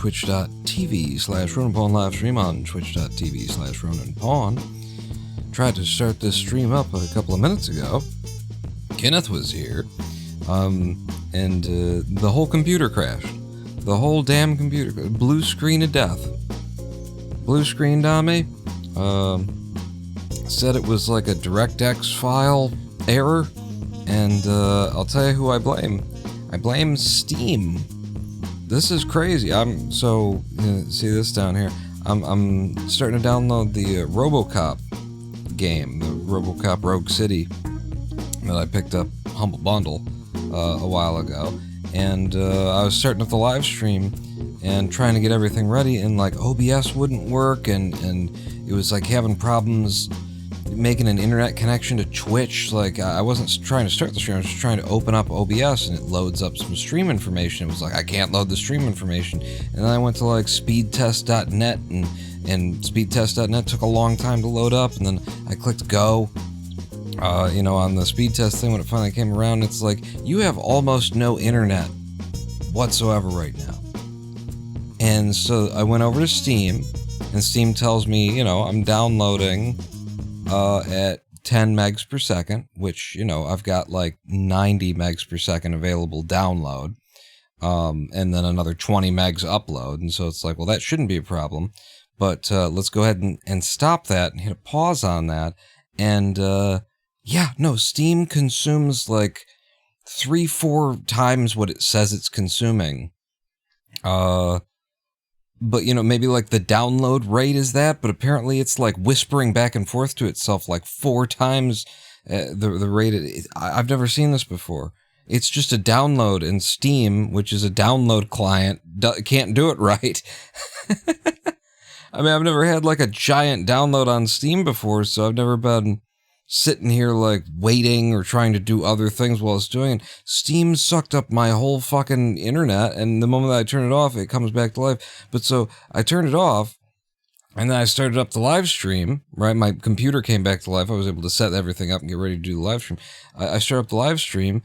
twitch.tv/RonanPawn livestream on twitch.tv/RonanPawn. Tried to start this stream up a couple of minutes ago. Kenneth was here, and the whole computer crashed. The whole damn computer. Blue screen of death. Blue screened on me. Said it was like a DirectX file error, and I'll tell you who I blame. I blame Steam. This is crazy. See this down here. I'm starting to download the RoboCop game, the RoboCop Rogue City that I picked up Humble Bundle a while ago, and I was starting up the live stream and trying to get everything ready, and like OBS wouldn't work, and it was like having problems making an internet connection to Twitch. Like, I wasn't trying to start the stream, I was just trying to open up OBS, and it loads up some stream information. It was like, I can't load the stream information. And then I went to like speedtest.net, and speedtest.net took a long time to load up, and then I clicked go. On the speed test thing, when it finally came around, it's like, you have almost no internet whatsoever right now. And so I went over to Steam, and Steam tells me, I'm downloading at 10 megs per second, which, I've got like 90 megs per second available download, and then another 20 megs upload. And so it's like, well, that shouldn't be a problem, but let's go ahead and stop that and hit a pause on that. And Steam consumes like 3-4 times what it says it's consuming. But, maybe like the download rate is that, but apparently it's like whispering back and forth to itself like 4 times the rate. I've never seen this before. It's just a download, and Steam, which is a download client, can't do it right. I mean, I've never had like a giant download on Steam before, so I've never been sitting here like waiting or trying to do other things while it's doing it. Steam sucked up my whole fucking internet, and the moment that I turn it off, it comes back to life. But so I turned it off, and then I started up the live stream, right? My computer came back to life. I was able to set everything up and get ready to do the live stream. I start up the live stream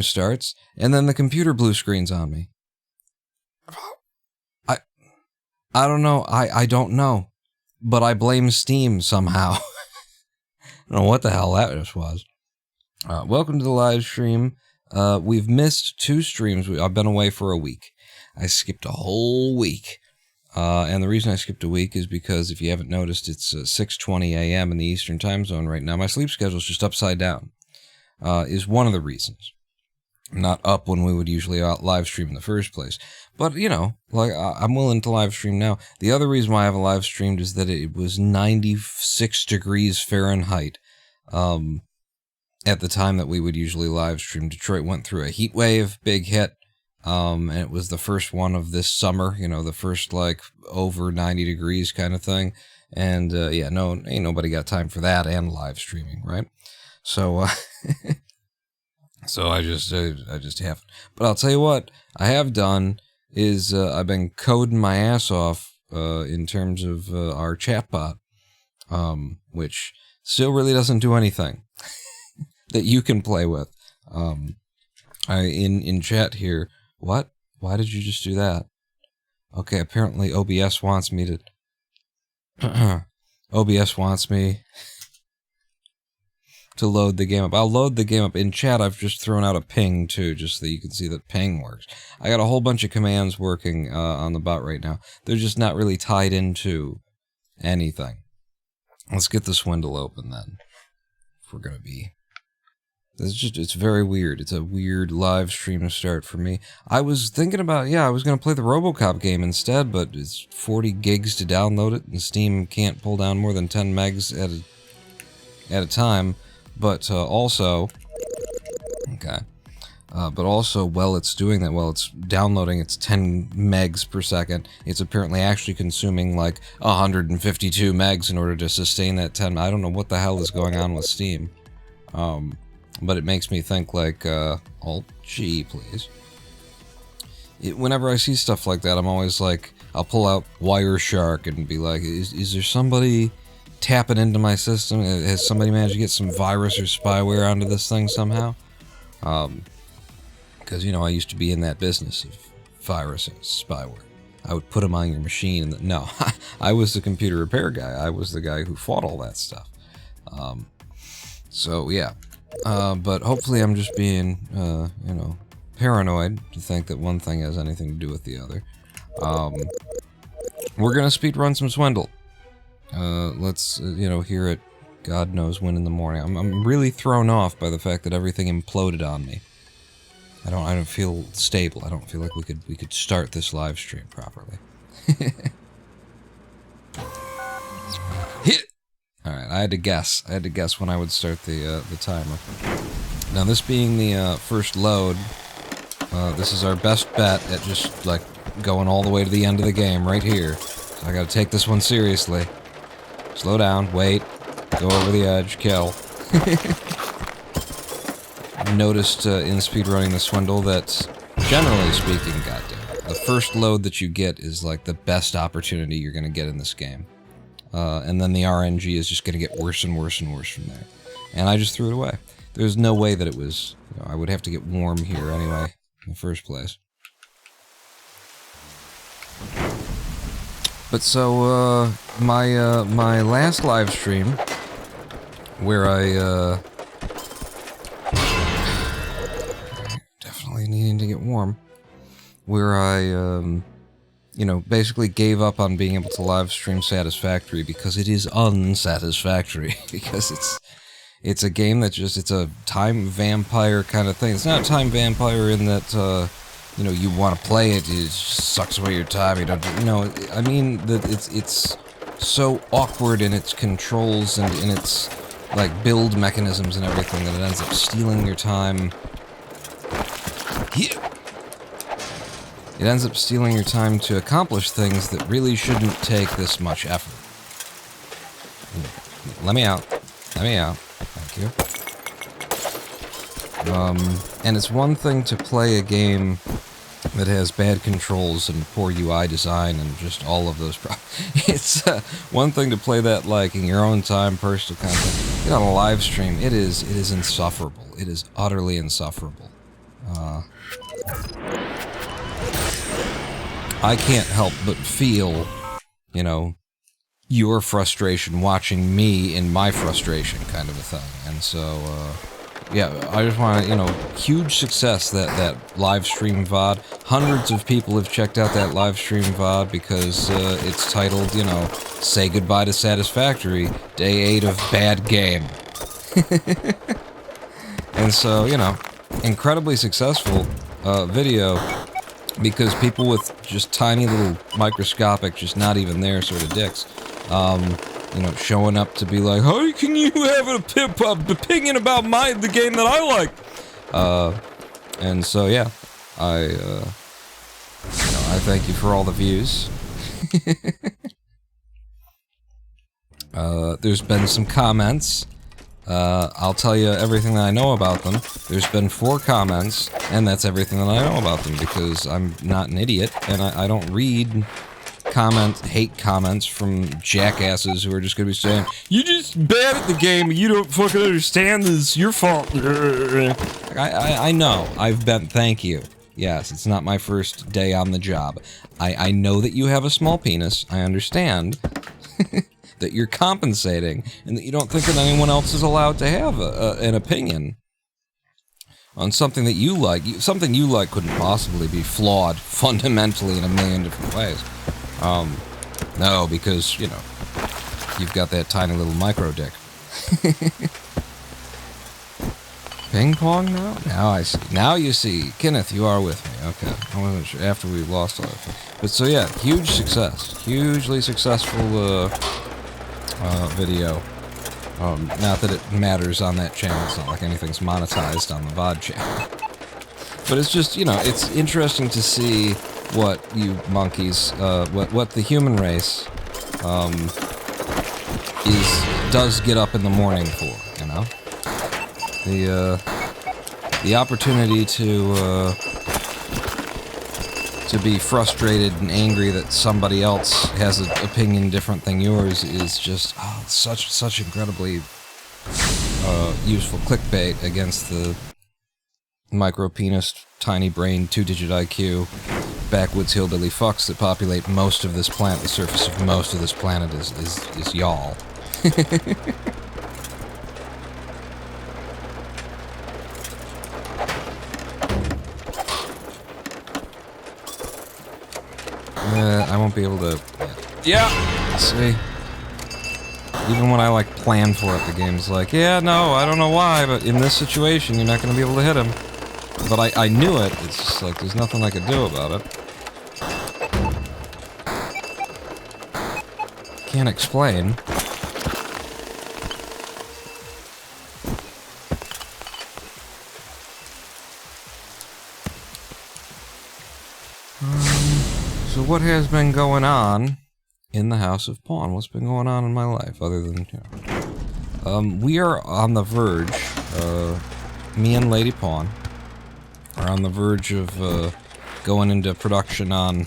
starts, and then the computer blue screens on me. I don't know. I don't know, but I blame Steam somehow. I don't know what the hell that just was. Welcome to the live stream. We've missed 2 streams. I've been away for a week. I skipped a whole week. And the reason I skipped a week is because, if you haven't noticed, it's 6:20 a.m. in the Eastern time zone right now. My sleep schedule is just upside down, is one of the reasons. I'm not up when we would usually live stream in the first place. But, I'm willing to live stream now. The other reason why I haven't live streamed is that it was 96 degrees Fahrenheit at the time that we would usually live stream. Detroit went through a heat wave, big hit, and it was the first one of this summer, the first, like, over 90 degrees kind of thing. And, ain't nobody got time for that and live streaming, right? So, so I just haven't. But I'll tell you what I have done is I've been coding my ass off in terms of our chatbot, which still really doesn't do anything that you can play with. In chat here, what? Why did you just do that? Okay, apparently OBS wants me to OBS wants me to load the game up. I'll load the game up. In chat, I've just thrown out a ping, too, just so you can see that ping works. I got a whole bunch of commands working on the bot right now. They're just not really tied into anything. Let's get the swindle open, then. If we're going to be... It's very weird. It's a weird live stream to start for me. I was thinking about, I was going to play the RoboCop game instead, but it's 40 gigs to download it, and Steam can't pull down more than 10 megs at a time. But also, while it's doing that, while it's downloading its 10 megs per second, it's apparently actually consuming like 152 megs in order to sustain that 10. I don't know what the hell is going on with Steam. But it makes me think like, Alt-G, please. Whenever I see stuff like that, I'm always like, I'll pull out Wireshark and be like, is there somebody tapping into my system? Has somebody managed to get some virus or spyware onto this thing somehow? Because, I used to be in that business of viruses, spyware. I would put them on your machine, and no, I was the computer repair guy. I was the guy who fought all that stuff. So yeah, but hopefully I'm just being, you know, paranoid to think that one thing has anything to do with the other. We're gonna speedrun some Swindle. Let's, you know, hear it God knows when in the morning. I'm really thrown off by the fact that everything imploded on me. I don't feel stable. I don't feel like we could start this live stream properly. Hit. All right, I had to guess. I had to guess when I would start the timer. Now, this being the first load, this is our best bet at just like going all the way to the end of the game right here. So I got to take this one seriously. Slow down, wait, go over the edge, kill. Noticed in Speedrunning The Swindle that, generally speaking, goddamn, the first load that you get is like the best opportunity you're going to get in this game. And then the RNG is just going to get worse and worse and worse from there. And I just threw it away. There's no way that it was, you know, I would have to get warm here anyway, in the first place. But so, my last live stream, where I, definitely needing to get warm, where I, you know, basically gave up on being able to live stream Satisfactory because it is unsatisfactory, because it's a game that just, it's a time vampire kind of thing. It's not a time vampire in that, you know, you want to play it, it just sucks away your time, you don't, you know, I mean, that it's so awkward in its controls and in its, like, build mechanisms and everything that it ends up stealing your time. It ends up stealing your time to accomplish things that really shouldn't take this much effort. Let me out. Let me out. Thank you. And it's one thing to play a game that has bad controls and poor UI design and just all of those problems. It's one thing to play that, like, in your own time, personal content. Get on a live stream, it is insufferable. It is utterly insufferable. I can't help but feel, you know, your frustration watching me in my frustration kind of a thing. And so, yeah, I just want to, you know, huge success, that live stream VOD. Hundreds of people have checked out that live stream VOD because it's titled, you know, Say Goodbye to Satisfactory, Day 8 of Bad Game. And so, you know, incredibly successful video, because people with just tiny little microscopic, just not even there sort of dicks, you know, showing up to be like, how can you have an opinion about the game that I like? And so, yeah, you know, I thank you for all the views. There's been some comments. I'll tell you everything that I know about them. There's been 4 comments, and that's everything that I know about them, because I'm not an idiot, and I don't read hate comments from jackasses who are just gonna be saying, you're just bad at the game, you don't fucking understand this, your fault. I know, thank you. Yes, it's not my first day on the job. I know that you have a small penis, I understand. That you're compensating, and that you don't think that anyone else is allowed to have an opinion on something that you like. Something you like couldn't possibly be flawed fundamentally in a million different ways. No, because, you know, you've got that tiny little micro dick. Ping pong now? Now I see. Now you see. Kenneth, you are with me. Okay. I wasn't sure after we lost all that. But so yeah, huge success. Hugely successful, video. Not that it matters on that channel, it's not like anything's monetized on the VOD channel. But it's just, you know, it's interesting to see what you monkeys, what the human race, does get up in the morning for, you know? The opportunity to be frustrated and angry that somebody else has an opinion different than yours is just, oh, such incredibly useful clickbait against the micro penis, tiny brain, 2-digit IQ backwoods hillbilly fucks that populate most of this planet. The surface of most of this planet is y'all. I won't be able to... Yeah! See? Even when I, like, plan for it, the game's like, yeah, no, I don't know why, but in this situation, you're not gonna be able to hit him. But I knew it. It's just like, there's nothing I could do about it. Can't explain. So what has been going on in the House of Pawn? What's been going on in my life, other than, you know... we are on the verge, me and Lady Pawn are on the verge of, going into production on...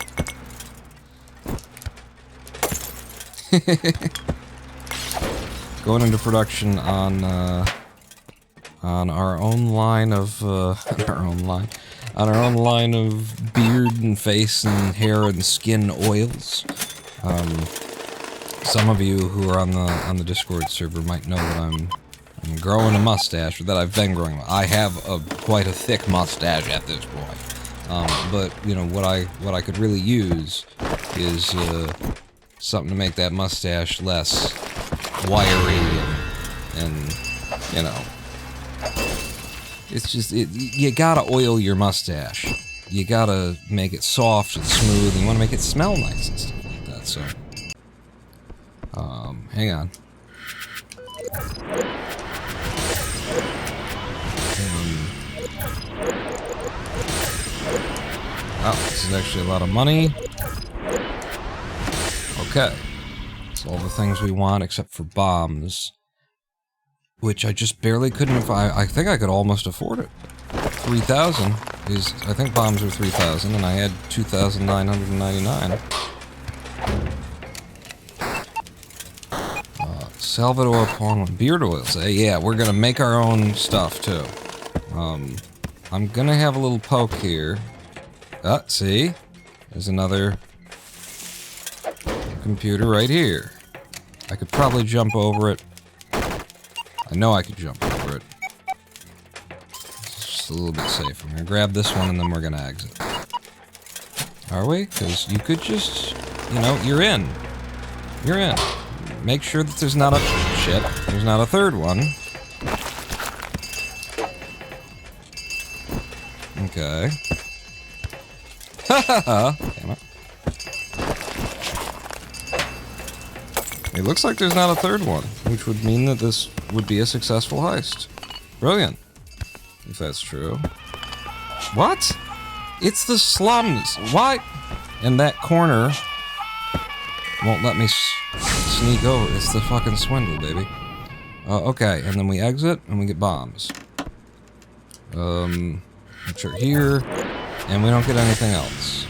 going into production on our own line of, on our own line of beard and face and hair and skin oils. Some of you who are on the Discord server might know that I'm growing a mustache, or that I've been growing. I have quite a thick mustache at this point. But you know what I could really use is something to make that mustache less wiry and you know. It's just, you gotta oil your mustache. You gotta make it soft and smooth, and you wanna make it smell nice and stuff like that, so... hang on. Oh, this is actually a lot of money. Okay. It's all the things we want except for bombs. Which I just barely couldn't, I think I could almost afford it. 3,000 is, I think bombs are 3,000, and I had 2,999. Salvador Pawn beard oils. Yeah, we're gonna make our own stuff too. I'm gonna have a little poke here. See? There's another computer right here. I could probably jump over it. I know I could jump over it. It's just a little bit safer. I'm gonna grab this one and then we're gonna exit. Are we? Because you could just, you know, you're in. You're in. Make sure that there's not a... Shit. There's not a third one. Okay. Ha ha ha! Damn it. It looks like there's not a third one, which would mean that this would be a successful heist. Brilliant. If that's true. What? It's the slums. Why? And that corner won't let me sneak over. It's the fucking swindle, baby. Okay, and then we exit and we get bombs. Which are here, and we don't get anything else.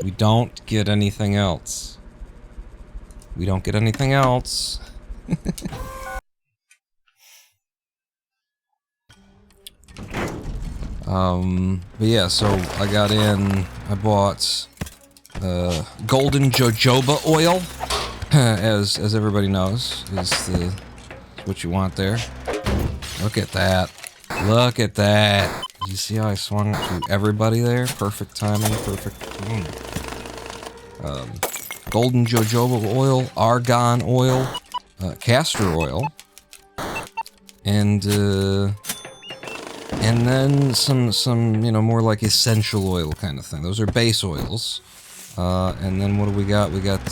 We don't get anything else. We don't get anything else. But yeah, so I got in, I bought, golden jojoba oil, as everybody knows, is what you want there. Look at that. Look at that. Did you see how I swung to everybody there? Perfect timing, perfect. Golden jojoba oil, argan oil, castor oil, and then some, you know, more like essential oil kind of thing. Those are base oils. And then what do we got? We got,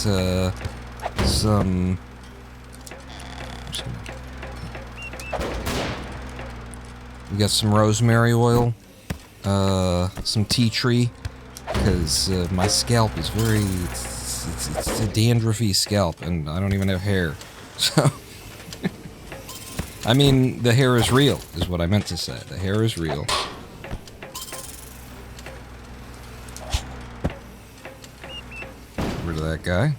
some... We got some rosemary oil, some tea tree, because my scalp is very... It's a dandruffy scalp, and I don't even have hair. So... I mean, the hair is real, is what I meant to say. The hair is real. Get rid of that guy.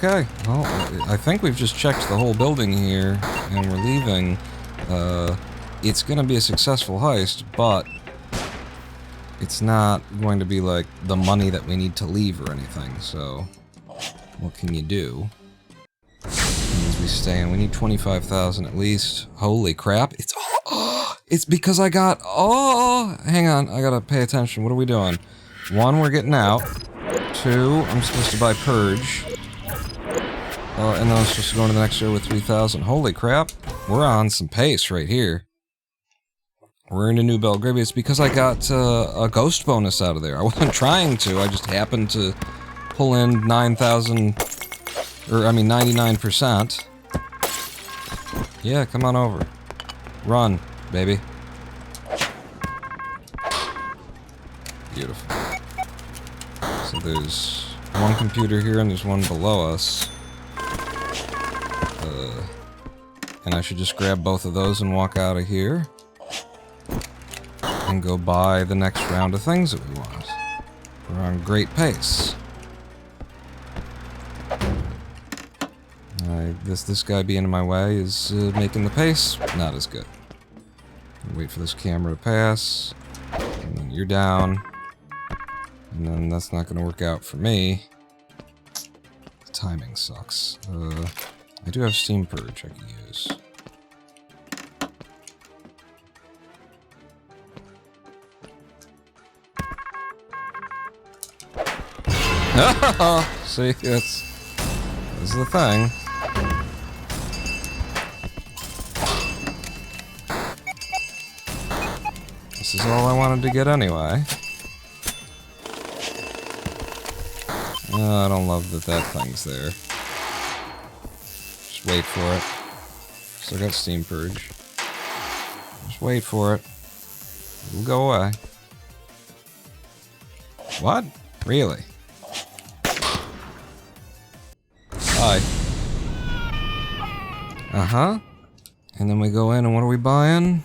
Okay, well, I think we've just checked the whole building here, and we're leaving. It's gonna be a successful heist, but it's not going to be like the money that we need to leave or anything, so what can you do? As we stay in, we need 25,000 at least. Holy crap, it's it's because I got, hang on, I gotta pay attention. What are we doing? 1, we're getting out. 2, I'm supposed to buy Purge. And then I'm supposed to go into the next year with 3,000. Holy crap, we're on some pace right here. We're into New Belgravia. It's because I got a ghost bonus out of there. I wasn't trying to, I just happened to pull in 9,000, or I mean 99%. Yeah, come on over. Run, baby. Beautiful. So there's one computer here and there's one below us. And I should just grab both of those and walk out of here. And go buy the next round of things that we want. We're on great pace. This guy being in my way is making the pace not as good. Wait for this camera to pass. And then you're down. And then that's not going to work out for me. The timing sucks. I do have Steam Purge I can use. See, this is the thing. This is all I wanted to get anyway. I don't love that thing's there. Just wait for it. Still got Steam Purge. Just wait for it. It'll go away. What? Really? Hi. Uh-huh. And then we go in and what are we buying?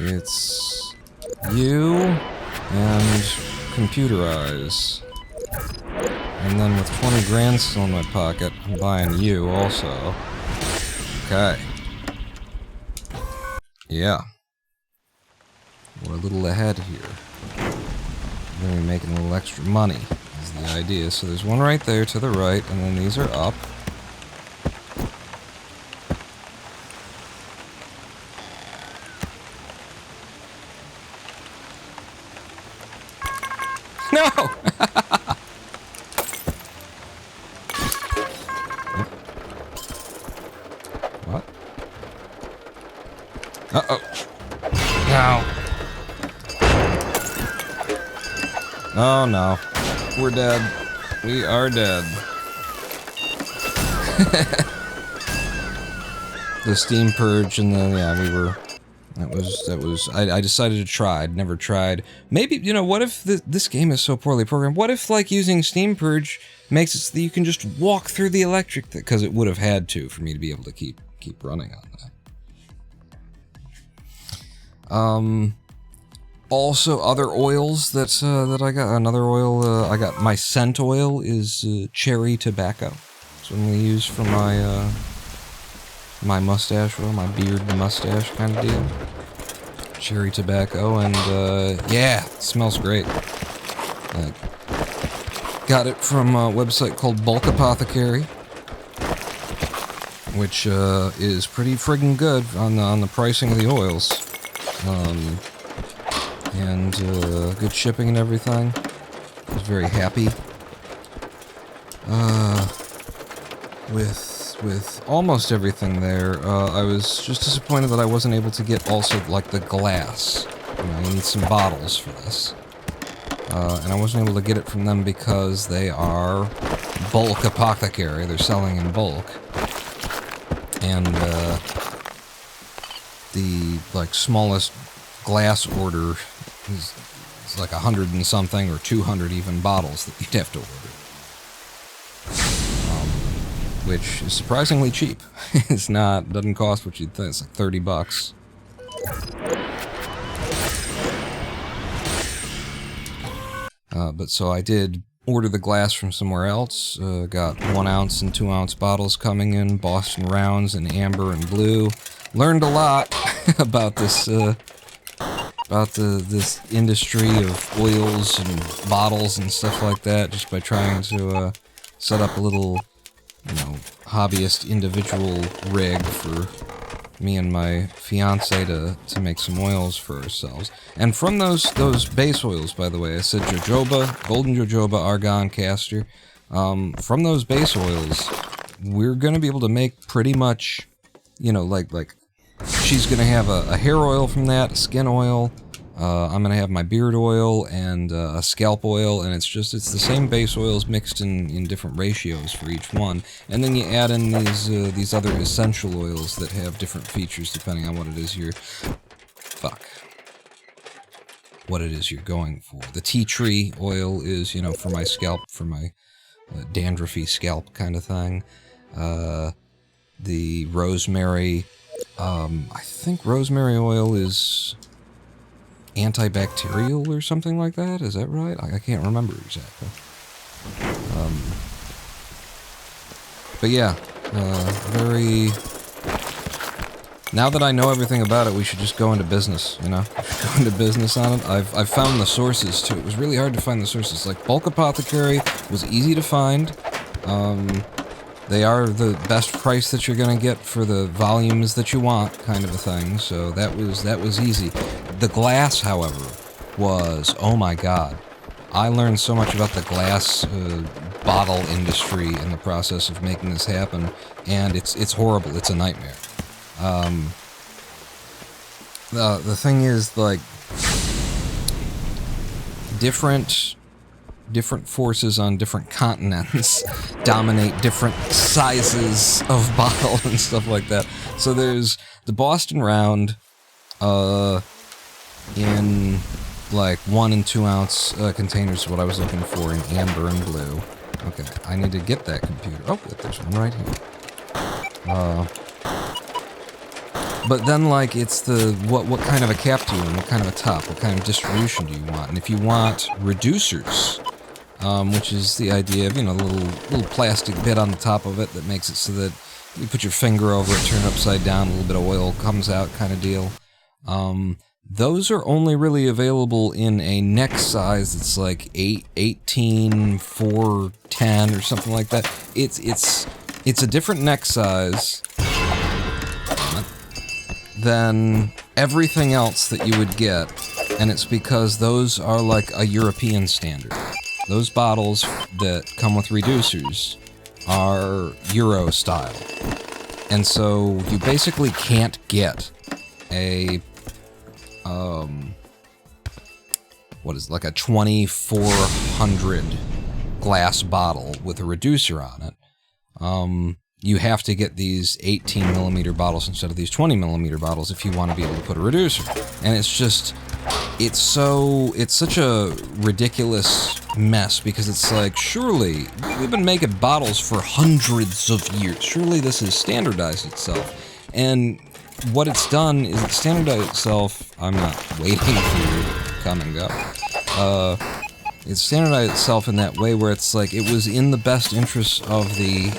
It's you and computerize. And then with 20 grand still in my pocket, I'm buying you also. Okay. Yeah. We're a little ahead here. We're gonna be making a little extra money, is the idea. So there's one right there to the right, and then these are up. No! What? Uh-oh. No. Oh no. We're dead. We are dead. The Steam Purge and the, yeah, we were... I decided to try. I'd never tried. Maybe, you know, what if this game is so poorly programmed? What if, like, using Steam Purge makes it so that you can just walk through the electric... Because it would have had to for me to be able to keep running on that. Also, other oils that I got. Another oil I got. My scent oil is cherry tobacco. It's what I use for my my mustache oil, my beard mustache kind of deal. Cherry tobacco, and yeah, it smells great. Got it from a website called Bulk Apothecary, which is pretty friggin' good on the pricing of the oils. And good shipping and everything. I was very happy. With almost everything there, I was just disappointed that I wasn't able to get also, like, the glass. You know, you need some bottles for this. And I wasn't able to get it from them because they are Bulk Apothecary. They're selling in bulk. And, the, like, smallest glass order is like 100 and something, or 200 even bottles that you'd have to order. Which is surprisingly cheap. It's not, doesn't cost what you'd think, it's like $30. But so I did order the glass from somewhere else. Got 1 ounce and 2 ounce bottles coming in, Boston rounds in amber and blue. Learned a lot about this, this industry of oils and bottles and stuff like that, just by trying to, set up a little, you know, hobbyist individual rig for me and my fiance to make some oils for ourselves. And from those base oils, by the way, I said jojoba, golden jojoba, argan castor. From those base oils, we're gonna be able to make pretty much, you know, like she's gonna have a hair oil from that, a skin oil. I'm gonna have my beard oil and a scalp oil, and it's the same base oils mixed in different ratios for each one. And then you add in these other essential oils that have different features depending on what it is what it is you're going for. The tea tree oil is, you know, for my scalp, for my dandruffy scalp kind of thing. The rosemary, I think rosemary oil is antibacterial or something like that. Is that right? I can't remember exactly. But yeah, very... Now that I know everything about it, we should just go into business, you know? We should go into business on it. I've found the sources, too. It was really hard to find the sources. Like, Bulk Apothecary was easy to find. They are the best price that you're gonna get for the volumes that you want, kind of a thing, so that was easy. The glass, however, was, oh my god. I learned so much about the glass bottle industry in the process of making this happen, and it's horrible. It's a nightmare. The thing is, like, different forces on different continents dominate different sizes of bottle and stuff like that. So there's the Boston Round, in like 1 and 2 ounce containers, what I was looking for in amber and blue. Okay, I need to get that computer. Oh, there's one right here. But then, like, it's the what kind of a cap do you want? What kind of a top? What kind of distribution do you want? And if you want reducers, which is the idea of, you know, the little plastic bit on the top of it that makes it so that you put your finger over it, turn it upside down, a little bit of oil comes out, kind of deal. Those are only really available in a neck size that's like 18, 4, 10 or something like that. It's a different neck size than everything else that you would get, and it's because those are like a European standard. Those bottles that come with reducers are Euro style, and so you basically can't get a what is it, like a 2400 glass bottle with a reducer on it. You have to get these 18mm bottles instead of these 20mm bottles if you want to be able to put a reducer. And it's just, it's such a ridiculous mess, because it's like, surely, we've been making bottles for hundreds of years. Surely this has standardized itself. And what it's done is it standardized itself. I'm not waiting for you to come and go. It standardized itself in that way where it's like, it was in the best interest of the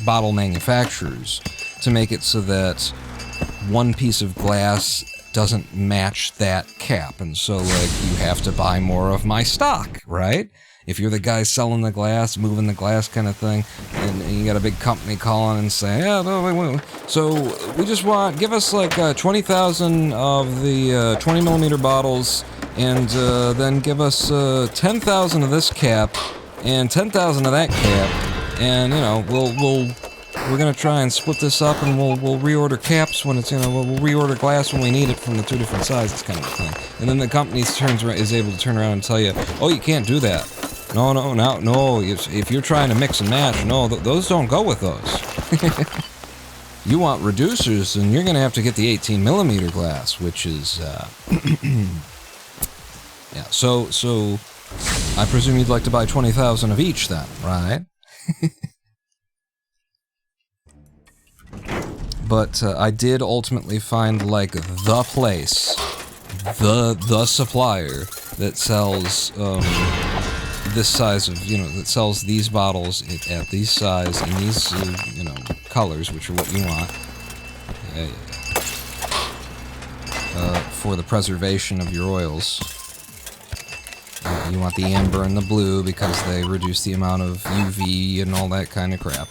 bottle manufacturers to make it so that one piece of glass doesn't match that cap, and so, like, you have to buy more of my stock, right? If you're the guy selling the glass, moving the glass kind of thing, and you got a big company calling and saying, yeah, no, so we just want, give us like 20,000 of the 20mm bottles, and then give us 10,000 of this cap, and 10,000 of that cap, and, you know, we're gonna try and split this up, and we'll reorder caps when it's, you know, we'll reorder glass when we need it from the 2 different sizes, kind of thing. And then the company is able to turn around and tell you, oh, you can't do that. No, if you're trying to mix and match, no, those don't go with those. You want reducers, and you're gonna have to get the 18mm glass, which is, yeah, so I presume you'd like to buy 20,000 of each then, right? But I did ultimately find, like, the place, the supplier that sells this size of, you know, that sells these bottles at these size and these, you know, colors, which are what you want. For the preservation of your oils. You want the amber and the blue because they reduce the amount of UV and all that kind of crap.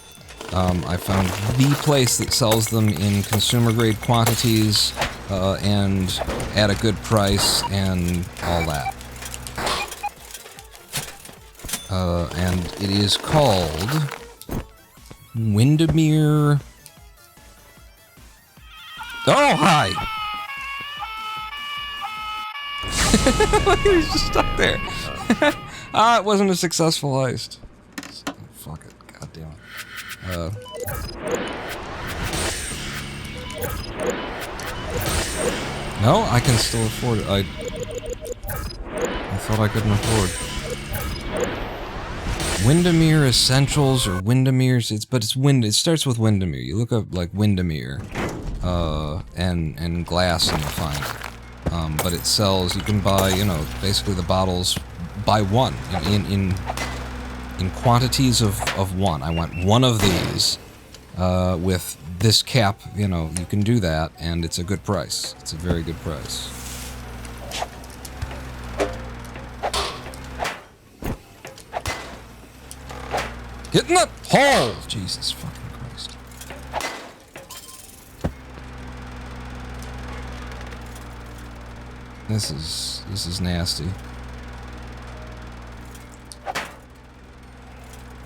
I found the place that sells them in consumer-grade quantities and at a good price and all that. And it is called Windermere. Oh, hi! He was just stuck there. It wasn't a successful heist. Fuck it. God damn it. No, I can still afford it. I thought I couldn't afford. Windermere Essentials or Windermere's. It starts with Windermere. You look up like Windermere, and glass, and you'll find it. But it sells. You can buy, you know, basically the bottles by one in quantities of one. I want one of these with this cap. You know, you can do that, and it's a good price. It's a very good price. Get in the hole! Jesus fucking Christ. This is nasty.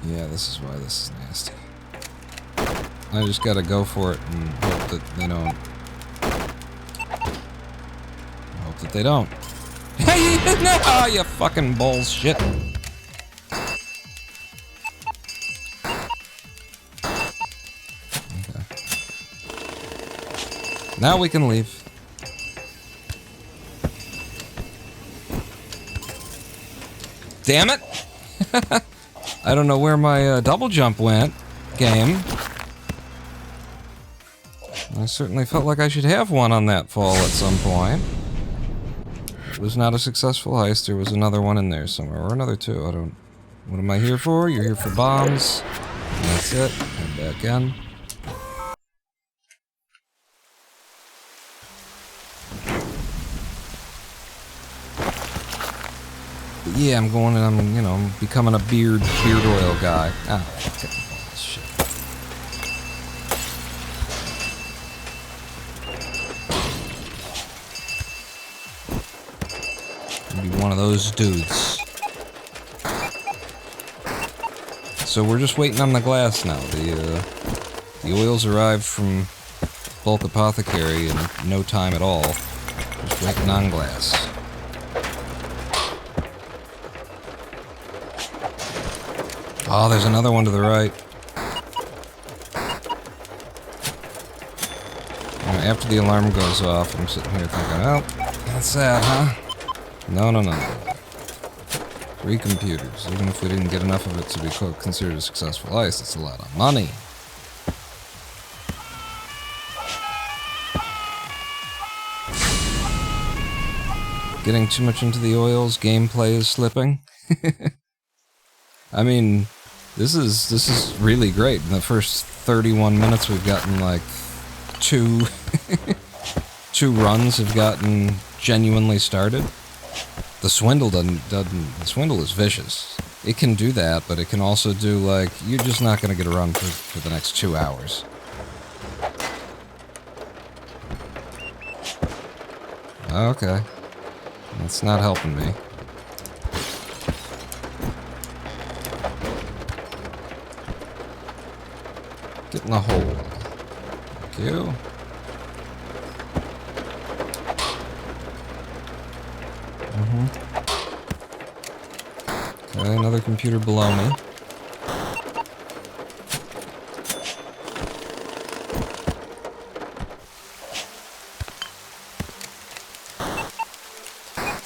Yeah, this is why this is nasty. I just gotta go for it and hope that they don't. Hope that they don't. Hey, no, you fucking bullshit. Okay. Now we can leave. Damn it! I don't know where my double jump went, game. I certainly felt like I should have one on that fall at some point. It was not a successful heist. There was another one in there somewhere, or another two. I don't... What am I here for? You're here for bombs. And that's it. Head back in. But yeah, I'm going and I'm, you know, I'm becoming a beard oil guy. Ah, fucking bullshit. Be one of those dudes. So we're just waiting on the glass now. The oils arrived from Bulk Apothecary in no time at all. Just waiting on glass. Oh, there's another one to the right. After the alarm goes off, I'm sitting here thinking, oh, that's that, huh? No. 3 computers. Even if we didn't get enough of it to be considered a successful heist, it's a lot of money. Getting too much into the oils, gameplay is slipping. I mean, this is really great. In the first 31 minutes, we've gotten like two runs have gotten genuinely started. The swindle the swindle is vicious. It can do that, but it can also do, like, you're just not going to get a run for the next 2 hours. Okay. That's not helping me. Get in the hole. Thank you. Okay, another computer below me.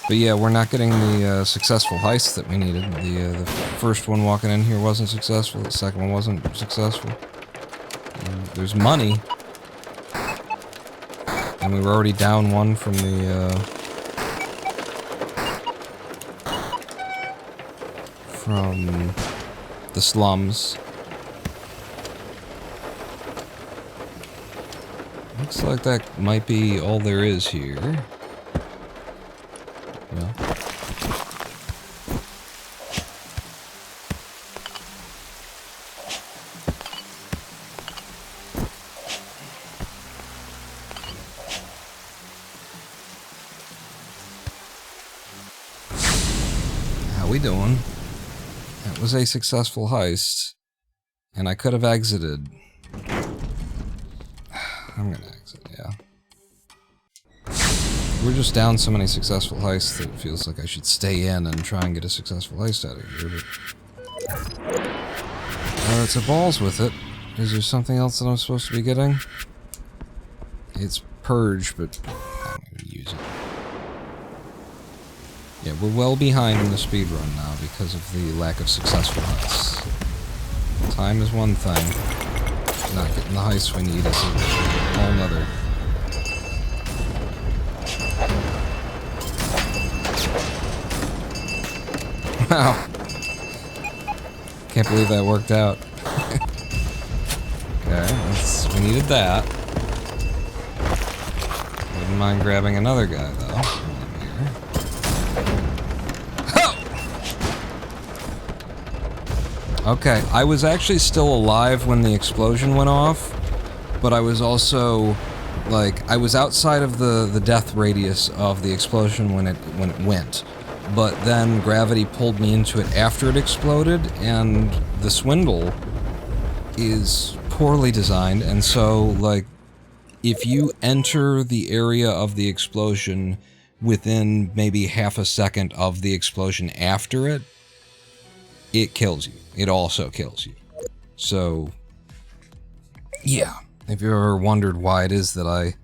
But yeah, we're not getting the successful heist that we needed. The first one walking in here wasn't successful. The second one wasn't successful. There's money. And we were already down one from from the slums. Looks like that might be all there is here. Yeah. How we doing? That was a successful heist, and I could have exited. I'm gonna exit, yeah. We're just down so many successful heists that it feels like I should stay in and try and get a successful heist out of here, but... it's a balls with it. Is there something else that I'm supposed to be getting? It's Purge, but I don't even use it. Yeah, we're well behind in the speedrun now because of the lack of successful heists. Time is one thing. Not getting the heists we need is a whole nother. Wow. Can't believe that worked out. Okay, we needed that. Wouldn't mind grabbing another guy, though. Okay, I was actually still alive when the explosion went off, but I was also, like, I was outside of the death radius of the explosion when it went, but then gravity pulled me into it after it exploded, and the Swindle is poorly designed, and so, like, if you enter the area of the explosion within maybe half a second of the explosion after it, it kills you. It also kills you. So, yeah. If you ever wondered why it is that I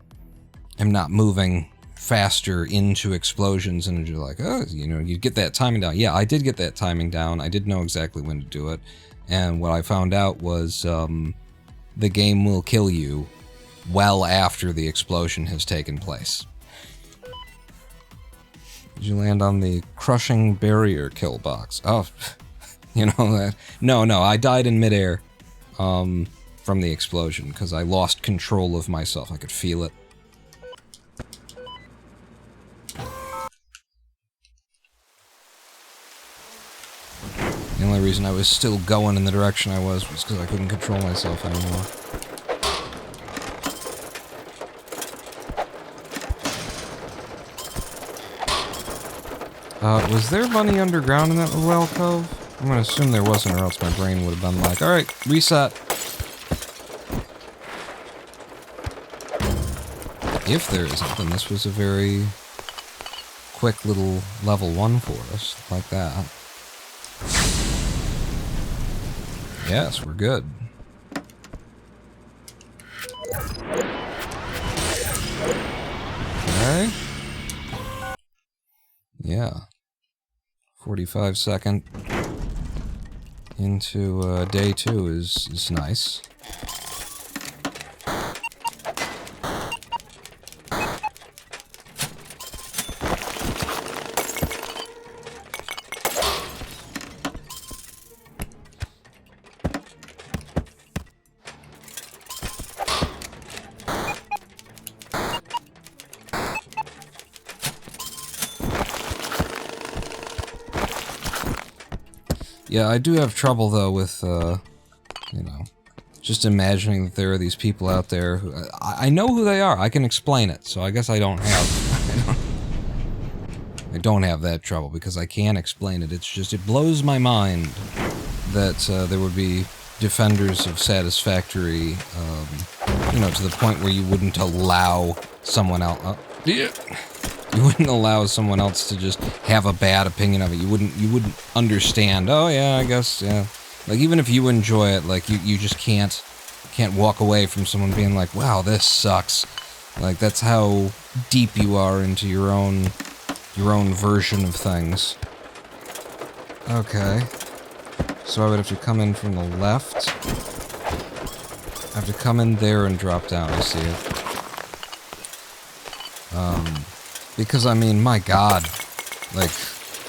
am not moving faster into explosions and you're like, oh, you know, you get that timing down. Yeah, I did get that timing down. I did know exactly when to do it. And what I found out was the game will kill you well after the explosion has taken place. Did you land on the crushing barrier kill box? Oh, you know that? No, I died in midair from the explosion because I lost control of myself. I could feel it. The only reason I was still going in the direction I was because I couldn't control myself anymore. Was there money underground in that well cove? I'm gonna assume there wasn't, or else my brain would have been like, alright, reset. If there isn't, then this was a very quick little level 1 for us, like that. Yes, we're good. Okay. Yeah. 45-second into day 2 is nice. Yeah, I do have trouble, though, with, you know, just imagining that there are these people out there who... I know who they are. I can explain it, so I guess I don't have... I don't have that trouble, because I can explain it. It's just, it blows my mind that there would be defenders of Satisfactory, you know, to the point where you wouldn't allow someone else... You wouldn't allow someone else to just have a bad opinion of it. You wouldn't understand, oh yeah, I guess, yeah. Like, even if you enjoy it, like, you just can't walk away from someone being like, wow, this sucks. Like, that's how deep you are into your own version of things. Okay. So I would have to come in from the left. I have to come in there and drop down, I see it. Because, I mean, my god, like,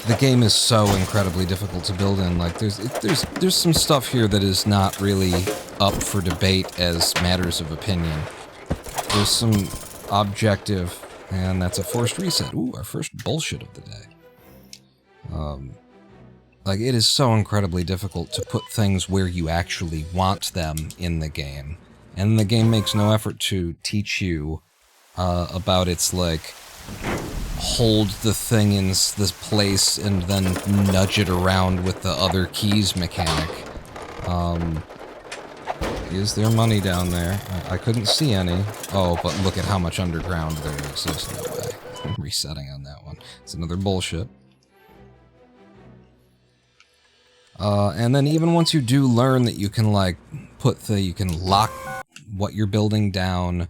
the game is so incredibly difficult to build in. Like, there's some stuff here that is not really up for debate as matters of opinion. There's some objective, and that's a forced reset. Ooh, our first bullshit of the day. Like, it is so incredibly difficult to put things where you actually want them in the game. And the game makes no effort to teach you about its, like, hold the thing in this place and then nudge it around with the other keys mechanic. Is there money down there? I couldn't see any. Oh, but look at how much underground there is. There's no way. I'm resetting on that one. It's another bullshit. And then even once you do learn that you can, like, you can lock what you're building down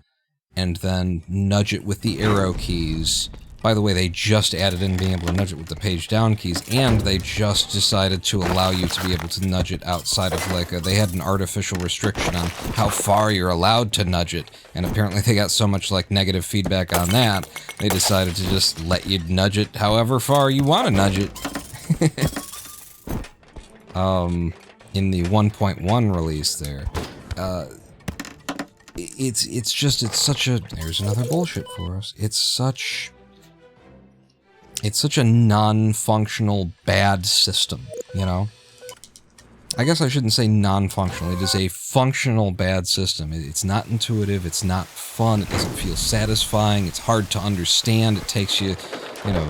and then nudge it with the arrow keys. By the way, they just added in being able to nudge it with the page down keys, and they just decided to allow you to be able to nudge it outside of, like, they had an artificial restriction on how far you're allowed to nudge it, and apparently they got so much, like, negative feedback on that, they decided to just let you nudge it however far you want to nudge it. In the 1.1 release there, it's such a, there's another bullshit for us. It's such a non-functional bad system, you know? I guess I shouldn't say non-functional, it is a functional bad system. It's not intuitive, it's not fun, it doesn't feel satisfying, it's hard to understand, it takes you, you know,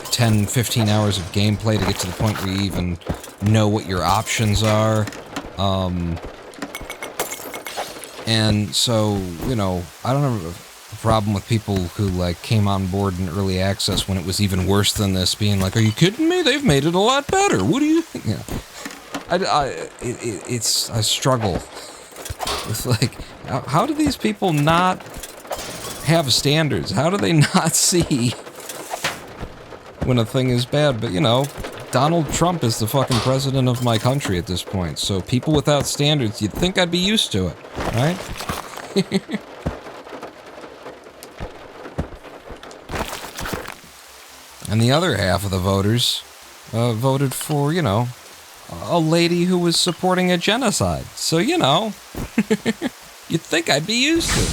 10, 15 hours of gameplay to get to the point where you even know what your options are. And so, you know, I don't have a problem with people who, like, came on board in early access when it was even worse than this, being like, are you kidding me? They've made it a lot better. What do you think? You know, I struggle with, like, how do these people not have standards? How do they not see when a thing is bad? But, you know, Donald Trump is the fucking president of my country at this point, so people without standards, you'd think I'd be used to it, right? And the other half of the voters voted for, you know, a lady who was supporting a genocide. So, you know, you'd think I'd be used to it.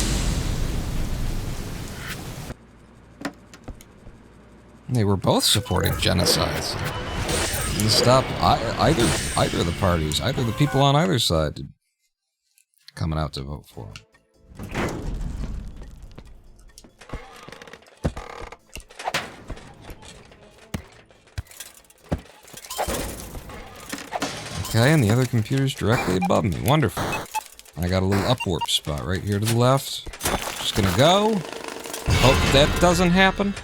They were both supporting genocides. And stop either of the parties, either the people on either side coming out to vote for them. Okay, and the other computer's directly above me. Wonderful. I got a little up warp spot right here to the left. Just gonna go. Hope that doesn't happen.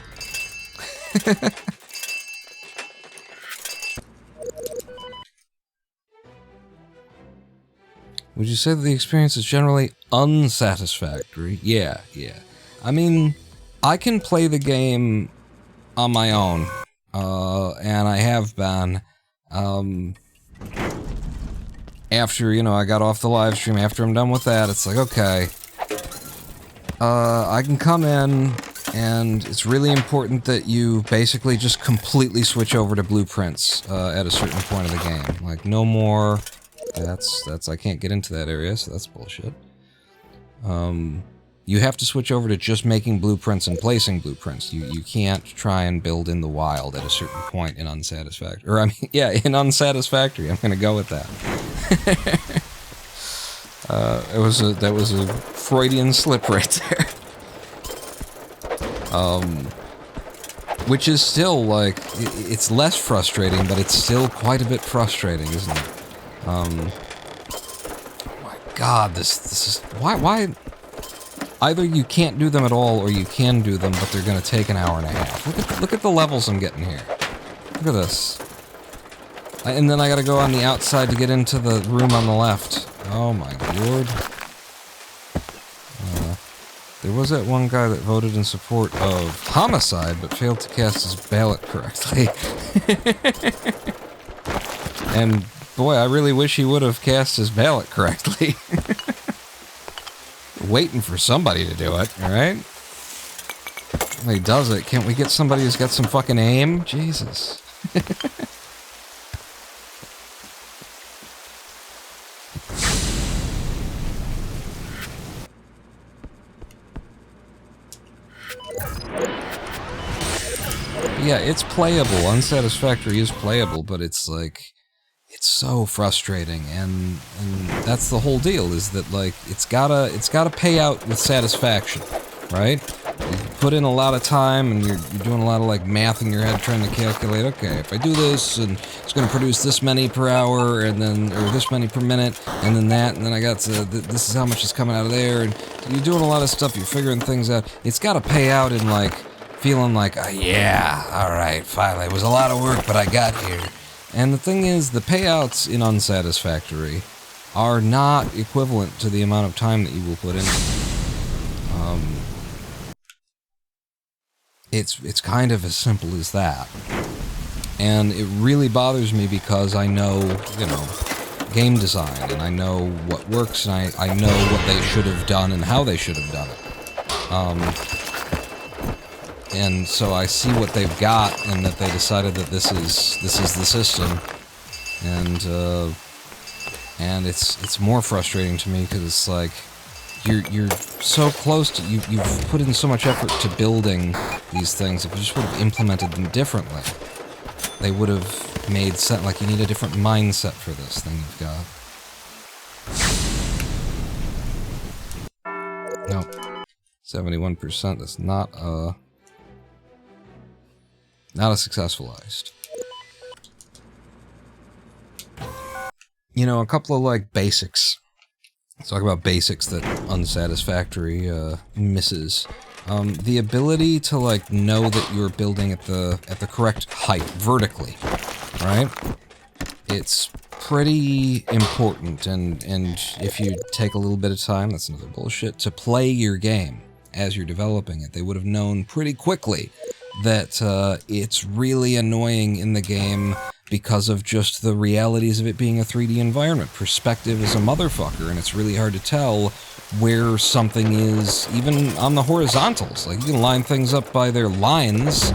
Would you say that the experience is generally unsatisfactory? Yeah. I mean, I can play the game on my own, and I have been, after, you know, I got off the live stream, after I'm done with that, it's like, okay, I can come in, and it's really important that you basically just completely switch over to blueprints, at a certain point of the game. Like, no more, I can't get into that area, so that's bullshit. You have to switch over to just making blueprints and placing blueprints. You can't try and build in the wild at a certain point in unsatisfactory. Or, I mean, yeah, in unsatisfactory. I'm gonna go with that. That was a Freudian slip right there. Which is still, like, it's less frustrating, but it's still quite a bit frustrating, isn't it? Oh my god, this is... Why... Either you can't do them at all, or you can do them, but they're gonna take an hour and a half. Look at the levels I'm getting here. Look at this. And then I gotta go on the outside to get into the room on the left. Oh my lord. There was that one guy that voted in support of homicide, but failed to cast his ballot correctly. And boy, I really wish he would have cast his ballot correctly. Waiting for somebody to do it, alright? When he does it, can't we get somebody who's got some fucking aim? Jesus. Yeah, it's playable. Unsatisfactory is playable, but it's like, it's so frustrating, and that's the whole deal, is that like it's gotta pay out with satisfaction, right? You put in a lot of time, and you're doing a lot of like math in your head, trying to calculate. Okay, if I do this, and it's going to produce this many per hour, and then or this many per minute, and then that, and then I got to this is how much is coming out of there, and you're doing a lot of stuff. You're figuring things out. It's got to pay out in like feeling like, yeah, all right, finally, it was a lot of work, but I got here. And the thing is, the payouts in Unsatisfactory are not equivalent to the amount of time that you will put in. It's kind of as simple as that. And it really bothers me because I know, you know, game design, and I know what works, and I know what they should have done and how they should have done it. And so I see what they've got, and that they decided that this is the system, and it's more frustrating to me because it's like you're so close to you've put in so much effort to building these things. If you just would have implemented them differently, they would have made sense. Like, you need a different mindset for this thing you've got. Nope, 71%. That's not a successful heist. You know, a couple of, like, basics. Let's talk about basics that Unsatisfactory misses. The ability to, like, know that you're building at the correct height, vertically, right? It's pretty important, and if you take a little bit of time, that's another bullshit, to play your game as you're developing it, they would have known pretty quickly that it's really annoying in the game because of just the realities of it being a 3D environment. Perspective is a motherfucker, and it's really hard to tell where something is, even on the horizontals. Like, you can line things up by their lines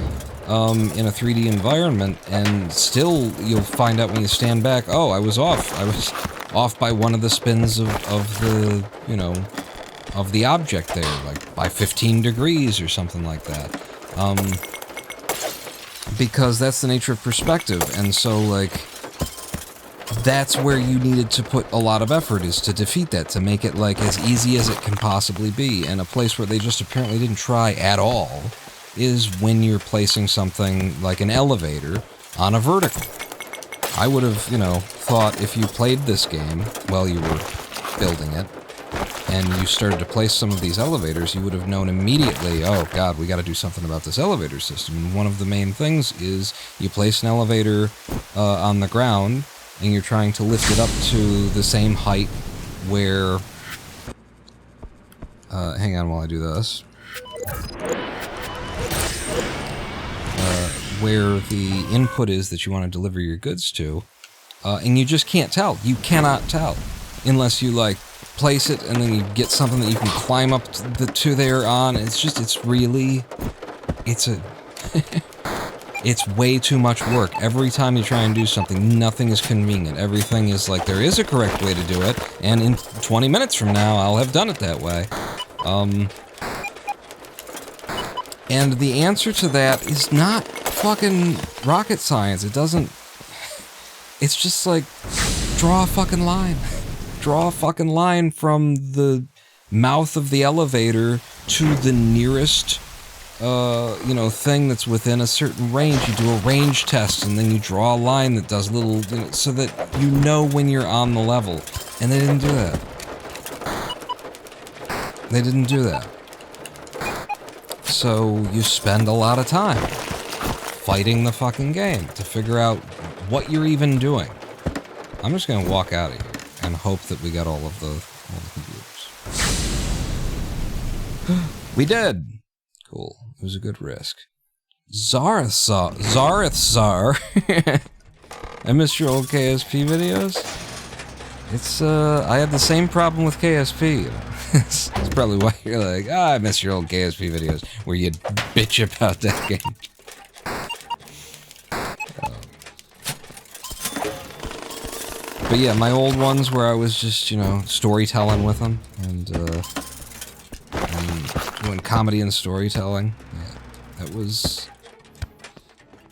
in a 3D environment, and still you'll find out when you stand back, oh, I was off. I was off by one of the spins of the, you know, of the object there, like by 15 degrees or something like that. Because that's the nature of perspective, and so, like, that's where you needed to put a lot of effort, is to defeat that, to make it, like, as easy as it can possibly be. And a place where they just apparently didn't try at all is when you're placing something like an elevator on a vertical. I would have, you know, thought if you played this game while you were building it, and you started to place some of these elevators, you would have known immediately, oh god, we gotta do something about this elevator system. And one of the main things is you place an elevator on the ground, and you're trying to lift it up to the same height where... hang on while I do this. Where the input is that you want to deliver your goods to, and you just can't tell. You cannot tell unless you, like, place it, and then you get something that you can climb up to there on. It's just, it's really, it's way too much work. Every time you try and do something, nothing is convenient. Everything is like, there is a correct way to do it, and in 20 minutes from now, I'll have done it that way. And the answer to that is not fucking rocket science. It doesn't, it's just like, draw a fucking line. Draw a fucking line from the mouth of the elevator to the nearest, you know, thing that's within a certain range. You do a range test, and then you draw a line that does little, you know, so that you know when you're on the level. And they didn't do that. They didn't do that. So you spend a lot of time fighting the fucking game to figure out what you're even doing. I'm just gonna walk out of here and hope that we got all of the computers. We did! Cool. It was a good risk. Zarithzar. I missed your old KSP videos? It's, I had the same problem with KSP. It's probably why you're like, I miss your old KSP videos, where you'd bitch about that game. Oh, But yeah, my old ones where I was just, you know, storytelling with them, and doing comedy and storytelling. Yeah, that was...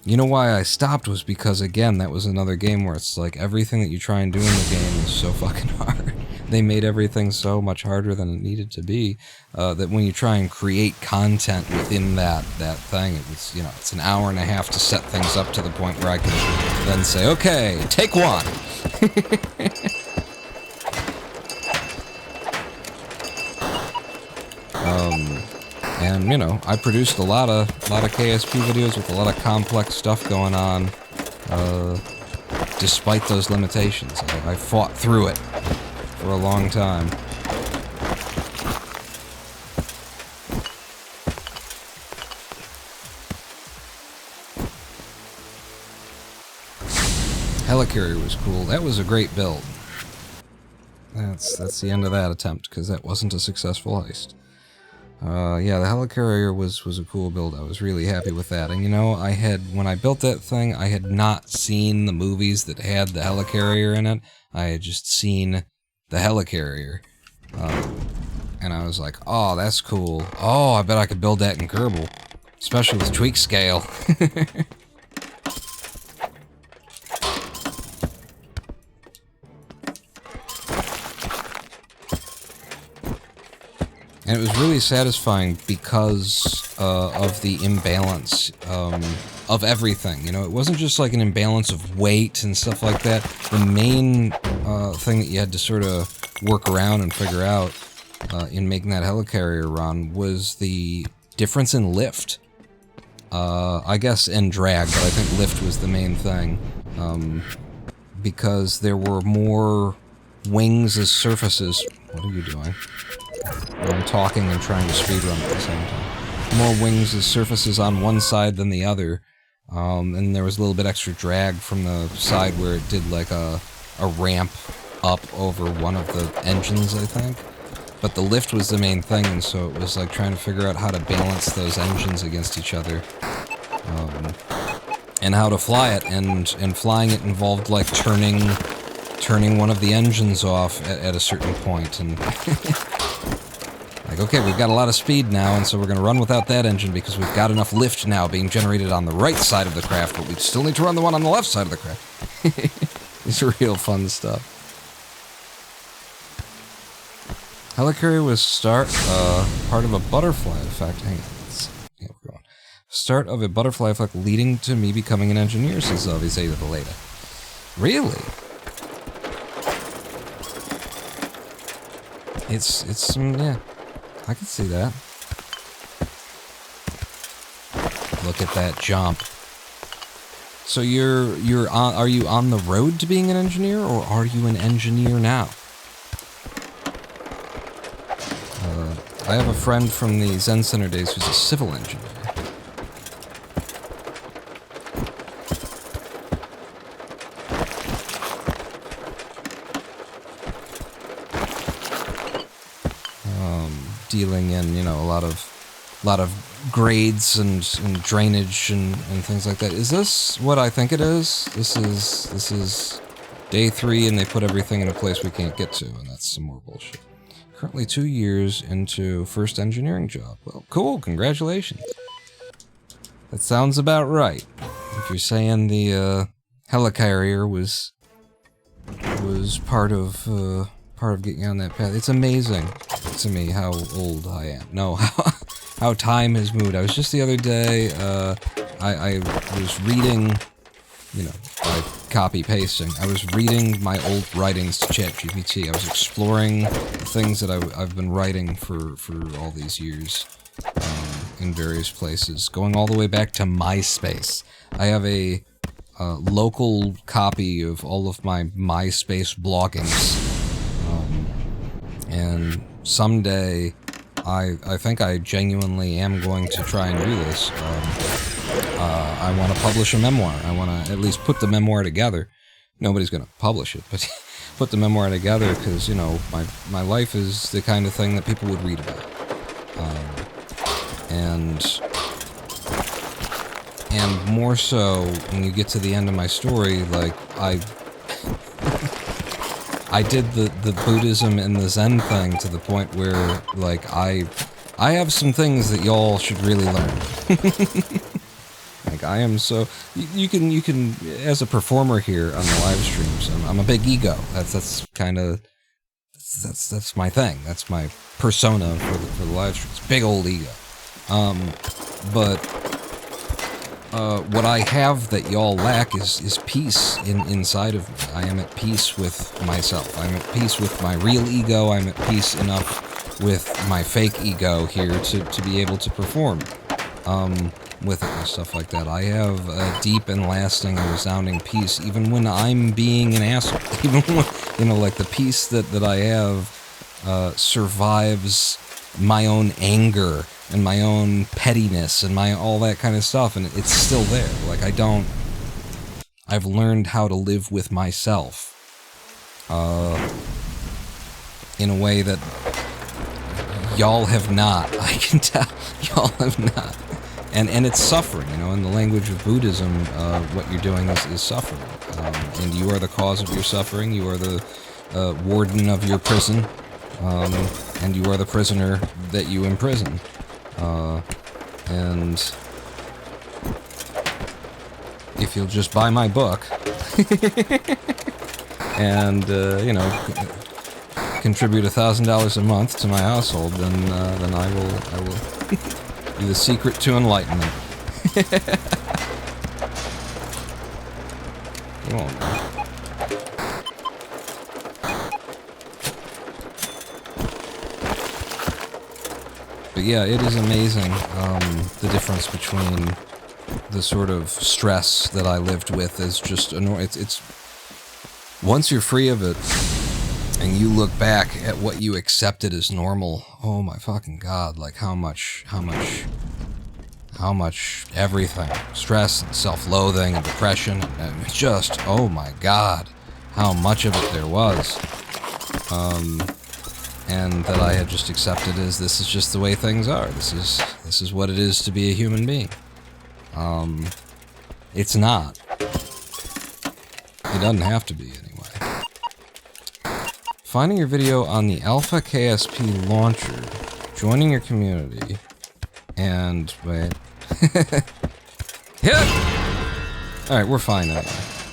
You know why I stopped was because, again, that was another game where it's like everything that you try and do in the game is so fucking hard. They made everything so much harder than it needed to be, that when you try and create content within that thing, it was, you know, it's an hour and a half to set things up to the point where I can then say, okay, take one. And, you know, I produced a lot of KSP videos with a lot of complex stuff going on, despite those limitations. I fought through it for a long time. Helicarrier was cool. That was a great build. That's the end of that attempt, because that wasn't a successful heist. Yeah, the Helicarrier was a cool build. I was really happy with that. And you know, when I built that thing, I had not seen the movies that had the Helicarrier in it. I had just seen the Helicarrier. And I was like, oh, that's cool. Oh, I bet I could build that in Kerbal. Especially with tweak scale. And it was really satisfying because of the imbalance of everything. You know, it wasn't just like an imbalance of weight and stuff like that. The main thing that you had to sort of work around and figure out in making that Helicarrier run was the difference in lift. I guess and drag, but I think lift was the main thing. Because there were more wings as surfaces. What are you doing? I'm talking and trying to speedrun at the same time. More wings as surfaces on one side than the other, and there was a little bit extra drag from the side where it did like a ramp up over one of the engines, I think. But the lift was the main thing, and so it was like trying to figure out how to balance those engines against each other, and how to fly it, and flying it involved like turning one of the engines off at a certain point, and like, okay, we've got a lot of speed now, and so we're going to run without that engine because we've got enough lift now being generated on the right side of the craft, but we still need to run the one on the left side of the craft. It's real fun stuff. Helicarrier was part of a butterfly effect. Hang on, yeah, we're going. Start of a butterfly effect leading to me becoming an engineer, says Zeta the Leda. Really? It's yeah. I can see that. Look at that jump. So are you on the road to being an engineer, or are you an engineer now? I have a friend from the Zen Center days who's a civil engineer. Dealing in, you know, a lot of grades and drainage and things like that. Is this what I think it is? This is day 3 and they put everything in a place we can't get to, and that's some more bullshit. Currently 2 years into first engineering job. Well, cool, congratulations. That sounds about right. If you're saying the Helicarrier was part of getting on that path, it's amazing to me how old I am. No, how time has moved. I was just the other day, I was reading, you know, by copy-pasting, I was reading my old writings to ChatGPT. I was exploring the things that I've been writing for all these years in various places, going all the way back to MySpace. I have a local copy of all of my MySpace bloggings. And someday, I think I genuinely am going to try and do this. I want to publish a memoir. I want to at least put the memoir together. Nobody's going to publish it, but put the memoir together because, you know, my life is the kind of thing that people would read about. And more so, when you get to the end of my story, like, I did the Buddhism and the Zen thing to the point where, like, I have some things that y'all should really learn. Like, I am so... You can, as a performer here on the live streams, I'm a big ego. That's kind of... That's my thing. That's my persona for the live streams. Big old ego. But what I have that y'all lack is peace inside of me. I am at peace with myself. I'm at peace with my real ego. I'm at peace enough with my fake ego here to be able to perform with it and stuff like that. I have a deep and lasting and resounding peace, even when I'm being an asshole. Even when, you know, like the peace that I have survives my own anger and my own pettiness and all that kind of stuff, and it's still there. Like, I've learned how to live with myself in a way that y'all have not. I can tell y'all have not. And it's suffering, you know, in the language of Buddhism, what you're doing is suffering. And you are the cause of your suffering, you are the warden of your prison, and you are the prisoner that you imprison. And if you'll just buy my book, and, you know, contribute $1,000 a month to my household, then I will be the secret to enlightenment. You won't know. But yeah, it is amazing, the difference between the sort of stress that I lived with is just it's once you're free of it and you look back at what you accepted as normal, oh my fucking god, like how much everything, stress and self-loathing and depression, and just, oh my god, how much of it there was. And that I had just accepted as this is just the way things are. This is what it is to be a human being. It's not. It doesn't have to be anyway. Finding your video on the Alpha KSP launcher, joining your community, and wait. Alright, we're fine now.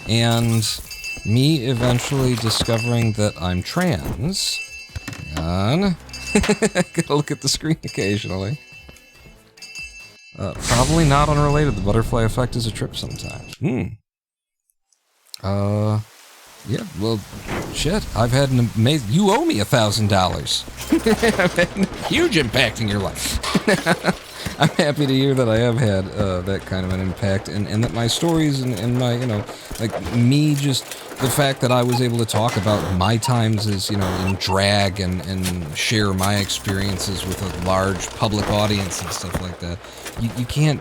And me eventually discovering that I'm trans. Gotta look at the screen occasionally. Probably not unrelated. The butterfly effect is a trip sometimes. Yeah, well, shit. I've had an amazing... You owe me $1,000. I've had a huge impact in your life. I'm happy to hear that I have had that kind of an impact, and that my stories and my, you know, like me just... The fact that I was able to talk about my times as, you know, in drag and share my experiences with a large public audience and stuff like that. You can't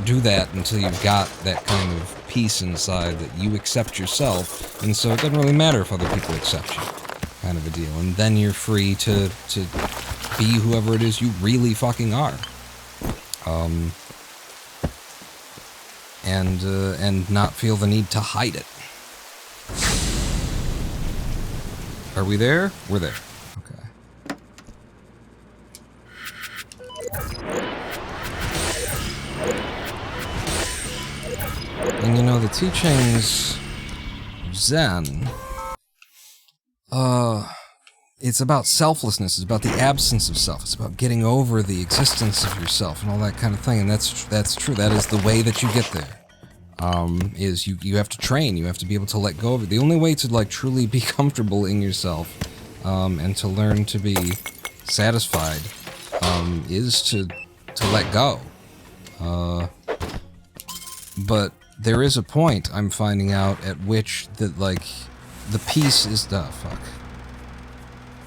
do that until you've got that kind of peace inside that you accept yourself, and so it doesn't really matter if other people accept you, kind of a deal. And then you're free to be whoever it is you really fucking are. And not feel the need to hide it. Are we there? We're there. Okay. And you know, the teachings of Zen, it's about selflessness, it's about the absence of self, it's about getting over the existence of yourself and all that kind of thing, and that's true. That is the way that you get there. Is you have to train, you have to be able to let go of it. The only way to, like, truly be comfortable in yourself, and to learn to be satisfied, is to let go. But there is a point, I'm finding out, at which that, like, the peace is... Oh, fuck.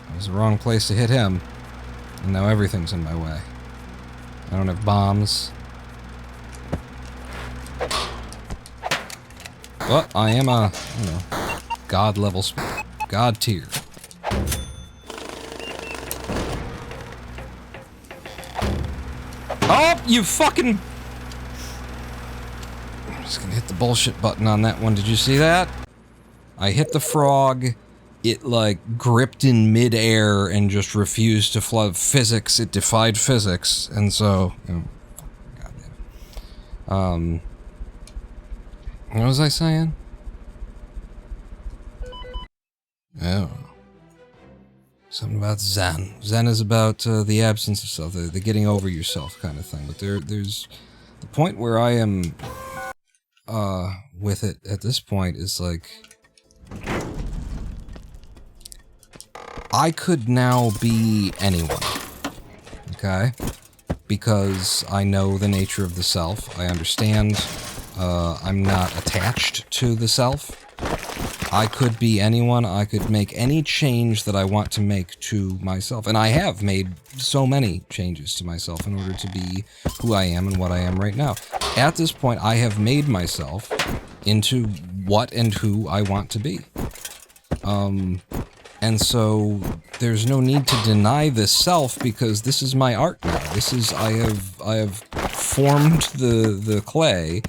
That was the wrong place to hit him, and now everything's in my way. I don't have bombs. But I am a, you know, god level god tier. Oh, you fucking... I'm just gonna hit the bullshit button on that one. Did you see that? I hit the frog, it like gripped in midair and just refused to flood physics. It defied physics, and so, you know, goddamn. What was I saying? Oh. Something about Zen. Zen is about the absence of self, the getting over yourself kind of thing. But there's the point where I am with it at this point is like, I could now be anyone, okay? Because I know the nature of the self. I understand I'm not attached to the self. I could be anyone. I could make any change that I want to make to myself. And I have made so many changes to myself in order to be who I am and what I am right now. At this point, I have made myself into what and who I want to be. And so there's no need to deny this self, because this is my art now. This is, I have formed the clay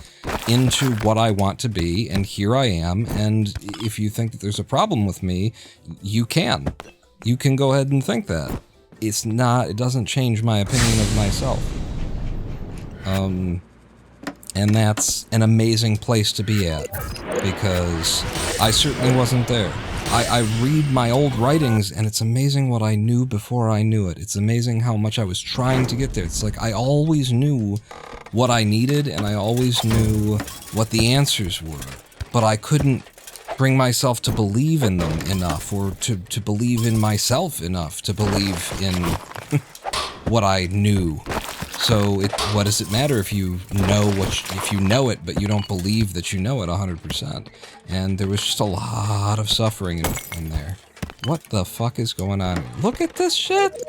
into what I want to be, and here I am. And if you think that there's a problem with me, you can go ahead and think that. It doesn't change my opinion of myself. And that's an amazing place to be at, because I certainly wasn't there. I read my old writings, and it's amazing what I knew before I knew it. It's amazing how much I was trying to get there. It's like I always knew what I needed, and I always knew what the answers were, but I couldn't bring myself to believe in them enough, or to believe in myself enough to believe in what I knew. So what does it matter if you know if you know it, but you don't believe that you know it 100%? And there was just a lot of suffering in there. What the fuck is going on? Look at this shit!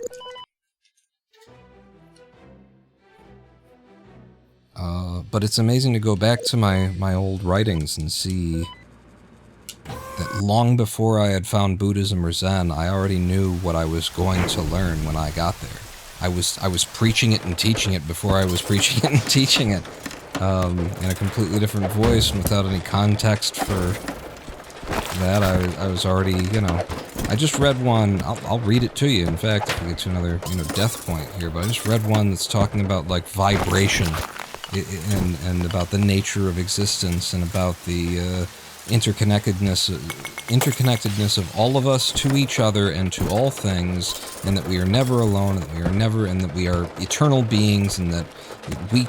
But it's amazing to go back to my old writings and see that long before I had found Buddhism or Zen, I already knew what I was going to learn when I got there. I was preaching it and teaching it before I was preaching it and teaching it, in a completely different voice and without any context for that. I was already, you know, I just read one, I'll read it to you, in fact, if we get to another, you know, death point here, but I just read one that's talking about, like, vibration, and about the nature of existence, and about the, interconnectedness of all of us to each other and to all things, and that we are never alone, and that we are eternal beings, and that we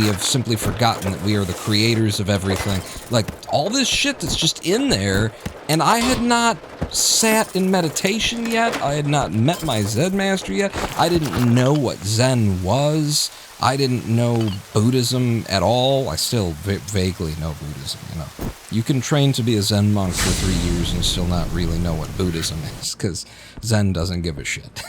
have simply forgotten that we are the creators of everything. Like, all this shit that's just in there, and I had not sat in meditation yet, I had not met my Zen master yet, I didn't know what Zen was, I didn't know Buddhism at all. I still vaguely know Buddhism, you know. You can train to be a Zen monk for 3 years and still not really know what Buddhism is, because Zen doesn't give a shit.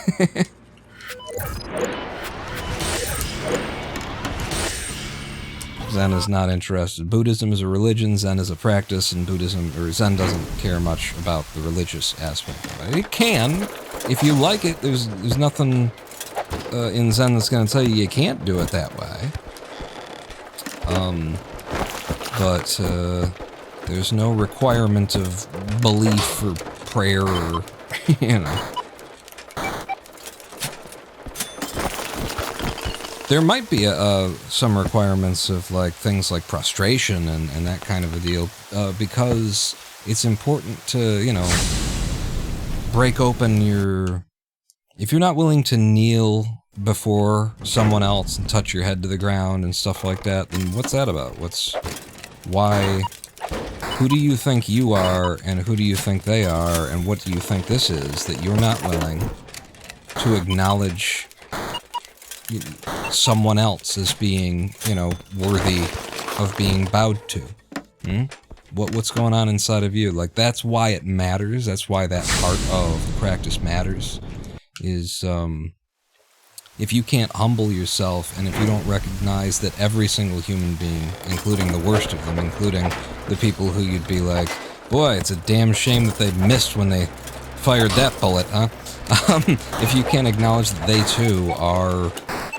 Zen is not interested. Buddhism is a religion, Zen is a practice, and Zen doesn't care much about the religious aspect of it. It can, if you like it. There's nothing in Zen that's going to tell you can't do it that way. But there's no requirement of belief or prayer or, you know. There might be some requirements of, like, things like prostration and that kind of a deal, because it's important to, you know, break open your... If you're not willing to kneel before someone else and touch your head to the ground and stuff like that, then what's that about? Why... Who do you think you are, and who do you think they are, and what do you think this is that you're not willing to acknowledge someone else as being, you know, worthy of being bowed to? What's going on inside of you? Like, that's why it matters. That's why that part of the practice matters. Is, if you can't humble yourself, and if you don't recognize that every single human being, including the worst of them, including the people who you'd be like, boy, it's a damn shame that they missed when they fired that bullet, huh? If you can't acknowledge that they too are,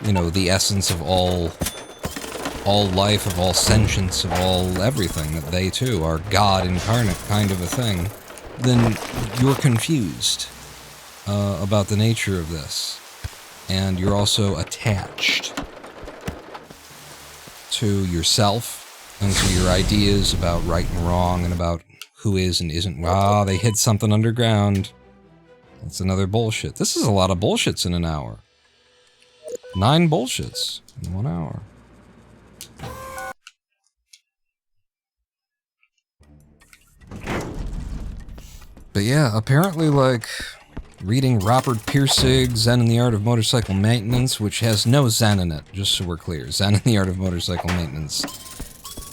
you know, the essence of all life, of all sentience, of all everything, that they too are God incarnate kind of a thing, then you're confused about the nature of this. And you're also attached to yourself and to your ideas about right and wrong and about who is and isn't. Wow, they hid something underground. That's another bullshit. This is a lot of bullshits in an hour. 9 bullshits in 1 hour. But yeah, apparently, like, reading Robert Pirsig, Zen in the Art of Motorcycle Maintenance, which has no Zen in it, just so we're clear. Zen in the Art of Motorcycle Maintenance.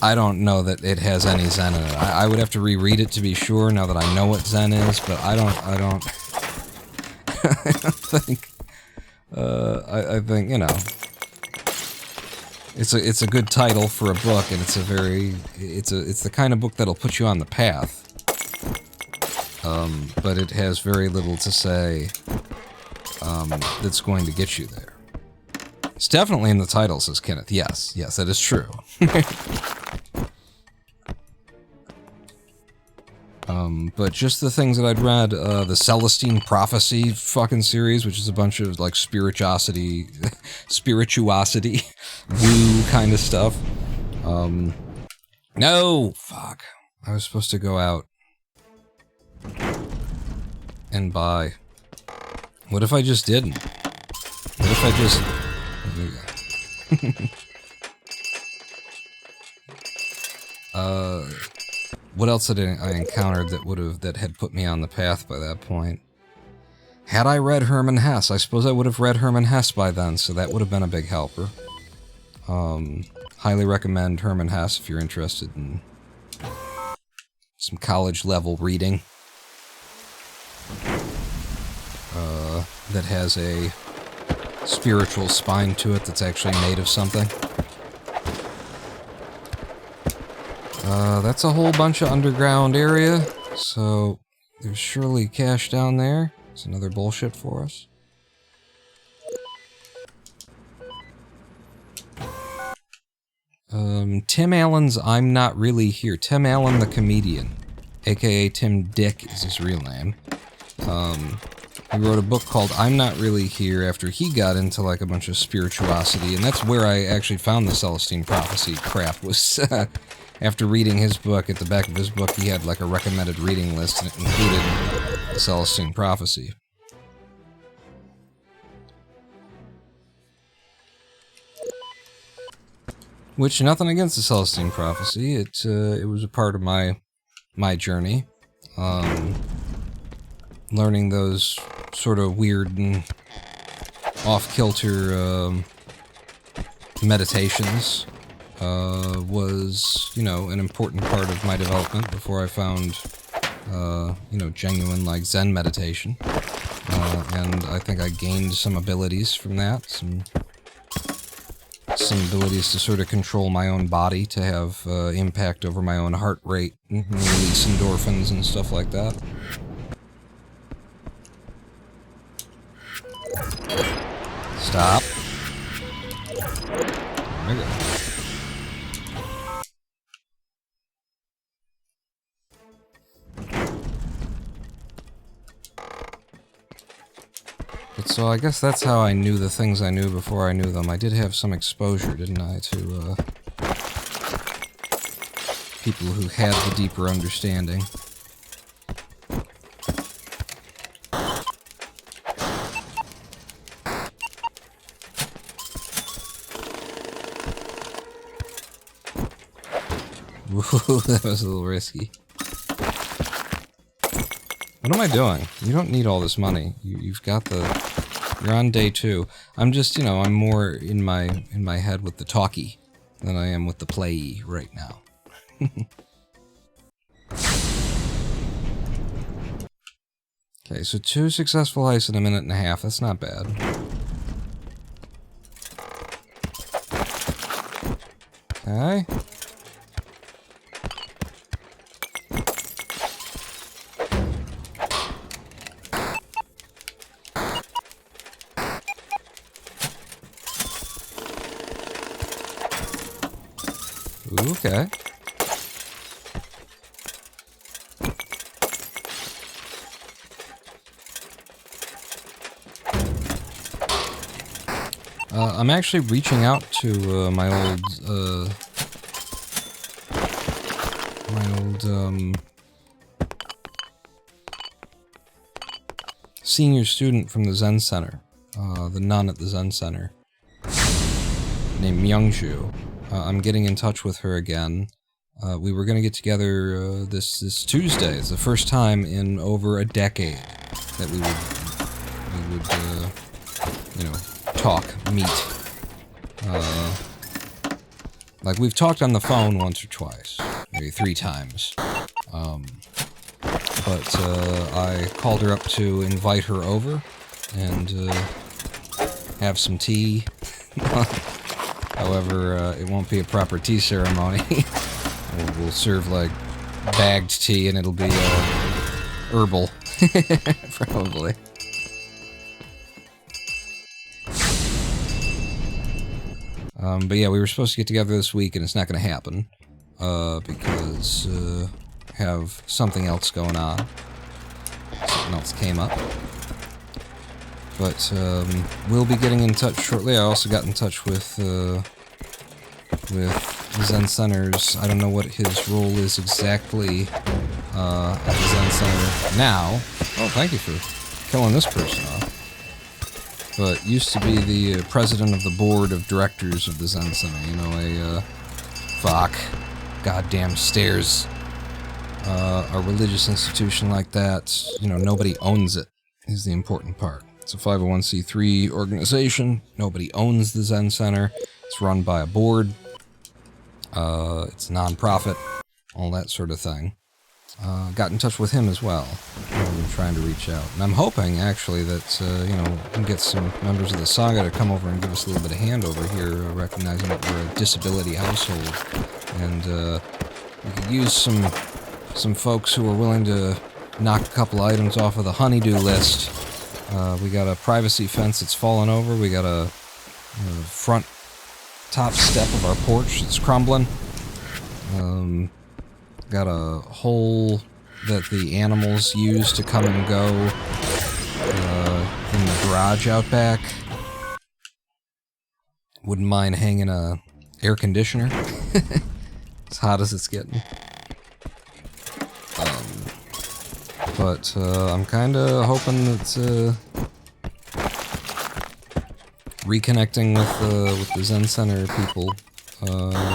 I don't know that it has any Zen in it. I would have to reread it to be sure, now that I know what Zen is, but I don't think, I think, you know, it's a good title for a book, and it's the kind of book that'll put you on the path. But it has very little to say that's going to get you there. It's definitely in the title, says Kenneth. Yes, that is true. But just the things that I'd read, the Celestine Prophecy fucking series, which is a bunch of, like, spirituosity, woo kind of stuff. No! Fuck. I was supposed to go out and buy. What if I just didn't? What if I just... what else had I encountered that had put me on the path by that point? Had I read Hermann Hesse? I suppose I would have read Hermann Hesse by then, so that would have been a big helper. Highly recommend Hermann Hesse if you're interested in some college-level reading. That has a spiritual spine to it that's actually made of something. That's a whole bunch of underground area, so there's surely cash down there. It's another bullshit for us. Tim Allen's I'm Not Really Here. Tim Allen the comedian, aka Tim Dick is his real name. He wrote a book called I'm Not Really Here after he got into, like, a bunch of spirituosity, and that's where I actually found the Celestine Prophecy crap, was after reading his book. At the back of his book, he had, like, a recommended reading list, and it included the Celestine Prophecy. Which, nothing against the Celestine Prophecy, it was a part of my journey. Learning those sort of weird and off-kilter meditations was, you know, an important part of my development before I found, you know, genuine, like, Zen meditation. And I think I gained some abilities from that, some abilities to sort of control my own body, to have impact over my own heart rate, and release endorphins and stuff like that. Stop. There we go. But so I guess that's how I knew the things I knew before I knew them. I did have some exposure, didn't I, to people who had the deeper understanding. Ooh, that was a little risky. What am I doing? You don't need all this money. You've got the... You're on day 2. I'm just, you know, I'm more in my head with the talkie than I am with the play right now. Okay, so 2 successful heists in a minute and a half. That's not bad. Okay. Okay. I'm actually reaching out to my old senior student from the Zen Center, the nun at the Zen Center, named Myungju. I'm getting in touch with her again. We were going to get together this Tuesday. It's the first time in over a decade that we would you know, talk, meet. Like, we've talked on the phone once or twice, maybe 3 times. But I called her up to invite her over and have some tea. However, it won't be a proper tea ceremony. We'll serve, like, bagged tea, and it'll be herbal, probably. But yeah, we were supposed to get together this week, and it's not going to happen, because have something else going on. Something else came up. But we'll be getting in touch shortly. I also got in touch with Zen Center's. I don't know what his role is exactly at the Zen Center now. Oh, thank you for killing this person off. But used to be the president of the board of directors of the Zen Center. You know, fuck, goddamn stairs. A religious institution like that, you know, nobody owns it, is the important part. It's a 501c3 organization. Nobody owns the Zen Center. It's run by a board. It's a non-profit. All that sort of thing. Got in touch with him as well. I'm trying to reach out. And I'm hoping, actually, that, you know, we can get some members of the Saga to come over and give us a little bit of hand over here, recognizing that we're a disability household. And, we could use some folks who are willing to knock a couple items off of the honeydew list. We got a privacy fence that's fallen over. We got a front top step of our porch that's crumbling. Got a hole that the animals use to come and go in the garage out back. Wouldn't mind hanging a air conditioner. As hot as it's getting. But I'm kind of hoping that reconnecting with the Zen Center people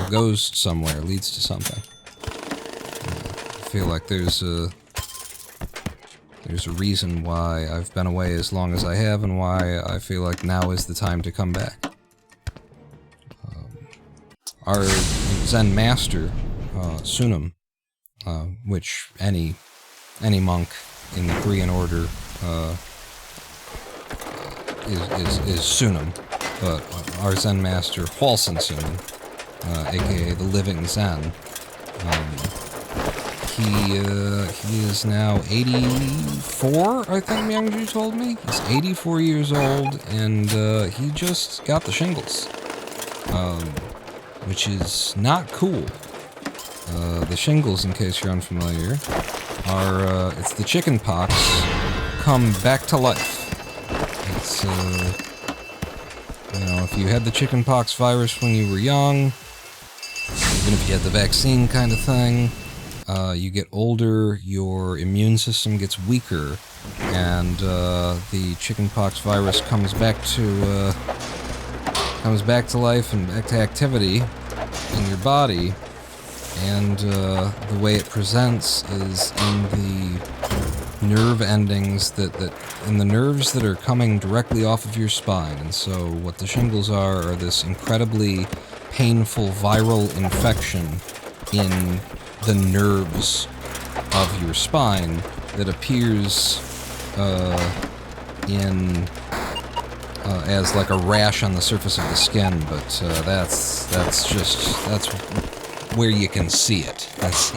goes somewhere, leads to something. I feel like there's a reason why I've been away as long as I have, and why I feel like now is the time to come back. Our Zen master, Sunam, which any monk in the Korean order is Sunam, but our Zen master, Hwalsen Sunam, aka the Living Zen, he is now 84, I think Myungju told me. He's 84 years old, and he just got the shingles, which is not cool. The shingles, in case you're unfamiliar, are, it's the chicken pox come back to life. It's, you know, if you had the chicken pox virus when you were young, even if you had the vaccine kind of thing, you get older, your immune system gets weaker, and the chickenpox virus comes back to life and back to activity in your body. And the way it presents is in the nerve endings in the nerves that are coming directly off of your spine. And so what the shingles are this incredibly painful viral infection in the nerves of your spine that appears as like a rash on the surface of the skin, but that's where you can see it. That's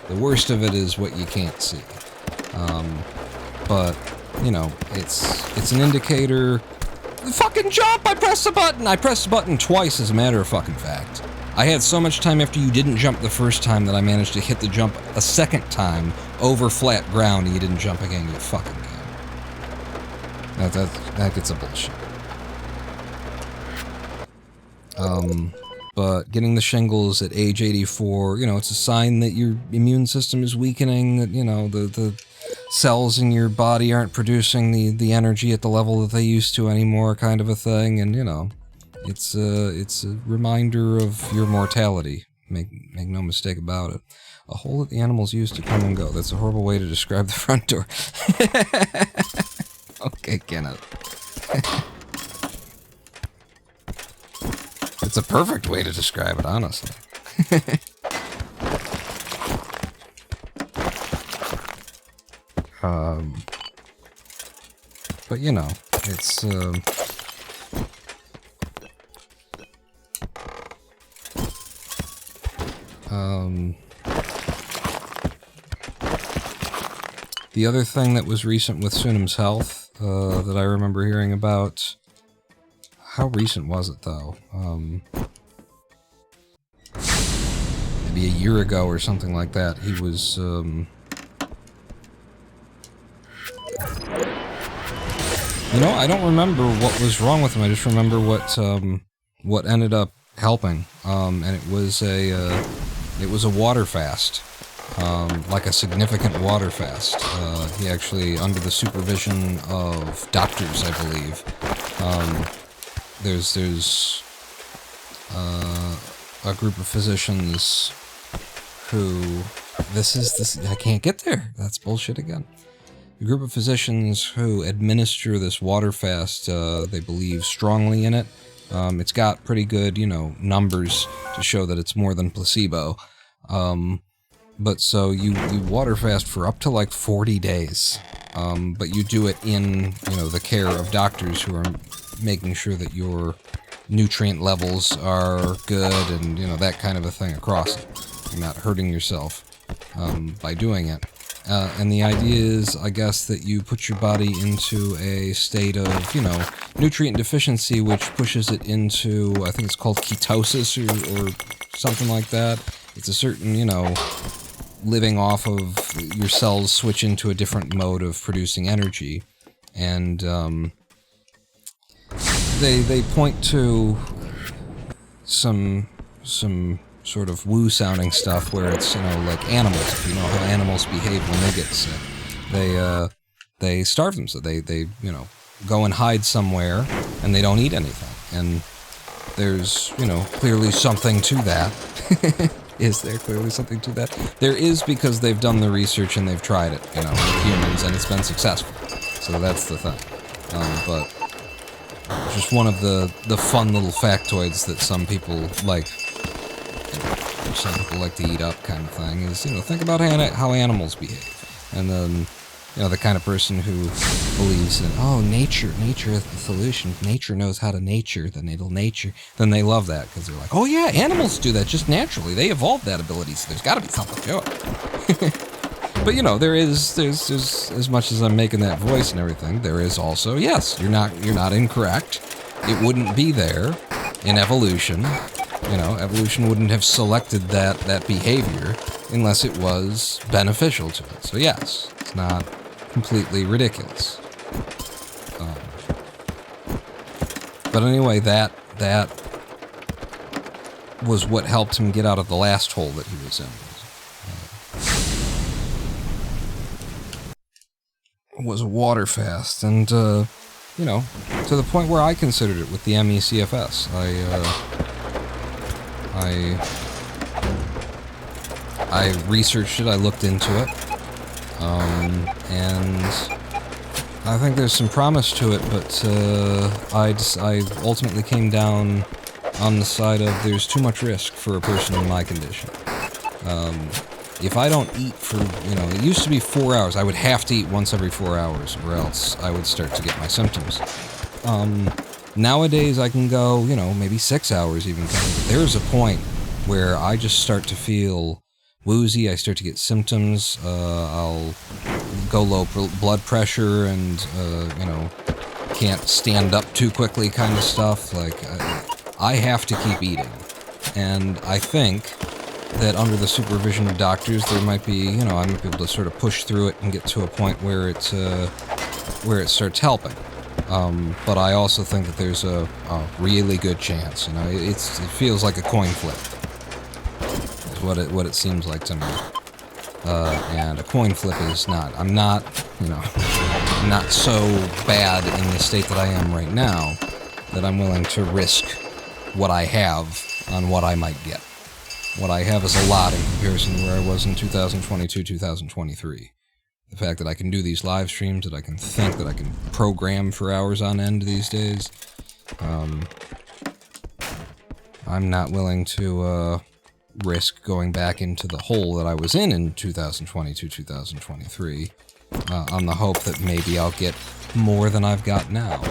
the worst of it, is what you can't see. But you know, it's an indicator. Fucking jump! I pressed the button! I pressed the button twice, as a matter of fucking fact. I had so much time after you didn't jump the first time that I managed to hit the jump a second time over flat ground, and you didn't jump again, you fucking game. That gets a bullshit. But getting the shingles at age 84, you know, it's a sign that your immune system is weakening, that, you know, the cells in your body aren't producing the energy at the level that they used to anymore, kind of a thing, and, you know, it's a reminder of your mortality. Make no mistake about it. A hole that the animals use to come and go. That's a horrible way to describe the front door. Okay, Kenneth. It's a perfect way to describe it, honestly. But you know, it's the other thing that was recent with Sunam's health, that I remember hearing about. How recent was it, though? Maybe a year ago or something like that. He was, you know, I don't remember what was wrong with him. I just remember what ended up helping. And it was a water fast. Like a significant water fast. He actually, under the supervision of doctors, I believe, there's a group of physicians who, I can't get there. That's bullshit again. A group of physicians who administer this water fast, they believe strongly in it. It's got pretty good, you know, numbers to show that it's more than placebo. But so you water fast for up to like 40 days. But you do it in, you know, the care of doctors who are making sure that your nutrient levels are good and, you know, that kind of a thing across it. You're not hurting yourself by doing it. And the idea is, I guess, that you put your body into a state of, you know, nutrient deficiency, which pushes it into, I think it's called ketosis or something like that. It's a certain, you know, living off of your cells switch into a different mode of producing energy. And they point to some sort of woo-sounding stuff where it's, you know, like animals. If you know how animals behave when they get sick, they starve them, so they you know, go and hide somewhere and they don't eat anything. And there's, you know, clearly something to that. Is there clearly something to that? There is, because they've done the research and they've tried it, you know, with humans, and it's been successful. So that's the thing. But just one of the fun little factoids that some people like, to eat up, kind of thing, is, you know, think about how animals behave. And then, you know, the kind of person who believes in, oh, nature is the solution. Nature knows how to nature, then it'll nature. Then they love that, because they're like, oh yeah, animals do that just naturally. They evolved that ability, so there's got to be something to it. But, you know, there's as much as I'm making that voice and everything, there is also, yes, you're not incorrect. It wouldn't be there in evolution. You know, evolution wouldn't have selected that behavior unless it was beneficial to it. So yes, it's not completely ridiculous. But anyway, that was what helped him get out of the last hole that he was in. It was a water fast, and you know, to the point where I considered it with the MECFS. I researched it, I looked into it, and I think there's some promise to it, but I ultimately came down on the side of there's too much risk for a person in my condition. If I don't eat for, you know, it used to be 4 hours, I would have to eat once every 4 hours, or else I would start to get my symptoms. Nowadays I can go, you know, maybe 6 hours even. There's a point where I just start to feel woozy, I start to get symptoms, I'll go low blood pressure and, you know, can't stand up too quickly kind of stuff. Like, I have to keep eating. And I think that under the supervision of doctors, there might be, you know, I might be able to sort of push through it and get to a point where it starts helping. But I also think that there's a really good chance. You know, it feels like a coin flip. Is what it seems like to me. And a coin flip is not. I'm not, you know, not so bad in the state that I am right now that I'm willing to risk what I have on what I might get. What I have is a lot in comparison to where I was in 2022, 2023. The fact that I can do these live streams, that I can think, that I can program for hours on end these days. I'm not willing to risk going back into the hole that I was in 2022, 2023, on the hope that maybe I'll get more than I've got now.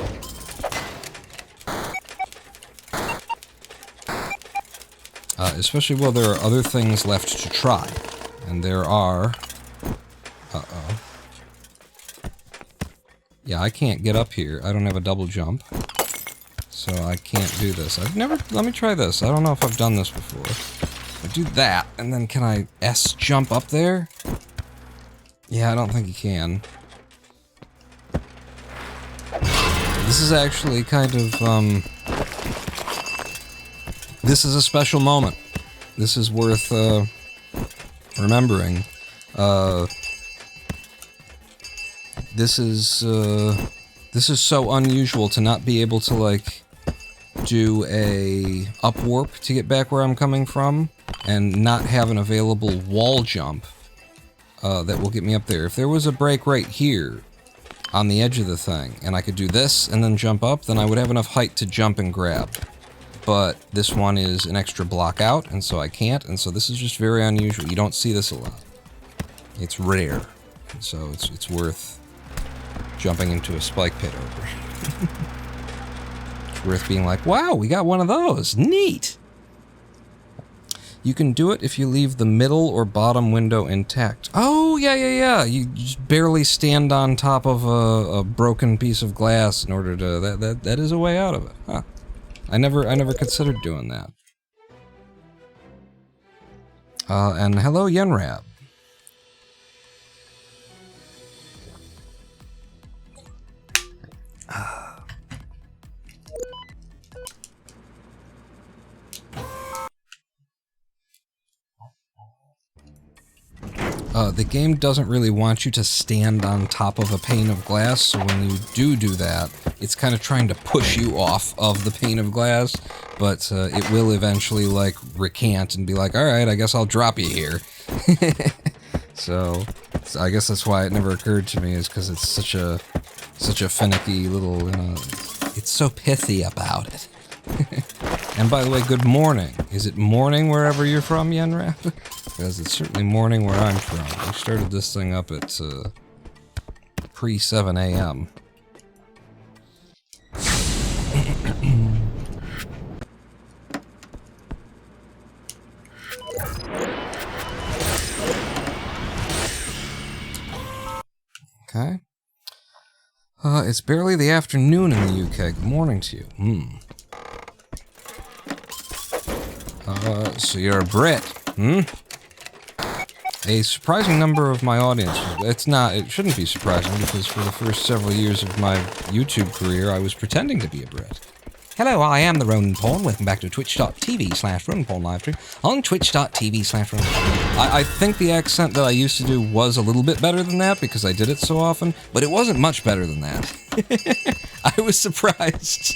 Especially while there are other things left to try. And there are... Uh-oh. Yeah, I can't get up here. I don't have a double jump. So I can't do this. I've never... Let me try this. I don't know if I've done this before. I do that, and then can I S-jump up there? Yeah, I don't think you can. This is actually kind of, this is a special moment. This is worth, remembering. This is so unusual to not be able to, like, do a up warp to get back where I'm coming from, and not have an available wall jump that will get me up there. If there was a break right here on the edge of the thing, and I could do this and then jump up, then I would have enough height to jump and grab. But this one is an extra block out, and so I can't, and so this is just very unusual. You don't see this a lot. It's rare, and so it's worth jumping into a spike pit over. It's worth being like, wow, we got one of those! Neat! You can do it if you leave the middle or bottom window intact. Oh, yeah. You just barely stand on top of a broken piece of glass in order to... That is a way out of it. Huh. I never considered doing that. And hello, Yenrab. The game doesn't really want you to stand on top of a pane of glass, so when you do that, it's kind of trying to push you off of the pane of glass, but it will eventually, like, recant and be like, alright, I guess I'll drop you here. So I guess that's why it never occurred to me, is because it's such a finicky little, you know, it's so pithy about it. And by the way, good morning. Is it morning wherever you're from, Yenrap? Because it's certainly morning where I'm from. We started this thing up at pre-7 a.m. Okay. It's barely the afternoon in the UK. Good morning to you. So you're a Brit, A surprising number of my audience. It shouldn't be surprising, because for the first several years of my YouTube career, I was pretending to be a Brit. Hello, I am the Ronin Pawn. Welcome back to twitch.tv/RoninPawn livestream on twitch.tv/RoninPawn. I think the accent that I used to do was a little bit better than that, because I did it so often, but it wasn't much better than that. I was surprised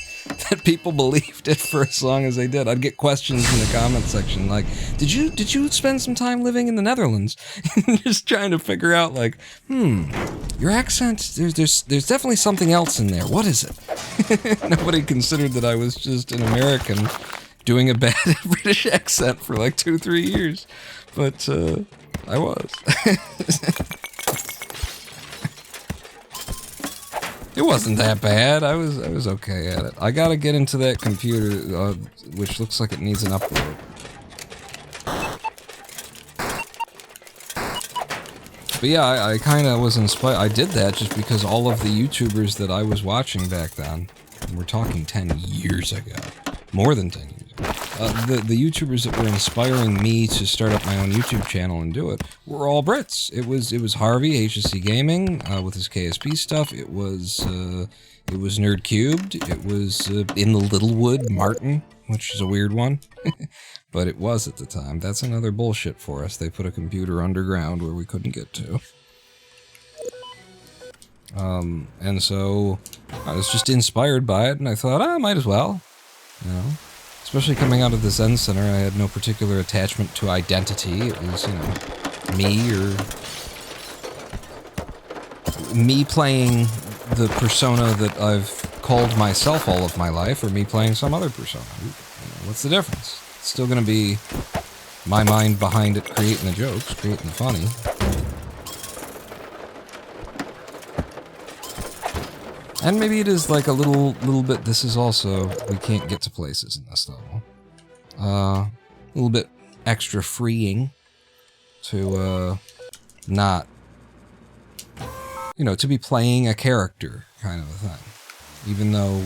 that people believed it for as long as they did. I'd get questions in the comment section like, did you spend some time living in the Netherlands? Just trying to figure out, like, your accent, there's definitely something else in there. What is it? Nobody considered that I was just an American doing a bad British accent for like 2-3 years. But, I was. It wasn't that bad. I was okay at it. I gotta get into that computer, which looks like it needs an upload. But yeah, I kind of was inspired. I did that just because all of the YouTubers that I was watching back then, and we're talking 10 years ago, more than 10 years ago, the YouTubers that were inspiring me to start up my own YouTube channel and do it were all Brits. It was Harvey, HSC Gaming, with his KSP stuff. It was Nerd Cubed. It was In the Littlewood, Martin, which is a weird one. But it was at the time. That's another bullshit for us. They put a computer underground where we couldn't get to. And so I was just inspired by it, and I thought, I might as well, you know. Especially coming out of the Zen Center, I had no particular attachment to identity. It was, you know, me playing the persona that I've called myself all of my life, or me playing some other persona. You know, what's the difference? It's still gonna be my mind behind it, creating the jokes, creating the funny. And maybe it is like a little bit, this is also, we can't get to places in this level. A little bit extra freeing to, not, you know, to be playing a character, kind of a thing. Even though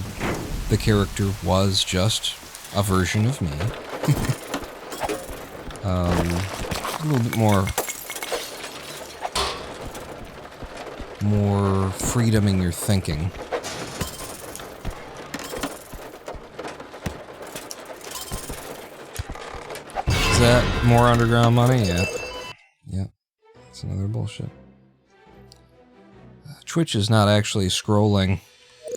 the character was just a version of me. A little bit more freedom in your thinking. Is that more underground money? Yeah. Yeah. That's another bullshit. Twitch is not actually scrolling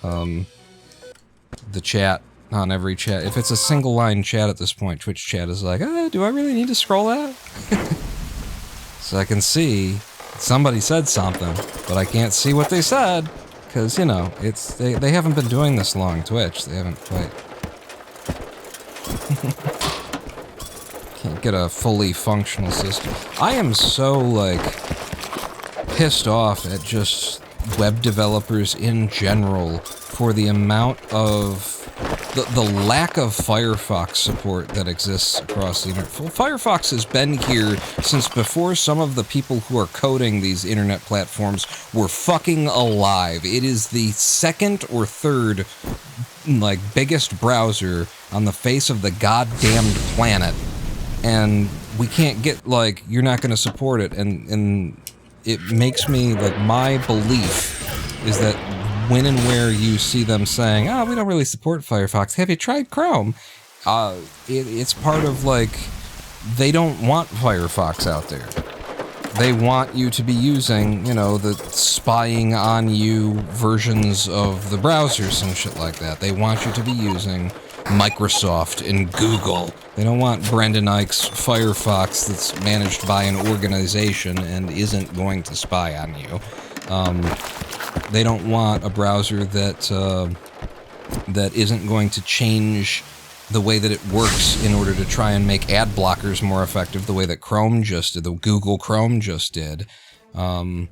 the chat on every chat. If it's a single line chat at this point, Twitch chat is like, do I really need to scroll that? So I can see somebody said something, but I can't see what they said, because, you know, it's they haven't been doing this long, Twitch. They haven't quite. Can't get a fully functional system. I am so, like, pissed off at just web developers in general for the amount of the lack of Firefox support that exists across the internet. Firefox has been here since before some of the people who are coding these internet platforms were fucking alive. It is the second or third, like, biggest browser on the face of the goddamned planet. And we can't get, like, you're not gonna support it, and it makes me, like, my belief is that when and where you see them saying, we don't really support Firefox, have you tried Chrome? It's part of, like, they don't want Firefox out there. They want you to be using, you know, the spying on you versions of the browsers and shit like that. They want you to be using Microsoft and Google. They don't want Brendan Eich's Firefox that's managed by an organization and isn't going to spy on you. They don't want a browser that that isn't going to change the way that it works in order to try and make ad blockers more effective, the way that Chrome just did, the Google Chrome just did. Google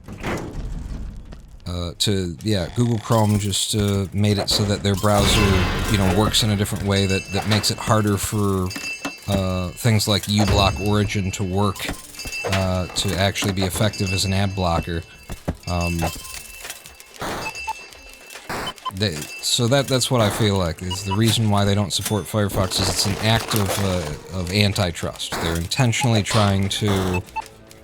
Chrome just made it so that their browser, you know, works in a different way that makes it harder for things like uBlock Origin to work, to actually be effective as an ad blocker. So that's what I feel like is the reason why they don't support Firefox is it's an act of antitrust. They're intentionally trying to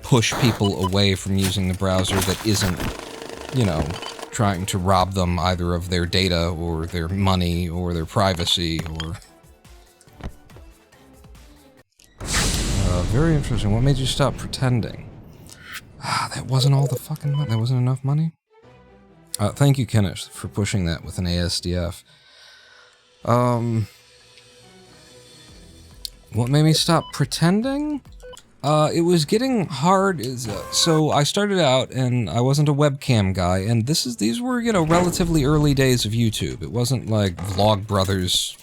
push people away from using the browser that isn't, you know, trying to rob them either of their data or their money or their privacy or... very interesting. What made you stop pretending? That wasn't all the fucking money. That wasn't enough money? Thank you, Kenneth, for pushing that with an ASDF. What made me stop pretending? It was getting hard. So I started out, and I wasn't a webcam guy, and these were, you know, relatively early days of YouTube. It wasn't like Vlogbrothers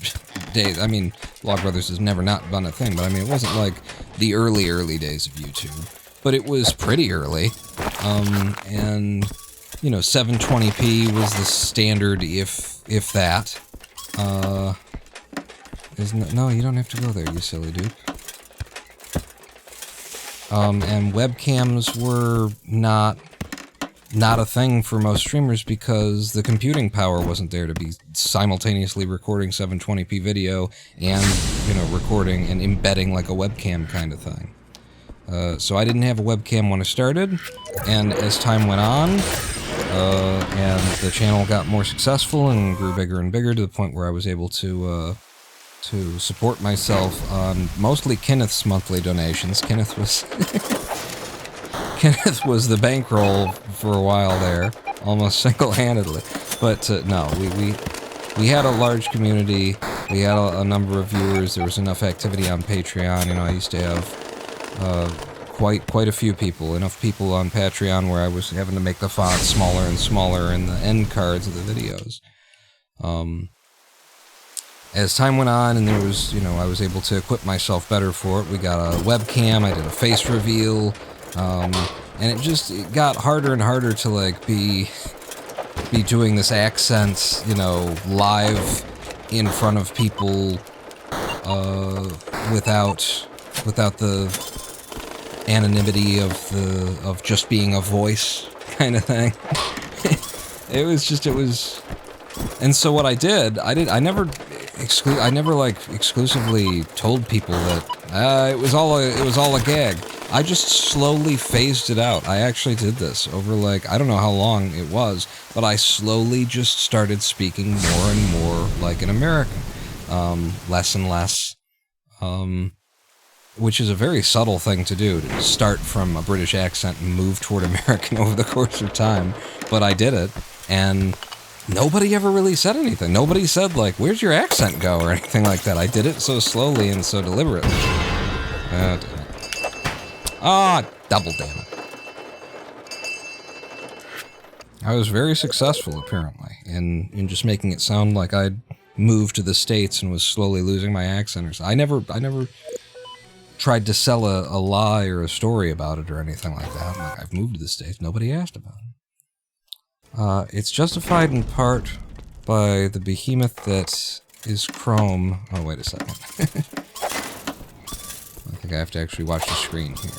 days. I mean, Vlogbrothers has never not been a thing, but I mean, it wasn't like the early days of YouTube. But it was pretty early, and... you know, 720p was the standard, if that. No, you don't have to go there, you silly dude. And webcams were not not a thing for most streamers because the computing power wasn't there to be simultaneously recording 720p video and, you know, recording and embedding like a webcam kind of thing. So I didn't have a webcam when I started, and as time went on, and the channel got more successful and grew bigger and bigger to the point where I was able to support myself on mostly Kenneth's monthly donations. Kenneth was the bankroll for a while there, almost single-handedly. But no, we had a large community. We had a number of viewers. There was enough activity on Patreon. You know, I used to have quite a few people, enough people on Patreon where I was having to make the font smaller and smaller in the end cards of the videos. As time went on and there was, you know, I was able to equip myself better for it. We got a webcam, I did a face reveal, and it got harder and harder to, like, be doing this accent, you know, live in front of people, without the anonymity of just being a voice kind of thing. It was, and so what I never like exclusively told people that it was all a gag. I just slowly phased it out. I actually did this over, like, I don't know how long it was, but I slowly just started speaking more and more like an American, less and less, which is a very subtle thing to do, to start from a British accent and move toward American over the course of time. But I did it, and nobody ever really said anything. Nobody said, like, where's your accent go, or anything like that. I did it so slowly and so deliberately. Damn it. Ah, double damn it. I was very successful, apparently, in just making it sound like I'd moved to the States and was slowly losing my accent or something. I never tried to sell a lie or a story about it or anything like that. Like, I've moved to the States, nobody asked about it. It's justified in part by the behemoth that is Chrome. Oh, wait a second. I think I have to actually watch the screen here.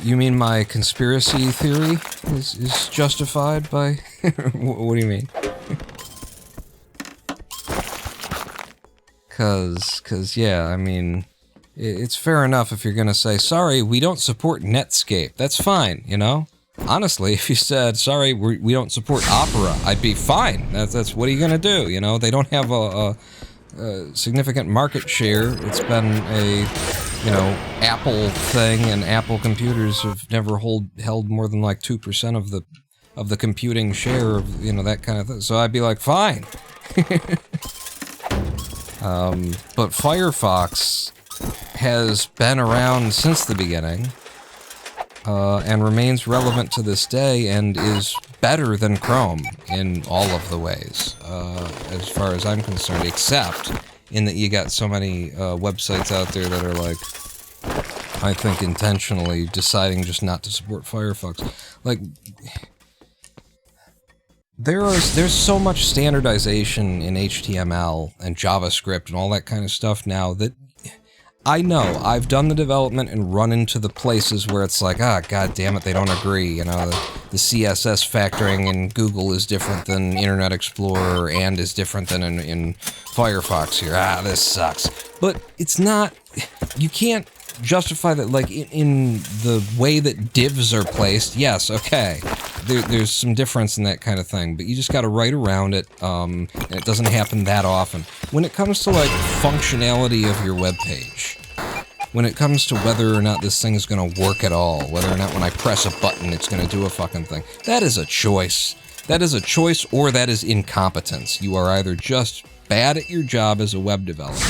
You mean my conspiracy theory is justified by... What do you mean? Cause yeah, I mean, it's fair enough if you're gonna say, sorry, we don't support Netscape. That's fine, you know? Honestly, if you said, sorry, we don't support Opera, I'd be fine. That's what are you gonna do, you know? They don't have a significant market share. It's been a, you know, Apple thing, and Apple computers have never held more than like 2% of the computing share of, you know, that kind of thing. So I'd be like, fine. But Firefox has been around since the beginning, and remains relevant to this day, and is better than Chrome in all of the ways, as far as I'm concerned, except in that you got so many websites out there that are, like, I think intentionally deciding just not to support Firefox. Like, there's so much standardization in HTML and JavaScript and all that kind of stuff now that I know I've done the development and run into the places where it's like, god damn it, they don't agree. You know, the CSS factoring in Google is different than Internet Explorer and is different than in Firefox here. This sucks. But it's not, you can't justify that, like, in the way that divs are placed. Yes, okay, there's some difference in that kind of thing, but you just gotta write around it, and it doesn't happen that often. When it comes to, like, functionality of your web page, when it comes to whether or not this thing is gonna work at all, whether or not when I press a button it's gonna do a fucking thing, that is a choice. That is a choice, or that is incompetence. You are either just bad at your job as a web developer,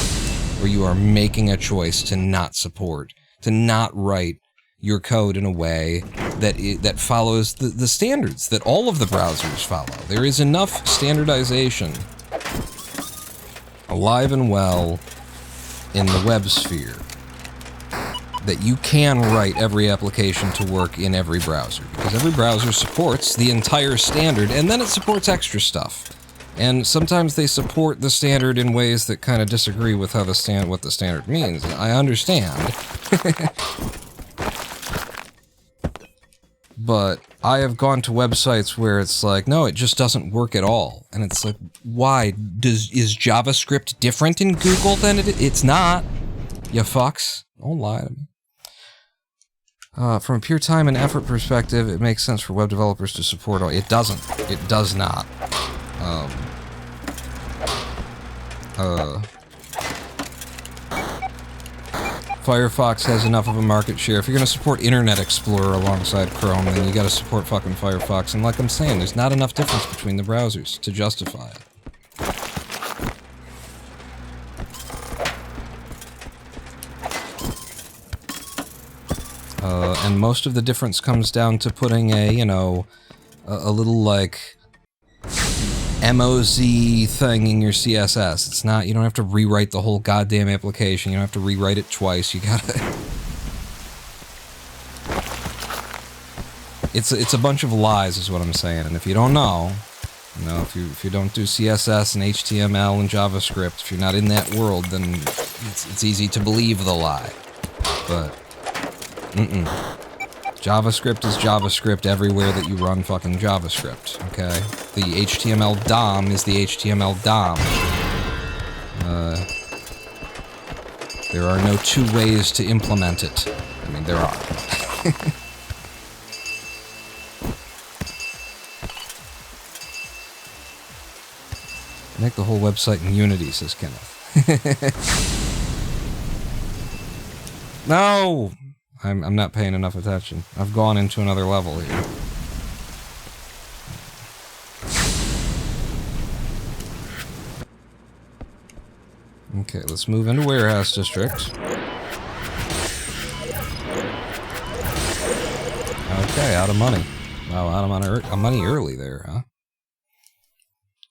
or you are making a choice to not support, to not write your code in a way that follows the standards that all of the browsers follow. There is enough standardization alive and well in the web sphere that you can write every application to work in every browser, because every browser supports the entire standard, and then it supports extra stuff. And sometimes they support the standard in ways that kind of disagree with how what the standard means. I understand. But I have gone to websites where it's like, no, it just doesn't work at all. And it's like, why? Is JavaScript different in Google than it is? It's not. You fucks. Don't lie to me. From a pure time and effort perspective, it makes sense for web developers to support all. It doesn't. It does not. Firefox has enough of a market share. If you're gonna support Internet Explorer alongside Chrome, then you gotta support fucking Firefox. And like I'm saying, there's not enough difference between the browsers to justify it. And most of the difference comes down to putting a, you know, a little, like, MOZ thing in your CSS. It's not, you don't have to rewrite the whole goddamn application. You don't have to rewrite it twice. You gotta... It's a bunch of lies is what I'm saying. And if you don't know, you know, if you don't do CSS and HTML and JavaScript, if you're not in that world, then it's easy to believe the lie. But... JavaScript is JavaScript everywhere that you run fucking JavaScript, okay? The HTML DOM is the HTML DOM. There are no two ways to implement it. I mean, there are. Make the whole website in Unity, says Kenneth. No! I'm not paying enough attention. I've gone into another level here. Okay, let's move into Warehouse District. Okay, out of money. Wow, out of money early there, huh?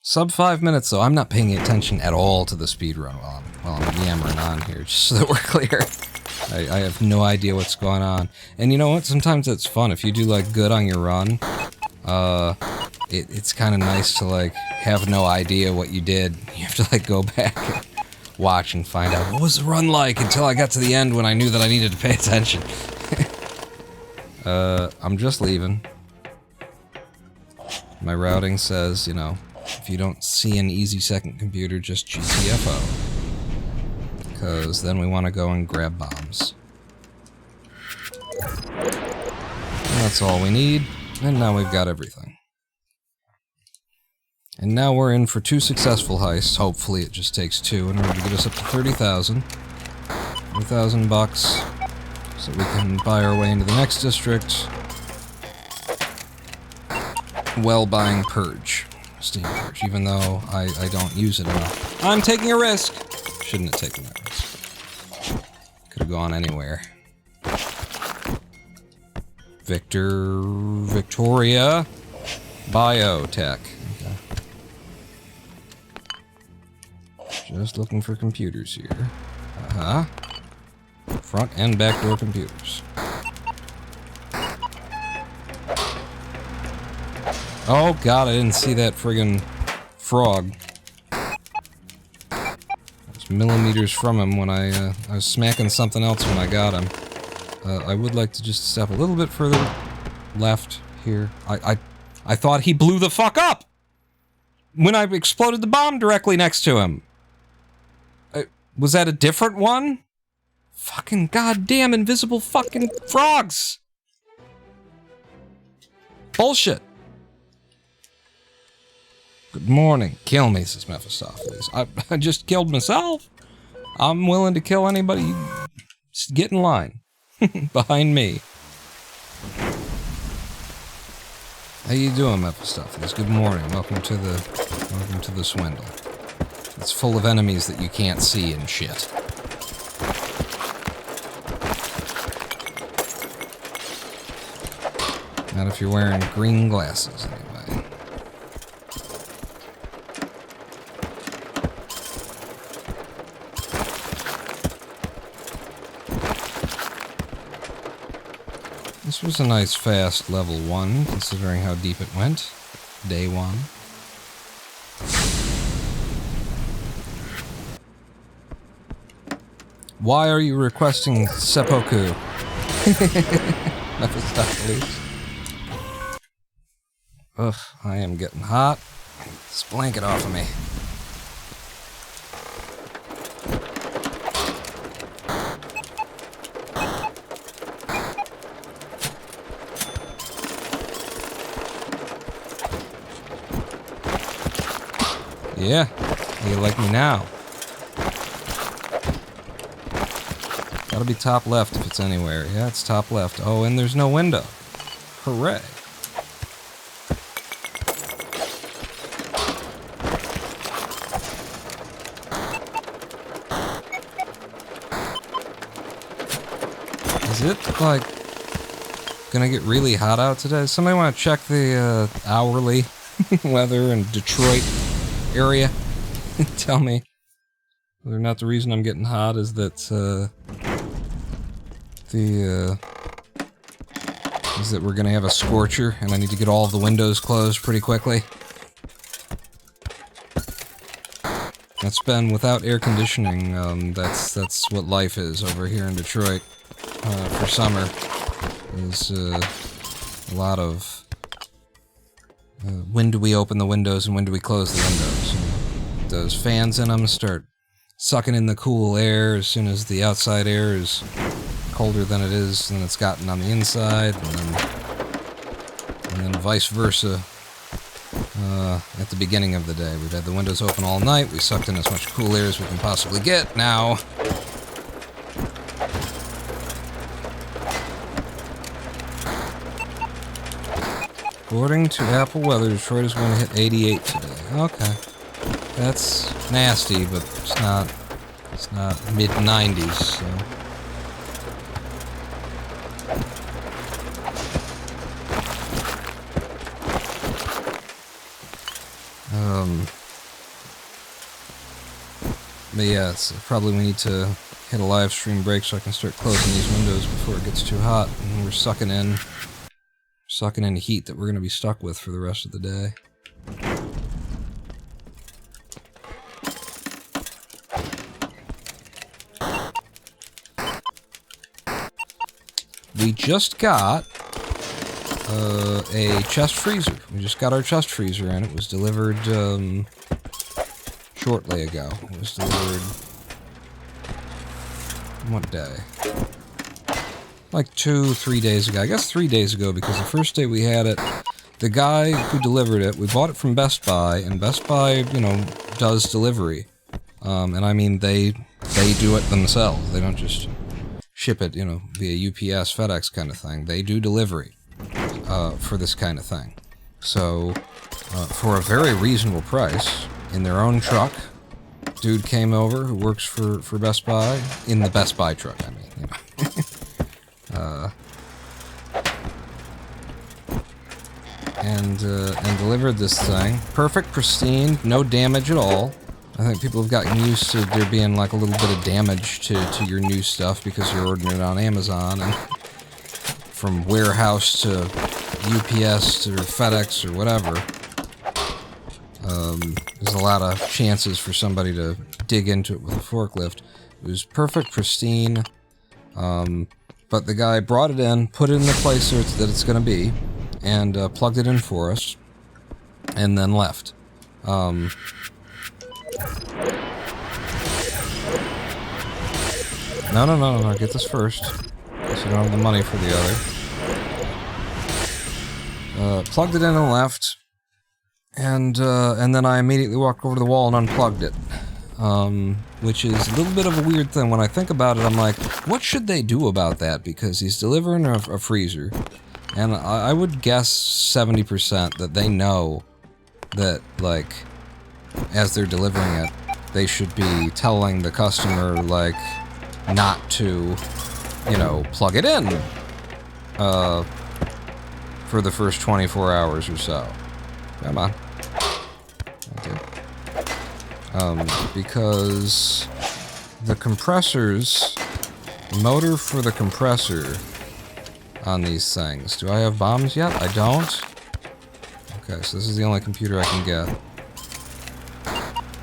Sub 5 minutes, though. I'm not paying attention at all to the speedrun while I'm yammering on here, just so that we're clear. I have no idea what's going on. And you know what? Sometimes it's fun. If you do, like, good on your run, it's kind of nice to, like, have no idea what you did. You have to, like, go back and watch and find out, what was the run like until I got to the end when I knew that I needed to pay attention. I'm just leaving. My routing says, you know, if you don't see an easy second computer, just GTFO. Because then we want to go and grab bombs. And that's all we need, and now we've got everything. And now we're in for 2 successful heists. Hopefully it just takes 2 in order to get us up to 30,000. 30,000 bucks, so we can buy our way into the next district. Well, buying Purge. Steam Purge, even though I don't use it enough. I'm taking a risk! Shouldn't have taken that risk. Could have gone anywhere. Victoria Biotech. Okay. Just looking for computers here. Front and back door computers. Oh god, I didn't see that friggin' frog. Millimeters from him when I was smacking something else when I got him. I would like to just step a little bit further left here. I thought he blew the fuck up when I exploded the bomb directly next to him. Was that a different one? Fucking goddamn invisible fucking frogs! Bullshit. Good morning. Kill me, says Mephistopheles. I just killed myself. I'm willing to kill anybody. Just get in line. Behind me. How you doing, Mephistopheles? Good morning. Welcome to the swindle. It's full of enemies that you can't see and shit. Not if you're wearing green glasses, anyway. This was a nice fast level 1, considering how deep it went. Day 1. Why are you requesting seppuku? Mephistopheles. Ugh, I am getting hot. This blanket off of me. Yeah, you like me now. Gotta be top left if it's anywhere. Yeah, it's top left. Oh, and there's no window. Hooray. Is it, like, gonna get really hot out today? Somebody want to check the hourly weather in Detroit area? Tell me whether or not the reason I'm getting hot is that we're gonna have a scorcher and I need to get all of the windows closed pretty quickly. That's been without air conditioning. That's what life is over here in Detroit for summer. Is a lot of when do we open the windows and when do we close the windows? And those fans in them start sucking in the cool air as soon as the outside air is colder than it is than it's gotten on the inside, and then vice versa. At the beginning of the day, we've had the windows open all night. We sucked in as much cool air as we can possibly get. Now, according to Apple Weather, Detroit is going to hit 88 today. Okay, that's nasty, but it's not mid-90s. So. But yeah, probably we need to hit a live stream break so I can start closing these windows before it gets too hot and we're sucking in heat that we're going to be stuck with for the rest of the day. We just got a chest freezer. We just got our chest freezer and it was delivered shortly ago. It was delivered what day? Like 2-3 days ago. I guess 3 days ago, because the first day we had it, the guy who delivered it, we bought it from Best Buy, and Best Buy, you know, does delivery. And I mean, they do it themselves. They don't just ship it, you know, via UPS, FedEx kind of thing. They do delivery for this kind of thing. So, for a very reasonable price, in their own truck, dude came over who works for Best Buy, in the Best Buy truck, I mean, you know. And delivered this thing. Perfect, pristine, no damage at all. I think people have gotten used to there being like a little bit of damage to your new stuff because you're ordering it on Amazon, and from warehouse to UPS to FedEx or whatever, there's a lot of chances for somebody to dig into it with a forklift. It was perfect, pristine, but the guy brought it in, put it in the place that it's going to be, and plugged it in for us, and then left. No, get this first, because you don't have the money for the other. Plugged it in and left, and then I immediately walked over to the wall and unplugged it. Which is a little bit of a weird thing. When I think about it, I'm like, what should they do about that? Because he's delivering a freezer, and I would guess 70% that they know that, like, as they're delivering it, they should be telling the customer, like, not to, you know, plug it in for the first 24 hours or so. Come on. Okay. Because the compressors, motor for the compressor on these things. Do I have bombs yet? I don't. Okay, so this is the only computer I can get.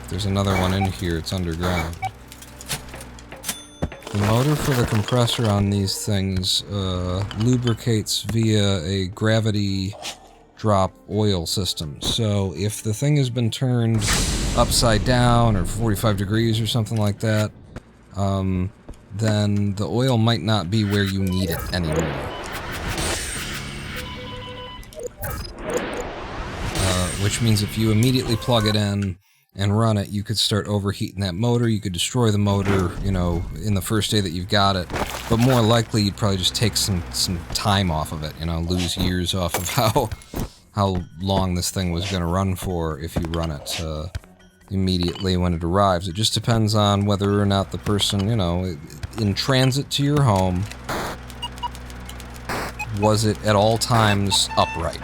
There's another one in here, it's underground. The motor for the compressor on these things lubricates via a gravity drop oil system. So if the thing has been turned upside down or 45 degrees or something like that, then the oil might not be where you need it anymore. Which means if you immediately plug it in and run it, you could start overheating that motor, you could destroy the motor, you know, in the first day that you've got it, but more likely you'd probably just take some time off of it, you know, lose years off of how long this thing was going to run for if you run it immediately when it arrives. It just depends on whether or not the person, you know, in transit to your home, was it at all times upright?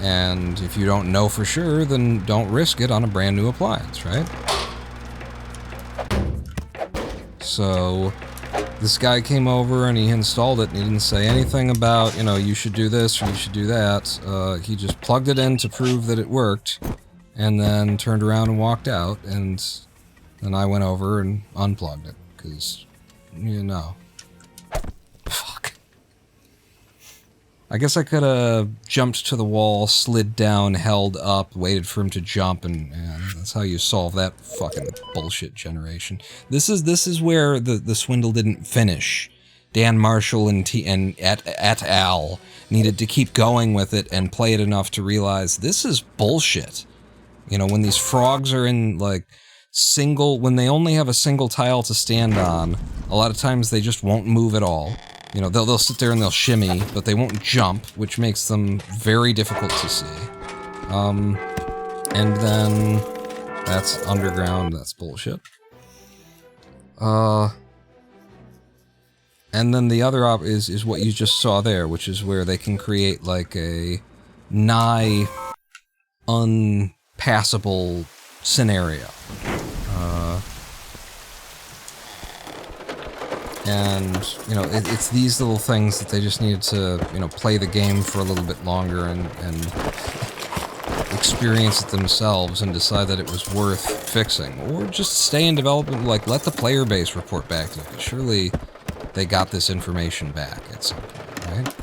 And if you don't know for sure, then don't risk it on a brand new appliance, right? So, this guy came over and he installed it and he didn't say anything about, you know, you should do this or you should do that. He just plugged it in to prove that it worked and then turned around and walked out, and then I went over and unplugged it, because, you know. Fuck. I guess I could have jumped to the wall, slid down, held up, waited for him to jump, and that's how you solve that fucking bullshit generation. This is where the swindle didn't finish. Dan Marshall and et al. Needed to keep going with it and play it enough to realize this is bullshit. You know, when these frogs are in, like, when they only have a single tile to stand on, a lot of times they just won't move at all. You know, they'll sit there and they'll shimmy, but they won't jump, which makes them very difficult to see. And then that's underground, that's bullshit. And then the other is what you just saw there, which is where they can create like a nigh unpassable scenario. And, you know, it's these little things that they just needed to, you know, play the game for a little bit longer and experience it themselves and decide that it was worth fixing. Or just stay in development, like, let the player base report back to it. Surely they got this information back at some point, right?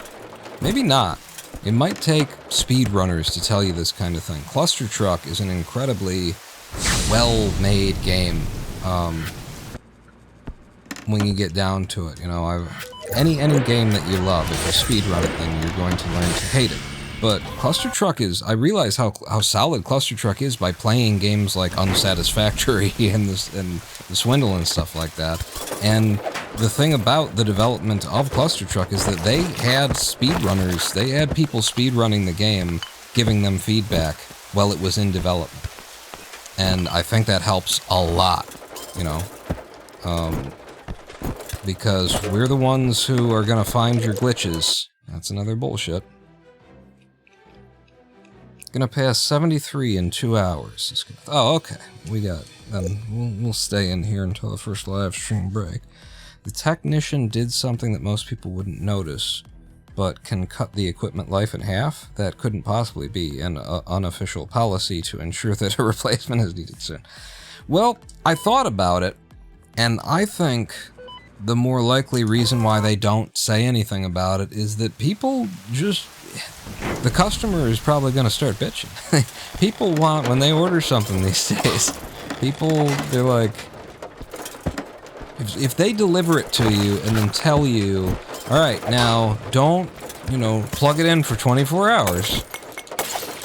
Maybe not. It might take speedrunners to tell you this kind of thing. Cluster Truck is an incredibly well-made game. When you get down to it, you know, any game that you love, if you speedrun it, then you're going to learn to hate it. But Cluster Truck is, I realize how solid Cluster Truck is by playing games like Unsatisfactory and the Swindle and stuff like that. And the thing about the development of Cluster Truck is that they had speedrunners, they had people speedrunning the game, giving them feedback while it was in development. And I think that helps a lot, you know. Because we're the ones who are gonna find your glitches. That's another bullshit. Gonna pass 73 in 2 hours. Oh, okay. We got... Then we'll stay in here until the first live stream break. The technician did something that most people wouldn't notice, but can cut the equipment life in half. That couldn't possibly be an unofficial policy to ensure that a replacement is needed soon. Well, I thought about it, and I think the more likely reason why they don't say anything about it is that people just... The customer is probably going to start bitching. People want, when they order something these days, they're like... If they deliver it to you and then tell you, alright, now, don't, you know, plug it in for 24 hours.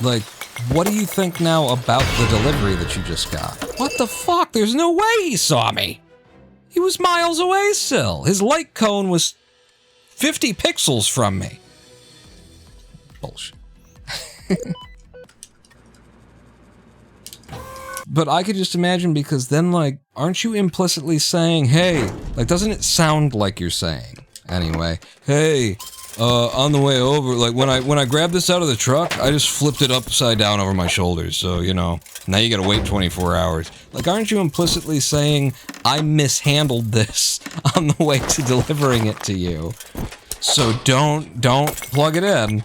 Like, what do you think now about the delivery that you just got? What the fuck? There's no way he saw me! He was miles away still. His light cone was 50 pixels from me. Bullshit. But I could just imagine, because then, like, aren't you implicitly saying, hey, like, doesn't it sound like you're saying, anyway, hey, on the way over, like, when I grabbed this out of the truck, I just flipped it upside down over my shoulders, so, you know, now you gotta wait 24 hours. Like, aren't you implicitly saying, I mishandled this on the way to delivering it to you, so don't plug it in.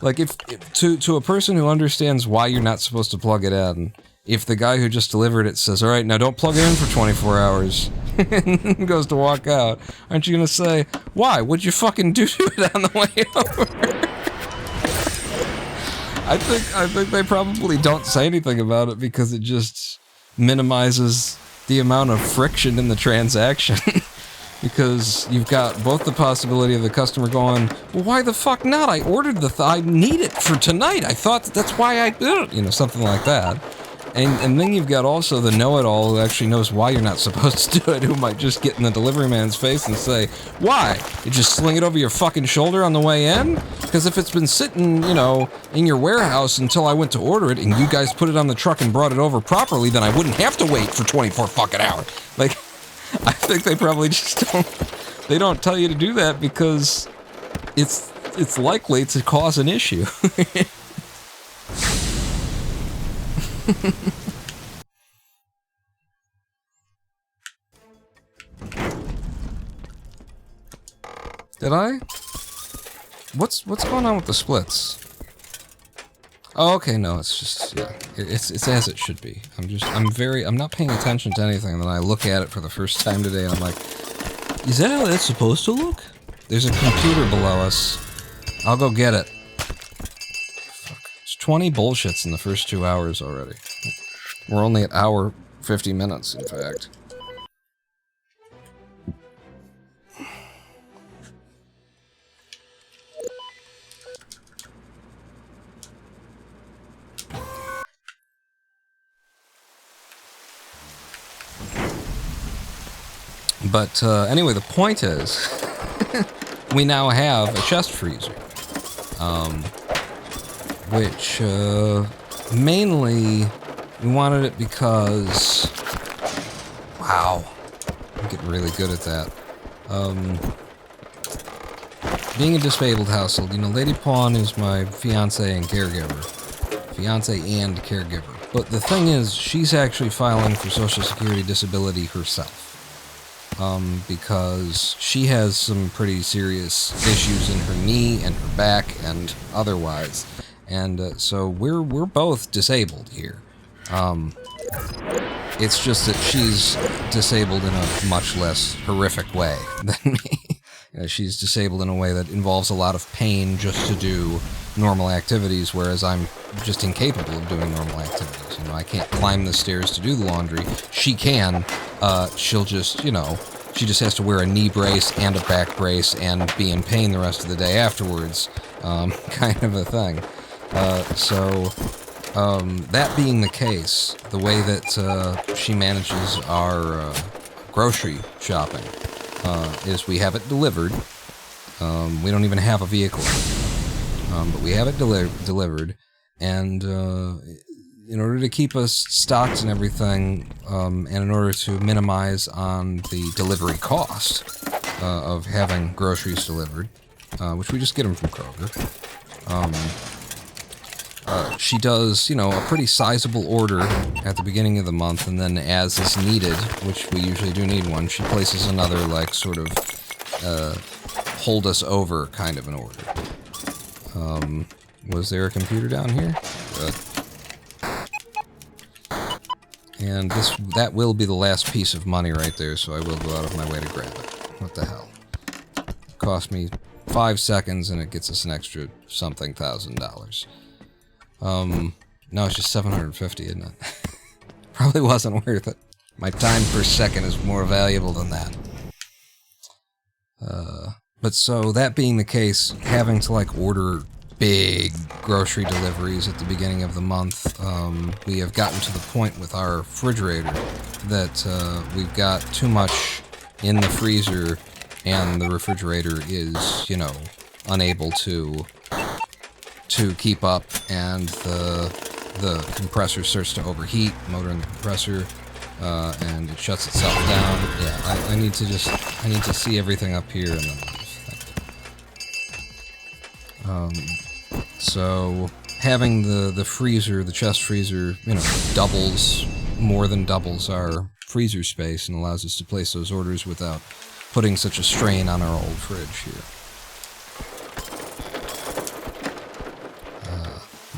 Like, if to a person who understands why you're not supposed to plug it in, if the guy who just delivered it says, alright, now don't plug it in for 24 hours, and goes to walk out, aren't you gonna say, why? What'd you fucking do to it on the way over? I think they probably don't say anything about it because it just minimizes the amount of friction in the transaction. Because you've got both the possibility of the customer going, well, why the fuck not? I ordered I need it for tonight. I thought that's why I did it. You know, something like that. And then you've got also the know-it-all who actually knows why you're not supposed to do it, who might just get in the delivery man's face and say, why? You just sling it over your fucking shoulder on the way in? Because if it's been sitting, you know, in your warehouse until I went to order it and you guys put it on the truck and brought it over properly, then I wouldn't have to wait for 24 fucking hours. Like, I think they probably just they don't tell you to do that because it's likely to cause an issue. Did I? What's going on with the splits? Oh, okay, no, it's just, yeah, it's as it should be. I'm not paying attention to anything, and then I look at it for the first time today, and I'm like, is that how that's supposed to look? There's a computer below us. I'll go get it. Fuck. It's 20 bullshits in the first 2 hours already. We're only at hour 50 minutes, in fact. But anyway, the point is, we now have a chest freezer, which mainly we wanted it because, wow, I'm getting really good at that. Being a disabled household, you know, Lady Pawn is my fiance and caregiver. But the thing is, she's actually filing for Social Security disability herself. Because she has some pretty serious issues in her knee and her back and otherwise. And so we're both disabled here. It's just that she's disabled in a much less horrific way than me. You know, she's disabled in a way that involves a lot of pain just to do normal activities, whereas I'm just incapable of doing normal activities. You know, I can't climb the stairs to do the laundry. She can. She'll just, you know, she just has to wear a knee brace and a back brace and be in pain the rest of the day afterwards. Kind of a thing. That being the case, the way that she manages our grocery shopping is we have it delivered. We don't even have a vehicle, but we have it delivered, and in order to keep us stocked and everything, and in order to minimize on the delivery cost of having groceries delivered, which we just get them from Kroger, she does, you know, a pretty sizable order at the beginning of the month, and then as is needed, which we usually do need one, she places another, like, sort of, hold us over kind of an order. Was there a computer down here? And that will be the last piece of money right there, so I will go out of my way to grab it. What the hell? It cost me 5 seconds, and it gets us an extra something $1,000. No, it's just 750, isn't it? Probably wasn't worth it. My time per second is more valuable than that. But so, that being the case, having to, like, order big grocery deliveries at the beginning of the month, we have gotten to the point with our refrigerator that we've got too much in the freezer, and the refrigerator is, you know, unable to keep up, and the compressor starts to overheat, motor in the compressor, and it shuts itself down. Yeah, I need to see everything up here and then leave. So having the freezer, the chest freezer, you know, more than doubles our freezer space and allows us to place those orders without putting such a strain on our old fridge here.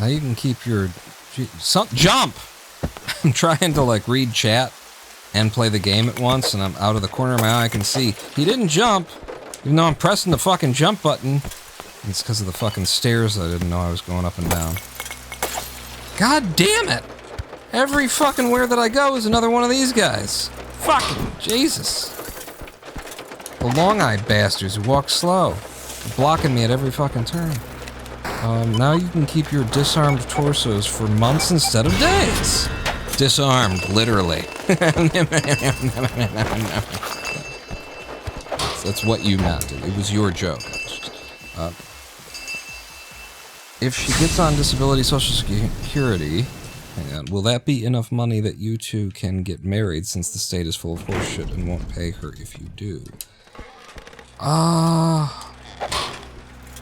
Now you can keep your... Jump! I'm trying to, like, read chat and play the game at once, and I'm out of the corner of my eye, I can see he didn't jump, even though I'm pressing the fucking jump button. It's because of the fucking stairs that I didn't know I was going up and down. God damn it! Every fucking where that I go is another one of these guys. Fucking Jesus. The long-eyed bastards who walk slow. Blocking me at every fucking turn. Now you can keep your disarmed torsos for months instead of days. Disarmed, literally. That's what you meant. It was your joke. If she gets on disability social security, hang on, will that be enough money that you two can get married since the state is full of horseshit and won't pay her if you do?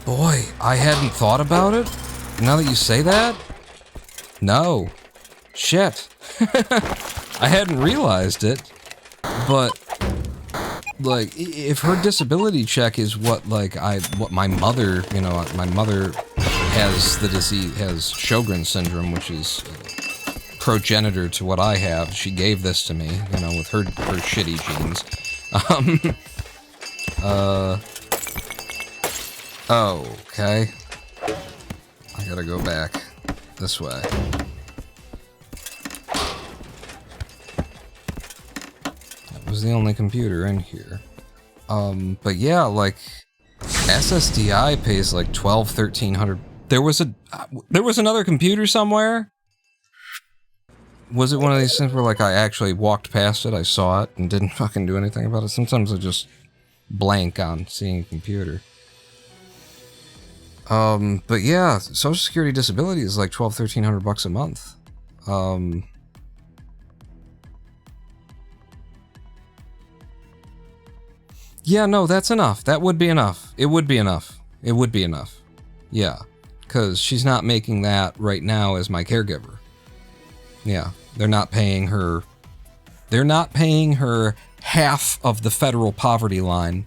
Boy, I hadn't thought about it. Now that you say that? No. Shit. I hadn't realized it, but like, if her disability check is what, like, what my mother, you know, my mother has the disease, has Sjogren's syndrome, which is progenitor to what I have. She gave this to me, you know, with her shitty genes. Oh, okay. I gotta go back this way. That was the only computer in here. But yeah, like, SSDI pays like $1,200-1,300. There was another computer somewhere? Was it one of these things where, like, I actually walked past it, I saw it, and didn't fucking do anything about it? Sometimes I just blank on seeing a computer. But yeah, Social Security disability is like $1,200-1,300 a month. Yeah, no, that's enough. That would be enough. It would be enough. It would be enough. Yeah, because she's not making that right now as my caregiver. Yeah, they're not paying her... They're not paying her half of the federal poverty line.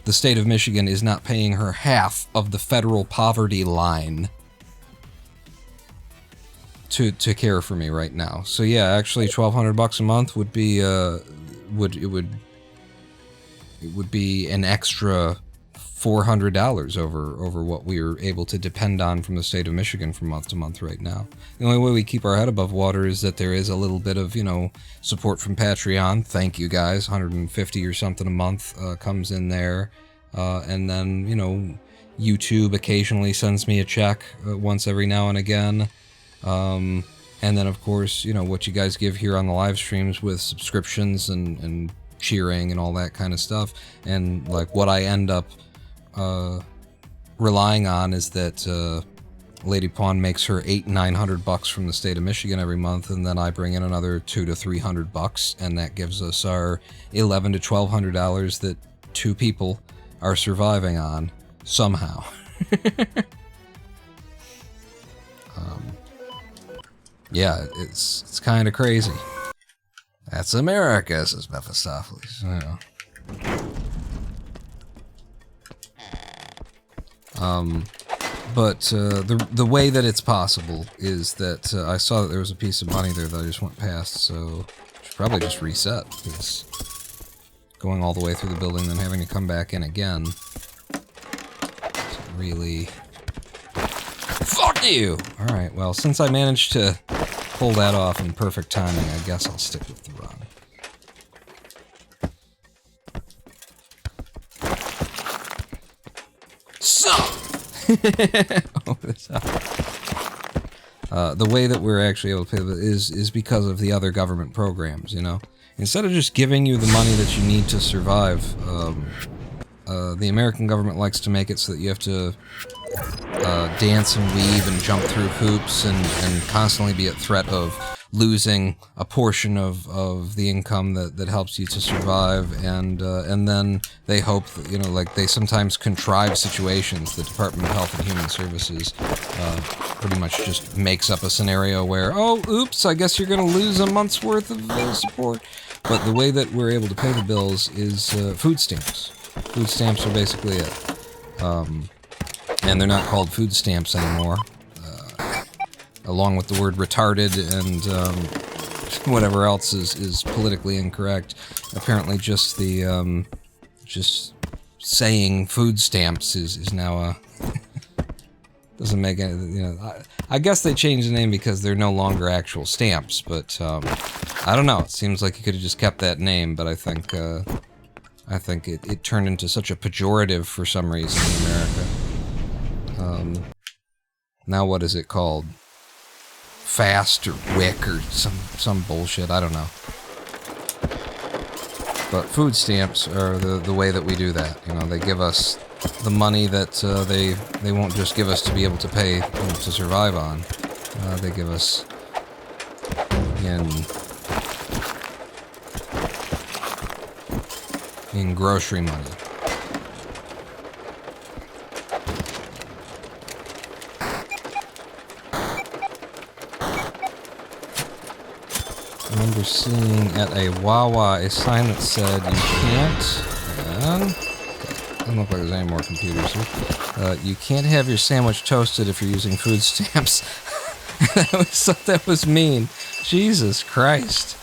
The state of Michigan is not paying her half of the federal poverty line to care for me right now. So yeah, actually $1,200 a month would be it would be an extra $400 over what we are able to depend on from the state of Michigan from month to month right now. The only way we keep our head above water is that there is a little bit of, you know, support from Patreon. Thank you guys. $150 or something a month comes in there. And then, you know, YouTube occasionally sends me a check once every now and again. And then, of course, you know, what you guys give here on the live streams with subscriptions and cheering and all that kind of stuff. And, like, what I end up relying on is that Lady Pawn makes her $800-900 from the state of Michigan every month, and then I bring in another $200-300, and that gives us our $1,100-1,200 that two people are surviving on somehow. Yeah, it's kind of crazy. That's America, says Mephistopheles. Yeah. But the way that it's possible is that I saw that there was a piece of money there that I just went past, so I should probably just reset, because going all the way through the building and then having to come back in again isn't really... Fuck you! Alright, well, since I managed to pull that off in perfect timing, I guess I'll stick with the run. The way that we're actually able to pay is because of the other government programs, you know? Instead of just giving you the money that you need to survive, the American government likes to make it so that you have to dance and weave and jump through hoops and constantly be at threat of losing a portion of the income that helps you to survive, and then they hope that, you know, like, they sometimes contrive situations. The Department of Health and Human Services pretty much just makes up a scenario where, oh, oops, I guess you're gonna lose a month's worth of support. But the way that we're able to pay the bills is food stamps. Food stamps are basically it. And they're not called food stamps anymore. along with the word retarded and whatever else is politically incorrect. Apparently just the, just saying food stamps is now a... doesn't make any, you know, I guess they changed the name because they're no longer actual stamps, but, I don't know, it seems like you could have just kept that name, but I think it turned into such a pejorative for some reason in America. Now what is it called? Fast or WIC or some bullshit, I don't know. But food stamps are the way that we do that. You know, they give us the money that they won't just give us to be able to pay, to survive on. They give us in grocery money. I remember seeing at a Wawa a sign that said you can't, doesn't look like there's any more computers here. You can't have your sandwich toasted if you're using food stamps. That was mean. Jesus Christ.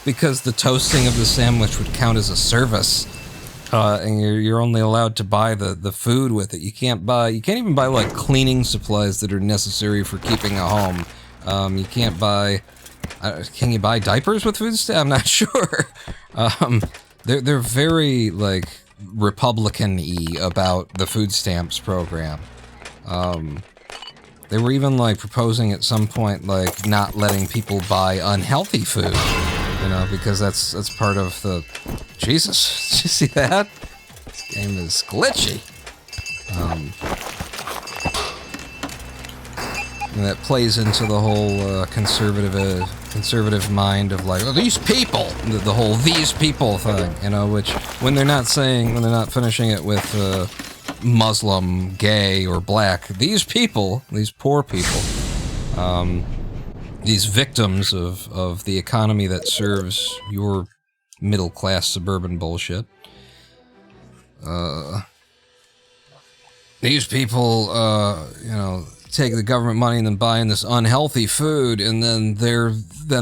Because the toasting of the sandwich would count as a service. And you're only allowed to buy the food with it. You can't even buy like cleaning supplies that are necessary for keeping a home. You can't buy, can you buy diapers with food stamps? I'm not sure. They're very, like, Republican-y about the food stamps program. They were even, like, proposing at some point, like, not letting people buy unhealthy food, you know, because that's part of the... Jesus, did you see that? This game is glitchy. And that plays into the whole conservative mind of like, oh, these people, the whole "these people" thing, you know, which when they're not finishing it with Muslim, gay, or black, these people, these poor people, these victims of the economy that serves your middle class suburban bullshit. These people, you know, take the government money and then buy in this unhealthy food, and then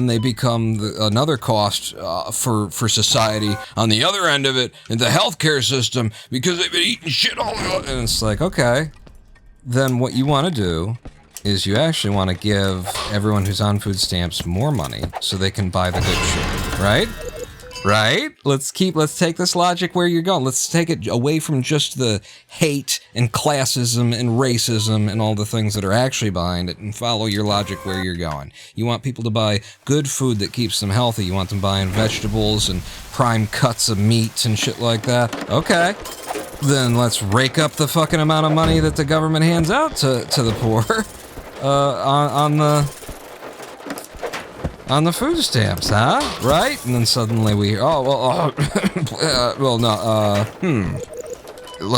they become another cost for society on the other end of it in the healthcare system because they've been eating shit all over. And it's like, okay, then what you want to do is you actually want to give everyone who's on food stamps more money so they can buy the good shit, right? Right? Let's take this logic where you're going. Let's take it away from just the hate and classism and racism and all the things that are actually behind it and follow your logic where you're going. You want people to buy good food that keeps them healthy. You want them buying vegetables and prime cuts of meat and shit like that. Okay. Then let's rake up the fucking amount of money that the government hands out to the poor on the food stamps, huh? Right? And then suddenly we, let's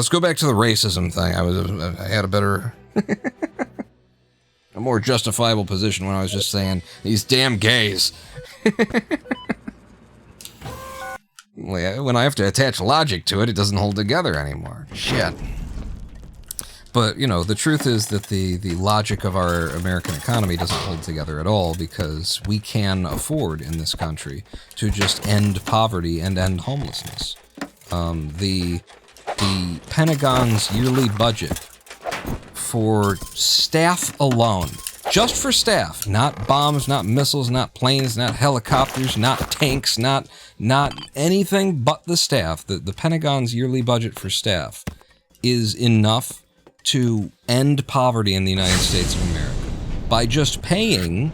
go back to the racism thing. I had a better, a more justifiable position when I was just saying, these damn gays. When I have to attach logic to it, it doesn't hold together anymore. Shit. But, you know, the truth is that the logic of our American economy doesn't hold together at all because we can afford in this country to just end poverty and end homelessness. The Pentagon's yearly budget for staff alone, just for staff, not bombs, not missiles, not planes, not helicopters, not tanks, not anything but the staff, the Pentagon's yearly budget for staff is enough to end poverty in the United States of America by just paying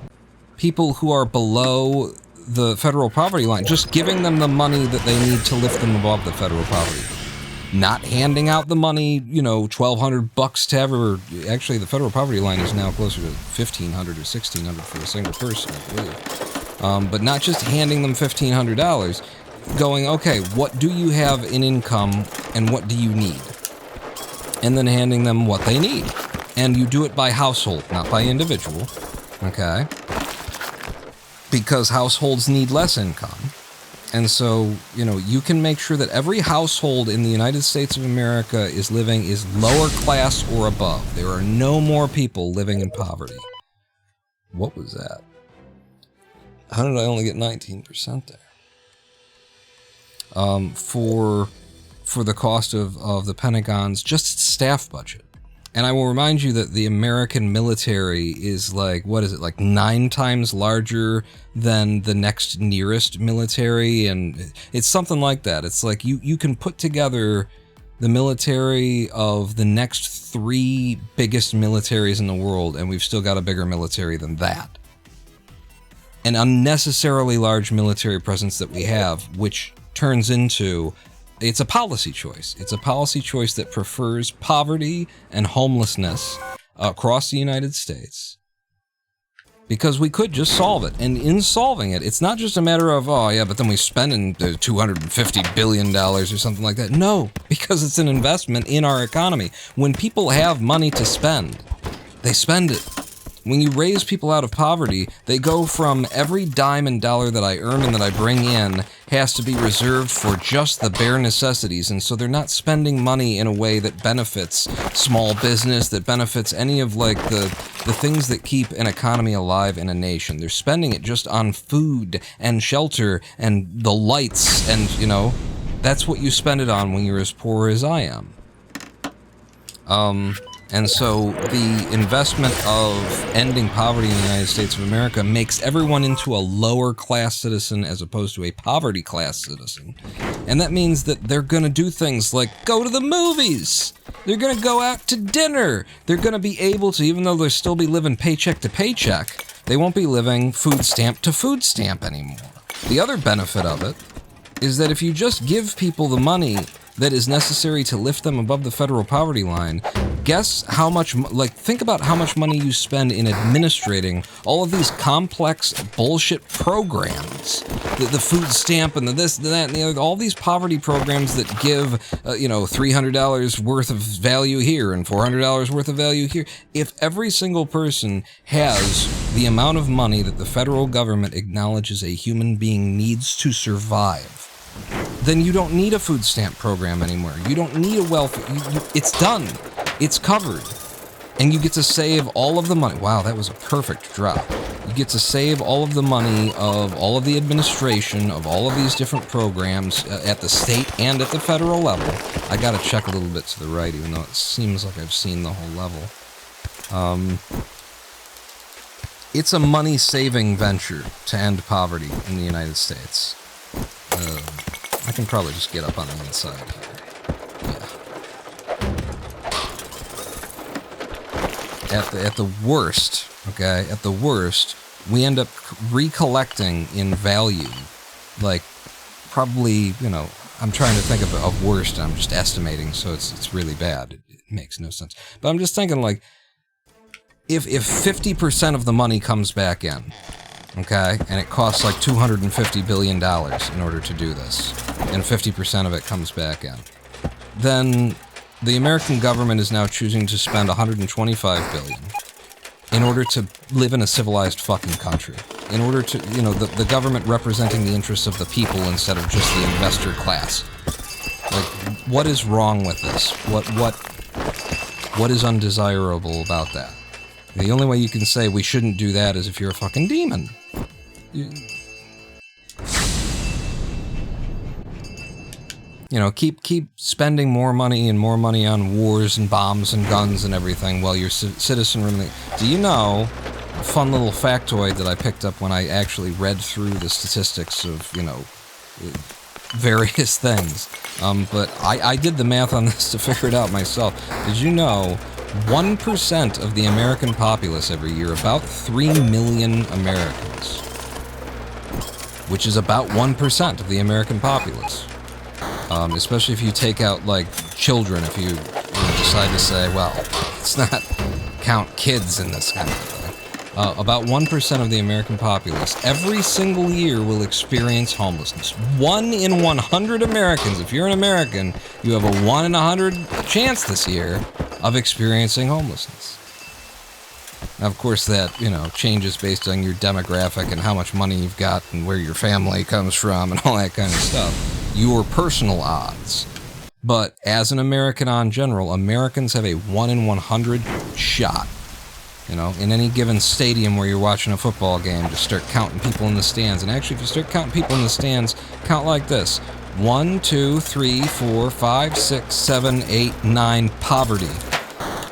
people who are below the federal poverty line, just giving them the money that they need to lift them above the federal poverty line. Not handing out the money, you know, $1,200 to ever. Actually, the federal poverty line is now closer to $1,500 or $1,600 for a single person, I believe. But not just handing them $1,500, going, okay, what do you have in income and what do you need? And then handing them what they need. And you do it by household, not by individual, okay? Because households need less income. And so, you know, you can make sure that every household in the United States of America is lower class or above. There are no more people living in poverty. What was that? How did I only get 19% there? For the cost of the Pentagon's just staff budget. And I will remind you that the American military is like, what is it, like 9 times larger than the next nearest military? And it's something like that. It's like you can put together the military of the next 3 biggest militaries in the world, and we've still got a bigger military than that. An unnecessarily large military presence that we have, which turns into... It's a policy choice. It's a policy choice that prefers poverty and homelessness across the United States. Because we could just solve it. And in solving it, it's not just a matter of, oh yeah, but then we spend $250 billion or something like that. No, because it's an investment in our economy. When people have money to spend, they spend it. When you raise people out of poverty, they go from every dime and dollar that I earn and that I bring in has to be reserved for just the bare necessities, and so they're not spending money in a way that benefits small business, that benefits any of like the things that keep an economy alive in a nation. They're spending it just on food and shelter and the lights, and you know, that's what you spend it on when you're as poor as I am. And so the investment of ending poverty in the United States of America makes everyone into a lower class citizen as opposed to a poverty class citizen. And that means that they're going to do things like go to the movies. They're going to go out to dinner. They're going to be able to, even though they'll still be living paycheck to paycheck, they won't be living food stamp to food stamp anymore. The other benefit of it is that if you just give people the money that is necessary to lift them above the federal poverty line, guess how much, think about how much money you spend in administrating all of these complex bullshit programs. The food stamp and the this, the that, and the other, all these poverty programs that give, $300 worth of value here and $400 worth of value here. If every single person has the amount of money that the federal government acknowledges a human being needs to survive, then you don't need a food stamp program anymore. You don't need a welfare. It's done. It's covered. And you get to save all of the money. Wow, that was a perfect drop. You get to save all of the money of all of the administration of all of these different programs at the state and at the federal level. I gotta check a little bit to the right, even though it seems like I've seen the whole level. It's a money-saving venture to end poverty in the United States. I can probably just get up on the inside here. Yeah. At the worst, okay, at the worst, we end up recollecting in value, like, probably, I'm trying to think of worst, I'm just estimating, so it's really bad. It makes no sense. But I'm just thinking, like, if 50% of the money comes back in, okay, and it costs like $250 billion in order to do this, and 50% of it comes back in, then the American government is now choosing to spend $125 billion in order to live in a civilized fucking country. In order to, the government representing the interests of the people instead of just the investor class. Like, what is wrong with this? What is undesirable about that? The only way you can say we shouldn't do that is if you're a fucking demon. Keep spending more money on wars and bombs and guns and everything while your citizenry... Do you know, a fun little factoid that I picked up when I actually read through the statistics of, various things. But I did the math on this to figure it out myself. Did you know 1% of the American populace every year, about 3 million Americans, which is about 1% of the American populace, especially if you take out, like, children, if you decide to say, well, let's not count kids in this kind of thing. About 1% of the American populace every single year will experience homelessness. 1 in 100 Americans, if you're an American, you have a 1 in 100 chance this year of experiencing homelessness. Now, of course, that, you know, changes based on your demographic and how much money you've got and where your family comes from and all that kind of stuff. Your personal odds. But as an American in general, Americans have a 1 in 100 shot. You know, in any given stadium where you're watching a football game, just start counting people in the stands. And actually, if you start counting people in the stands, count like this. 1, 2, 3, 4, 5, 6, 7, 8, 9, poverty.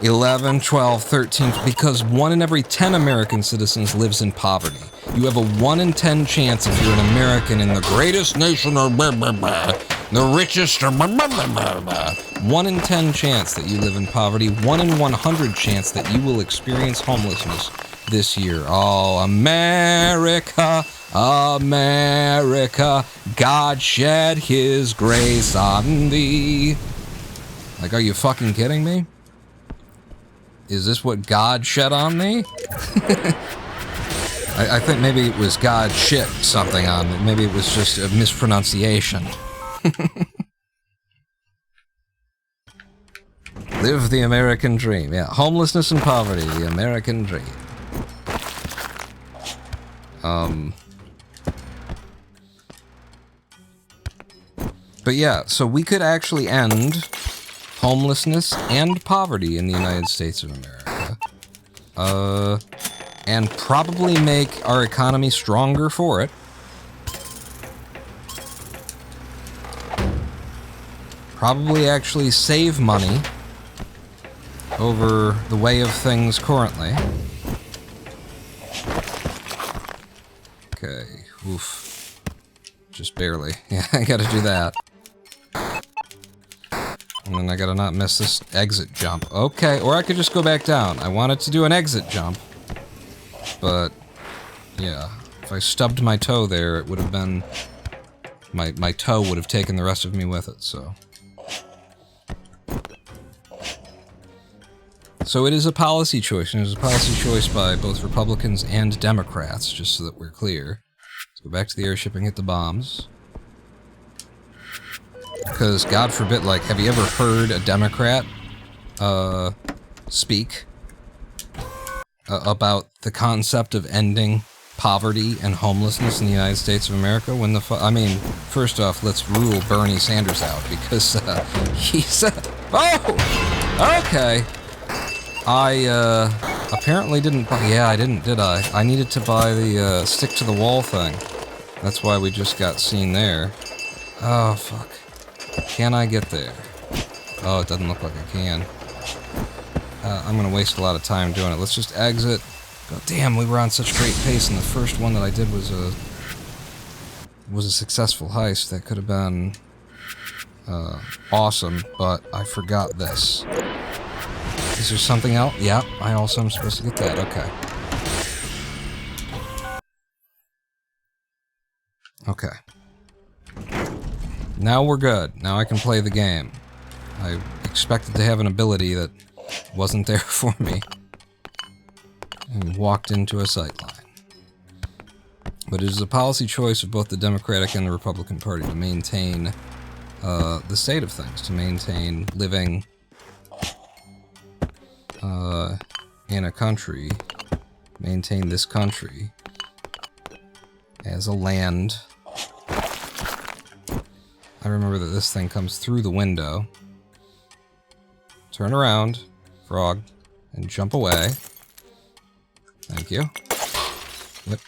11, 12, 13, because 1 in every 10 American citizens lives in poverty. You have a 1 in 10 chance if you're an American in the greatest nation or the richest or 1 in 10 chance that you live in poverty, 1 in 100 chance that you will experience homelessness this year. Oh, America, America, God shed his grace on thee. Like, are you fucking kidding me? Is this what God shed on me? I think maybe it was God shit something on me. Maybe it was just a mispronunciation. Live the American dream. Yeah, homelessness and poverty, the American dream. But yeah, so we could actually end homelessness and poverty in the United States of America. And probably make our economy stronger for it. Probably actually save money over the way of things currently. Okay, oof. Just barely. Yeah, I gotta do that. And then I gotta not miss this exit jump. Okay, or I could just go back down. I wanted to do an exit jump. But, yeah. If I stubbed my toe there, it would have been... My toe would have taken the rest of me with it, so... So it is a policy choice, and it is a policy choice by both Republicans and Democrats, just so that we're clear. Let's go back to the airship and hit the bombs. Because, God forbid, like, have you ever heard a Democrat, speak about the concept of ending poverty and homelessness in the United States of America? When the I mean, first off, let's rule Bernie Sanders out, because, he's, oh! Okay. I, apparently didn't buy, yeah, I didn't, did I? I needed to buy the, stick to the wall thing. That's why we just got seen there. Oh, fuck. Can I get there? Oh, it doesn't look like I can. I'm gonna waste a lot of time doing it. Let's just exit. God damn, we were on such great pace, and the first one that I did was a successful heist. That could have been, awesome, but I forgot this. Is there something else? Yeah, I also am supposed to get that. Okay. Okay. Now we're good. Now I can play the game. I expected to have an ability that wasn't there for me. And walked into a sightline. But it is a policy choice of both the Democratic and the Republican Party to maintain the state of things, to maintain living in a country, maintain this country as a land. I remember that this thing comes through the window. Turn around, frog, and jump away. Thank you. Yep.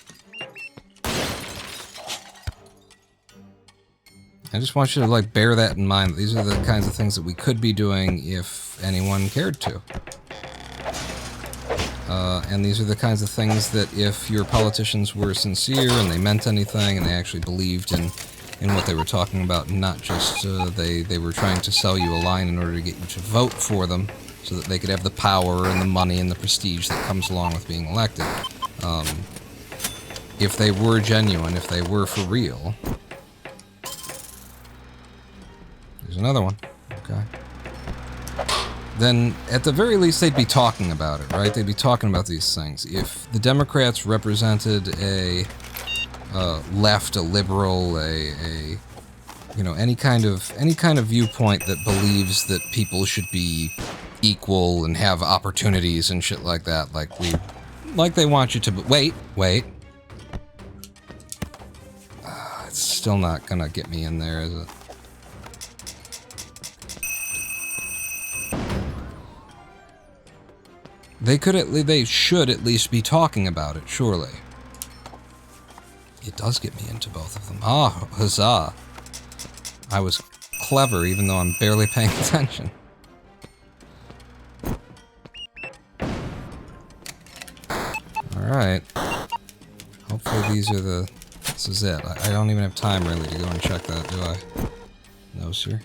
I just want you to, like, bear that in mind. These are the kinds of things that we could be doing if anyone cared to. And these are the kinds of things that if your politicians were sincere and they meant anything and they actually believed in what they were talking about, and not just they were trying to sell you a line in order to get you to vote for them so that they could have the power and the money and the prestige that comes along with being elected. If they were genuine, if they were for real... There's another one. Okay. Then, at the very least, they'd be talking about it, right? They'd be talking about these things. If the Democrats represented a left, a liberal, a you know, any kind of viewpoint that believes that people should be equal and have opportunities and shit like that, like Like they want you to, but wait. It's still not gonna get me in there, is it? They should at least be talking about it, surely. It does get me into both of them. Ah, huzzah. I was clever, even though I'm barely paying attention. Alright. Hopefully these are the... This is it. I don't even have time, really, to go and check that, do I? No, sir.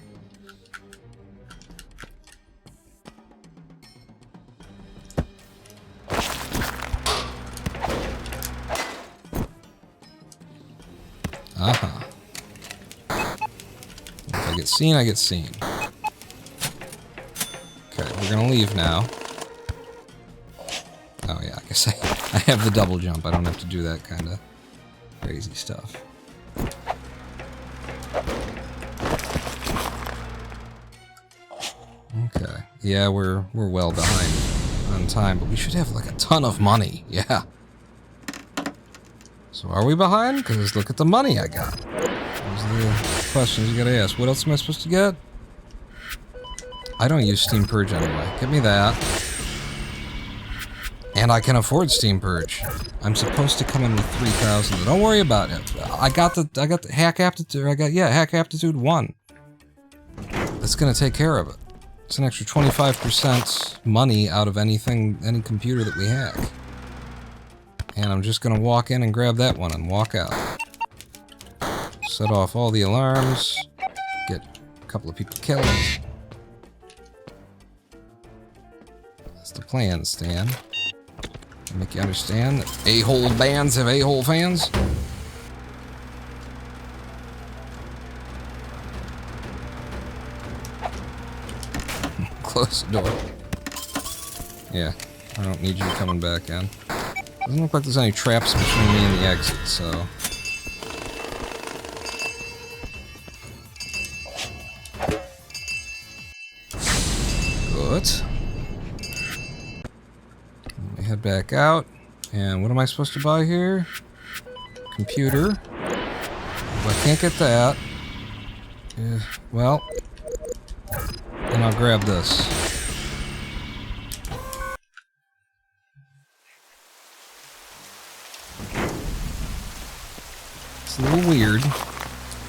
Uh-huh. If I get seen, I get seen. Okay, we're gonna leave now. Oh yeah, I guess I have the double jump. I don't have to do that kind of crazy stuff. Okay. Yeah, we're well behind on time, but we should have like a ton of money. Yeah. So are we behind? Because look at the money I got. Those are the questions you gotta ask. What else am I supposed to get? I don't use Steam Purge anyway. Give me that. And I can afford Steam Purge. I'm supposed to come in with 3,000. Don't worry about it. I got the hack aptitude. Hack aptitude 1. That's gonna take care of it. It's an extra 25% money out of any computer that we hack. And I'm just gonna walk in and grab that one and walk out. Set off all the alarms. Get a couple of people killed. That's the plan, Stan. Make you understand that a-hole bands have a-hole fans. Close the door. Yeah, I don't need you coming back in. Doesn't look like there's any traps between me and the exit, so... Good. Let me head back out. And what am I supposed to buy here? Computer. If I can't get that... well... then I'll grab this. It's a little weird,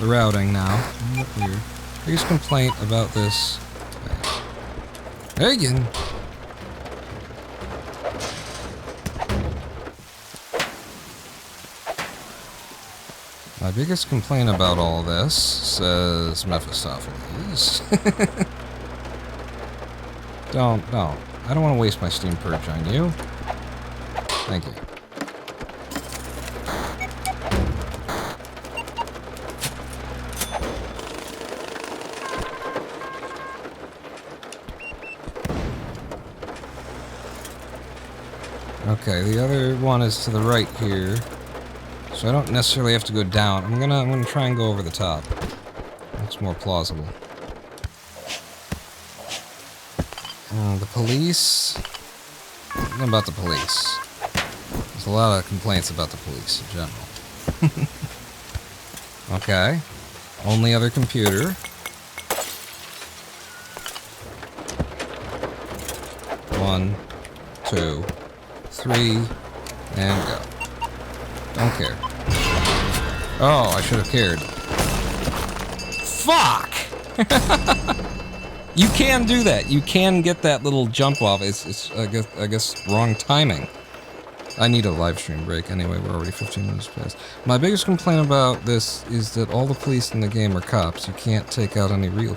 the routing now. A little weird. Biggest complaint about this... There again! My biggest complaint about all this, says Mephistopheles. Don't. I don't want to waste my Steam Purge on you. Thank you. Okay, the other one is to the right here. So I don't necessarily have to go down. I'm gonna try and go over the top. That's more plausible. The police... What about the police? There's a lot of complaints about the police in general. Okay. Only other computer. One, 2, 3, and go. Don't care. Oh, I should have cared. Fuck! You can do that. You can get that little jump off. It's I guess wrong timing. I need a live stream break anyway. We're already 15 minutes past. My biggest complaint about this is that all the police in the game are cops. You can't take out any real...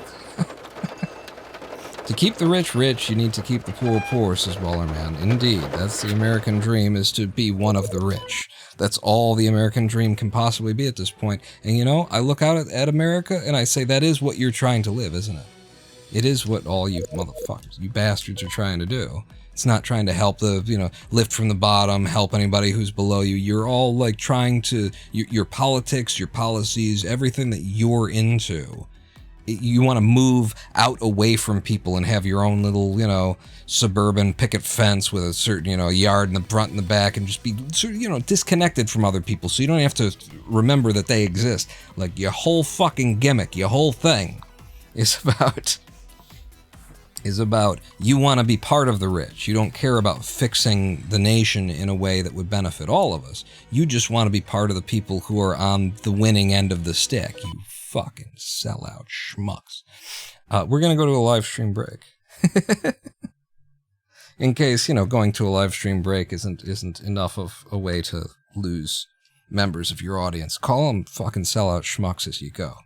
To keep the rich rich, you need to keep the poor poor, says Wallerman. Indeed, that's the American dream, is to be one of the rich. That's all the American dream can possibly be at this point. And you know, I look out at America and I say, that is what you're trying to live, isn't it? It is what all you motherfuckers, you bastards are trying to do. It's not trying to help the, you know, lift from the bottom, help anybody who's below you. You're all like trying to, your politics, your policies, everything that you're into you want to move out away from people and have your own little, you know, suburban picket fence with a certain, you know, yard in the front and the back, and just be, you know, disconnected from other people so you don't have to remember that they exist. Like, your whole fucking gimmick, your whole thing is about you want to be part of the rich. You don't care about fixing the nation in a way that would benefit all of us. You just want to be part of the people who are on the winning end of the stick. You fucking sellout schmucks. We're going to go to a live stream break. In case, you know, going to a live stream break isn't enough of a way to lose members of your audience. Call them fucking sellout schmucks as you go.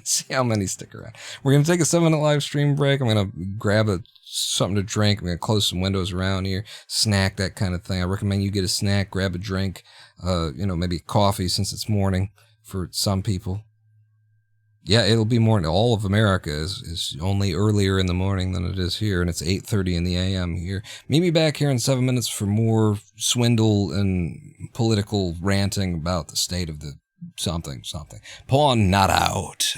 See how many stick around. We're going to take a 7-minute live stream break. I'm going to grab something to drink. I'm going to close some windows around here, snack, that kind of thing. I recommend you get a snack, grab a drink, you know, maybe coffee since it's morning for some people. Yeah, it'll be morning. All of America is only earlier in the morning than it is here, and it's 8:30 in the a.m. here. Meet me back here in 7 minutes for more swindle and political ranting about the state of the something. Pawn not out.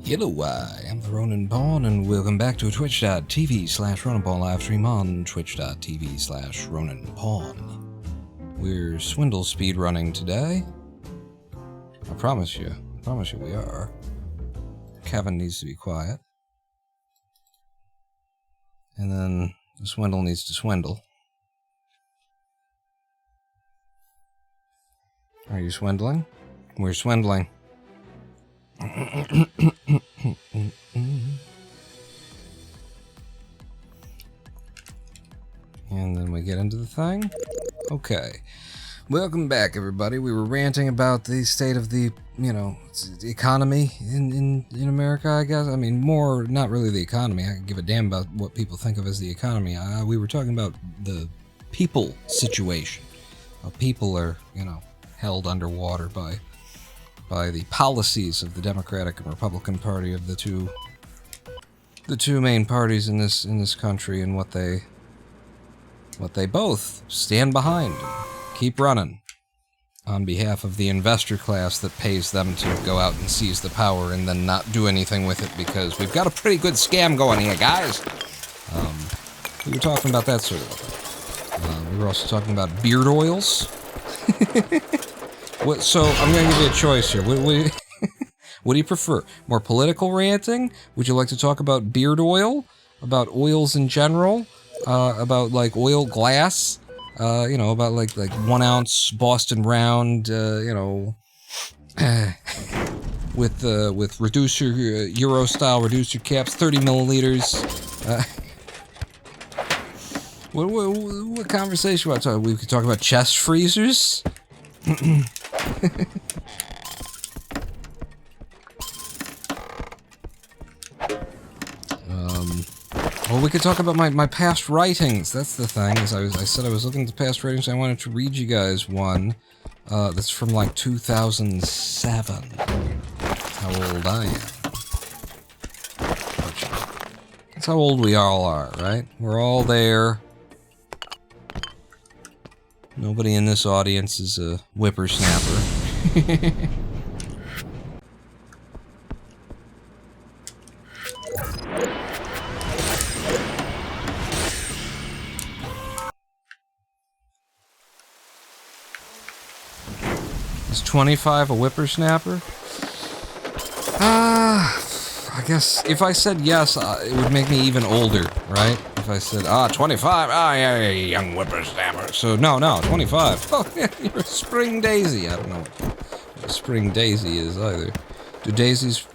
Hello, I am the Ronan Pawn, and welcome back to twitch.tv/Ronan Pawn livestream on twitch.tv/Ronan Pawn. We're swindle speedrunning today. I promise you we are. Kevin needs to be quiet. And then the swindle needs to swindle. Are you swindling? We're swindling. And then we get into the thing. Okay. Welcome back, everybody. We were ranting about the state of the, the economy in America, I guess. I mean, more, not really the economy. I give a damn about what people think of as the economy. We were talking about the people situation. How people are, held underwater by the policies of the Democratic and Republican Party of the two main parties in this country, and what they both stand behind and keep running on behalf of the investor class that pays them to go out and seize the power and then not do anything with it, because we've got a pretty good scam going here, guys. We were talking about that sort of thing. We were also talking about beard oils. So I'm going to give you a choice here. What do you prefer? More political ranting? Would you like to talk about beard oil? About oils in general? About like oil glass? About like 1 ounce Boston Round, with reducer, Euro style reducer caps, 30 milliliters. What conversation want to talk? We could talk about chest freezers. Well, we could talk about my past writings. That's the thing. As I said I was looking at the past writings. I wanted to read you guys one that's from like 2007. How old I am. That's how old we all are, right? We're all there. Nobody in this audience is a whippersnapper. Is 25 a whippersnapper? I guess if I said yes, it would make me even older, right? If I said, 25, yeah, young whippersnapper. So, no, 25. Oh, yeah, you're a spring daisy. I don't know what a spring daisy is either. Do daisies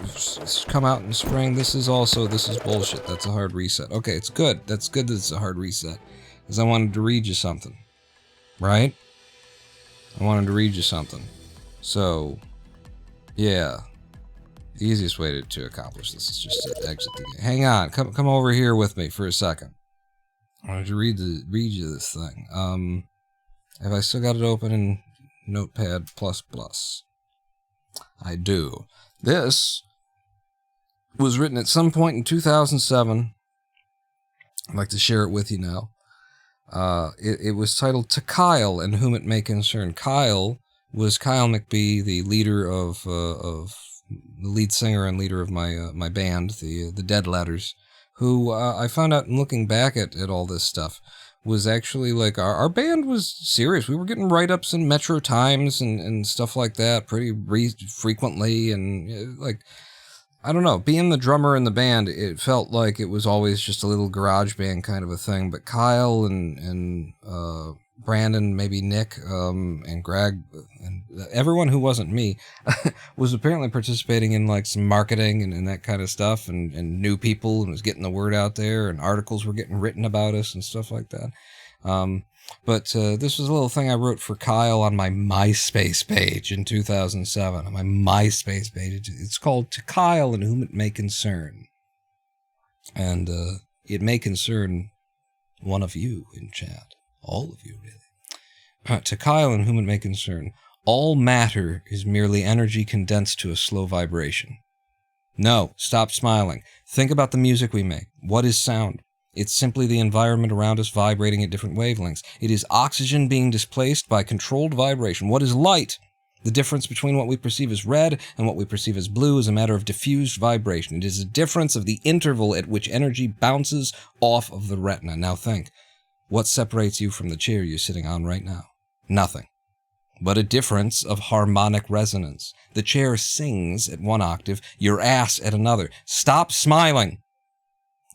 come out in spring? This is bullshit. That's a hard reset. Okay, it's good. That's good that it's a hard reset. Because I wanted to read you something. Right? I wanted to read you something. So, yeah. The easiest way to accomplish this is just to exit the game. Hang on, come over here with me for a second. I wanted to read you this thing. Have I still got it open in Notepad++? I do. This was written at some point in 2007. I'd like to share it with you now. It was titled "To Kyle and Whom It May Concern." Kyle was Kyle McBee, the leader of the lead singer and leader of my band, the Dead Letters, who I found out in looking back at all this stuff was actually like our band was serious. We were getting write-ups in Metro Times and stuff like that pretty frequently, and I don't know, being the drummer in the band, it felt like it was always just a little garage band kind of a thing. But Kyle and Brandon, maybe Nick, and Greg, and everyone who wasn't me was apparently participating in like some marketing and that kind of stuff, and knew people and was getting the word out there, and articles were getting written about us and stuff like that. But this was a little thing I wrote for Kyle on my MySpace page in 2007. On my MySpace page, it's called "To Kyle and Whom It May Concern," and it may concern one of you in chat. All of you, really. To Kyle and whom it may concern, all matter is merely energy condensed to a slow vibration. No, stop smiling. Think about the music we make. What is sound? It's simply the environment around us vibrating at different wavelengths. It is oxygen being displaced by controlled vibration. What is light? The difference between what we perceive as red and what we perceive as blue is a matter of diffused vibration. It is a difference of the interval at which energy bounces off of the retina. Now think, what separates you from the chair you're sitting on right now? Nothing. But a difference of harmonic resonance. The chair sings at one octave, your ass at another. Stop smiling!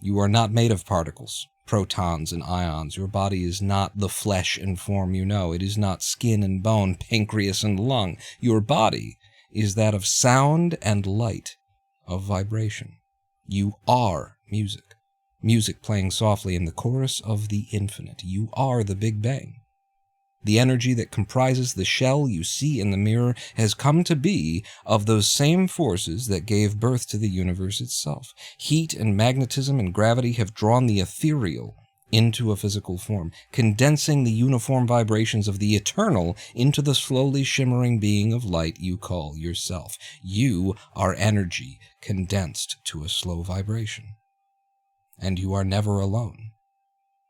You are not made of particles, protons and ions. Your body is not the flesh and form you know. It is not skin and bone, pancreas and lung. Your body is that of sound and light, of vibration. You are music. Music playing softly in the chorus of the infinite. You are the Big Bang. The energy that comprises the shell you see in the mirror has come to be of those same forces that gave birth to the universe itself. Heat and magnetism and gravity have drawn the ethereal into a physical form, condensing the uniform vibrations of the eternal into the slowly shimmering being of light you call yourself. You are energy condensed to a slow vibration. And you are never alone,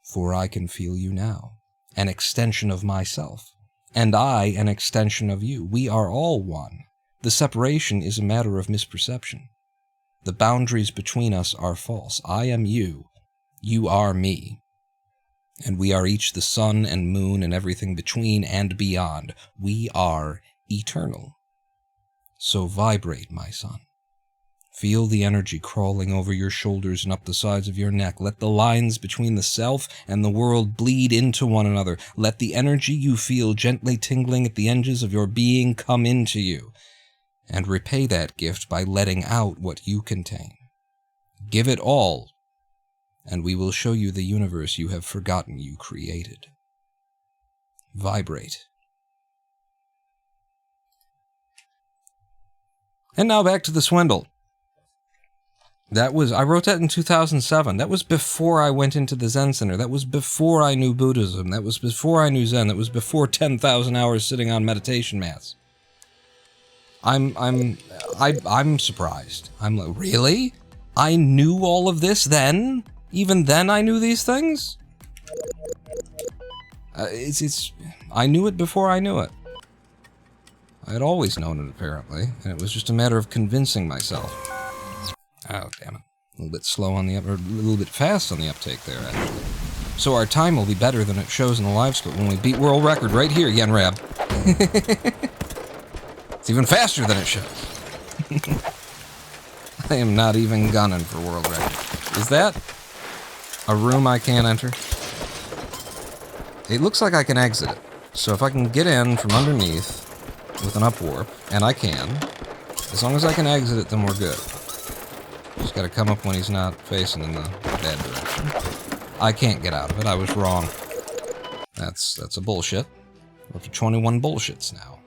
for I can feel you now. An extension of myself, and I an extension of you. We are all one. The separation is a matter of misperception. The boundaries between us are false. I am you. You are me. And we are each the sun and moon and everything between and beyond. We are eternal. So vibrate, my son. Feel the energy crawling over your shoulders and up the sides of your neck. Let the lines between the self and the world bleed into one another. Let the energy you feel gently tingling at the edges of your being come into you. And repay that gift by letting out what you contain. Give it all, and we will show you the universe you have forgotten you created. Vibrate. And now back to The Swindle. I wrote that in 2007. That was before I went into the Zen Center. That was before I knew Buddhism. That was before I knew Zen. That was before 10,000 hours sitting on meditation mats. I'm surprised. I'm like, really? I knew all of this then? Even then I knew these things? I knew it before I knew it. I had always known it, apparently, and it was just a matter of convincing myself. Oh, damn it. A little bit slow on the or a little bit fast on the uptake there, actually. So our time will be better than it shows in the live split when we beat world record right here, Yenrab. It's even faster than it shows. I am not even gunning for world record. Is that a room I can't enter? It looks like I can exit it. So if I can get in from underneath with an upwarp, and I can, as long as I can exit it, then we're good. Just gotta come up when he's not facing in the bad direction. I can't get out of it. I was wrong. That's a bullshit. We're up to 21 bullshits now.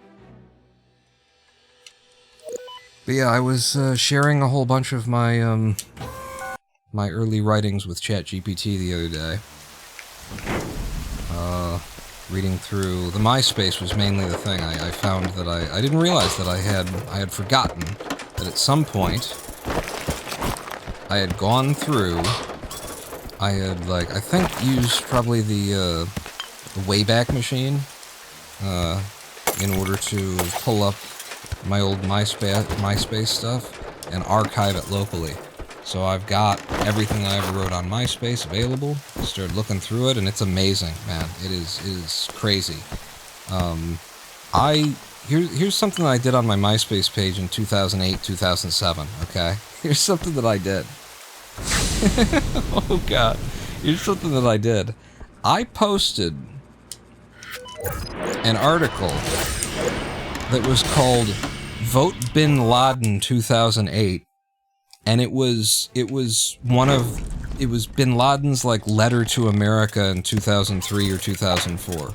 But yeah, I was sharing a whole bunch of my my early writings with ChatGPT the other day. Reading through the MySpace was mainly the thing. I found that I didn't realize that I had forgotten that at some point I had gone through. I had I think used probably the Wayback Machine in order to pull up my old MySpace stuff and archive it locally. So I've got everything I ever wrote on MySpace available. I started looking through it, and it's amazing, man. It is crazy. Here's something that I did on my MySpace page in 2008, 2007, okay? Here's something that I did. Oh, God. Here's something that I did. I posted an article that was called Vote Bin Laden 2008. And it was Bin Laden's letter to America in 2003 or 2004.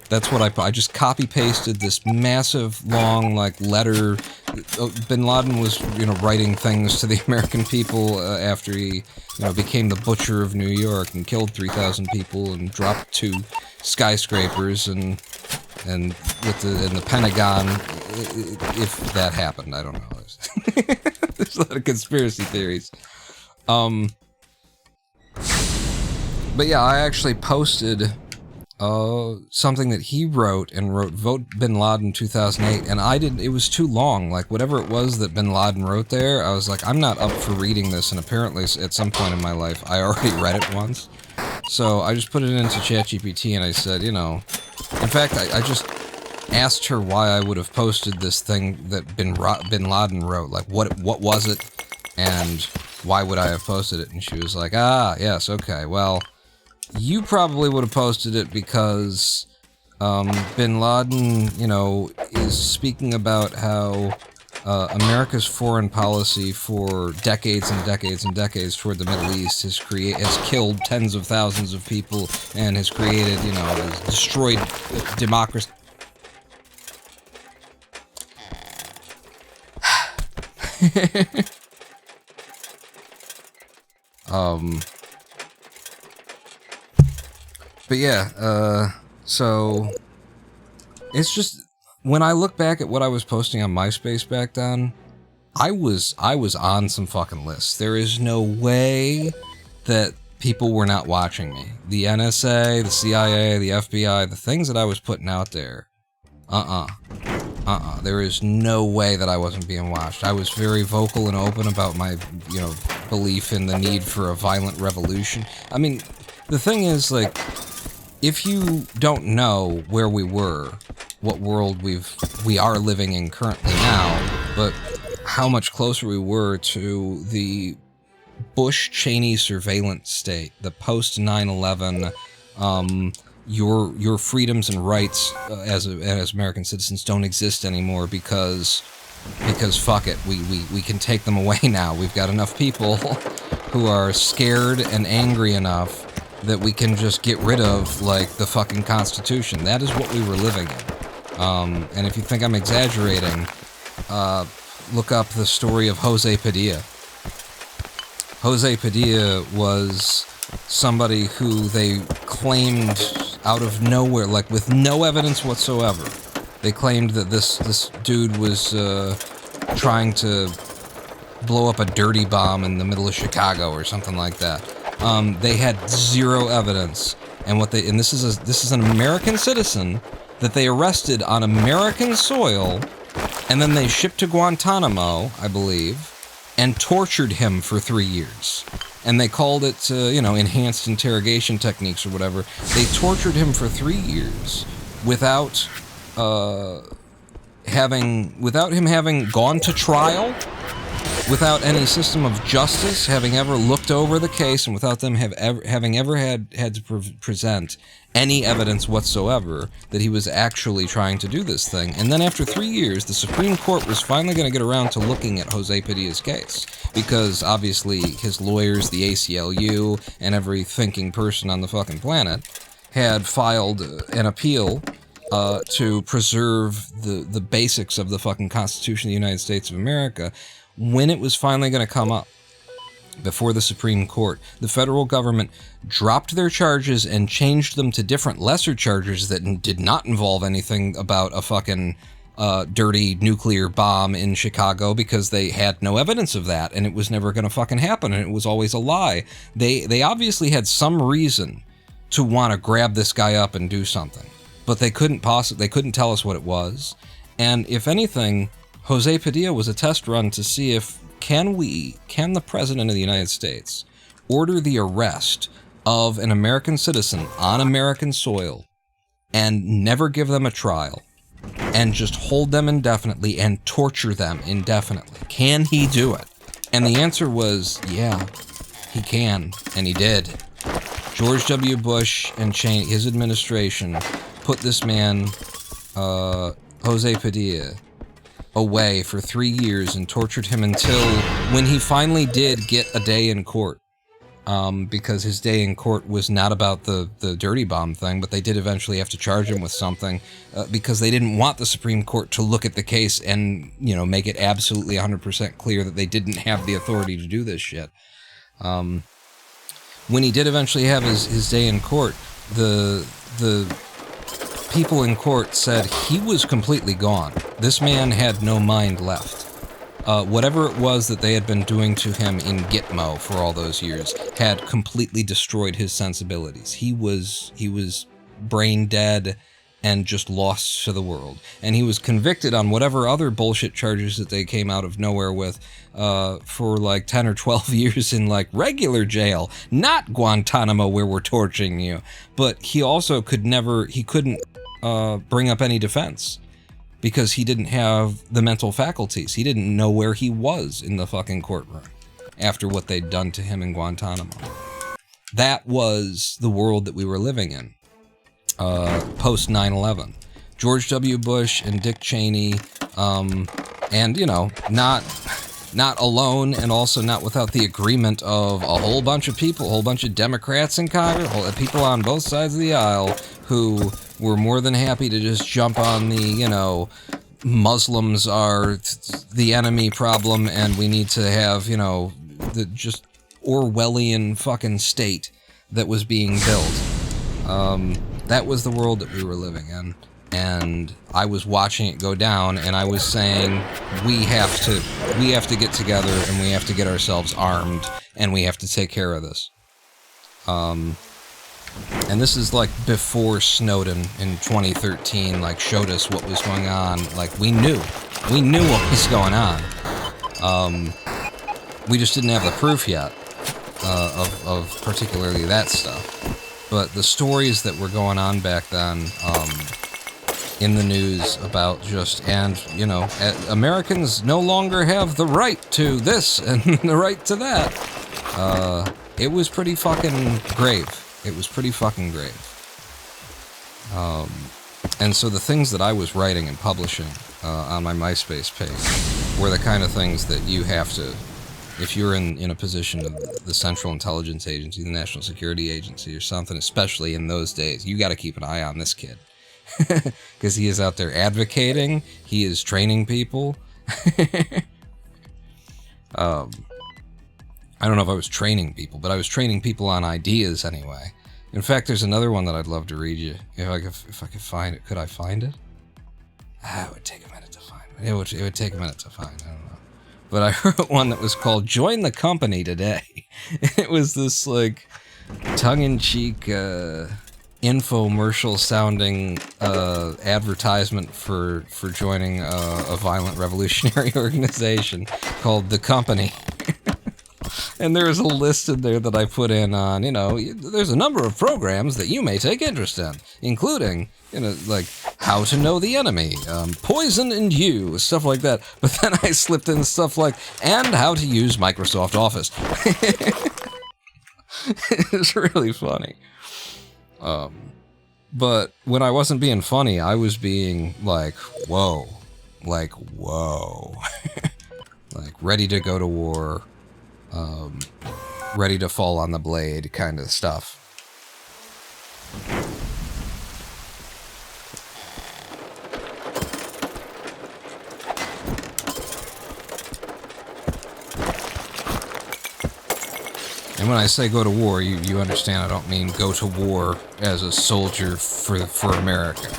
That's what I just copy pasted this massive long letter. Bin Laden was writing things to the American people after he became the butcher of New York and killed 3,000 people and dropped 2 skyscrapers and with the Pentagon, if that happened, I don't know. There's a lot of conspiracy theories. But yeah, I actually posted something that he wrote Vote Bin Laden 2008, and I didn't, it was too long. Like, whatever it was that Bin Laden wrote there, I was like, I'm not up for reading this, and apparently at some point in my life, I already read it once. So I just put it into ChatGPT, and I said, you know, in fact, I just asked her why I would have posted this thing that Bin Laden wrote, like, what was it, and why would I have posted it? And she was like, ah, yes, okay, well, you probably would have posted it because Bin Laden, you know, is speaking about how America's foreign policy for decades and decades and decades toward the Middle East has killed tens of thousands of people and has created, you know, has destroyed democracy. But yeah, so it's just, when I look back at what I was posting on MySpace back then, I was on some fucking lists. There is no way that people were not watching me. The NSA, the CIA, the FBI, the things that I was putting out there. There is no way that I wasn't being watched. I was very vocal and open about my, you know, belief in the need for a violent revolution. I mean, the thing is, like, if you don't know where we were, what world we are living in currently now, but how much closer we were to the Bush-Cheney surveillance state, the post-9/11, your freedoms and rights as American citizens don't exist anymore because fuck it, we can take them away now. We've got enough people who are scared and angry enough that we can just get rid of, like, the fucking Constitution. That is what we were living in. And if you think I'm exaggerating, look up the story of Jose Padilla. Jose Padilla was somebody who they claimed out of nowhere, like with no evidence whatsoever. They claimed that this dude was trying to blow up a dirty bomb in the middle of Chicago or something like that. They had zero evidence, and this is an American citizen that they arrested on American soil, and then they shipped to Guantanamo, I believe, and tortured him for 3 years. And they called it, you know, enhanced interrogation techniques or whatever. They tortured him for 3 years without him having gone to trial, without any system of justice having ever looked over the case, and without them having ever had to present any evidence whatsoever that he was actually trying to do this thing. And then after 3 years, the Supreme Court was finally going to get around to looking at Jose Padilla's case, because obviously his lawyers, the ACLU, and every thinking person on the fucking planet had filed an appeal to preserve the basics of the fucking Constitution of the United States of America. When it was finally going to come up before the Supreme Court, the federal government dropped their charges and changed them to different lesser charges that did not involve anything about a fucking dirty nuclear bomb in Chicago, because they had no evidence of that, and it was never going to fucking happen, and it was always a lie. They obviously had some reason to want to grab this guy up and do something, but they couldn't tell us what it was. And if anything, Jose Padilla was a test run to see if can the President of the United States order the arrest of an American citizen on American soil and never give them a trial and just hold them indefinitely and torture them indefinitely. Can he do it? And the answer was, yeah, he can, and he did. George W. Bush and his administration put this man, Jose Padilla, away for 3 years and tortured him until when he finally did get a day in court. Because his day in court was not about the dirty bomb thing, but they did eventually have to charge him with something, because they didn't want the Supreme Court to look at the case and, you know, make it absolutely 100% clear that they didn't have the authority to do this shit. When he did eventually have his day in court, the people in court said he was completely gone. This man had no mind left. Whatever it was that they had been doing to him in Gitmo for all those years had completely destroyed his sensibilities. He was brain dead, and just lost to the world. And he was convicted on whatever other bullshit charges that they came out of nowhere with for like 10 or 12 years in like regular jail, not Guantanamo where we're torturing you. But he also couldn't bring up any defense because he didn't have the mental faculties. He didn't know where he was in the fucking courtroom after what they'd done to him in Guantanamo. That was the world that we were living in. Post 9/11, George W. Bush and Dick Cheney, and you know, not alone, and also not without the agreement of a whole bunch of people, a whole bunch of Democrats in Congress, people on both sides of the aisle who were more than happy to just jump on the, you know, Muslims are the enemy problem, and we need to have, you know, the just Orwellian fucking state that was being built. That was the world that we were living in, and I was watching it go down, and I was saying, we have to get together, and we have to get ourselves armed, and we have to take care of this. And this is like before Snowden in 2013, like, showed us what was going on. Like, we knew what was going on. We just didn't have the proof yet, of particularly that stuff. But the stories that were going on back then, in the news about just, and, you know, Americans no longer have the right to this and the right to that, it was pretty fucking grave. It was pretty fucking grave. And so the things that I was writing and publishing on my MySpace page were the kind of things that you have to, if you're in a position of the Central Intelligence Agency, the National Security Agency or something, especially in those days, you got to keep an eye on this kid. Because he is out there advocating, he is training people. I don't know if I was training people, but I was training people on ideas anyway. In fact, there's another one that I'd love to read you. If I could find it. Could I find it? It would take a minute to find it. It would take a minute to find it. I don't know. But I wrote one that was called Join the Company Today. It was this, like, tongue-in-cheek, infomercial-sounding advertisement for joining a violent revolutionary organization called The Company. And there was a list in there that I put in on, you know, there's a number of programs that you may take interest in, including, you know, like how to know the enemy, poison and you, stuff like that. But then I slipped in stuff like, and how to use Microsoft Office. It's really funny. But when I wasn't being funny, I was being like, whoa. Like, ready to go to war. Ready to fall on the blade kind of stuff. And when I say go to war, you understand I don't mean go to war as a soldier for America.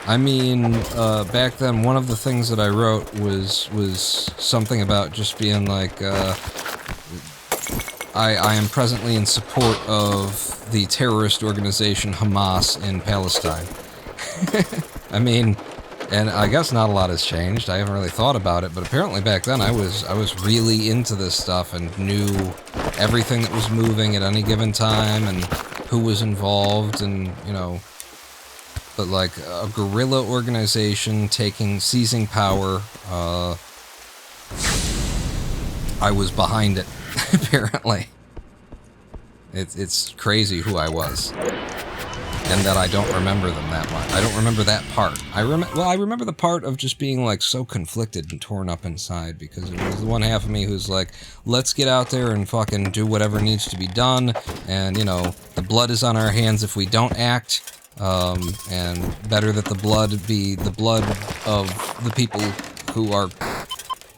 I mean, back then, one of the things that I wrote was something about just being like, I am presently in support of the terrorist organization Hamas in Palestine. I mean, and I guess not a lot has changed. I haven't really thought about it, but apparently back then I was really into this stuff and knew everything that was moving at any given time and who was involved and, you know. But like a guerrilla organization seizing power, I was behind it, apparently. It's crazy who I was. And that I don't remember them that much. I don't remember that part. I remember the part of just being like so conflicted and torn up inside because it was the one half of me who's like, let's get out there and fucking do whatever needs to be done. And, you know, the blood is on our hands if we don't act. And better that the blood be the blood of the people who are,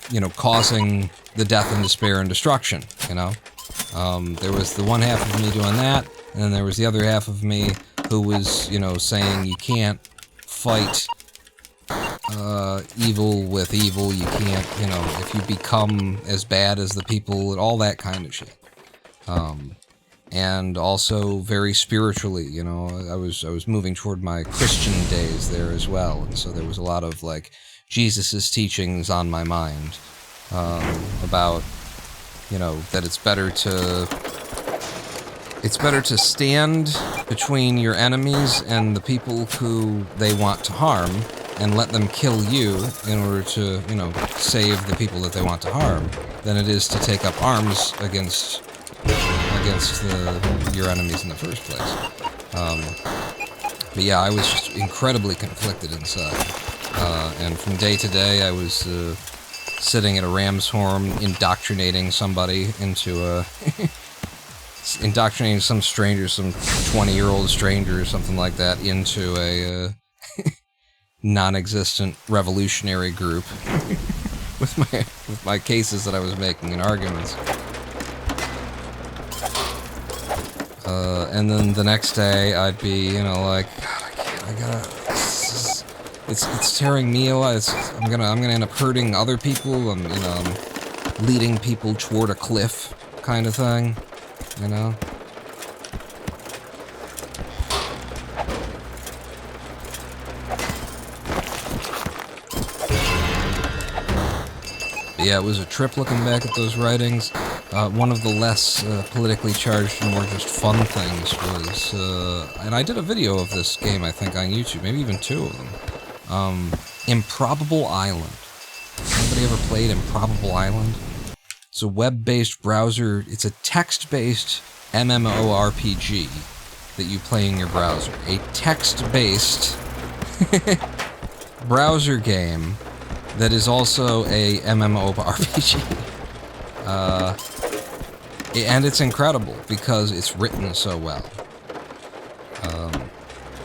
you know, causing the death and despair and destruction, you know? There was the one half of me doing that, and then there was the other half of me who was, you know, saying you can't fight, evil with evil, you can't, you know, if you become as bad as the people, and all that kind of shit. and also very spiritually. You know, I was moving toward my Christian days there as well, and so there was a lot of like Jesus's teachings on my mind about, you know, that it's better to stand between your enemies and the people who they want to harm, and let them kill you in order to, you know, save the people that they want to harm, than it is to take up arms against your enemies in the first place. But yeah, I was just incredibly conflicted inside. And from day to day, I was sitting at a ram's horn, indoctrinating somebody into indoctrinating some stranger, some 20-year-old stranger or something like that, into a non-existent revolutionary group with my cases that I was making and arguments. And then the next day I'd be, you know, like, God, it's tearing me alive. I'm gonna end up hurting other people. I'm leading people toward a cliff, kind of thing, you know. Yeah, it was a trip looking back at those writings. One of the less politically charged and more just fun things was, and I did a video of this game, I think, on YouTube, maybe even 2 of them. Improbable Island. Anybody ever played Improbable Island? It's a web-based browser, it's a text-based MMORPG that you play in your browser. A text-based browser game that is also a MMORPG. And it's incredible because it's written so well.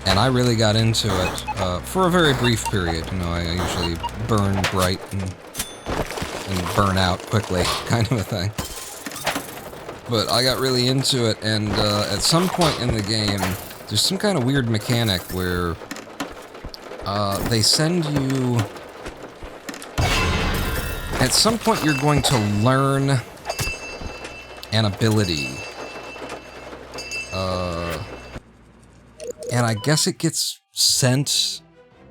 And I really got into it for a very brief period. You know, I usually burn bright and burn out quickly, kind of a thing. But I got really into it, and at some point in the game, there's some kind of weird mechanic where they send you... At some point, you're going to learn an ability. And I guess it gets sent...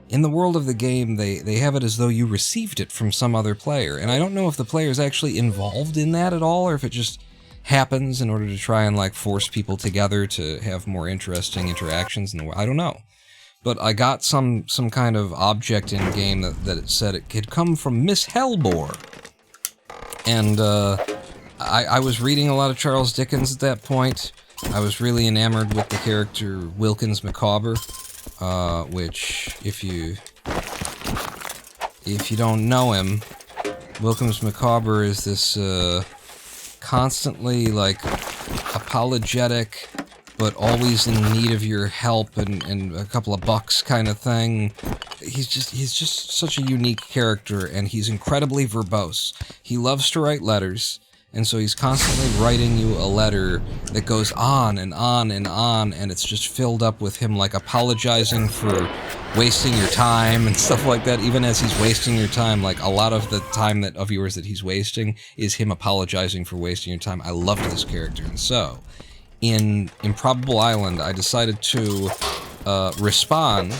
In the world of the game, they have it as though you received it from some other player. And I don't know if the player is actually involved in that at all, or if it just happens in order to try and, like, force people together to have more interesting interactions in the world. I don't know. But I got some kind of object in game that it said it could come from Miss Hellbore. And I was reading a lot of Charles Dickens at that point. I was really enamored with the character Wilkins Micawber, which, if you don't know him, Wilkins Micawber is this constantly, like, apologetic, but always in need of your help and a couple of bucks kind of thing. He's just such a unique character, and he's incredibly verbose. He loves to write letters, and so he's constantly writing you a letter that goes on and on and on, and it's just filled up with him, like, apologizing for wasting your time and stuff like that. Even as he's wasting your time, like, a lot of the time of yours that he's wasting is him apologizing for wasting your time. I loved this character, and so... in Improbable Island, I decided to respond.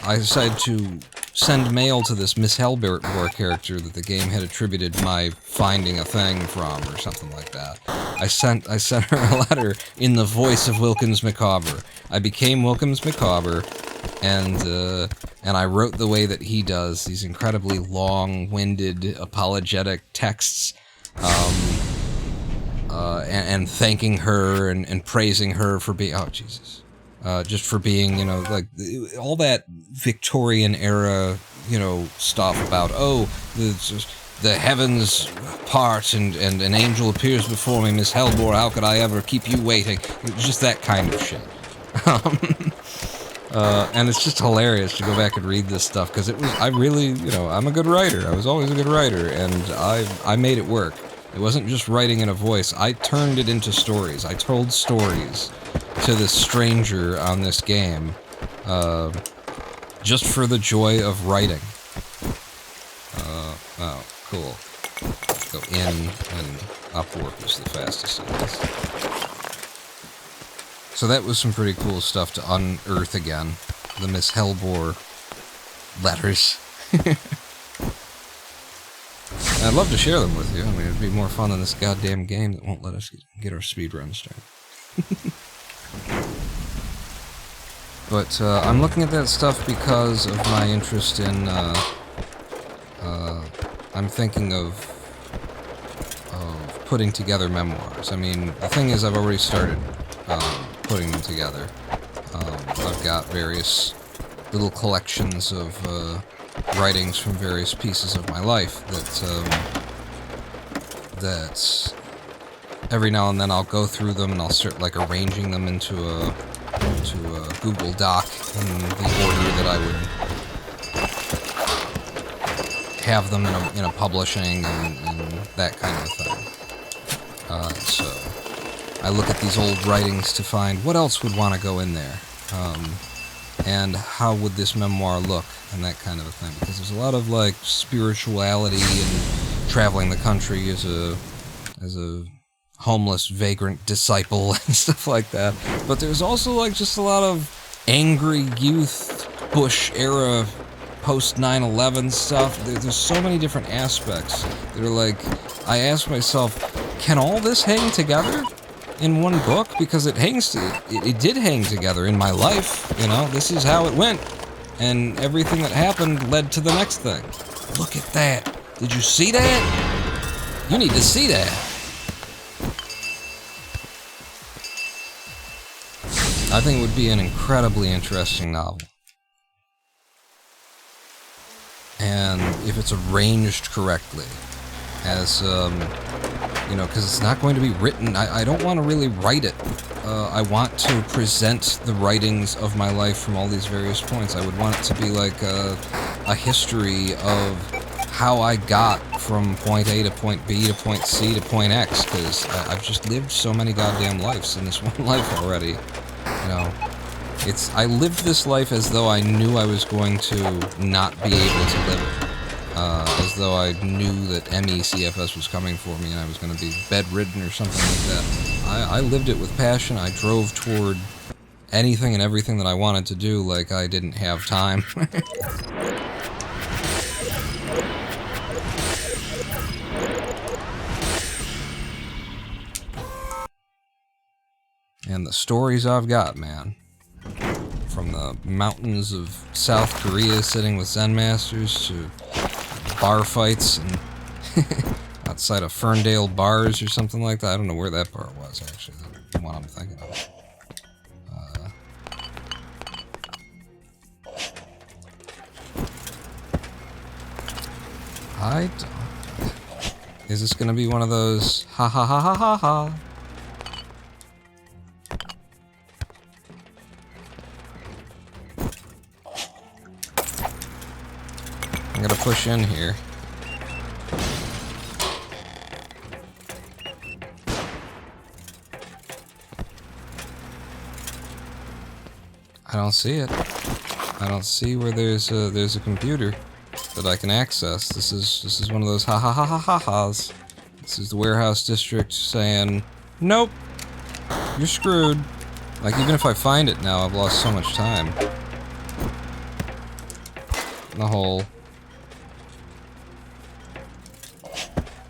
I decided to send mail to this Miss Hellbore character that the game had attributed my finding a thing from, or something like that. I sent her a letter in the voice of Wilkins Micawber. I became Wilkins Micawber, and I wrote the way that he does, these incredibly long-winded, apologetic texts, and thanking her and praising her for being, oh Jesus, just for being, you know, like, all that Victorian era, you know, stuff about, oh, the heavens part and an angel appears before me, Miss Hellbore, how could I ever keep you waiting? Just that kind of shit. And it's just hilarious to go back and read this stuff, because I really, you know, I'm a good writer. I was always a good writer, and I made it work. It wasn't just writing in a voice. I turned it into stories. I told stories to this stranger on this game, just for the joy of writing. Oh, cool. Go in and upward is the fastest of this. So that was some pretty cool stuff to unearth again. The Miss Hellbore letters. I'd love to share them with you. I mean, it'd be more fun than this goddamn game that won't let us get our speedrun started. But I'm looking at that stuff because of my interest in, I'm thinking of putting together memoirs. I mean, the thing is, I've already started putting them together. I've got various little collections of writings from various pieces of my life that every now and then I'll go through them and I'll start like arranging them into a Google Doc in the order that I would have them in a publishing and that kind of thing. So I look at these old writings to find what else would want to go in there, and how would this memoir look, and that kind of a thing. Because there's a lot of like spirituality and traveling the country as a homeless vagrant disciple and stuff like that. But there's also like just a lot of angry youth, Bush era, post 9/11 stuff. There's so many different aspects that are like, I ask myself, can all this hang together in one book? Because it did hang together in my life, you know. This is how it went, and everything that happened led to the next thing. Look at that. Did you see that? You need to see that. I think it would be an incredibly interesting novel. And if it's arranged correctly, as, you know, because it's not going to be written, I don't want to really write it. I want to present the writings of my life from all these various points. I would want it to be like a history of how I got from point A to point B to point C to point X, because I've just lived so many goddamn lives in this one life already. You know, I lived this life as though I knew I was going to not be able to live it. As though I knew that ME/CFS was coming for me and I was going to be bedridden or something like that. I lived it with passion. I drove toward anything and everything that I wanted to do like I didn't have time. And the stories I've got, man. From the mountains of South Korea sitting with Zen masters to bar fights and outside of Ferndale bars or something like that. I don't know where that bar was, actually. The one I'm thinking of. I don't... Is this gonna be one of those ha ha ha ha ha ha? I'm gonna push in here. I don't see it. I don't see where there's a computer that I can access. This is one of those ha ha ha ha ha ha's. This is the warehouse district saying, nope, you're screwed. Like, even if I find it now, I've lost so much time. The whole...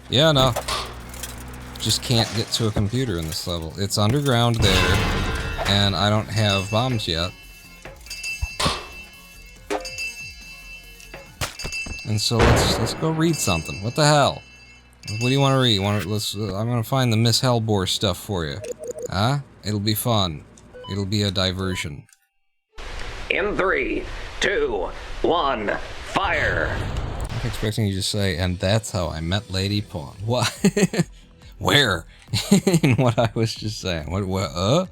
Yeah, no. Just can't get to a computer in this level. It's underground there, and I don't have bombs yet. And so let's go read something. What the hell? What do you want to read? I'm gonna find the Miss Hellbore stuff for you. Huh? It'll be fun. It'll be a diversion. In 3, 2, 1, fire! I'm expecting you to say, and that's how I met Lady Pawn. What? Where? In what I was just saying. What?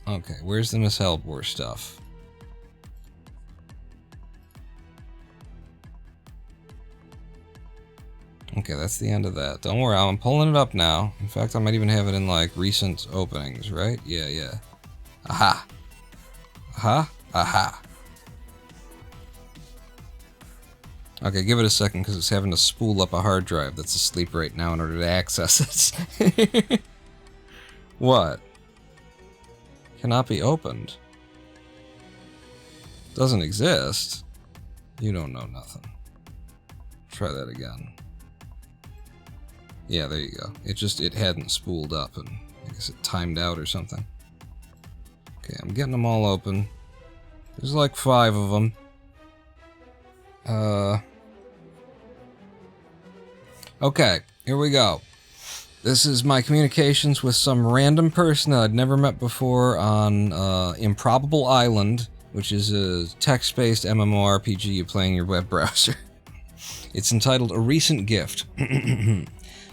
Okay, where's the Miss Hellbore stuff? Okay, that's the end of that. Don't worry, I'm pulling it up now. In fact, I might even have it in, like, recent openings, right? Yeah. Aha! Aha! Aha! Okay, give it a second, because it's having to spool up a hard drive that's asleep right now in order to access it. What? Cannot be opened. Doesn't exist. You don't know nothing. Try that again. Yeah, there you go. It hadn't spooled up, and I guess it timed out or something. Okay, I'm getting them all open. There's like 5 of them. Okay, here we go. This is my communications with some random person that I'd never met before on Improbable Island, which is a text-based MMORPG you play in your web browser. It's entitled A Recent Gift.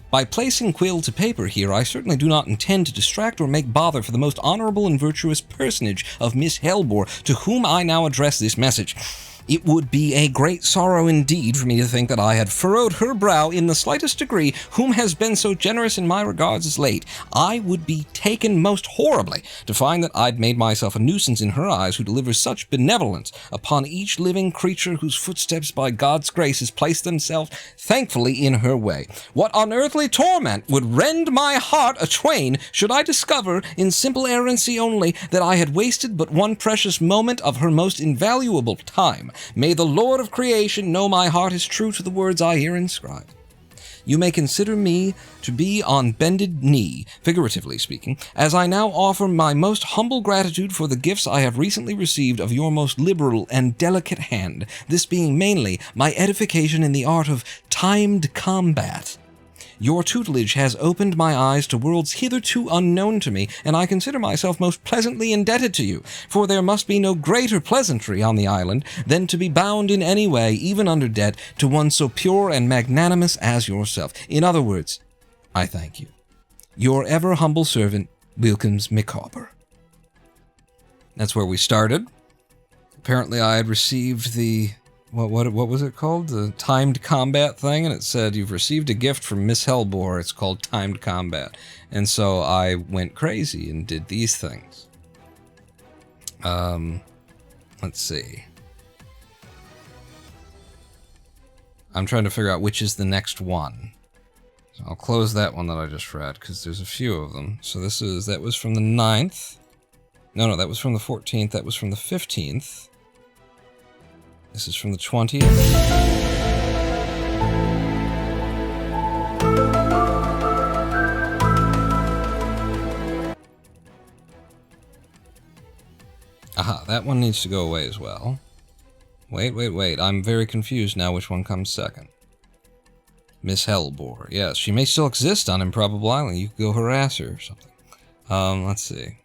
By placing quill to paper here, I certainly do not intend to distract or make bother for the most honorable and virtuous personage of Miss Hellbore, to whom I now address this message. It would be a great sorrow indeed for me to think that I had furrowed her brow in the slightest degree, whom has been so generous in my regards as late. I would be taken most horribly to find that I'd made myself a nuisance in her eyes, who delivers such benevolence upon each living creature whose footsteps by God's grace has placed themselves thankfully in her way. What unearthly torment would rend my heart a-twain should I discover, in simple errancy only, that I had wasted but one precious moment of her most invaluable time. May the Lord of creation know my heart is true to the words I here inscribe. You may consider me to be on bended knee, figuratively speaking, as I now offer my most humble gratitude for the gifts I have recently received of your most liberal and delicate hand, this being mainly my edification in the art of timed combat. Your tutelage has opened my eyes to worlds hitherto unknown to me, and I consider myself most pleasantly indebted to you, for there must be no greater pleasantry on the island than to be bound in any way, even under debt, to one so pure and magnanimous as yourself. In other words, I thank you. Your ever humble servant, Wilkins Micawber. That's where we started. Apparently I had received the... What was it called? The timed combat thing, and it said, you've received a gift from Miss Hellbore. It's called timed combat. And so I went crazy and did these things. Let's see. I'm trying to figure out which is the next one. So I'll close that one that I just read, because there's a few of them. So that was from the 9th. No, that was from the 14th. That was from the 15th. This is from the 20th. Aha, that one needs to go away as well. Wait. I'm very confused now which one comes second. Miss Hellbore. Yes, she may still exist on Improbable Island. You could go harass her or something. Let's see.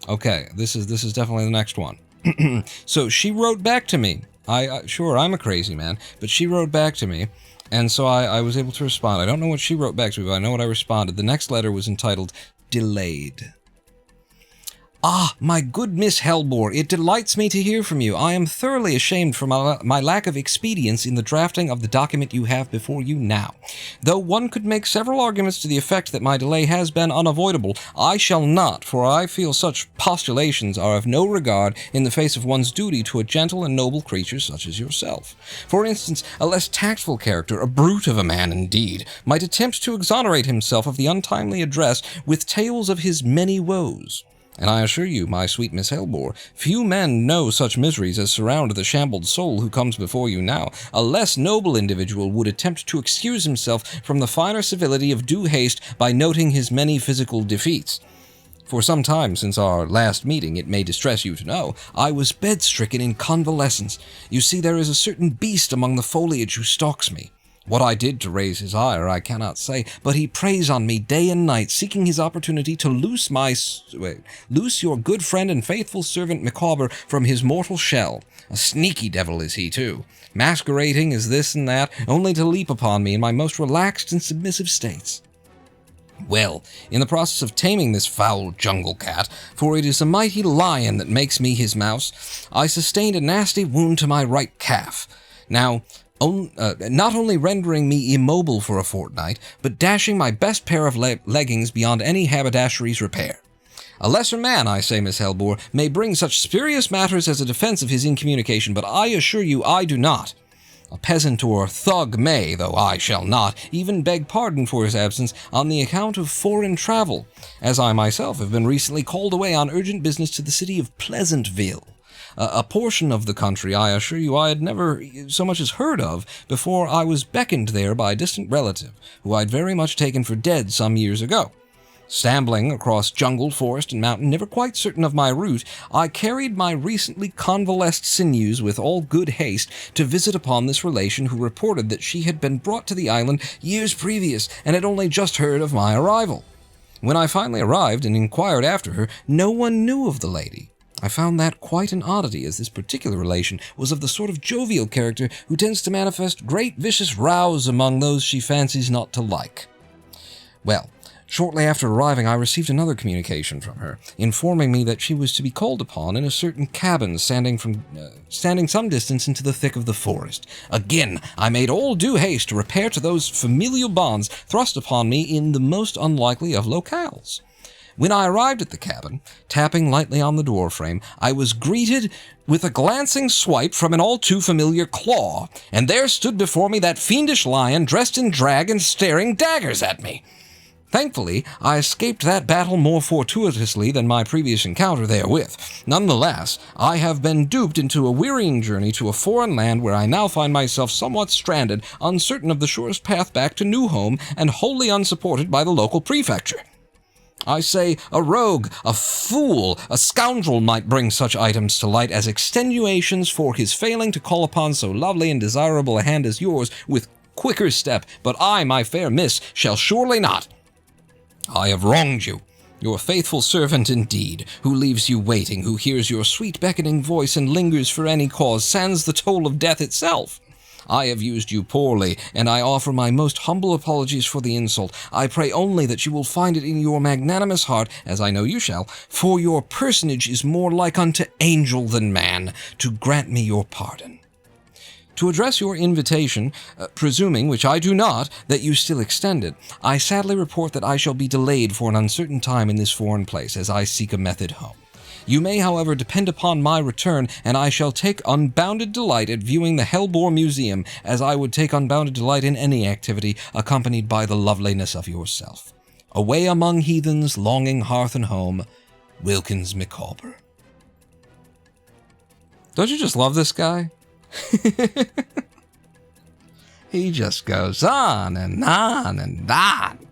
Okay, this is definitely the next one. So she wrote back to me. Sure, I'm a crazy man, but she wrote back to me, and so I was able to respond. I don't know what she wrote back to me, but I know what I responded. The next letter was entitled, Delayed. Ah, my good Miss Hellbore, it delights me to hear from you. I am thoroughly ashamed for my lack of expedience in the drafting of the document you have before you now. Though one could make several arguments to the effect that my delay has been unavoidable, I shall not, for I feel such postulations are of no regard in the face of one's duty to a gentle and noble creature such as yourself. For instance, a less tactful character, a brute of a man indeed, might attempt to exonerate himself of the untimely address with tales of his many woes. And I assure you, my sweet Miss Hellbore, few men know such miseries as surround the shambled soul who comes before you now. A less noble individual would attempt to excuse himself from the finer civility of due haste by noting his many physical defeats. For some time since our last meeting, it may distress you to know, I was bed-stricken in convalescence. You see, there is a certain beast among the foliage who stalks me. What I did to raise his ire I cannot say, but he preys on me day and night, seeking his opportunity to loose your good friend and faithful servant Micawber from his mortal shell. A sneaky devil is he, too, masquerading as this and that, only to leap upon me in my most relaxed and submissive states. Well, in the process of taming this foul jungle cat, for it is a mighty lion that makes me his mouse, I sustained a nasty wound to my right calf. Now, not only rendering me immobile for a fortnight, but dashing my best pair of leggings beyond any haberdashery's repair. A lesser man, I say, Miss Hellbore, may bring such spurious matters as a defense of his incommunication, but I assure you I do not. A peasant or thug may, though I shall not, even beg pardon for his absence on the account of foreign travel, as I myself have been recently called away on urgent business to the city of Pleasantville. A portion of the country, I assure you, I had never so much as heard of before I was beckoned there by a distant relative, who I'd very much taken for dead some years ago. Stambling across jungle, forest, and mountain, never quite certain of my route, I carried my recently convalesced sinews with all good haste to visit upon this relation who reported that she had been brought to the island years previous and had only just heard of my arrival. When I finally arrived and inquired after her, no one knew of the lady. I found that quite an oddity, as this particular relation was of the sort of jovial character who tends to manifest great vicious rows among those she fancies not to like. Well, shortly after arriving, I received another communication from her, informing me that she was to be called upon in a certain cabin standing some distance into the thick of the forest. Again, I made all due haste to repair to those familial bonds thrust upon me in the most unlikely of locales. When I arrived at the cabin, tapping lightly on the doorframe, I was greeted with a glancing swipe from an all too familiar claw, and there stood before me that fiendish lion dressed in drag and staring daggers at me. Thankfully, I escaped that battle more fortuitously than my previous encounter therewith. Nonetheless, I have been duped into a wearying journey to a foreign land where I now find myself somewhat stranded, uncertain of the surest path back to New Home, and wholly unsupported by the local prefecture. I say a rogue, a fool, a scoundrel might bring such items to light as extenuations for his failing to call upon so lovely and desirable a hand as yours with quicker step, but I, my fair miss, shall surely not. I have wronged you, your faithful servant indeed, who leaves you waiting, who hears your sweet beckoning voice and lingers for any cause, sans the toll of death itself. I have used you poorly, and I offer my most humble apologies for the insult. I pray only that you will find it in your magnanimous heart, as I know you shall, for your personage is more like unto angel than man, to grant me your pardon. To address your invitation, presuming, which I do not, that you still extend it, I sadly report that I shall be delayed for an uncertain time in this foreign place, as I seek a method home. You may, however, depend upon my return, and I shall take unbounded delight at viewing the Hellbore Museum, as I would take unbounded delight in any activity accompanied by the loveliness of yourself. Away among heathens, longing hearth and home, Wilkins Micawber. Don't you just love this guy? He just goes on and on and on.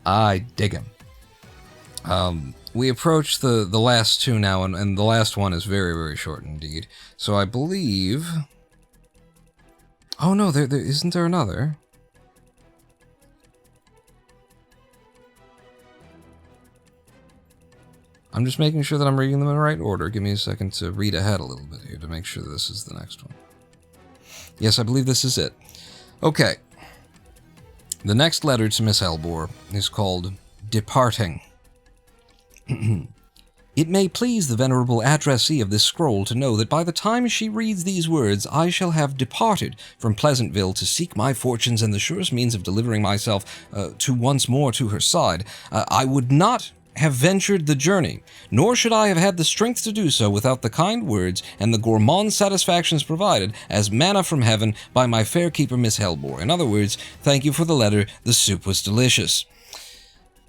I dig him. We approach the last two now, and the last one is very, very short indeed. So I believe... Oh no, there isn't there another? I'm just making sure that I'm reading them in the right order. Give me a second to read ahead a little bit here to make sure that this is the next one. Yes, I believe this is it. Okay. The next letter to Miss Hellbore is called Departing. It may please the venerable addressee of this scroll to know that by the time she reads these words, I shall have departed from Pleasantville to seek my fortunes and the surest means of delivering myself once more to her side. I would not have ventured the journey, nor should I have had the strength to do so without the kind words and the gourmand satisfactions provided as manna from heaven by my fair keeper Miss Hellbore. In other words, thank you for the letter, the soup was delicious.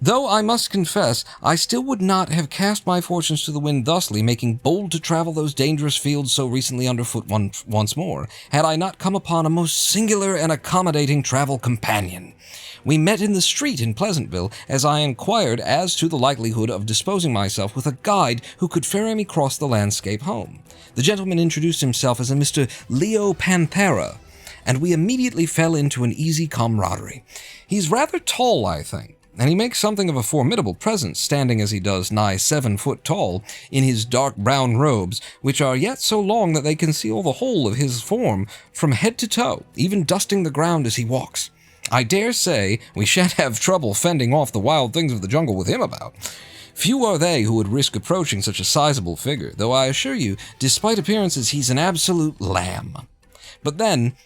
Though I must confess, I still would not have cast my fortunes to the wind thusly, making bold to travel those dangerous fields so recently underfoot once more, had I not come upon a most singular and accommodating travel companion. We met in the street in Pleasantville, as I inquired as to the likelihood of disposing myself with a guide who could ferry me across the landscape home. The gentleman introduced himself as a Mr. Leo Panthera, and we immediately fell into an easy camaraderie. He's rather tall, I think, and he makes something of a formidable presence, standing as he does nigh 7 foot tall, in his dark brown robes, which are yet so long that they conceal the whole of his form from head to toe, even dusting the ground as he walks. I dare say we shan't have trouble fending off the wild things of the jungle with him about. Few are they who would risk approaching such a sizable figure, though I assure you, despite appearances, he's an absolute lamb. But then,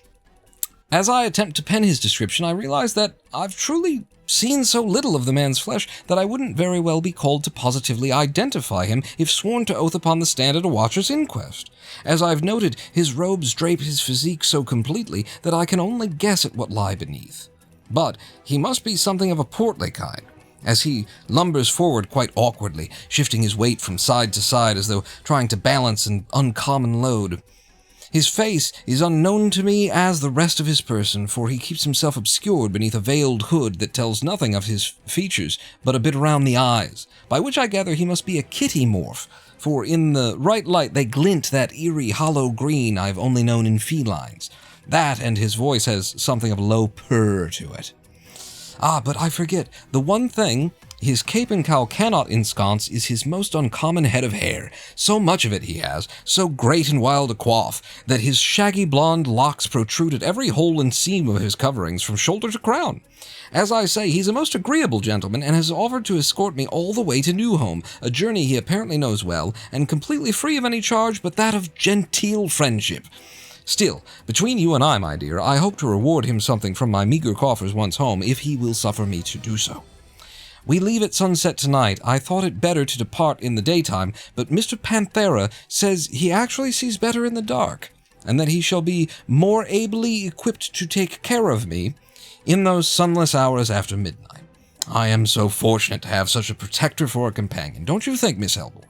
As I attempt to pen his description, I realize that I've truly seen so little of the man's flesh that I wouldn't very well be called to positively identify him if sworn to oath upon the stand at a watcher's inquest. As I've noted, his robes drape his physique so completely that I can only guess at what lie beneath. But he must be something of a portly kind, as he lumbers forward quite awkwardly, shifting his weight from side to side as though trying to balance an uncommon load. His face is unknown to me as the rest of his person, for he keeps himself obscured beneath a veiled hood that tells nothing of his features but a bit around the eyes, by which I gather he must be a kitty morph, for in the right light they glint that eerie hollow green I've only known in felines. That and his voice has something of a low purr to it. But I forget, the one thing his cape and cowl cannot ensconce is his most uncommon head of hair. So much of it he has, so great and wild a coif, that his shaggy blonde locks protrude at every hole and seam of his coverings from shoulder to crown. As I say, he's a most agreeable gentleman, and has offered to escort me all the way to Newhome, a journey he apparently knows well, and completely free of any charge but that of genteel friendship. Still, between you and I, my dear, I hope to reward him something from my meager coffers once home, if he will suffer me to do so. We leave at sunset tonight. I thought it better to depart in the daytime, but Mr. Panthera says he actually sees better in the dark, and that he shall be more ably equipped to take care of me in those sunless hours after midnight. I am so fortunate to have such a protector for a companion, don't you think, Miss Elmore?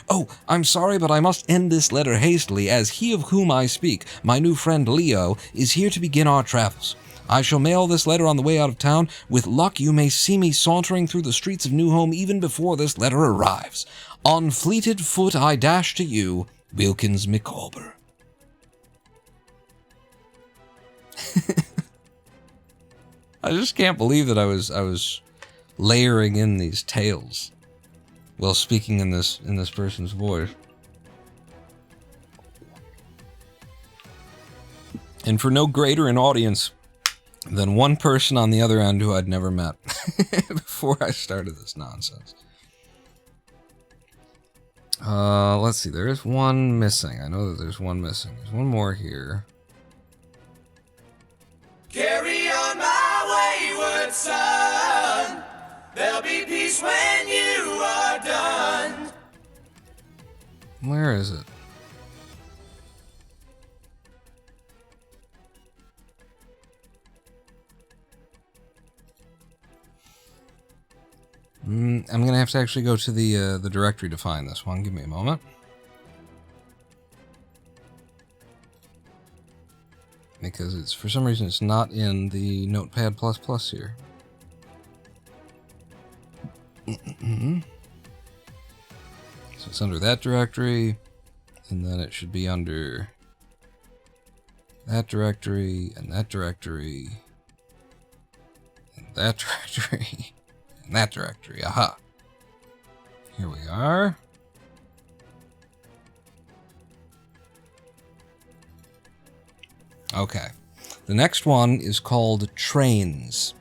Oh, I'm sorry, but I must end this letter hastily, as he of whom I speak, my new friend Leo, is here to begin our travels. I shall mail this letter on the way out of town. With luck, you may see me sauntering through the streets of Newhome even before this letter arrives. On fleeted foot I dash to you, Wilkins Micawber. I just can't believe that I was layering in these tales while speaking in this person's voice. And for no greater an audience than one person on the other end who I'd never met before I started this nonsense. Let's see, there is one missing. I know that there's one missing. There's one more here. Carry on my wayward son. There'll be peace when you are done. Where is it? I'm gonna have to actually go to the directory to find this one. Give me a moment. Because it's, for some reason, it's not in the Notepad++ here. So it's under that directory, and then it should be under that directory, and that directory, and that directory, and that directory. Aha! Here we are. Okay. The next one is called Trains.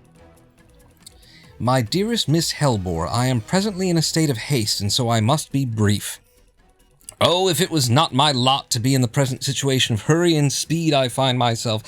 My dearest Miss Helbore, I am presently in a state of haste, and so I must be brief. Oh, if it was not my lot to be in the present situation of hurry and speed I find myself,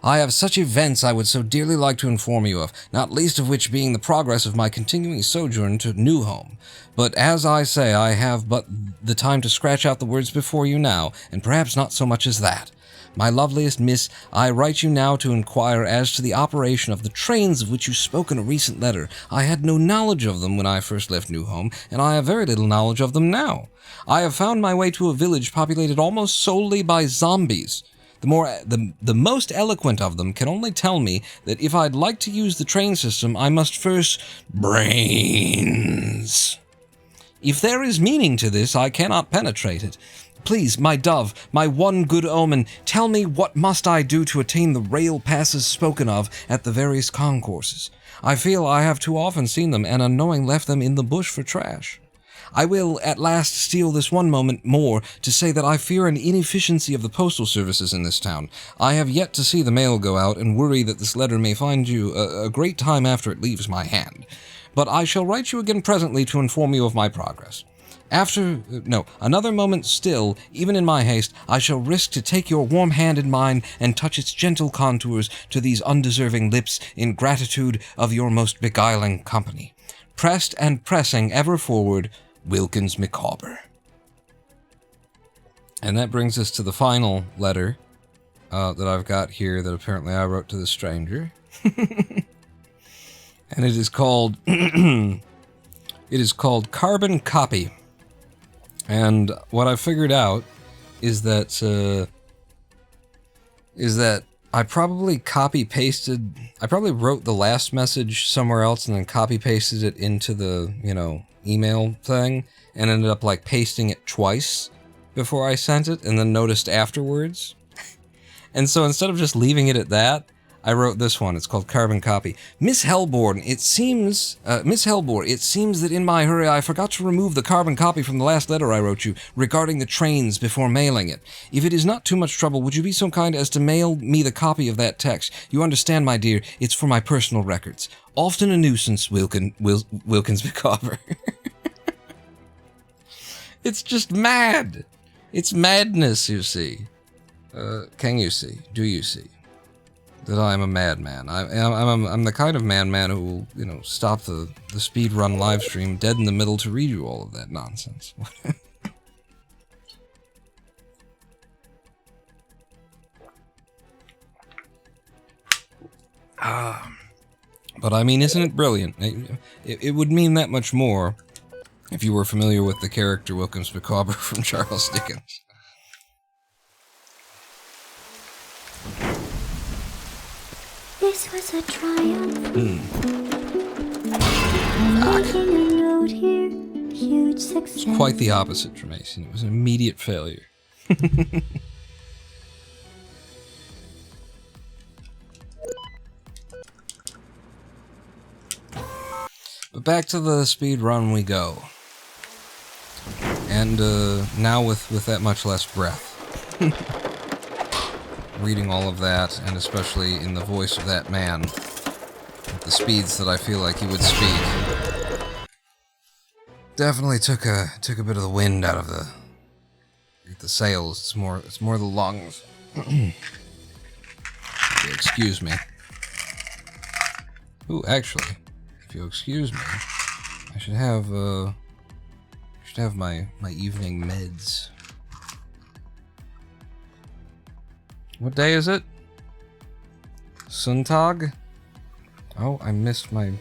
I have such events I would so dearly like to inform you of, not least of which being the progress of my continuing sojourn to Newhome. But as I say, I have but the time to scratch out the words before you now, and perhaps not so much as that. My loveliest miss, I write you now to inquire as to the operation of the trains of which you spoke in a recent letter. I had no knowledge of them when I first left Newhome, and I have very little knowledge of them now. I have found my way to a village populated almost solely by zombies. The most eloquent of them can only tell me that if I'd like to use the train system, I must first brains. If there is meaning to this, I cannot penetrate it. Please, my dove, my one good omen, tell me what must I do to attain the rail passes spoken of at the various concourses. I feel I have too often seen them and unknowing left them in the bush for trash. I will at last steal this one moment more to say that I fear an inefficiency of the postal services in this town. I have yet to see the mail go out and worry that this letter may find you a great time after it leaves my hand. But I shall write you again presently to inform you of my progress. Another moment still, even in my haste, I shall risk to take your warm hand in mine and touch its gentle contours to these undeserving lips in gratitude of your most beguiling company. Pressed and pressing ever forward, Wilkins Micawber. And that brings us to the final letter that I've got here that apparently I wrote to the stranger. And it is called Carbon Copy. And what I figured out is that I probably I probably wrote the last message somewhere else and then copy pasted it into the, email thing and ended up like pasting it twice before I sent it and then noticed afterwards. And so instead of just leaving it at that, I wrote this one. It's called Carbon Copy. Miss Hellborn, it seems that in my hurry I forgot to remove the carbon copy from the last letter I wrote you regarding the trains before mailing it. If it is not too much trouble, would you be so kind as to mail me the copy of that text? You understand, my dear, it's for my personal records. Often a nuisance, Wilkins Micawber. It's just mad. It's madness, you see. Can you see? Do you see? That I am a madman. I'm the kind of madman who will, stop the speedrun live stream dead in the middle to read you all of that nonsense. But I mean, isn't it brilliant? It would mean that much more if you were familiar with the character Wilkins Micawber from Charles Dickens. This was a triumph. Making a note here, huge success. It's quite the opposite, Tremason. It was an immediate failure. But back to the speed run we go. And now with that much less breath. Reading all of that, and especially in the voice of that man, at the speeds that I feel like he would speak, definitely took a bit of the wind out of the sails. It's more the lungs. Excuse me. Ooh, actually, if you'll excuse me, I should have my evening meds. What day is it? Suntag? Oh, I missed my...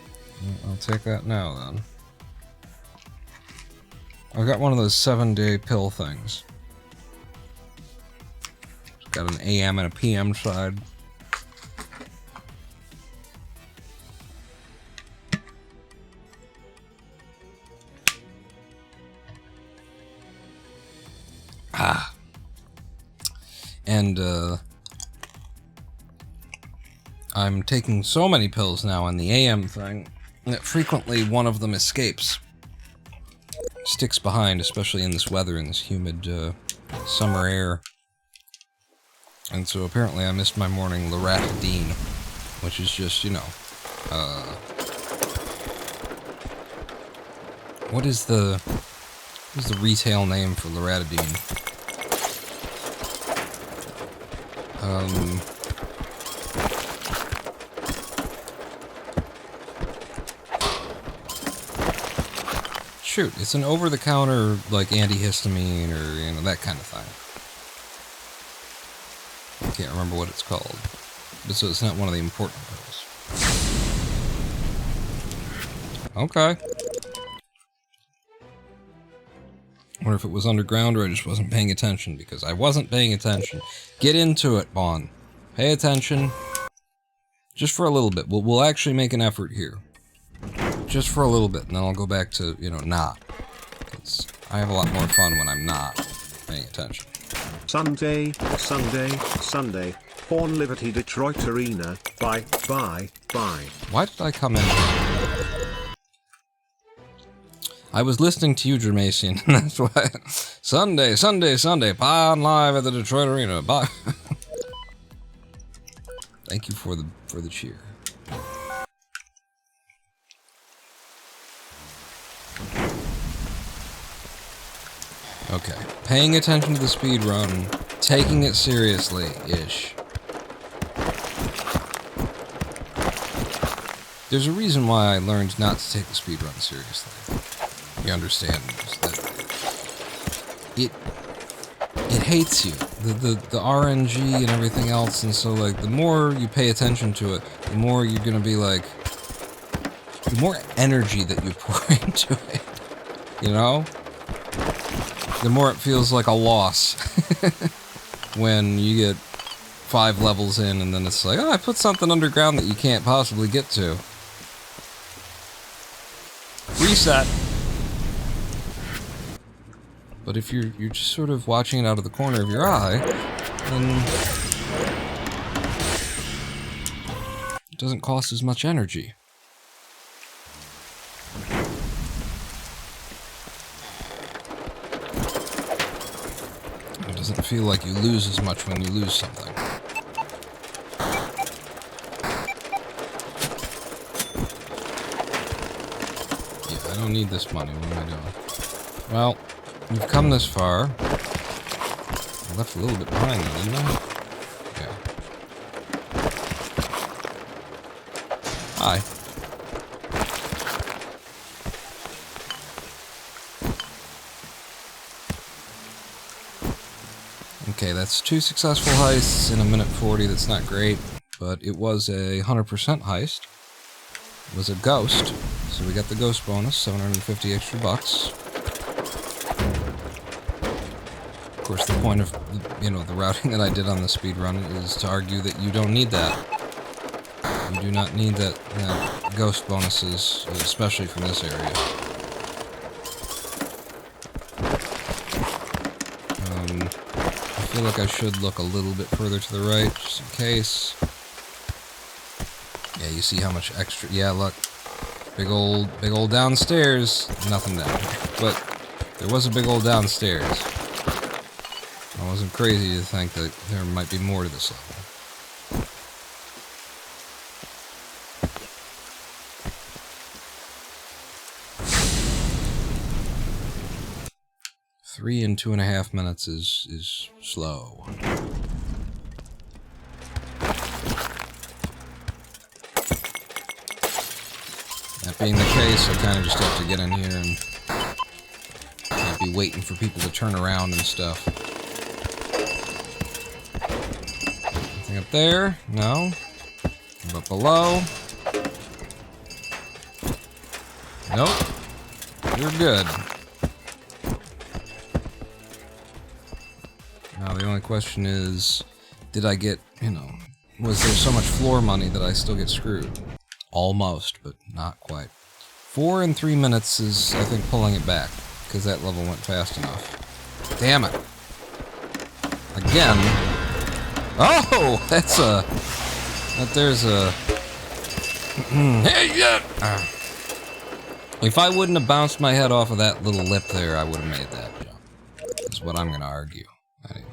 I'll take that now, then. I've got one of those 7-day pill things. It's got an AM and a PM side. And, I'm taking so many pills now on the AM thing that frequently one of them escapes. Sticks behind, especially in this weather, in this humid, summer air. And so apparently I missed my morning loratadine, which is just, what is the retail name for loratadine? Shoot, it's an over-the-counter, like, antihistamine or, that kind of thing. I can't remember what it's called. But so it's not one of the important pills. Okay. I wonder if it was underground or I just wasn't paying attention, because I wasn't paying attention. Get into it, Bon. Pay attention. Just for a little bit. We'll actually make an effort here. Just for a little bit, and then I'll go back to, not. I have a lot more fun when I'm not paying attention. Sunday. Porn Liberty Detroit Arena. Bye. Why did I come in here? I was listening to you, Jermasian, and that's why. Sunday. Pond live at the Detroit Arena. Bye. Thank you for the cheer. Okay, paying attention to the speed run, taking it seriously-ish. There's a reason why I learned not to take the speed run seriously. You understand that it hates you. The RNG and everything else, and so like the more you pay attention to it, the more you're gonna be like, the more energy that you pour into it, you know? The more it feels like a loss when you get 5 levels in and then it's like, oh, I put something underground that you can't possibly get to. Reset. But if you're just sort of watching it out of the corner of your eye, then it doesn't cost as much energy. It doesn't feel like you lose as much when you lose something. Yeah, I don't need this money. What am I doing? Well, we've come this far. I left a little bit behind though, didn't I? Yeah. Hi. Okay, that's 2 successful heists in a minute 40. That's not great, but it was a 100% heist. It was a ghost, so we got the ghost bonus, 750 extra bucks. Of course, the point of, you know, the routing that I did on the speedrun is to argue that you don't need that. You do not need that ghost bonuses, especially from this area. I feel like I should look a little bit further to the right, just in case. Yeah, you see how much extra... Yeah, look. Big old downstairs. Nothing down here. But there was a big old downstairs. I wasn't crazy to think that there might be more to this level. Three and 2.5 minutes is slow. That being the case, I kind of just have to get in here and can't be waiting for people to turn around and stuff. Anything up there? No. But below? Nope. You're good. Now the only question is, did I get, you know, was there so much floor money that I still get screwed? Almost, but not quite. 4 and 3 minutes is, I think, pulling it back, because that level went fast enough. Damn it. Again. Oh, that's a... there's a... Hey, yeah! If I wouldn't have bounced my head off of that little lip there, I would have made that jump. That's what I'm going to argue. Anyway.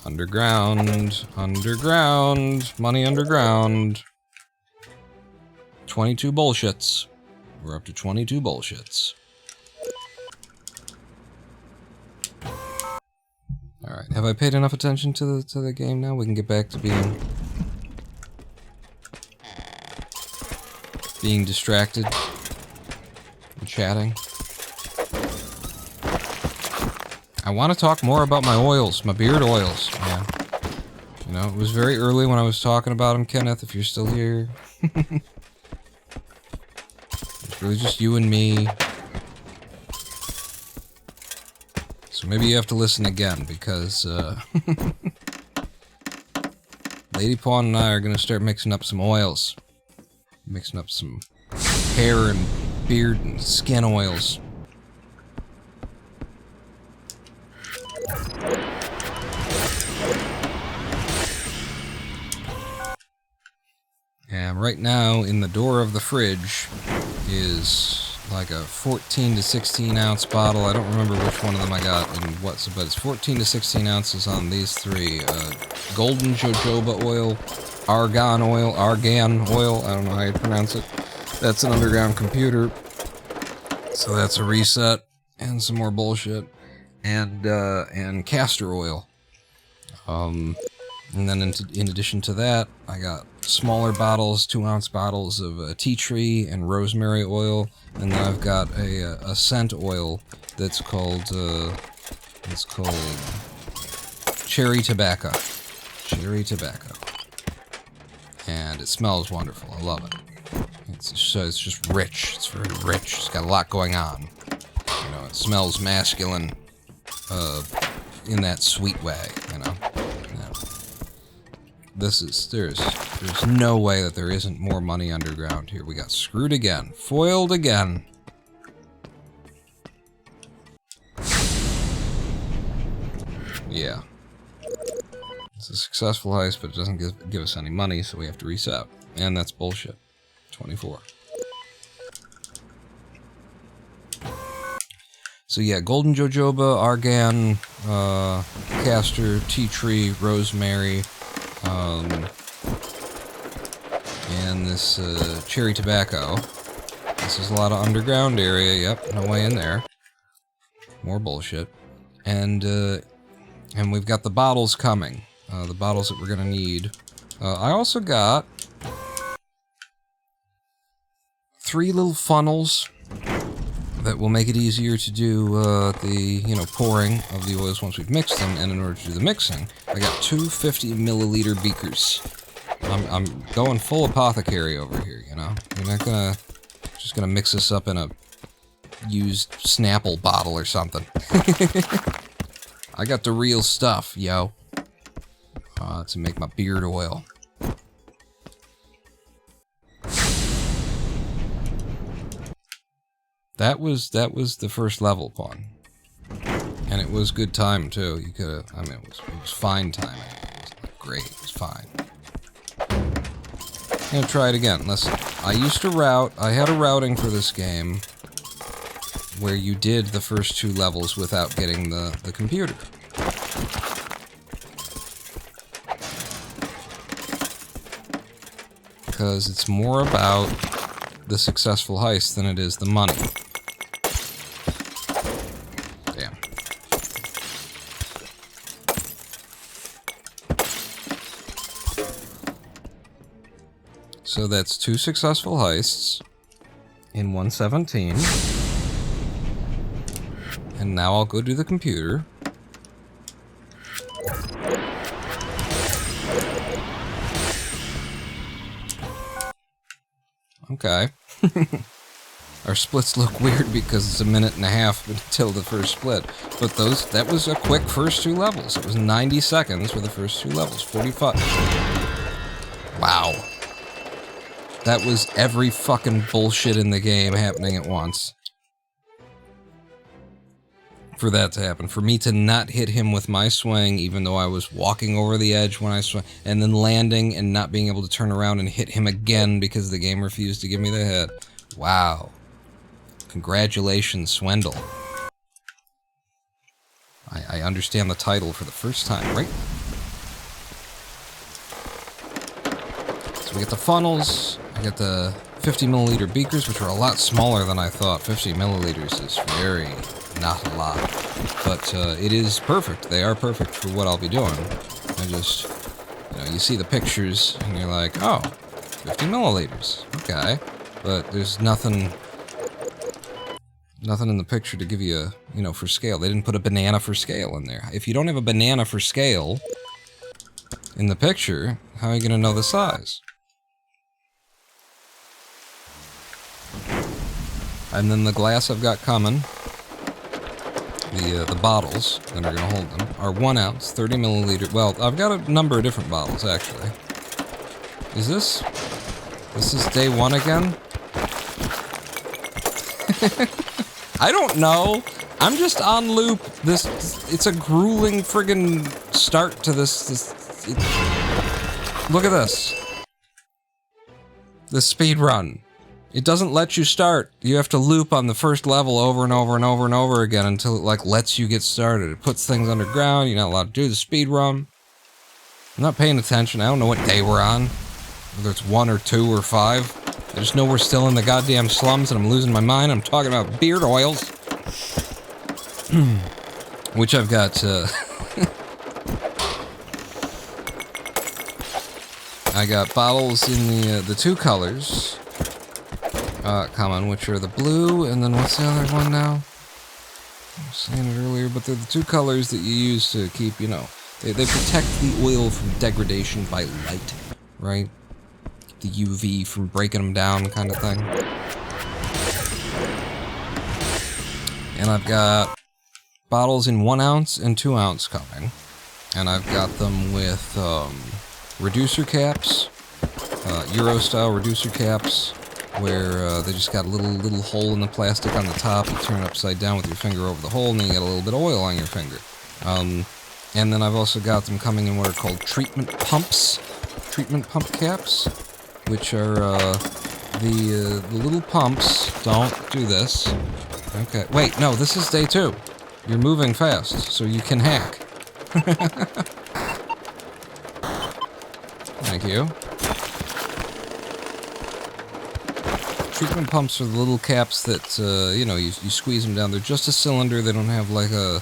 Underground, underground, money underground. 22 bullshits. We're up to 22 bullshits. Alright, have I paid enough attention to the game now? We can get back to being distracted and chatting. I want to talk more about my oils, my beard oils, man. You know, it was very early when I was talking about them, Kenneth, if you're still here. It's really just you and me. So maybe you have to listen again, because, Lady Pawn and I are going to start mixing up some oils. Mixing up some hair and beard and skin oils. And right now, in the door of the fridge is like a 14 to 16 ounce bottle. I don't remember which one of them I got and what's, but it's 14 to 16 ounces on these three. Golden jojoba oil, argan oil, I don't know how you pronounce it. That's an underground computer. So that's a reset and some more bullshit. And castor oil. And then in addition to that, I got smaller bottles, 2-ounce bottles of tea tree and rosemary oil, and then I've got a scent oil that's called cherry tobacco. Cherry tobacco. And it smells wonderful. I love it. It's just rich. It's very rich. It's got a lot going on. You know, it smells masculine, in that sweet way, you know. There's no way that there isn't more money underground here. We got screwed again. Foiled again. Yeah. It's a successful heist, but it doesn't give us any money, so we have to reset. And that's bullshit. 24. So yeah, golden jojoba, argan, castor, tea tree, rosemary, and this cherry tobacco. This is a lot of underground area. Yep, no way in there. More bullshit. And we've got the bottles coming. The bottles that we're gonna need. I also got 3 little funnels that will make it easier to do the pouring of the oils once we've mixed them. And in order to do the mixing, I got 2 50-milliliter beakers. I'm going full apothecary over here, you know. I'm not just gonna mix this up in a used Snapple bottle or something. I got the real stuff, yo. To make my beard oil. That was the first level pawn. And it was good time too. You could have, it was fine timing. It was like great, it was fine. I'm gonna try it again. Listen, I used to route, I had a routing for this game where you did the first 2 levels without getting the computer. Because it's more about the successful heist than it is the money. Damn. So that's 2 successful heists in 117. And now I'll go do the computer. Okay. Our splits look weird because it's a minute and a half until the first split. But that was a quick first 2 levels. It was 90 seconds for the first 2 levels. 45. Wow. That was every fucking bullshit in the game happening at once. For that to happen. For me to not hit him with my swing, even though I was walking over the edge when I swung, and then landing and not being able to turn around and hit him again because the game refused to give me the hit. Wow. Congratulations, Swindle. I understand the title for the first time, right? So we get the funnels, I get the 50-milliliter beakers, which are a lot smaller than I thought. 50 milliliters is very... not a lot, but it is perfect. They are perfect for what I'll be doing. I just, you see the pictures and you're like, oh, 50 milliliters, okay. But there's nothing in the picture to give you for scale. They didn't put a banana for scale in there. If you don't have a banana for scale in the picture, how are you going to know the size? And then the glass I've got coming, the bottles that are going to hold them, are 1 ounce, 30 milliliter. Well, I've got a number of different bottles, actually. Is this is day 1 again? I don't know. I'm just on loop. It's a grueling friggin' start to this. Look at this. The speed run. It doesn't let you start. You have to loop on the first level over and over and over and over again until it, like, lets you get started. It puts things underground. You're not allowed to do the speed run. I'm not paying attention. I don't know what day we're on. Whether it's 1 or 2 or 5. I just know we're still in the goddamn slums and I'm losing my mind. I'm talking about beard oils. Which I've got, I got bottles in the 2 colors. Common, which are the blue, and then what's the other one now? I was saying it earlier, but they're the 2 colors that you use to keep, you know, they protect the oil from degradation by light, right? The UV from breaking them down kind of thing. And I've got bottles in 1 ounce and 2 ounce coming. And I've got them with reducer caps, Euro style reducer caps, where they just got a little hole in the plastic on the top. You turn it upside down with your finger over the hole, and then you get a little bit of oil on your finger. And then I've also got them coming in what are called treatment pumps, treatment pump caps, which are the little pumps. Don't do this. Okay, wait, no, this is day 2. You're moving fast, so you can hack. Thank you. Treatment pumps are the little caps that, you know, you squeeze them down. They're just a cylinder. They don't have, like, a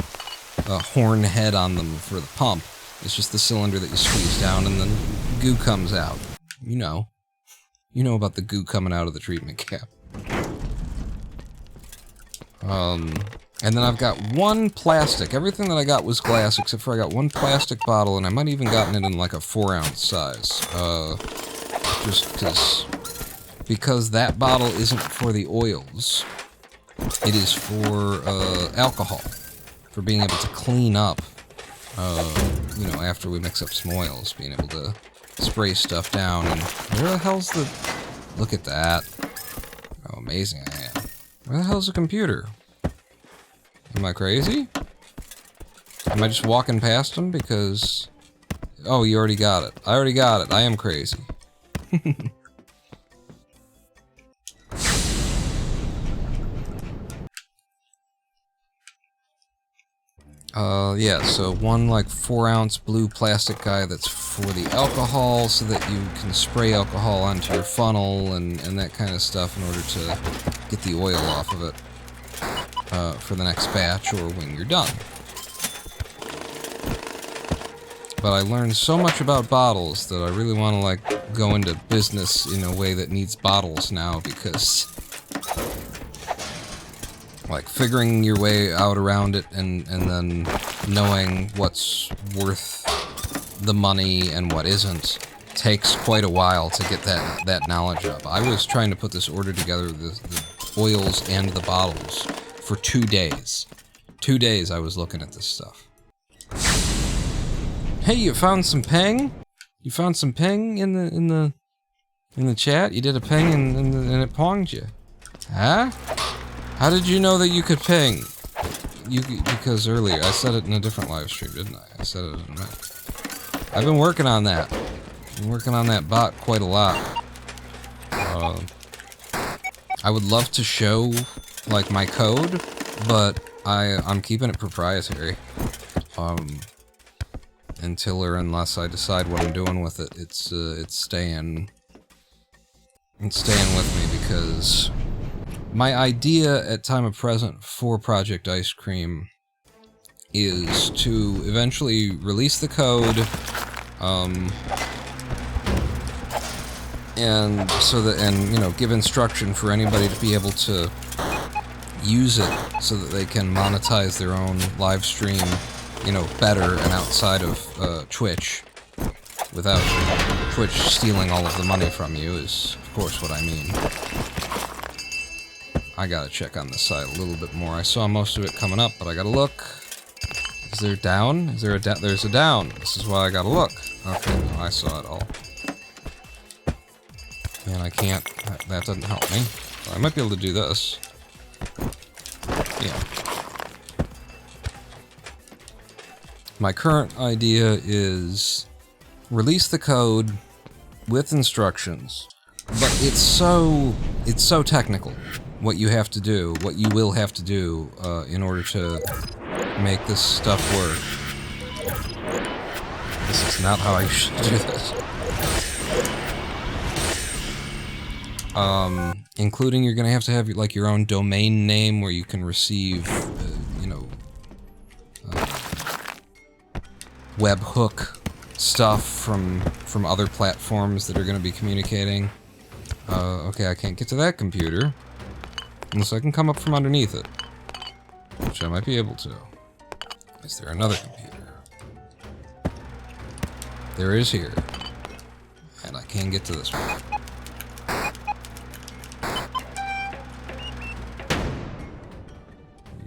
horn head on them for the pump. It's just the cylinder that you squeeze down, and then goo comes out. You know. You know about the goo coming out of the treatment cap. And then I've got 1 plastic. Everything that I got was glass, except for I got 1 plastic bottle, and I might even gotten it in, like, a 4 ounce size. Just because that bottle isn't for the oils. It is for alcohol, for being able to clean up, you know, after we mix up some oils, being able to spray stuff down. And where the hell's the... Look at that. How amazing I am. Where the hell's the computer? Am I crazy? Am I just walking past him because... Oh, you already got it. I already got it. I am crazy. Yeah, so 1 like 4 ounce blue plastic guy that's for the alcohol, so that you can spray alcohol onto your funnel and that kind of stuff in order to get the oil off of it for the next batch or when you're done. But I learned so much about bottles that I really want to, like, go into business in a way that needs bottles now, because... like, figuring your way out around it and then knowing what's worth the money and what isn't takes quite a while to get that knowledge up. I was trying to put this order together, the oils and the bottles, for 2 days. 2 days I was looking at this stuff. Hey, you found some ping? You found some ping in the chat? You did a ping and it ponged you. Huh? How did you know that you could ping? Because earlier, I said it in a different live stream, didn't I? I said it in a minute. I've been working on that. I've been working on that bot quite a lot. I would love to show, like, my code, but I'm keeping it proprietary. Until or unless I decide what I'm doing with it, it's staying with me, because my idea at time of present for Project Ice Cream is to eventually release the code, and so that, and, you know, give instruction for anybody to be able to use it so that they can monetize their own live stream, you know, better and outside of Twitch, without Twitch stealing all of the money from you, is of course what I mean. I gotta check on this side a little bit more. I saw most of it coming up, but I gotta look. Is there down? Is there a down? There's a down. This is why I gotta look. Okay, no, I saw it all. Man, I can't. That doesn't help me. I might be able to do this. Yeah. My current idea is release the code with instructions, but it's it's so technical what you have to do, what you will have to do in order to make this stuff work. This is not how I should do this. Including you're gonna have to have like your own domain name where you can receive, you know, webhook stuff from other platforms that are gonna be communicating. Okay, I can't get to that computer unless I can come up from underneath it, which I might be able to. Is there another computer? There is here, and I can get to this one.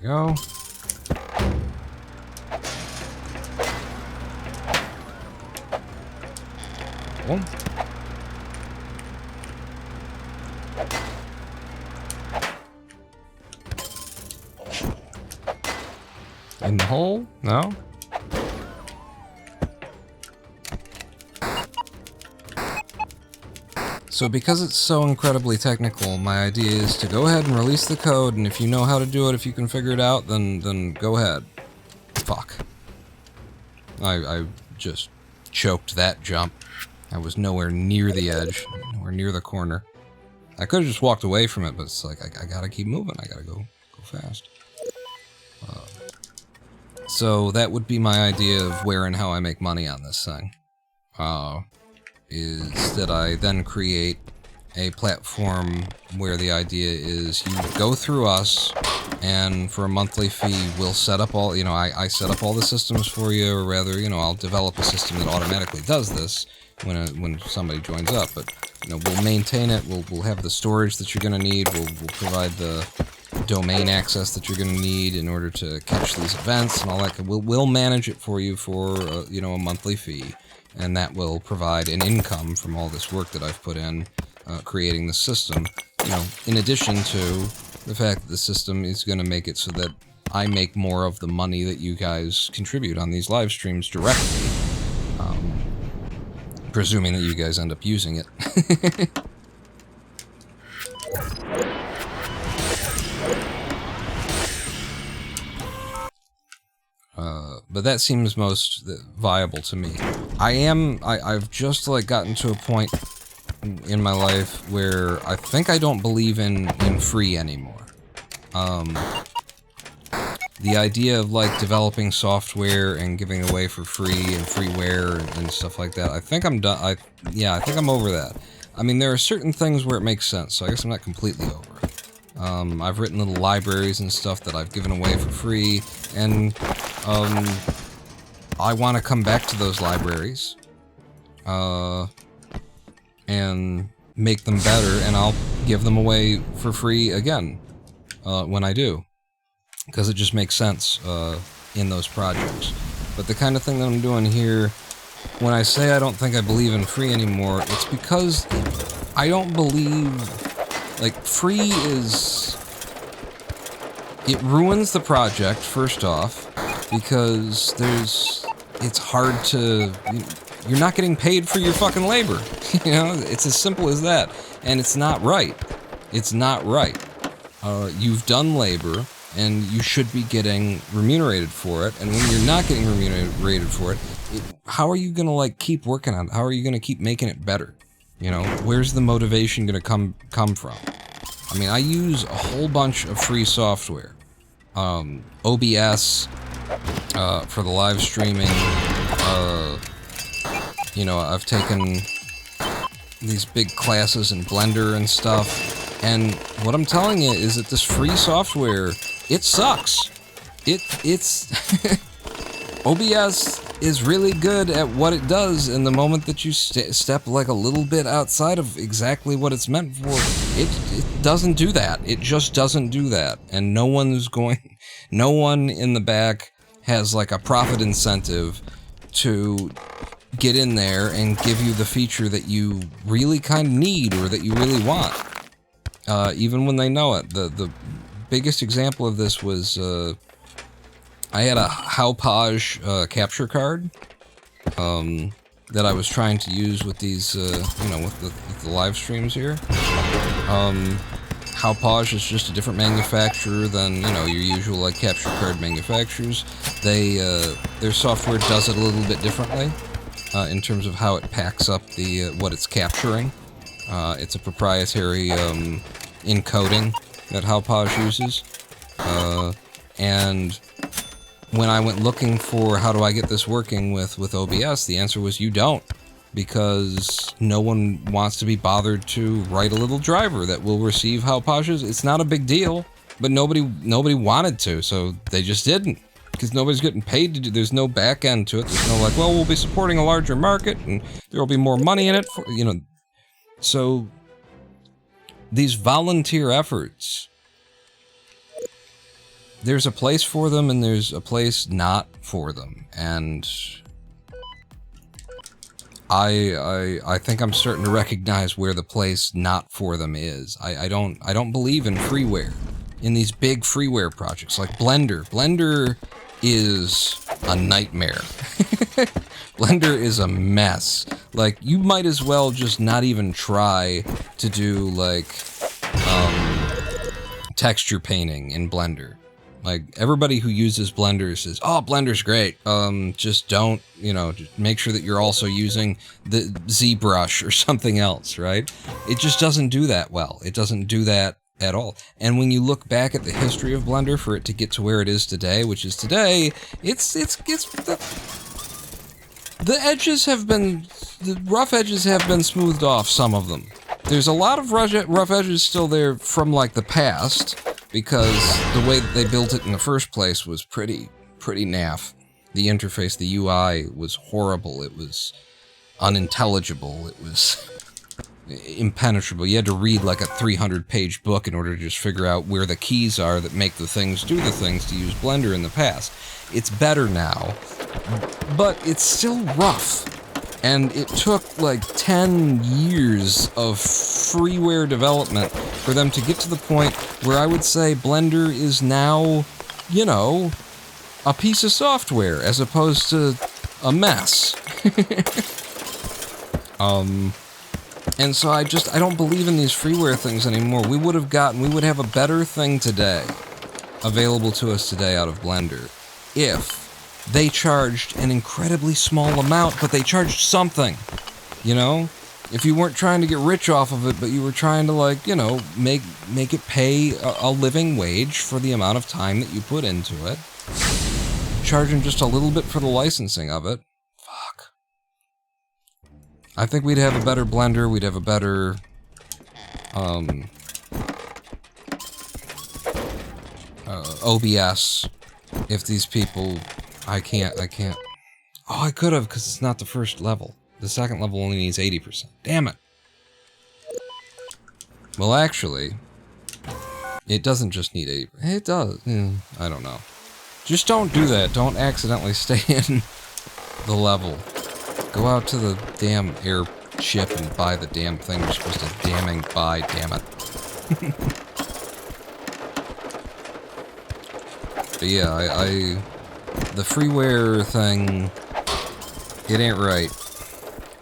Go. Cool. In the hole? No? So because it's so incredibly technical, my idea is to go ahead and release the code, and if you know how to do it, if you can figure it out, then go ahead. Fuck. I just choked that jump. I was nowhere near the edge, nowhere near the corner. I could have just walked away from it, but it's like, I gotta keep moving, I gotta go fast. So that would be my idea of where and how I make money on this thing. Is that I then create a platform where the idea is you go through us, and for a monthly fee, we'll set up all, you know, I set up all the systems for you, or rather, you know, I'll develop a system that automatically does this when somebody joins up, but, you know, we'll maintain it, we'll have the storage that you're going to need, we'll provide the domain access that you're going to need in order to catch these events and all that. We'll manage it for you for, you know, a monthly fee. And that will provide an income from all this work that I've put in creating the system. You know, in addition to the fact that the system is going to make it so that I make more of the money that you guys contribute on these live streams directly. Presuming that you guys end up using it. But that seems most viable to me. I've just like gotten to a point in my life where I think I don't believe in free anymore. The idea of like developing software and giving away for free and freeware and stuff like that, I think I'm done. Yeah, I think I'm over that. I mean, there are certain things where it makes sense, so I guess I'm not completely over it. I've written little libraries and stuff that I've given away for free, and I want to come back to those libraries and make them better, and I'll give them away for free again when I do, because it just makes sense in those projects. But the kind of thing that I'm doing here, when I say I don't think I believe in free anymore, it's because I don't believe, like, free is... It ruins the project, first off, because it's hard to... You're not getting paid for your fucking labor. You know, it's as simple as that. And it's not right. It's not right. You've done labor, and you should be getting remunerated for it, and when you're not getting remunerated for it, how are you gonna, like, keep working on it? How are you gonna keep making it better? You know, where's the motivation gonna come from? I mean, I use a whole bunch of free software. OBS, for the live streaming, you know, I've taken these big classes in Blender and stuff, and what I'm telling you is that this free software, it sucks. It's OBS is really good at what it does, and the moment that you step like a little bit outside of exactly what it's meant for, it doesn't do that. It just doesn't do that, and no one in the back has like a profit incentive to get in there and give you the feature that you really kind of need or that you really want, even when they know it. The biggest example of this was I had a Hauppauge capture card that I was trying to use with these, you know, with the live streams here. Hauppauge is just a different manufacturer than, you know, your usual, like, capture card manufacturers. Their software does it a little bit differently, in terms of how it packs up the, what it's capturing. It's a proprietary, encoding that Hauppauge uses. And when I went looking for how do I get this working with OBS, the answer was you don't. Because no one wants to be bothered to write a little driver that will receive Haupauges. It's not a big deal, but nobody wanted to, so they just didn't. Because nobody's getting paid to do. There's no back end to it. There's no like, well, we'll be supporting a larger market and there will be more money in it for, you know. So these volunteer efforts, there's a place for them and there's a place not for them, and I think I'm starting to recognize where the place not for them is. I don't believe in freeware, in these big freeware projects like Blender. Blender is a nightmare. Blender is a mess. Like, you might as well just not even try to do like texture painting in Blender. Like, everybody who uses Blender says, oh, Blender's great. Just don't, you know, just make sure that you're also using the ZBrush or something else, right? It just doesn't do that well. It doesn't do that at all. And when you look back at the history of Blender for it to get to where it is today, which is today, the edges have been, the rough edges have been smoothed off, some of them. There's a lot of rough edges still there from, like, the past, because the way that they built it in the first place was pretty naff. The interface, the UI, was horrible. It was unintelligible. It was impenetrable. You had to read like a 300-page book in order to just figure out where the keys are that make the things do the things to use Blender in the past. It's better now, but it's still rough. And it took like 10 years of freeware development for them to get to the point where I would say Blender is now, you know, a piece of software as opposed to a mess. And so I don't believe in these freeware things anymore. We would have a better thing today, available to us today out of Blender, if they charged an incredibly small amount, but they charged something, you know? If you weren't trying to get rich off of it, but you were trying to, like, you know, make it pay a living wage for the amount of time that you put into it, charging just a little bit for the licensing of it, fuck. I think we'd have a better Blender, we'd have a better, OBS, if these people... I can't. Oh, I could have, because it's not the first level. The second level only needs 80%. Damn it. Well, actually, it doesn't just need 80%. It does. I don't know. Just don't do that. Don't accidentally stay in the level. Go out to the damn airship and buy the damn thing you're supposed to damning buy, damn it. But yeah, the freeware thing, it ain't right.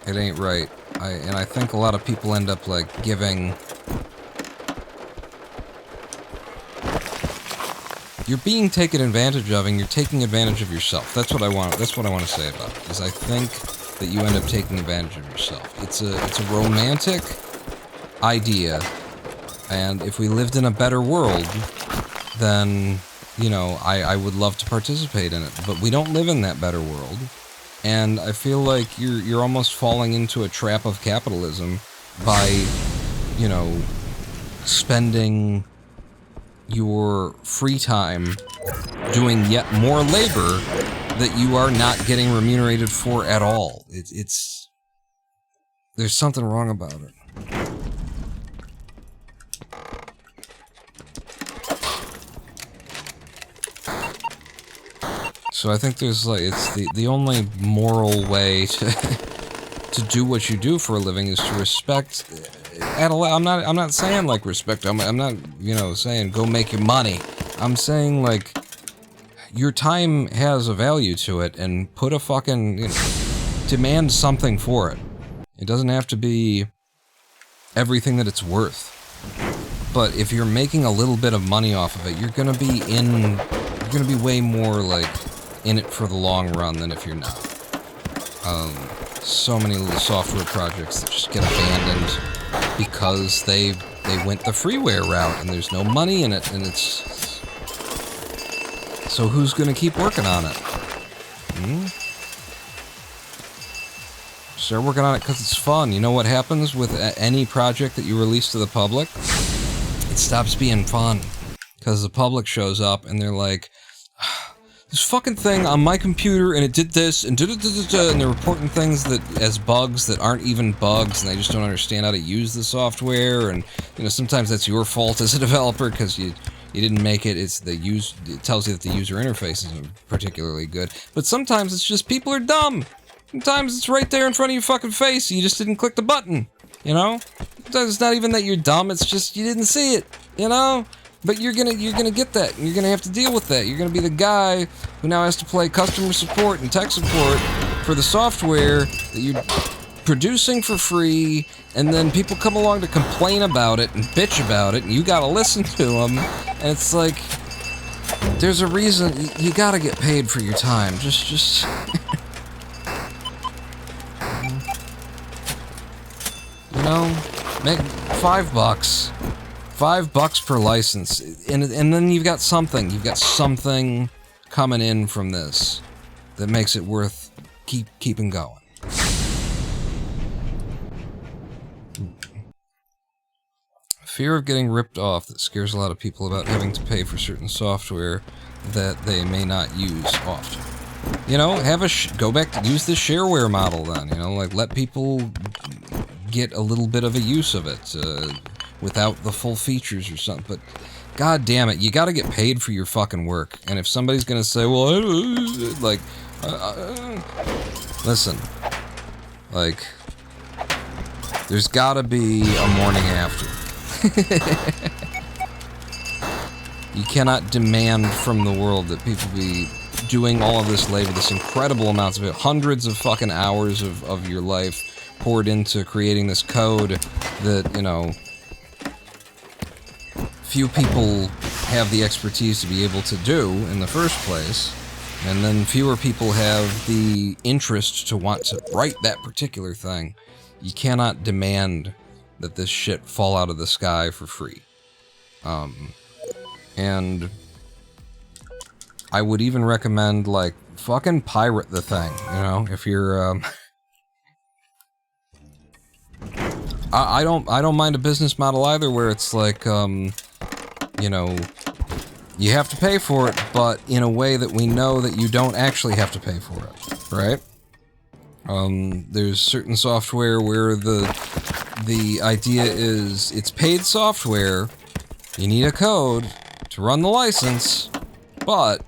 It ain't right. And I think a lot of people end up, like, giving... You're being taken advantage of, and you're taking advantage of yourself. That's what I want to say about it, is I think that you end up taking advantage of yourself. It's a romantic idea, and if we lived in a better world, then... you know, I would love to participate in it, but we don't live in that better world, and I feel like you're almost falling into a trap of capitalism by, you know, spending your free time doing yet more labor that you are not getting remunerated for at all. It's there's something wrong about it. So I think there's like, it's the only moral way to do what you do for a living is to respect. I'm not saying like respect. I'm not, you know, saying go make your money. I'm saying like your time has a value to it, and put a fucking, you know, demand something for it. It doesn't have to be everything that it's worth. But if you're making a little bit of money off of it, you're gonna be way more, like, in it for the long run than if you're not. So many little software projects that just get abandoned because they went the freeware route and there's no money in it, and it's... So who's gonna keep working on it? Start working on it because it's fun. You know what happens with any project that you release to the public? It stops being fun. Because the public shows up and they're like, this fucking thing on my computer and it did this and and they're reporting things that as bugs that aren't even bugs, and they just don't understand how to use the software. And you know, sometimes that's your fault as a developer because you didn't make it. It tells you that the user interface isn't particularly good. But sometimes it's just people are dumb. Sometimes it's right there in front of your fucking face. You just didn't click the button. You know? Sometimes it's not even that you're dumb. It's just you didn't see it. You know? But you're gonna get that, and you're gonna have to deal with that. You're gonna be the guy who now has to play customer support and tech support for the software that you're producing for free, and then people come along to complain about it and bitch about it, and you gotta listen to them. And it's like, there's a reason you gotta get paid for your time. Just. You know, make $5. $5 per license, and then you've got something coming in from this that makes it worth keeping going. Fear of getting ripped off that scares a lot of people about having to pay for certain software that they may not use often. You know, go back to use the shareware model then. You know, like let people get a little bit of a use of it. Without the full features or something, but god damn it, you gotta get paid for your fucking work. And if somebody's gonna say, well, like, listen, like, there's gotta be a morning after. You cannot demand from the world that people be doing all of this labor, this incredible amounts of it, hundreds of fucking hours of your life poured into creating this code that, you know, few people have the expertise to be able to do in the first place, and then fewer people have the interest to want to write that particular thing. You cannot demand that this shit fall out of the sky for free. And I would even recommend, like, fucking pirate the thing, you know, if you're, I don't mind a business model either where it's like, you know, you have to pay for it, but in a way that we know that you don't actually have to pay for it, right? There's certain software where the idea is it's paid software, you need a code to run the license, but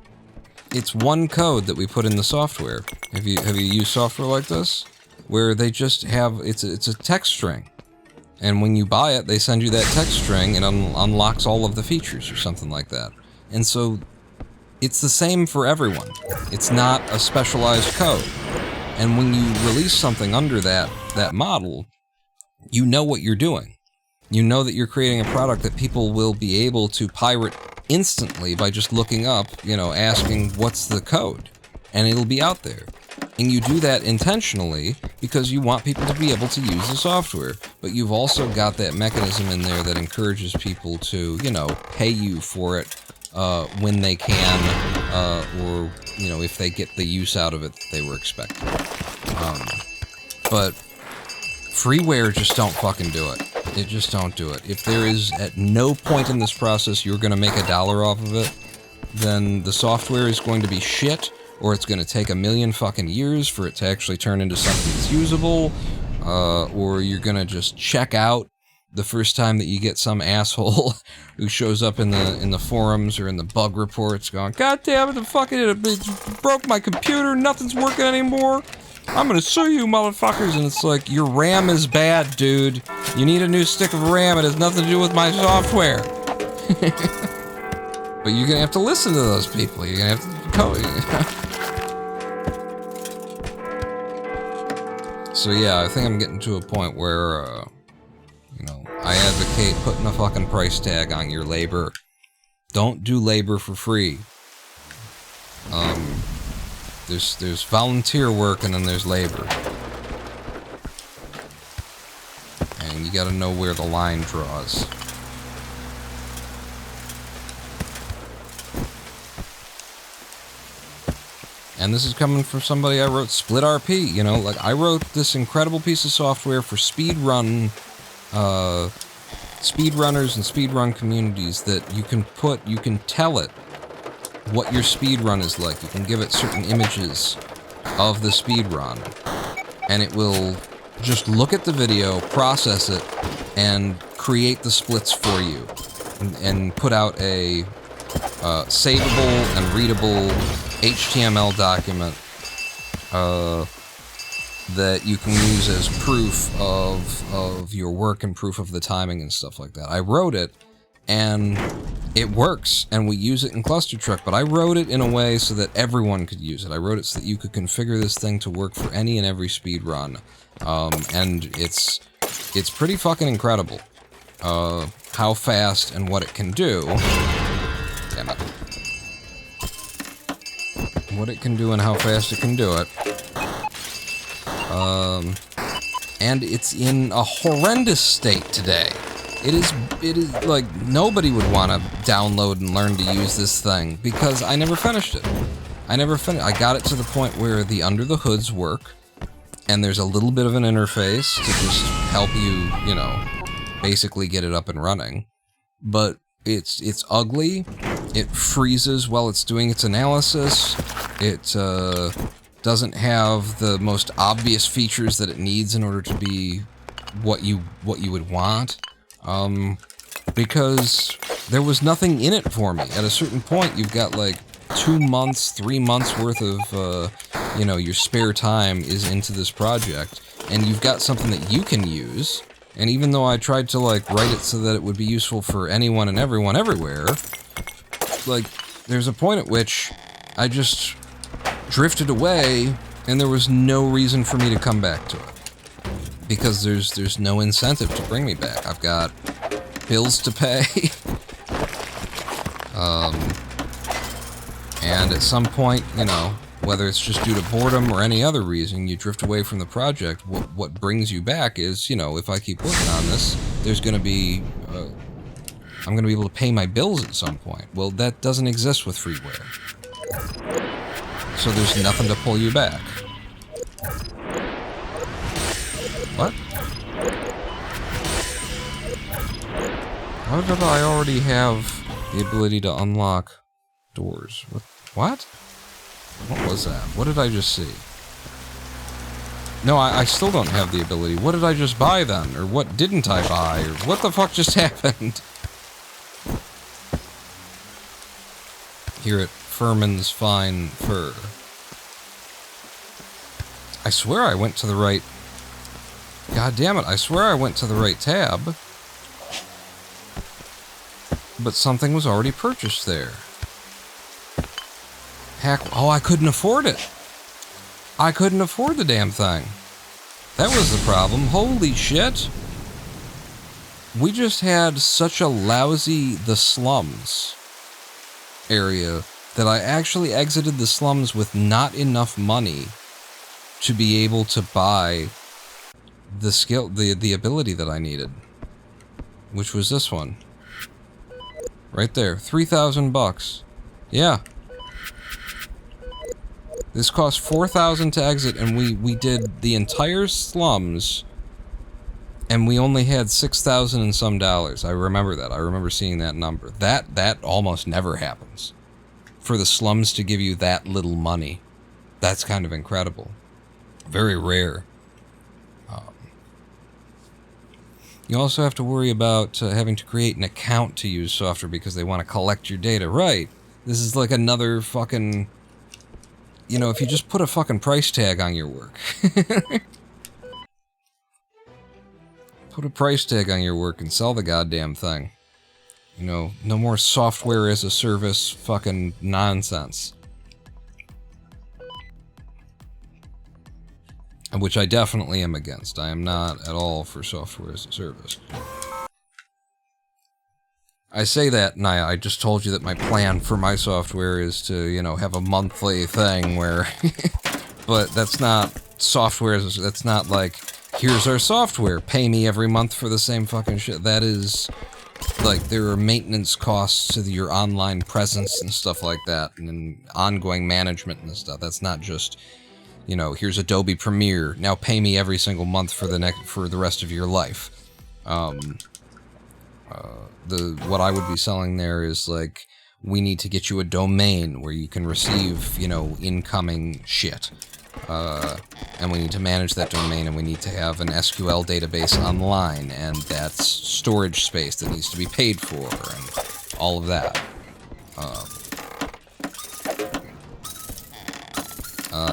it's one code that we put in the software. Have you used software like this? Where they just have, it's a text string. And when you buy it, they send you that text string and unlocks all of the features or something like that. And so, it's the same for everyone. It's not a specialized code. And when you release something under that model, you know what you're doing. You know that you're creating a product that people will be able to pirate instantly by just looking up, you know, asking what's the code. And it'll be out there. And you do that intentionally because you want people to be able to use the software. But you've also got that mechanism in there that encourages people to, you know, pay you for it when they can, or, you know, if they get the use out of it that they were expecting. But freeware just don't fucking do it. It just don't do it. If there is at no point in this process you're going to make $1 off of it, then the software is going to be shit, or it's going to take 1,000,000 fucking years for it to actually turn into something that's usable, or you're going to just check out the first time that you get some asshole who shows up in the forums or in the bug reports going, God damn it, it broke my computer, nothing's working anymore, I'm gonna sue you motherfuckers. And it's like, your RAM is bad, dude. You need a new stick of RAM, it has nothing to do with my software. But you're gonna have to listen to those people, you're gonna have to code. So yeah, I think I'm getting to a point where, you know, I advocate putting a fucking price tag on your labor. Don't do labor for free. There's volunteer work and then there's labor. And you gotta know where the line draws. And this is coming from somebody I wrote Split RP, you know, like I wrote this incredible piece of software for speedrunners and speedrun communities that you can tell it what your speedrun is like. You can give it certain images of the speedrun, and it will just look at the video, process it, and create the splits for you, and put out a savable and readable HTML document that you can use as proof of your work and proof of the timing and stuff like that. I wrote it, and it works, and we use it in Cluster Truck, but I wrote it in a way so that everyone could use it. I wrote it so that you could configure this thing to work for any and every speed run. And it's pretty fucking incredible how fast and what it can do. Damn it. What it can do and how fast it can do it. And it's in a horrendous state today. It is like, nobody would want to download and learn to use this thing, because I never finished it. I got it to the point where the under the hoods work, and there's a little bit of an interface to just help you, you know, basically get it up and running. But it's ugly. It freezes while it's doing its analysis. It doesn't have the most obvious features that it needs in order to be what you would want. Because there was nothing in it for me. At a certain point, you've got like 2 months, 3 months worth of, you know, your spare time is into this project, and you've got something that you can use. And even though I tried to like write it so that it would be useful for anyone and everyone everywhere, like there's a point at which I just drifted away, and there was no reason for me to come back to it. Because there's no incentive to bring me back. I've got bills to pay. And at some point, you know, whether it's just due to boredom or any other reason, you drift away from the project. What brings you back is, you know, if I keep working on this, there's going to be... I'm going to be able to pay my bills at some point. Well, that doesn't exist with freeware. So there's nothing to pull you back. What? How did I already have the ability to unlock doors? What? What was that? What did I just see? No, I still don't have the ability. What did I just buy then? Or what didn't I buy? Or what the fuck just happened? Here at Furman's Fine Fur. I swear I went to the right... God damn it, I swear I went to the right tab. But something was already purchased there. Heck, oh, I couldn't afford it. I couldn't afford the damn thing. That was the problem. Holy shit. We just had such a lousy The Slums area that I actually exited the slums with not enough money to be able to buy the skill, the ability that I needed, which was this one. Right there, 3,000 bucks. Yeah. This cost 4,000 to exit, and we did the entire slums, and we only had 6,000 and some dollars. I remember that. I remember seeing that number. That almost never happens. For the slums to give you that little money, that's kind of incredible. Very rare. You also have to worry about having to create an account to use software because they want to collect your data. Right. This is like another fucking... You know, if you just put a fucking price tag on your work. Put a price tag on your work and sell the goddamn thing. You know, no more software as a service fucking nonsense. which I definitely am against. I am not at all for software as a service. I say that, and I just told you that my plan for my software is to, you know, have a monthly thing where... but that's not software, that's not like, here's our software, pay me every month for the same fucking shit. That is... like, there are maintenance costs to your online presence and stuff like that, and ongoing management and stuff. That's not just, you know, here's Adobe Premiere, now pay me every single month for the rest of your life. What I would be selling there is, like, we need to get you a domain where you can receive, you know, incoming shit. And we need to manage that domain, and we need to have an SQL database online, and that's storage space that needs to be paid for, and all of that.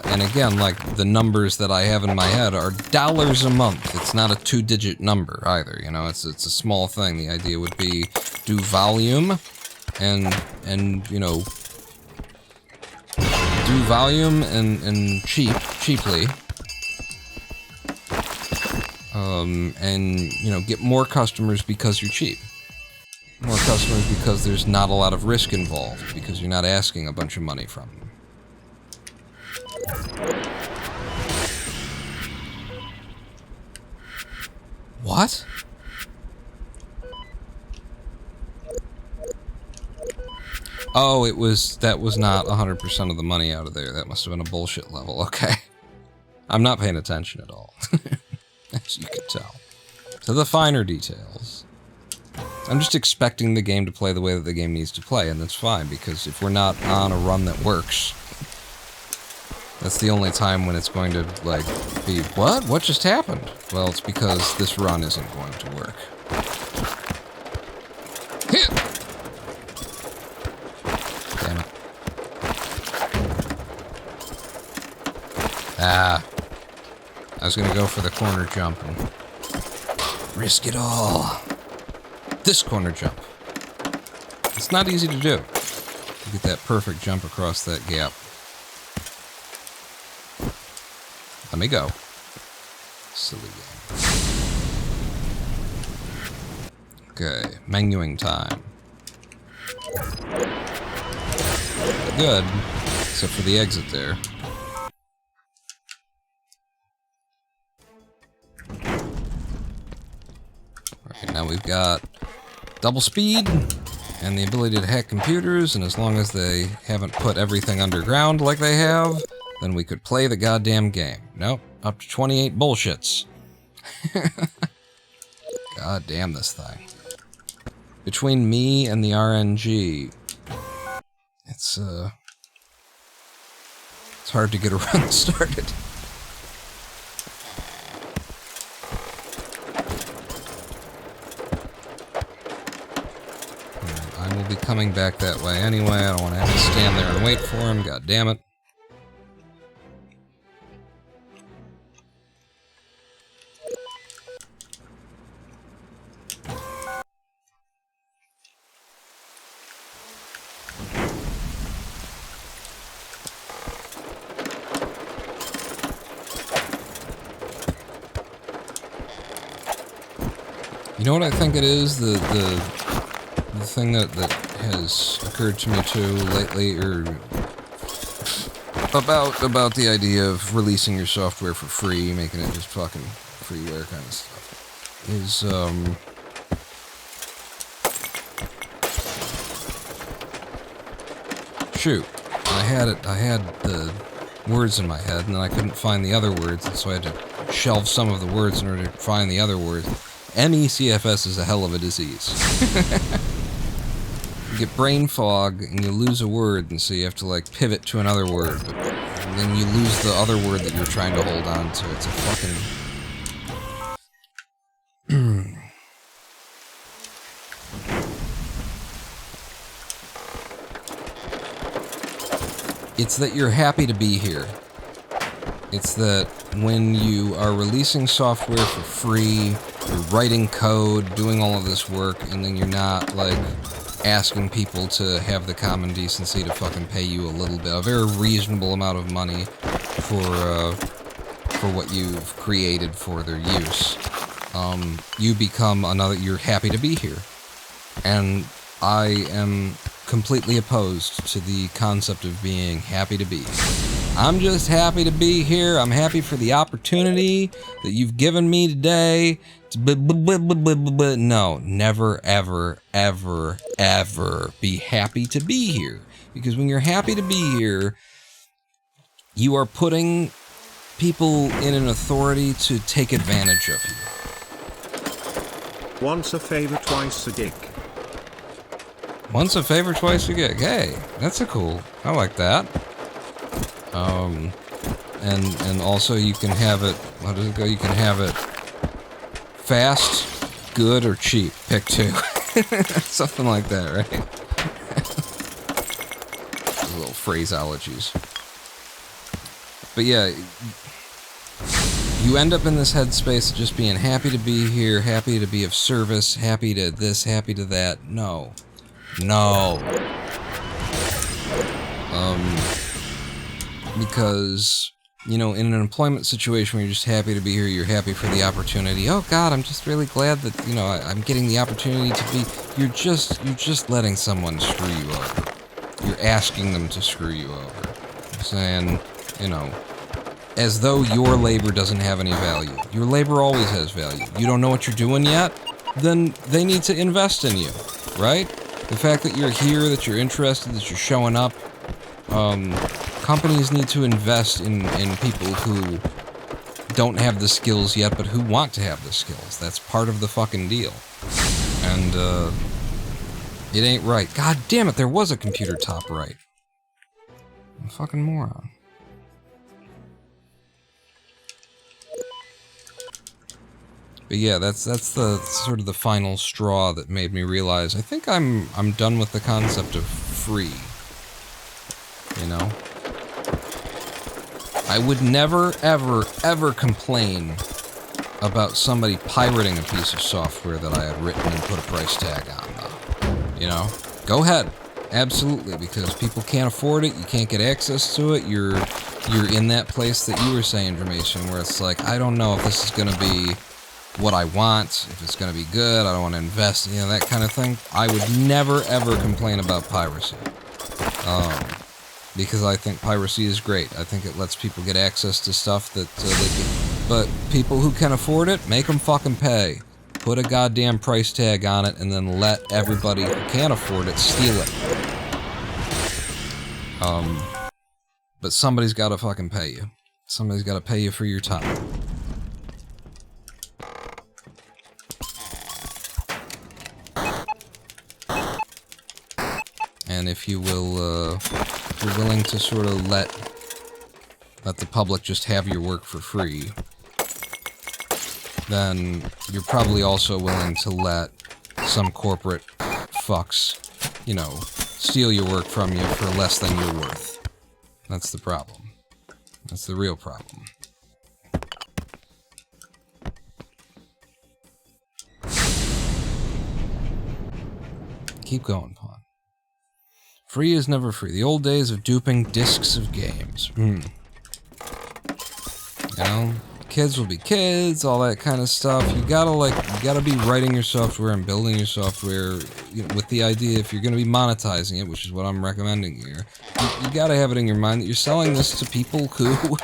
And again, like, the numbers that I have in my head are dollars a month. It's not a 2-digit number, either, you know, it's a small thing. The idea would be do volume, and you know, do volume and cheaply. And, you know, get more customers because you're cheap. More customers because there's not a lot of risk involved, because you're not asking a bunch of money from them. What? Oh, that was not 100% of the money out of there. That must have been a bullshit level. Okay. I'm not paying attention at all. As you can tell. To the finer details. I'm just expecting the game to play the way that the game needs to play, and that's fine, because if we're not on a run that works, that's the only time when it's going to, like, be, what? What just happened? Well, it's because this run isn't going to work. Hit! Damn it. Ah. I was gonna go for the corner jump and risk it all. This corner jump. It's not easy to do. You get that perfect jump across that gap. Let me go. Silly game. Okay, menuing time. Good, except for the exit there. Alright, now we've got double speed and the ability to hack computers, and as long as they haven't put everything underground like they have, then we could play the goddamn game. Nope, up to 28 bullshits. God damn this thing. Between me and the RNG, it's hard to get a run started. I will be coming back that way anyway. I don't want to have to stand there and wait for him. God damn it. You know what I think it is? The thing that has occurred to me too lately, or about the idea of releasing your software for free, making it just fucking freeware kind of stuff, is shoot, I had the words in my head, and then I couldn't find the other words, and so I had to shelve some of the words in order to find the other words. MECFS is a hell of a disease. You get brain fog, and you lose a word, and so you have to, like, pivot to another word, but then you lose the other word that you're trying to hold on to. It's a fucking... It's that you're happy to be here. It's that when you are releasing software for free, you're writing code, doing all of this work, and then you're not, like, asking people to have the common decency to fucking pay you a little bit, a very reasonable amount of money for for what you've created for their use, you become another, you're happy to be here. And I am completely opposed to the concept of being happy to be. I'm just happy to be here. I'm happy for the opportunity that you've given me today. No, never, ever, ever, ever be happy to be here. Because when you're happy to be here, you are putting people in an authority to take advantage of you. Once a favor, twice a gig. Once a favor, twice a gig. Hey, that's a cool. I like that. And also you can have it, how does it go? You can have it fast, good, or cheap. Pick two. Something like that, right? Little phraseologies. But yeah, you end up in this headspace of just being happy to be here, happy to be of service, happy to this, happy to that. No. No. Because, you know, in an employment situation where you're just happy to be here, you're happy for the opportunity. Oh God, I'm just really glad that, you know, I'm getting the opportunity to be. You're just letting someone screw you over. You're asking them to screw you over. You're saying, you know, as though your labor doesn't have any value. Your labor always has value. You don't know what you're doing yet? Then they need to invest in you, right? The fact that you're here, that you're interested, that you're showing up, companies need to invest in people who don't have the skills yet, but who want to have the skills. That's part of the fucking deal. And, it ain't right. God damn it, there was a computer top right. I'm a fucking moron. But yeah, that's the sort of the final straw that made me realize I think I'm done with the concept of free. You know? I would never, ever, ever complain about somebody pirating a piece of software that I had written and put a price tag on, though. You know? Go ahead. Absolutely, because people can't afford it, you can't get access to it, you're in that place that you were saying, Dramation, where it's like, I don't know if this is gonna be what I want, if it's gonna be good, I don't want to invest, you know, that kind of thing. I would never, ever complain about piracy. Because I think piracy is great. I think it lets people get access to stuff that they can. But people who can afford it, make them fucking pay. Put a goddamn price tag on it, and then let everybody who can't afford it steal it. But somebody's gotta fucking pay you. Somebody's gotta pay you for your time. And if you will, if you're willing to sort of let the public just have your work for free, then you're probably also willing to let some corporate fucks, you know, steal your work from you for less than you're worth. That's the problem. That's the real problem. Keep going, Pawn. Free is never free. The old days of duping discs of games. You know, kids will be kids, all that kind of stuff. You gotta be writing your software and building your software, you know, with the idea if you're gonna be monetizing it, which is what I'm recommending here. You gotta have it in your mind that you're selling this to people who,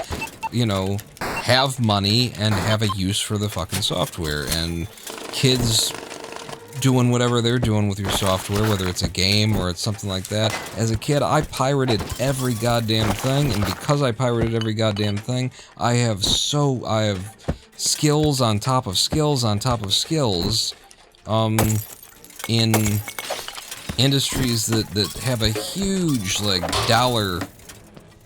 you know, have money and have a use for the fucking software. And kids doing whatever they're doing with your software, whether it's a game or it's something like that. As a kid, I pirated every goddamn thing, and because I pirated every goddamn thing, I have skills on top of skills on top of skills, in industries that have a huge, like, dollar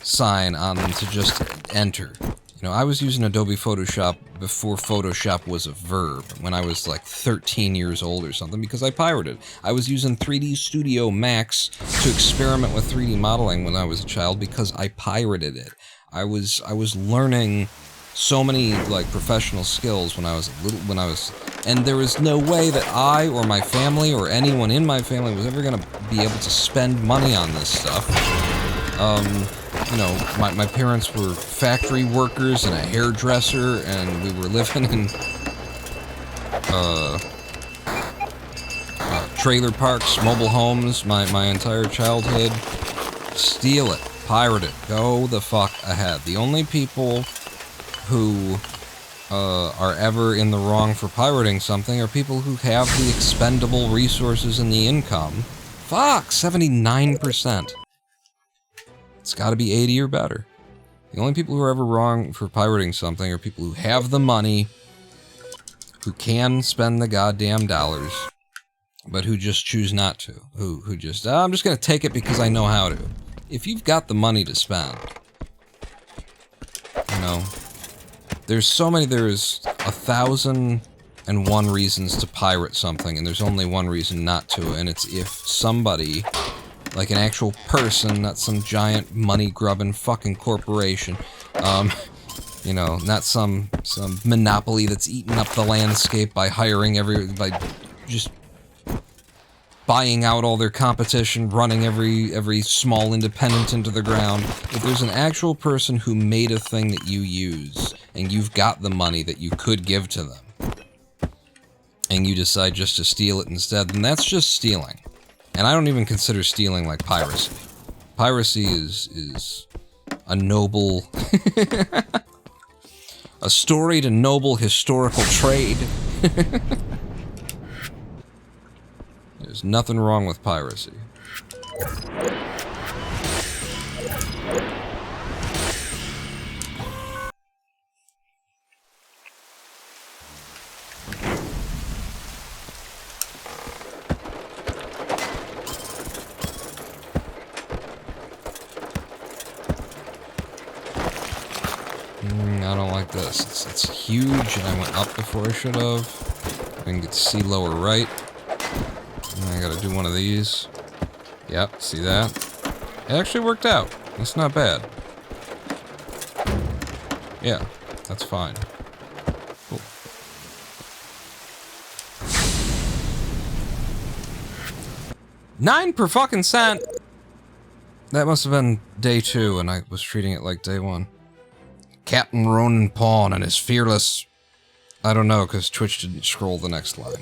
sign on them to just enter. You know, I was using Adobe Photoshop before Photoshop was a verb, when I was like 13 years old or something, because I pirated. I was using 3D Studio Max to experiment with 3D modeling when I was a child because I pirated it. I was learning so many, like, professional skills when I was and there was no way that I or my family or anyone in my family was ever gonna be able to spend money on this stuff. you know, my parents were factory workers and a hairdresser, and we were living in trailer parks, mobile homes, my entire childhood. Steal it, pirate it, go the fuck ahead. The only people who are ever in the wrong for pirating something are people who have the expendable resources and the income. Fuck, 79%. It's gotta be 80 or better. The only people who are ever wrong for pirating something are people who have the money, who can spend the goddamn dollars, but who just choose not to. Who just, I'm just gonna take it because I know how to. If you've got the money to spend, you know, there's 1,001 reasons to pirate something, and there's only one reason not to, and it's if somebody, like an actual person, not some giant money-grubbing fucking corporation, you know, not some monopoly that's eating up the landscape by by just buying out all their competition, running every small independent into the ground. If there's an actual person who made a thing that you use, and you've got the money that you could give to them, and you decide just to steal it instead, then that's just stealing. And I don't even consider stealing like piracy. Piracy is a noble, a storied and noble historical trade. There's nothing wrong with piracy. I don't like this. It's huge, and I went up before I should have. I didn't get to see lower right. And I gotta do one of these. Yep, see that? It actually worked out. That's not bad. Yeah, that's fine. Cool. $9 per fucking cent! That must have been day 2, and I was treating it like day 1. Captain Ronan Pawn and his fearless... I don't know, because Twitch didn't scroll the next line.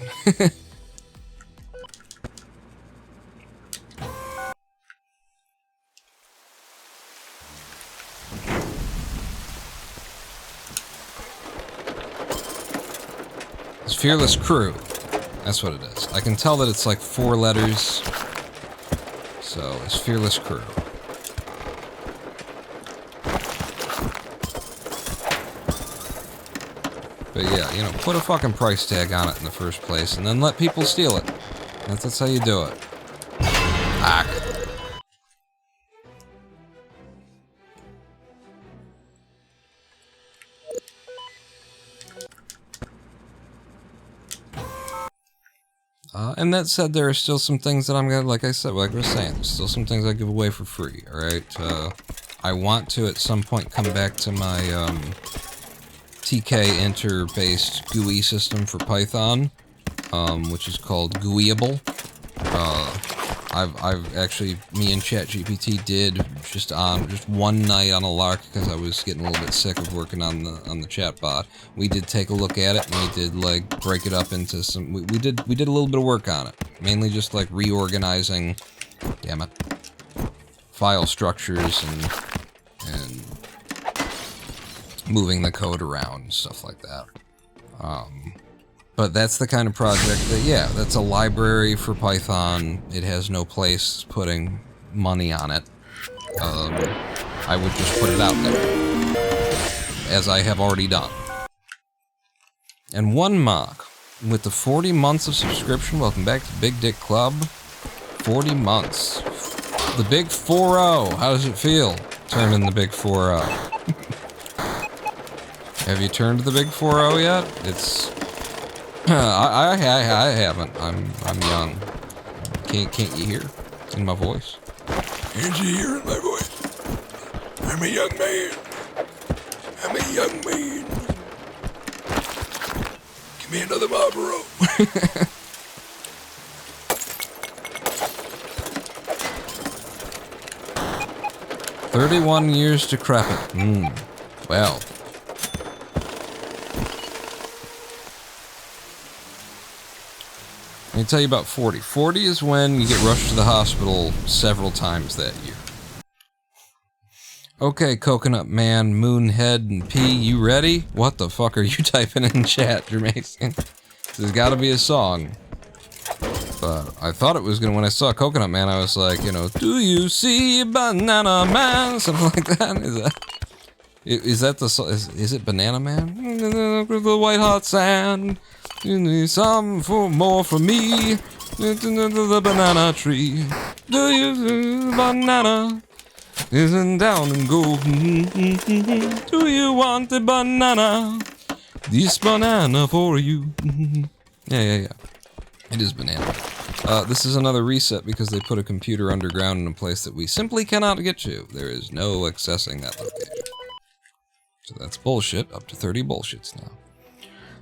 His fearless crew. That's what it is. I can tell that it's like 4 letters. So, his fearless crew. But yeah, you know, put a fucking price tag on it in the first place, and then let people steal it. That's how you do it. Fuck. And that said, there are still some things that I'm gonna, like I said, like I was saying, there's still some things I give away for free, alright? I want to, at some point, come back to my, TK Enter-based GUI system for Python, which is called GUIable. I've actually, me and ChatGPT did just one night on a lark, because I was getting a little bit sick of working on the chatbot. We did take a look at it, and we did like break it up into some. We did a little bit of work on it, mainly just like reorganizing, damn it, file structures and moving the code around and stuff like that. But that's the kind of project that, yeah, that's a library for Python. It has no place putting money on it. I would just put it out there, as I have already done. And one mock, with the 40 months of subscription, welcome back to Big Dick Club. 40 months. The Big 4-0, how does it feel? Turning the Big 4-0. Have you turned to the Big 4-0 yet? It's... I haven't. I'm young. Can't you hear in my voice? Can't you hear in my voice? I'm a young man. I'm a young man. Give me another Marlboro. 31 years decrepit. Well. Let me tell you about 40. 40 is when you get rushed to the hospital several times that year. Okay, Coconut Man, Moonhead, and P, you ready? What the fuck are you typing in chat, Jermaine? There's gotta be a song. But I thought it was gonna, when I saw Coconut Man, I was like, you know, do you see Banana Man? Something like that. Is that the song? Is it Banana Man? The white hot sand. You need some more for me. The banana tree. Do you banana? Isn't down and go. Do you want the banana? This banana for you. Yeah. It is banana. This is another reset because they put a computer underground in a place that we simply cannot get to. There is no accessing that location. So that's bullshit. Up to 30 bullshits now.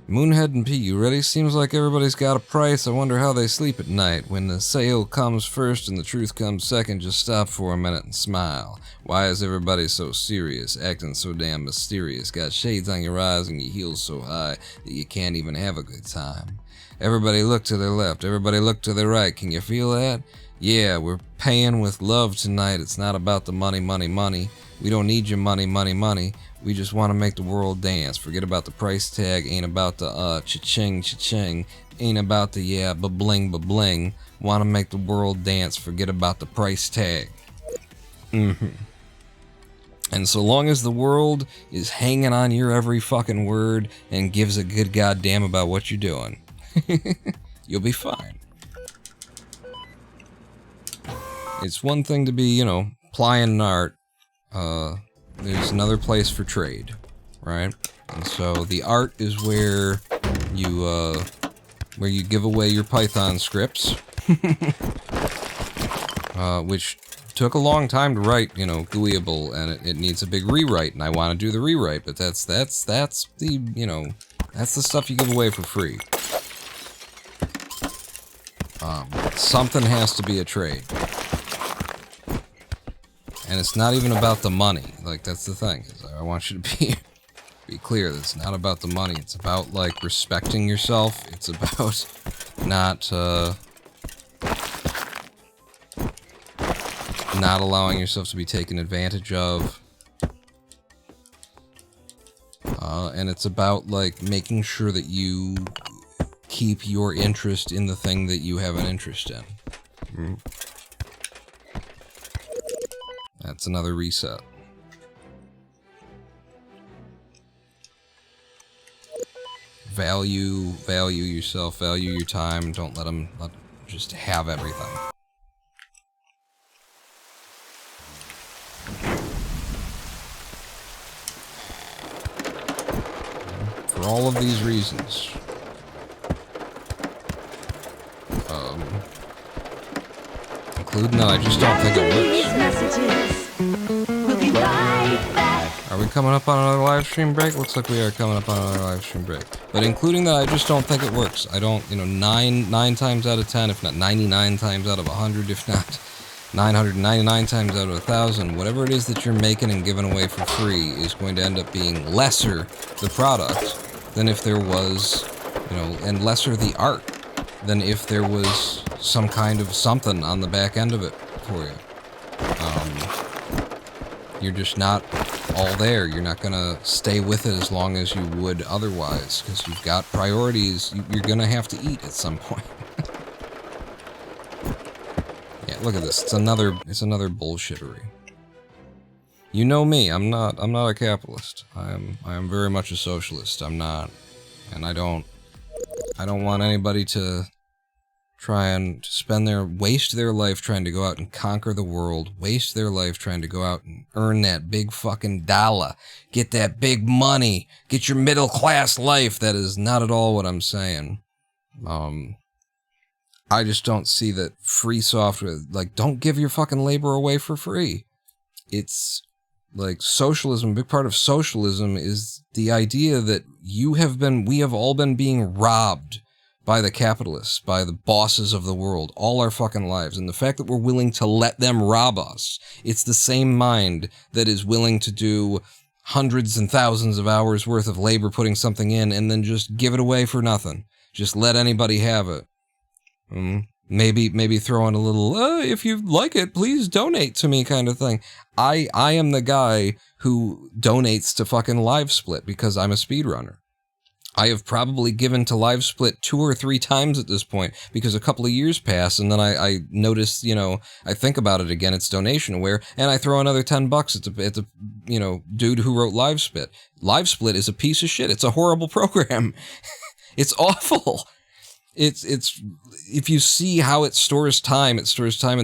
Moonhead and P, you ready? Seems like everybody's got a price. I wonder how they sleep at night. When the sale comes first and the truth comes second, just stop for a minute and smile. Why is everybody so serious, acting so damn mysterious? Got shades on your eyes and your heels so high that you can't even have a good time. Everybody look to their left, everybody look to their right. Can you feel that? Yeah, we're paying with love tonight. It's not about the money, money, money. We don't need your money, money, money. We just want to make the world dance. Forget about the price tag. Ain't about the cha-ching, cha-ching. Ain't about the yeah, ba-bling, ba-bling. Want to make the world dance. Forget about the price tag. And so long as the world is hanging on your every fucking word and gives a good goddamn about what you're doing, you'll be fine. It's one thing to be, you know, plying an art. There's another place for trade, right? And so the art is where you give away your Python scripts, which took a long time to write, you know, GUIable, and it needs a big rewrite, and I want to do the rewrite, but that's the, you know, that's the stuff you give away for free. Something has to be a trade. And it's not even about the money. Like, that's the thing. I want you to be clear. It's not about the money. It's about, like, respecting yourself. It's about not allowing yourself to be taken advantage of. And it's about, like, making sure that you keep your interest in the thing that you have an interest in. That's another reset. Value yourself, value your time. Don't let them just have everything. For all of these reasons. Including that I just don't think it works. We'll be right back. Are we coming up on another live stream break? Looks like we are coming up on another live stream break. But including that, I just don't think it works. I don't, you know, 9 times out of 10, if not 99 times out of 100, if not 999 times out of 1,000, whatever it is that you're making and giving away for free is going to end up being lesser the product than if there was, you know, and lesser the art than if there was some kind of something on the back end of it for you. You're just not all there. You're not gonna stay with it as long as you would otherwise, because you've got priorities you're gonna have to eat at some point. Yeah, look at this. It's another bullshittery. You know me. I'm not a capitalist. I am very much a socialist. I'm not, and I don't want anybody to try and waste their life trying to go out and conquer the world, waste their life trying to go out and earn that big fucking dollar, get that big money, get your middle class life. That is not at all what I'm saying. I just don't see that free software, like, don't give your fucking labor away for free. It's like socialism, a big part of socialism is the idea that we have all been being robbed by the capitalists, by the bosses of the world, all our fucking lives. And the fact that we're willing to let them rob us, it's the same mind that is willing to do hundreds and thousands of hours worth of labor putting something in and then just give it away for nothing. Just let anybody have it. Maybe throw in a little, if you like it, please donate to me kind of thing. I am the guy who donates to fucking LiveSplit because I'm a speedrunner. I have probably given to LiveSplit 2 or 3 times at this point because a couple of years pass and then I notice, I think about it again, it's donation aware, and I throw another $10 at the dude who wrote LiveSplit. LiveSplit is a piece of shit. It's a horrible program. It's awful. It's if you see how it stores time in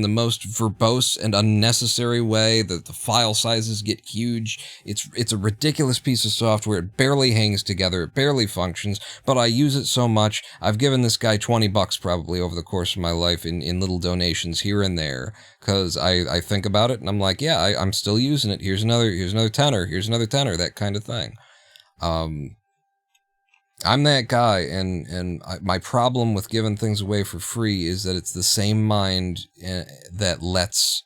the most verbose and unnecessary way. The file sizes get huge. It's a ridiculous piece of software. It barely hangs together. It barely functions, but I use it so much. I've given this guy $20 probably over the course of my life in little donations here and there, because I think about it and I'm like, yeah, I'm still using it. Here's another tenner. Here's another tenner. That kind of thing. I'm that guy, and my problem with giving things away for free is that it's the same mind that lets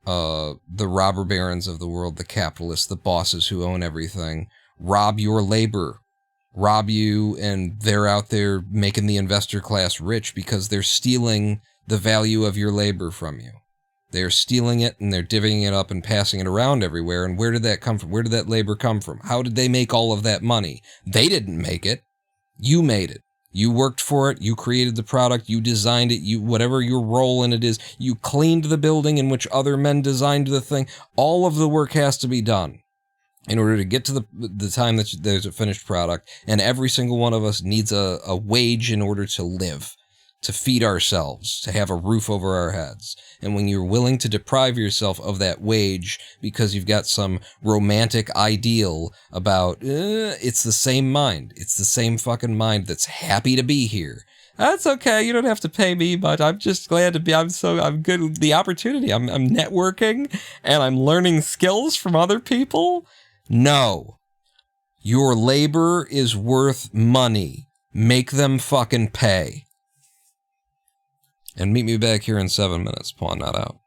the robber barons of the world, the capitalists, the bosses who own everything, rob your labor, rob you, and they're out there making the investor class rich because they're stealing the value of your labor from you. They're stealing it, and they're divvying it up and passing it around everywhere, and where did that come from? Where did that labor come from? How did they make all of that money? They didn't make it. You made it. You worked for it. You created the product. You designed it. Whatever your role in it is, you cleaned the building in which other men designed the thing. All of the work has to be done in order to get to the time that there's a finished product. And every single one of us needs a wage in order to live, to feed ourselves, to have a roof over our heads. And when you're willing to deprive yourself of that wage because you've got some romantic ideal about, it's the same mind. It's the same fucking mind that's happy to be here. That's okay. You don't have to pay me, but I'm just glad to be, I'm good with the opportunity. I'm networking and I'm learning skills from other people. No. Your labor is worth money. Make them fucking pay. And meet me back here in 7 minutes, pawn that out.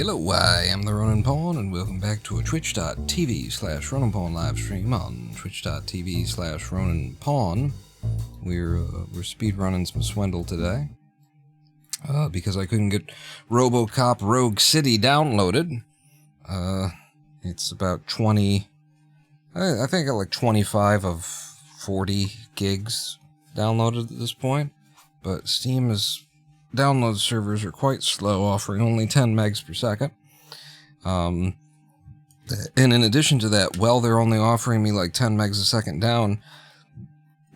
Hello, I am the Ronin Pawn, and welcome back to a twitch.tv/Ronin Pawn live stream on twitch.tv/Ronin Pawn. We're speedrunning some Swindle today. Because I couldn't get RoboCop Rogue City downloaded. It's about 20... I think I got like 25 of 40 gigs downloaded at this point. But Steam's download servers are quite slow, offering only 10 megs per second. And in addition to that, while they're only offering me like 10 megs a second down,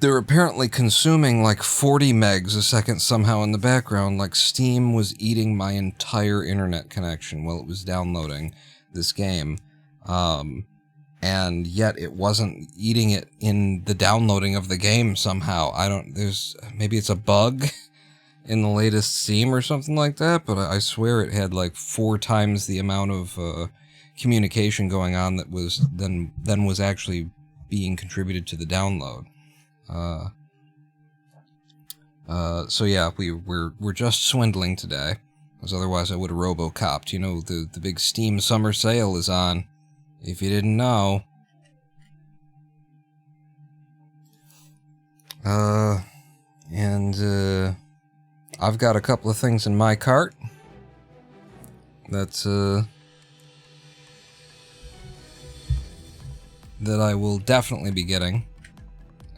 they're apparently consuming like 40 megs a second somehow in the background, like Steam was eating my entire internet connection while it was downloading this game. And yet it wasn't eating it in the downloading of the game somehow. Maybe it's a bug in the latest Steam or something like that, but I swear it had like 4 times the amount of communication going on that was than was actually being contributed to the download. So yeah, we're just swindling today, because otherwise I would have RoboCopped. You know, the big Steam summer sale is on, if you didn't know. I've got a couple of things in my cart that I will definitely be getting,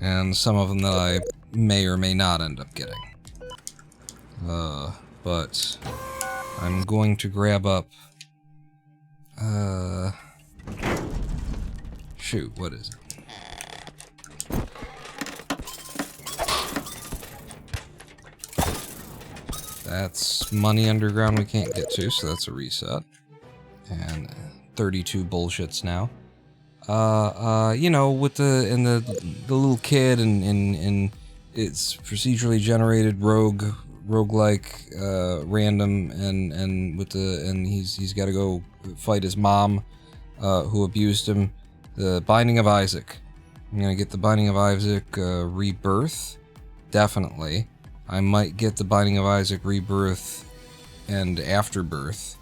and some of them that I may or may not end up getting. But I'm going to grab up, shoot, what is it? That's money underground we can't get to, so that's a reset. And 32 bullshits now. You know, with the little kid and it's procedurally generated roguelike random and he's got to go fight his mom who abused him. The Binding of Isaac. I'm gonna get the Binding of Isaac Rebirth, definitely. I might get the Binding of Isaac Rebirth and Afterbirth.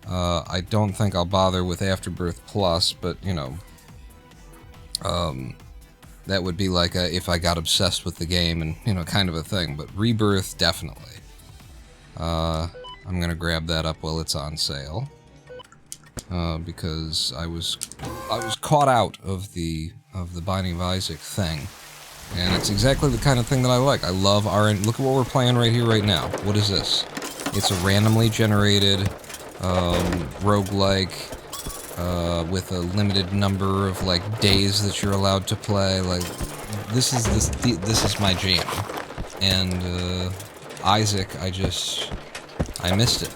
I don't think I'll bother with Afterbirth Plus, but you know. That would be like if I got obsessed with the game and, you know, kind of a thing. But Rebirth, definitely. I'm gonna grab that up while it's on sale. Because I was caught out of the Binding of Isaac thing. And it's exactly the kind of thing that I like. I love RNG. Look at what we're playing right here, right now. What is this? It's a randomly generated, roguelike, with a limited number of like days that you're allowed to play. Like this is my jam. And Isaac, I missed it.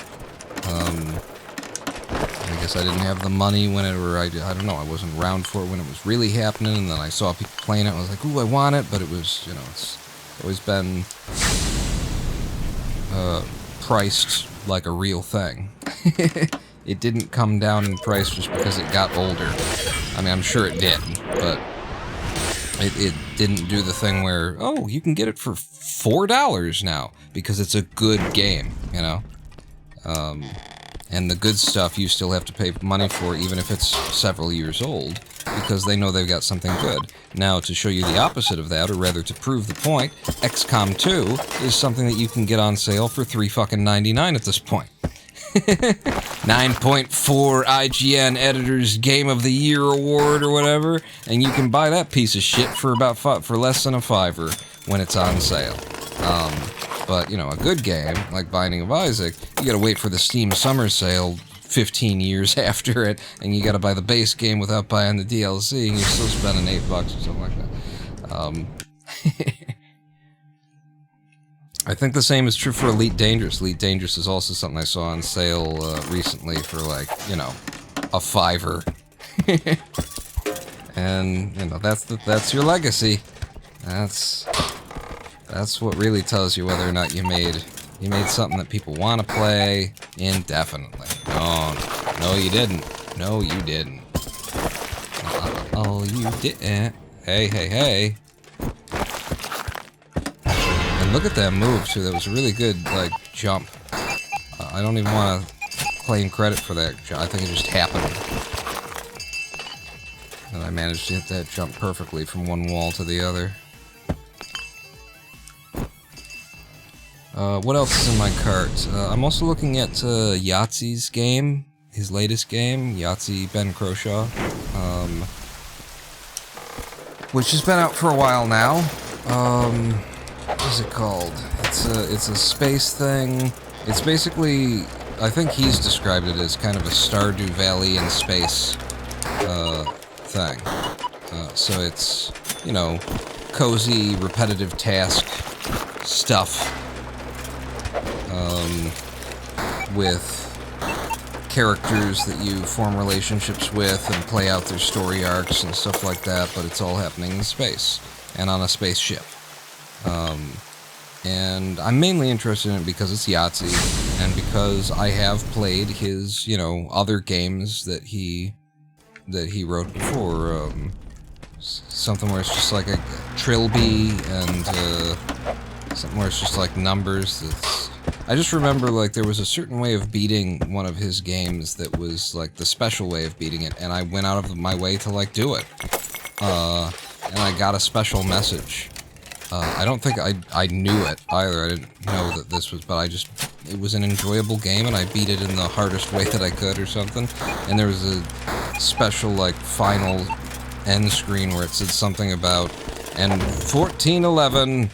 I guess I didn't have the money whenever I don't know, I wasn't around for it when it was really happening, and then I saw people playing it and I was like, ooh, I want it, but it was, you know, it's always been priced like a real thing. It didn't come down in price just because it got older. I mean, I'm sure it did, but it didn't do the thing where, oh, you can get it for $4 now because it's a good game, you know? And the good stuff you still have to pay money for even if it's several years old, because they know they've got something good. Now, to show you the opposite of that, or rather to prove the point, XCOM 2 is something that you can get on sale for $3.99 at this point. 9.4 IGN Editor's Game of the Year Award or whatever, and you can buy that piece of shit for about for less than a $5 when it's on sale. But, you know, a good game, like Binding of Isaac, you gotta wait for the Steam Summer Sale 15 years after it, and you gotta buy the base game without buying the DLC, and you're still spending $8 or something like that. I think the same is true for Elite Dangerous. Elite Dangerous is also something I saw on sale recently for, like, you know, a $5. And, you know, that's your legacy. That's what really tells you whether or not you made something that people want to play indefinitely. No, you didn't. No, you didn't. Oh, you didn't. Hey. And look at that move, too. That was a really good, like, jump. I don't even want to claim credit for that. I think it just happened. And I managed to hit that jump perfectly from one wall to the other. What else is in my cart? I'm also looking at Yahtzee's game, his latest game, Yahtzee Ben Croshaw, which has been out for a while now. What is it called? It's a space thing. It's basically, I think he's described it as kind of a Stardew Valley in space thing. So it's, you know, cozy, repetitive task stuff. With characters that you form relationships with and play out their story arcs and stuff like that, but it's all happening in space and on a spaceship. And I'm mainly interested in it because it's Yahtzee and because I have played his, you know, other games that he wrote before. Something where it's just like a trilby and something where it's just like numbers. I just remember, like, there was a certain way of beating one of his games that was, like, the special way of beating it, and I went out of my way to, like, do it. And I got a special message. I don't think I knew it, either. I didn't know that this was, but it was an enjoyable game, and I beat it in the hardest way that I could, or something. And there was a special, like, final end screen where it said something about, and 1411,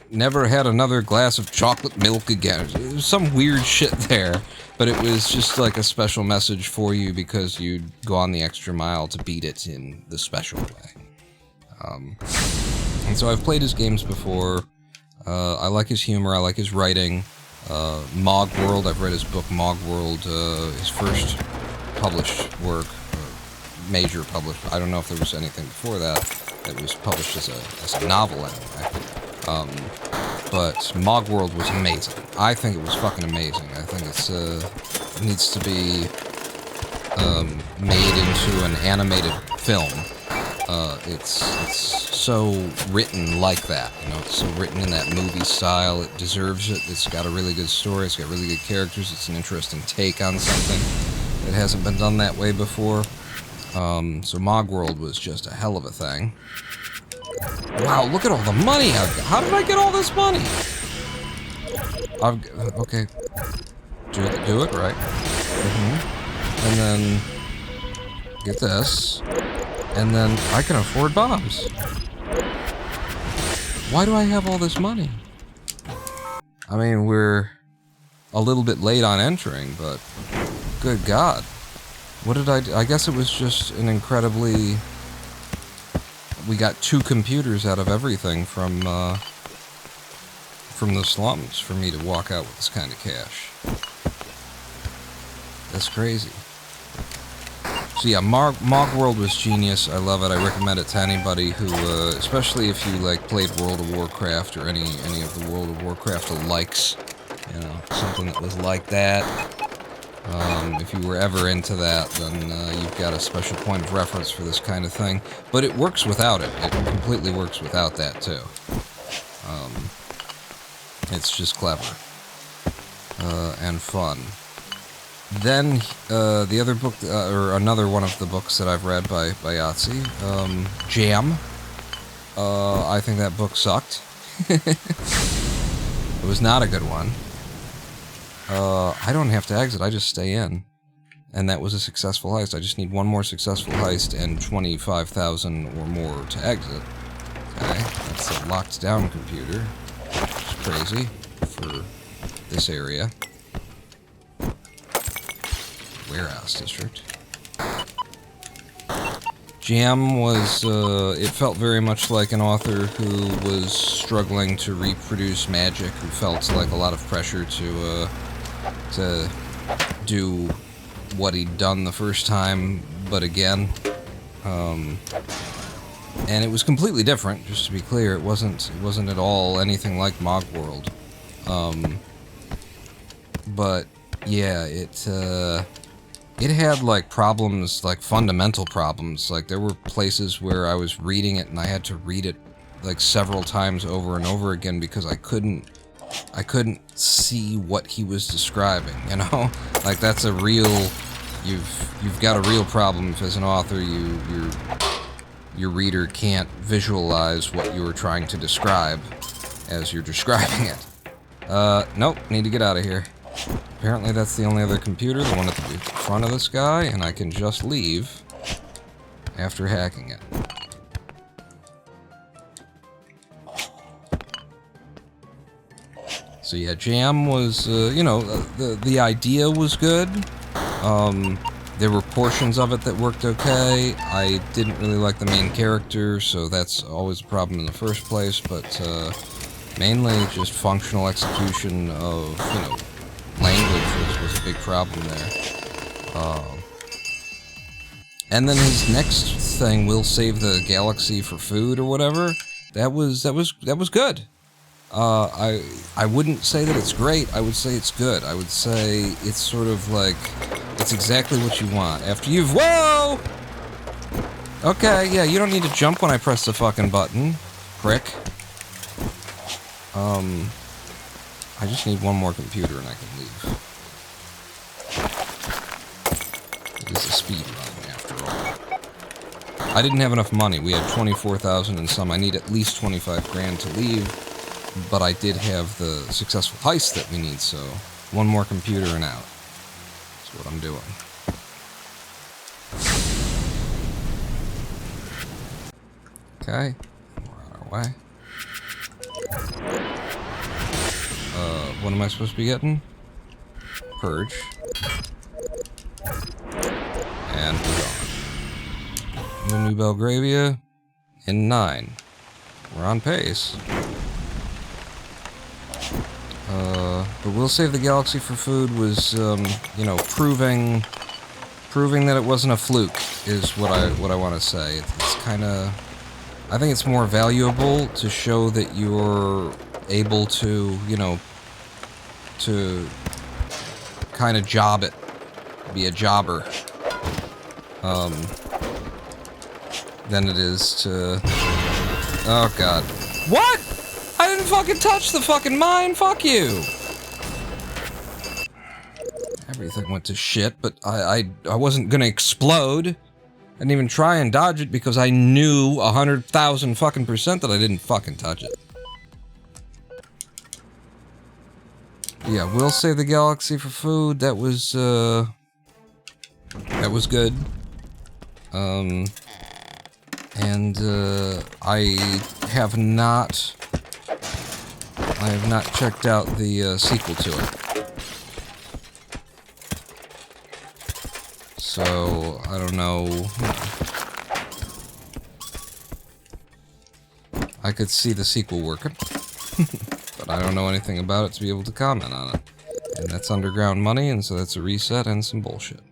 never had another glass of chocolate milk again. It was some weird shit there, but it was just like a special message for you because you'd go on the extra mile to beat it in the special way. And so I've played his games before. I like his humor, I like his writing. Mog World, I've read his book Mog World, his first published work, major published. I don't know if there was anything before that that was published as a novel anyway. But Mog World was amazing. I think it was fucking amazing. I think it needs to be made into an animated film. It's so written like that, you know, it's so written in that movie style. It deserves it. It's got a really good story. It's got really good characters. It's an interesting take on something that hasn't been done that way before. So Mog World was just a hell of a thing. Wow, look at all the money I've got. How did I get all this money? Okay. Do it right. And then get this. And then I can afford bombs. Why do I have all this money? I mean, we're a little bit late on entering, but good God. What did I do? I guess it was just an incredibly... We got 2 computers out of everything from the slums for me to walk out with this kind of cash. That's crazy. So yeah, Mog World was genius. I love it. I recommend it to anybody who, especially if you like played World of Warcraft or any of the World of Warcraft likes, you know, something that was like that. If you were ever into that, then you've got a special point of reference for this kind of thing. But it works without it. It completely works without that, too. It's just clever. And fun. Then, the other book, or another one of the books that I've read by Yahtzee, Jam. I think that book sucked. It was not a good one. I don't have to exit, I just stay in. And that was a successful heist. I just need one more successful heist and 25,000 or more to exit. Okay, that's a locked down computer. It's crazy for this area. Warehouse district. Jam was, it felt very much like an author who was struggling to reproduce magic, who felt like a lot of pressure to do what he'd done the first time, but again. And it was completely different, just to be clear. It wasn't at all anything like Mog World. But yeah, it had like problems, like fundamental problems. Like there were places where I was reading it and I had to read it like several times over and over again because I couldn't I couldn't see what he was describing, you know? Like, that's a real... You've got a real problem if, as an author, your reader can't visualize what you were trying to describe as you're describing it. Nope, need to get out of here. Apparently that's the only other computer, the one at the front of this guy, and I can just leave after hacking it. So yeah, Jam was, you know, the idea was good. There were portions of it that worked okay. I didn't really like the main character, so that's always a problem in the first place, but mainly just functional execution of, you know, language was a big problem there. And then his next thing, will save the galaxy for food or whatever, that was good. I wouldn't say that it's great, I would say it's good. I would say it's sort of like, it's exactly what you want. After you've, whoa! Okay, yeah, you don't need to jump when I press the fucking button, prick. I just need one more computer and I can leave. It is a speed run, after all. I didn't have enough money. We had 24,000 and some. I need at least 25 grand to leave. But I did have the successful heist that we need, so one more computer and out. That's what I'm doing. Okay, we're on our way. What am I supposed to be getting? Purge. And we're gone. The New Belgravia in 9. We're on pace. But we'll save the galaxy for food was, you know, proving that it wasn't a fluke is what I want to say. It's kind of, I think it's more valuable to show that you're able to, you know, to kind of job it, be a jobber, than it is to, oh god. What? I didn't fucking touch the fucking mine, fuck you! Everything went to shit, but I wasn't gonna explode. I didn't even try and dodge it because I knew 100,000 fucking % that I didn't fucking touch it. Yeah, we'll save the galaxy for food. That was good. I have not checked out the sequel to it. So, I don't know. I could see the sequel working. But I don't know anything about it to be able to comment on it. And that's underground money, and so that's a reset and some bullshit.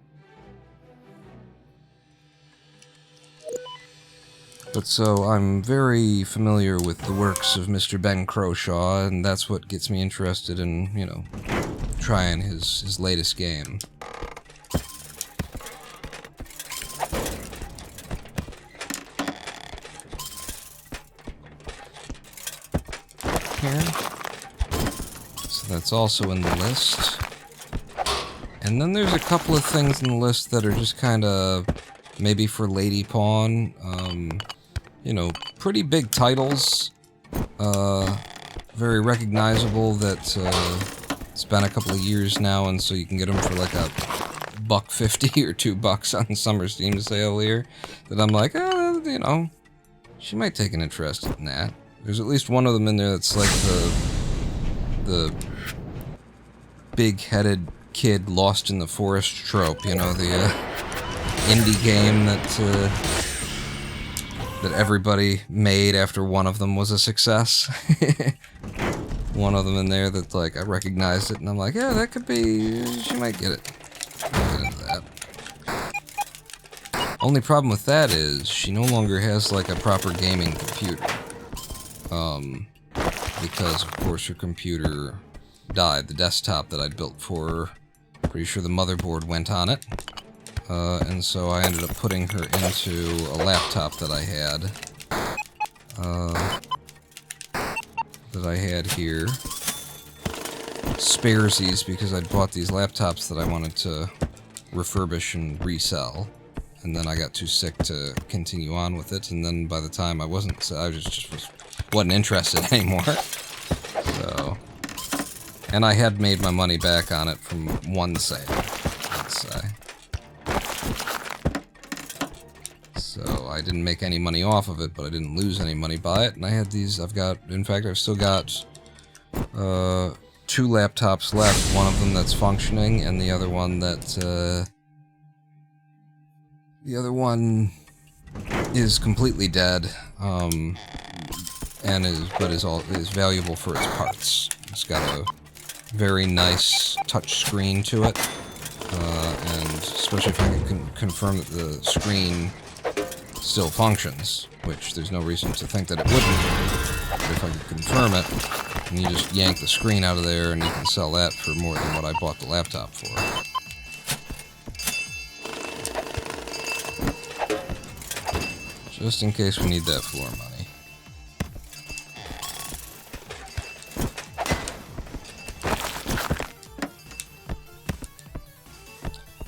But so, I'm very familiar with the works of Mr. Ben Croshaw, and that's what gets me interested in, you know, trying his latest game. Here. So that's also in the list. And then there's a couple of things in the list that are just kind of maybe for Lady Pawn. You know, pretty big titles. Very recognizable that it's been a couple of years now, and so you can get them for like $1.50 or $2 on summer Steam sale here. That I'm like, you know, she might take an interest in that. There's at least one of them in there that's like the big-headed kid lost in the forest trope, you know, the indie game that everybody made after one of them was a success. One of them in there that, like, I recognized it and I'm like, yeah, that could be, she might get it. I'll get into that. Only problem with that is she no longer has, like, a proper gaming computer. Because, of course, her computer died. The desktop that I'd built for her, pretty sure the motherboard went on it. And so I ended up putting her into a laptop that I had. Here. sparesies because I'd bought these laptops that I wanted to refurbish and resell. And then I got too sick to continue on with it, and then by the time I wasn't interested anymore. So, and I had made my money back on it from one sale, let's say. So I didn't make any money off of it, but I didn't lose any money by it. And I had these. In fact, I've still got 2 laptops left. One of them that's functioning, and the other one that. The other one is completely dead, and is valuable for its parts. It's got a very nice touch screen to it, and especially if I can confirm that the screen still functions, which there's no reason to think that it wouldn't. But if I could confirm it, and you just yank the screen out of there, and you can sell that for more than what I bought the laptop for. Just in case we need that floor money.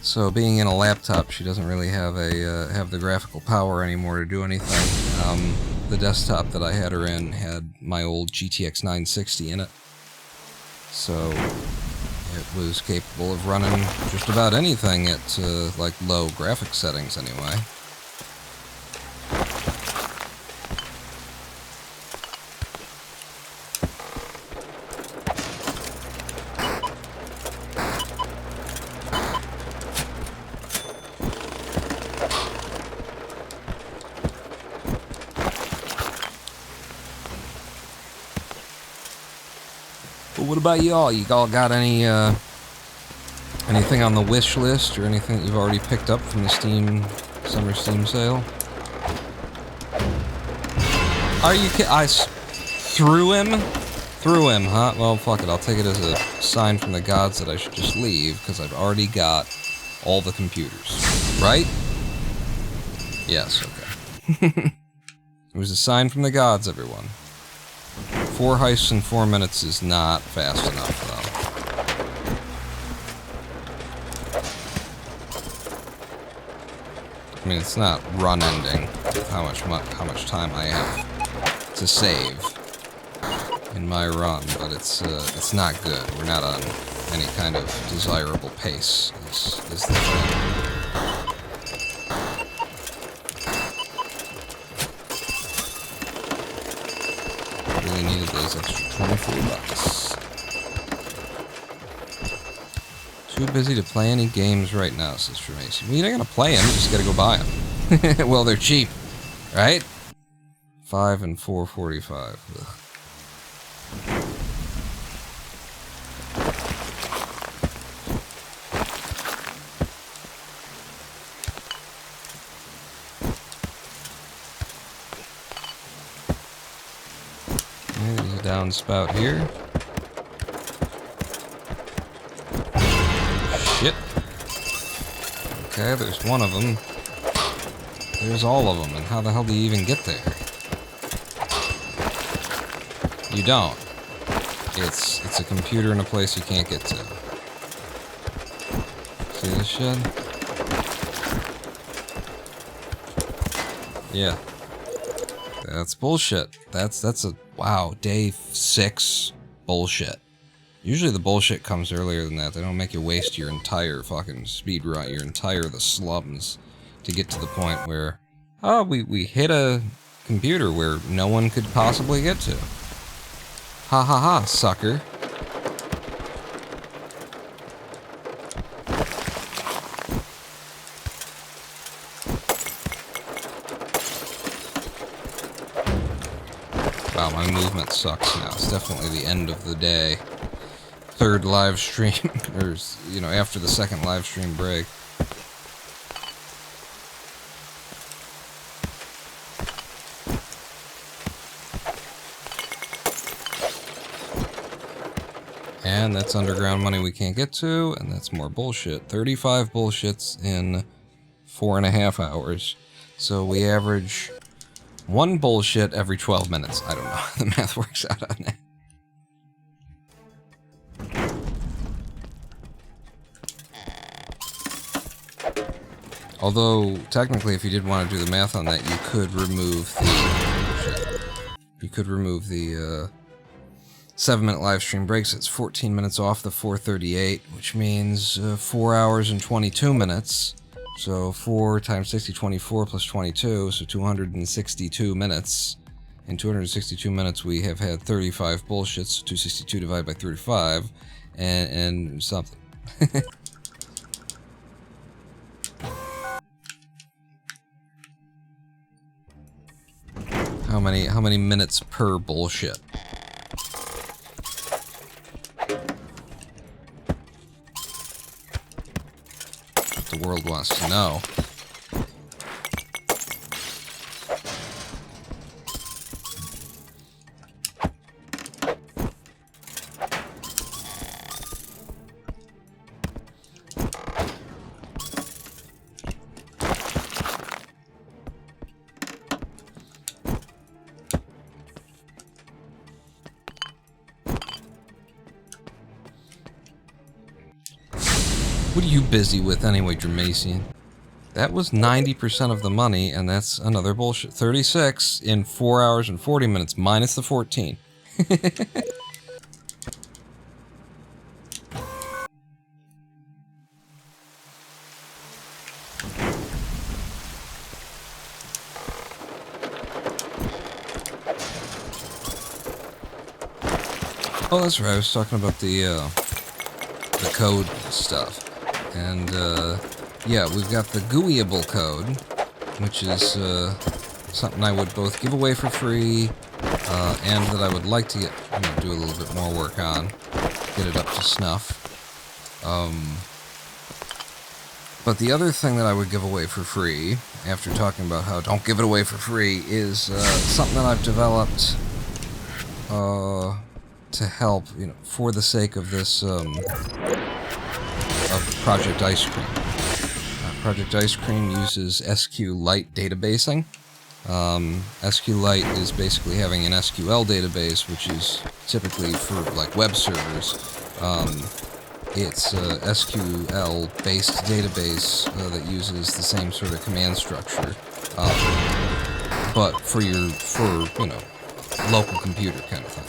So, being in a laptop, she doesn't really have the graphical power anymore to do anything. The desktop that I had her in had my old GTX 960 in it, so it was capable of running just about anything at like low graphics settings anyway. What about y'all? You all got any anything on the wish list or anything that you've already picked up from the summer Steam sale? Are you kidding? Threw him, huh? Well, fuck it. I'll take it as a sign from the gods that I should just leave because I've already got all the computers, right? Yes. Okay. It was a sign from the gods, everyone. 4 heists in 4 minutes is not fast enough, though. I mean, it's not run-ending how much time I have to save in my run, but it's not good. We're not on any kind of desirable pace. Is the thing. Needed those extra 24 bucks. Too busy to play any games right now, says Mason. Well, you're not gonna play them, you just gotta go buy them. Well, they're cheap, right? 5 and 4.45. Downspout here. Shit. Okay, there's one of them. There's all of them, and how the hell do you even get there? You don't. It's a computer in a place you can't get to. See this shit? Yeah. That's bullshit. That's a wow, day 6 bullshit. Usually the bullshit comes earlier than that. They don't make you waste your entire fucking speed run, the slums, to get to the point where, oh, we hit a computer where no one could possibly get to. Ha ha ha, sucker. Wow, my movement sucks now. It's definitely the end of the day. 3rd live stream, or, you know, after the 2nd live stream break. And that's underground money we can't get to, and that's more bullshit. 35 bullshits in 4.5 hours. So we average 1 bullshit every 12 minutes. I don't know how the math works out on that. Although, technically, if you did want to do the math on that, you could remove the... You could remove the 7-minute live stream breaks. It's 14 minutes off the 438, which means 4 hours and 22 minutes. So 4 times 60, 24 plus 22, so 262 minutes. In 262 minutes, we have had 35 bullshits, so 262 divided by 35, and something. How many minutes per bullshit? What the world wants to know. What are you busy with anyway, Dramasian? That was 90% of the money, and that's another bullshit. 36 in 4 hours and 40 minutes, minus the 14. Oh, that's right, I was talking about the code stuff. And, yeah, we've got the GUIable code, which is, something I would both give away for free, and that I would like to get, do a little bit more work on, get it up to snuff. But the other thing that I would give away for free, after talking about how don't give it away for free, is, something that I've developed, to help, for the sake of this, of Project Ice Cream. Project Ice Cream uses SQLite databasing. SQLite is basically having an SQL database, which is typically for like web servers. It's a SQL-based database that uses the same sort of command structure, but for local computer kind of thing.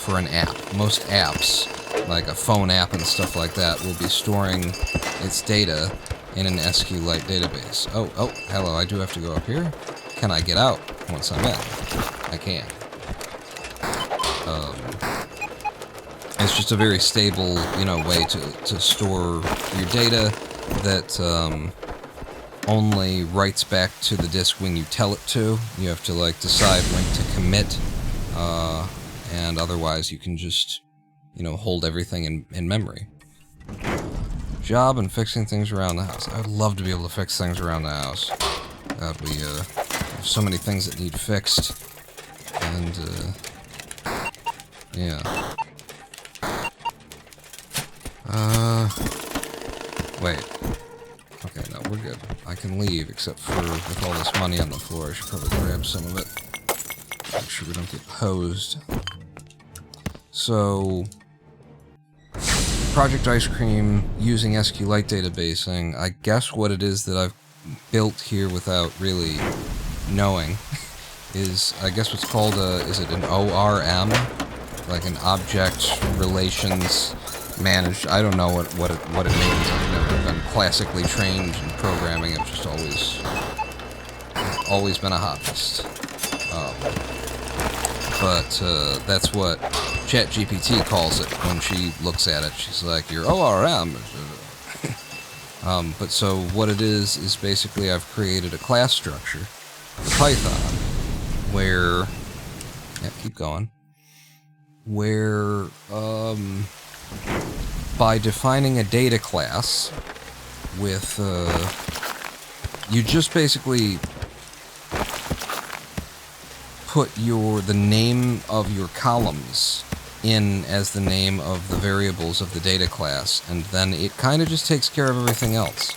For an app. Most apps, like a phone app and stuff like that, will be storing its data in an SQLite database. Oh, hello, I do have to go up here? Can I get out once I'm in? I can. It's just a very stable, way to store your data that only writes back to the disk when you tell it to. You have to, decide when to commit, and otherwise you can just, hold everything in memory. Job and fixing things around the house. I'd love to be able to fix things around the house. We have so many things that need fixed. And, yeah. Wait. Okay, no, we're good. I can leave, except for with all this money on the floor, I should probably grab some of it. Make sure we don't get hosed. So, Project Ice Cream using SQLite databasing, I guess what it is that I've built here without really knowing is, I guess what's called is it an ORM? Like an Object Relations Managed, I don't know what it means. I've never been classically trained in programming, I've just always been a hobbyist. But that's what ChatGPT calls it when she looks at it. She's like, your ORM. But so what it is basically I've created a class structure for Python where, yeah, keep going, where by defining a data class with, you just basically put the name of your columns in as the name of the variables of the data class, and then it kind of just takes care of everything else.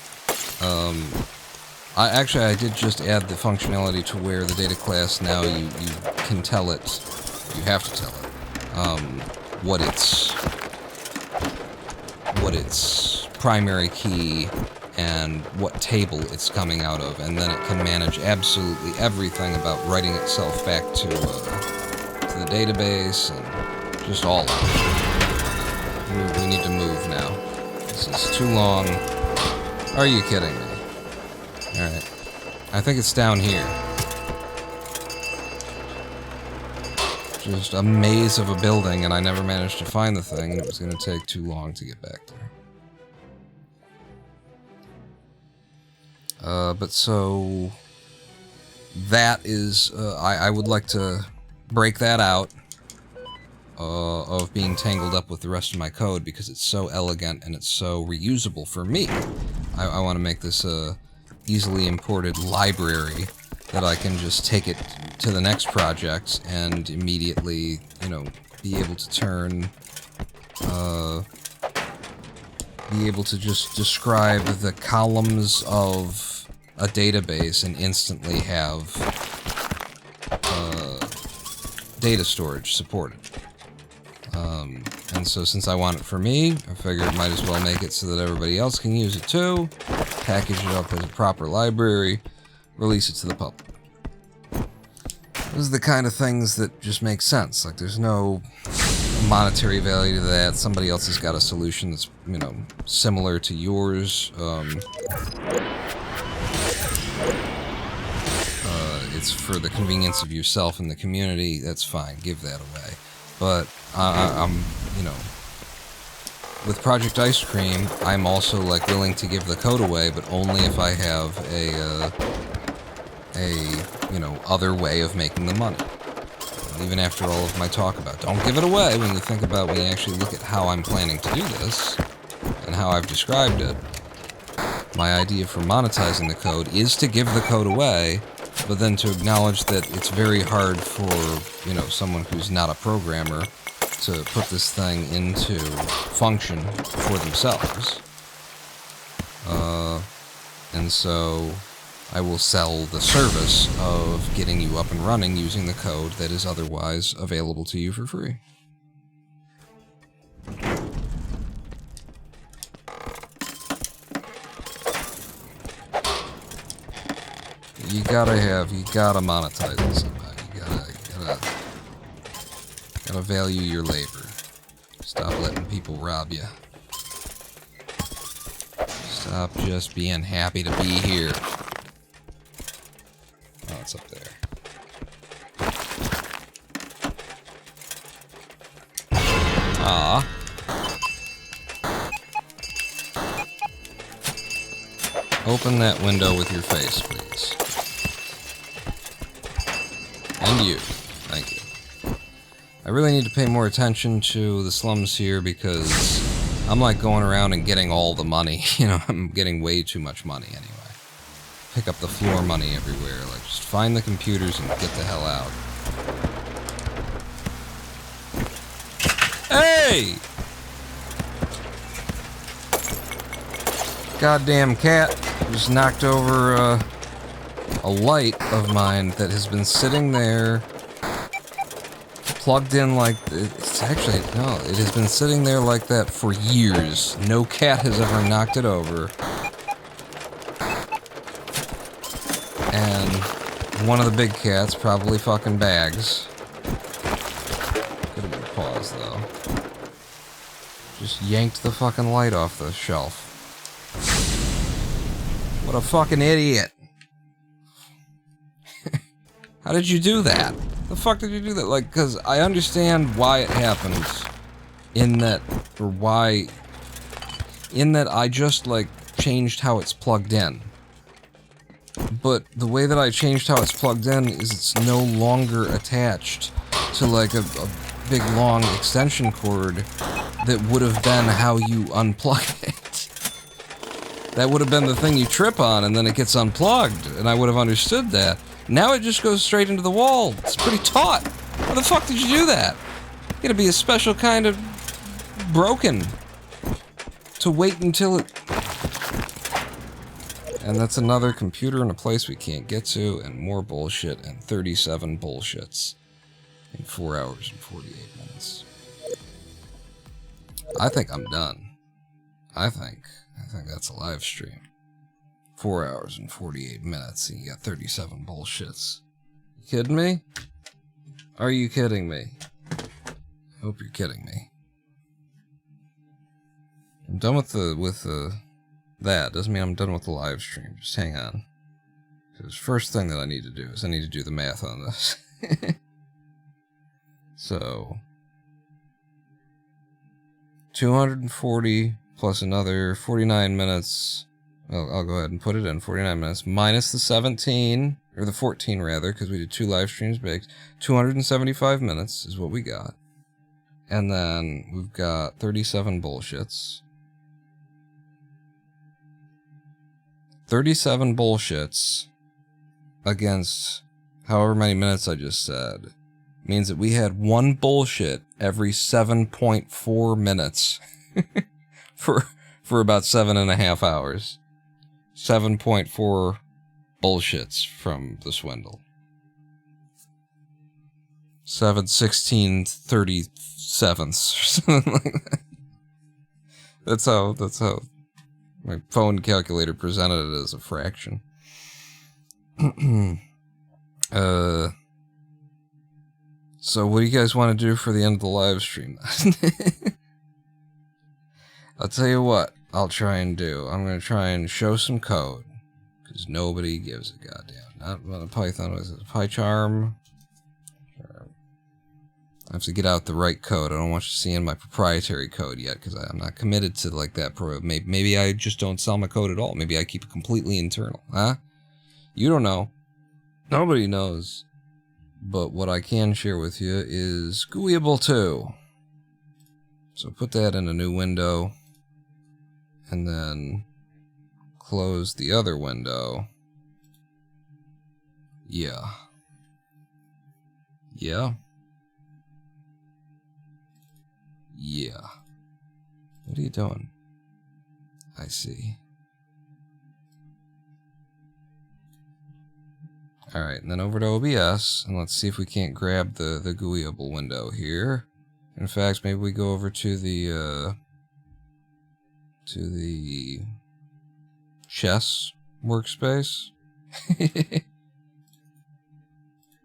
I did just add the functionality to where the data class now you can tell it, you have to tell it, what its primary key and what table it's coming out of, and then it can manage absolutely everything about writing itself back to the database and just all of it. We need to move now. This is too long. Are you kidding me? Alright. I think it's down here. Just a maze of a building, and I never managed to find the thing, and it was going to take too long to get back there. But so... that is... I would like to break that out of being tangled up with the rest of my code, because it's so elegant and it's so reusable for me. I want to make this a easily imported library that I can just take it to the next project and immediately, you know, be able to turn, be able to just describe the columns of a database and instantly have data storage supported. And so since I want it for me, I figured I might as well make it so that everybody else can use it too, package it up as a proper library, release it to the public. Those are the kind of things that just make sense. Like, there's no monetary value to that. Somebody else has got a solution that's, you know, similar to yours. It's for the convenience of yourself and the community. That's fine. Give that away. But I'm, you know, with Project Ice Cream, I'm also, like, willing to give the code away, but only if I have you know, other way of making the money. Even after all of my talk about don't give it away, when you think about, when you actually look at how I'm planning to do this, and how I've described it, my idea for monetizing the code is to give the code away, but then to acknowledge that it's very hard for, you know, someone who's not a programmer to put this thing into function for themselves. And so I will sell the service of getting you up and running using the code that is otherwise available to you for free. You gotta monetize it somehow. You gotta value your labor. Stop letting people rob you. Stop just being happy to be here. Oh, it's up there. Ah. Open that window with your face, please. And you. Thank you. I really need to pay more attention to the slums here, because I'm like going around and getting all the money. You know, I'm getting way too much money anyway. Pick up the floor money everywhere. Like, just find the computers and get the hell out. Hey! Goddamn cat just knocked over a light of mine that has been sitting there plugged in like... It's actually... No, it has been sitting there like that for years. No cat has ever knocked it over. And one of the big cats, probably fucking Bags. Could have been Paws, though. Just yanked the fucking light off the shelf. What a fucking idiot. How did you do that? The fuck did you do that? Like, because I understand why it happened. In that I just, like, changed how it's plugged in. But the way that I changed how it's plugged in is it's no longer attached to, like, a big, long extension cord that would have been how you unplug it. That would have been the thing you trip on, and then it gets unplugged, and I would have understood that. Now it just goes straight into the wall. It's pretty taut. How the fuck did you do that? You gotta be a special kind of broken to wait until it... And that's another computer in a place we can't get to, and more bullshit, and 37 bullshits in 4 hours and 48 minutes. I think I'm done. I think that's a live stream. 4 hours and 48 minutes, and you got 37 bullshits. You kidding me? Are you kidding me? I hope you're kidding me. I'm done with that. Doesn't mean I'm done with the live stream. Just hang on. Because first thing that I need to do is I need to do the math on this. So 240 plus another 49 minutes. Well, I'll go ahead and put it in 49 minutes minus the 17, or the 14 rather, because we did 2 live streams big. 275 minutes is what we got. And then we've got 37 bullshits. 37 bullshits against however many minutes I just said means that we had 1 bullshit every 7.4 minutes for about 7.5 hours. 7.4 bullshits from the swindle. 7/16/37 or something like that. That's how my phone calculator presented it as a fraction. So what do you guys want to do for the end of the live stream? I'll tell you what I'll try and do. I'm going to try and show some code. Because nobody gives a goddamn. Not a Python, was it? PyCharm? I have to get out the right code. I don't want you seeing my proprietary code yet, because I'm not committed to like that. Maybe I just don't sell my code at all. Maybe I keep it completely internal. Huh? You don't know. Nobody knows. But what I can share with you is GUIable 2. So put that in a new window. And then close the other window. Yeah. Yeah. Yeah. What are you doing? I see. Alright, and then over to OBS, and let's see if we can't grab the GUIable window here. In fact, maybe we go over to the chess workspace.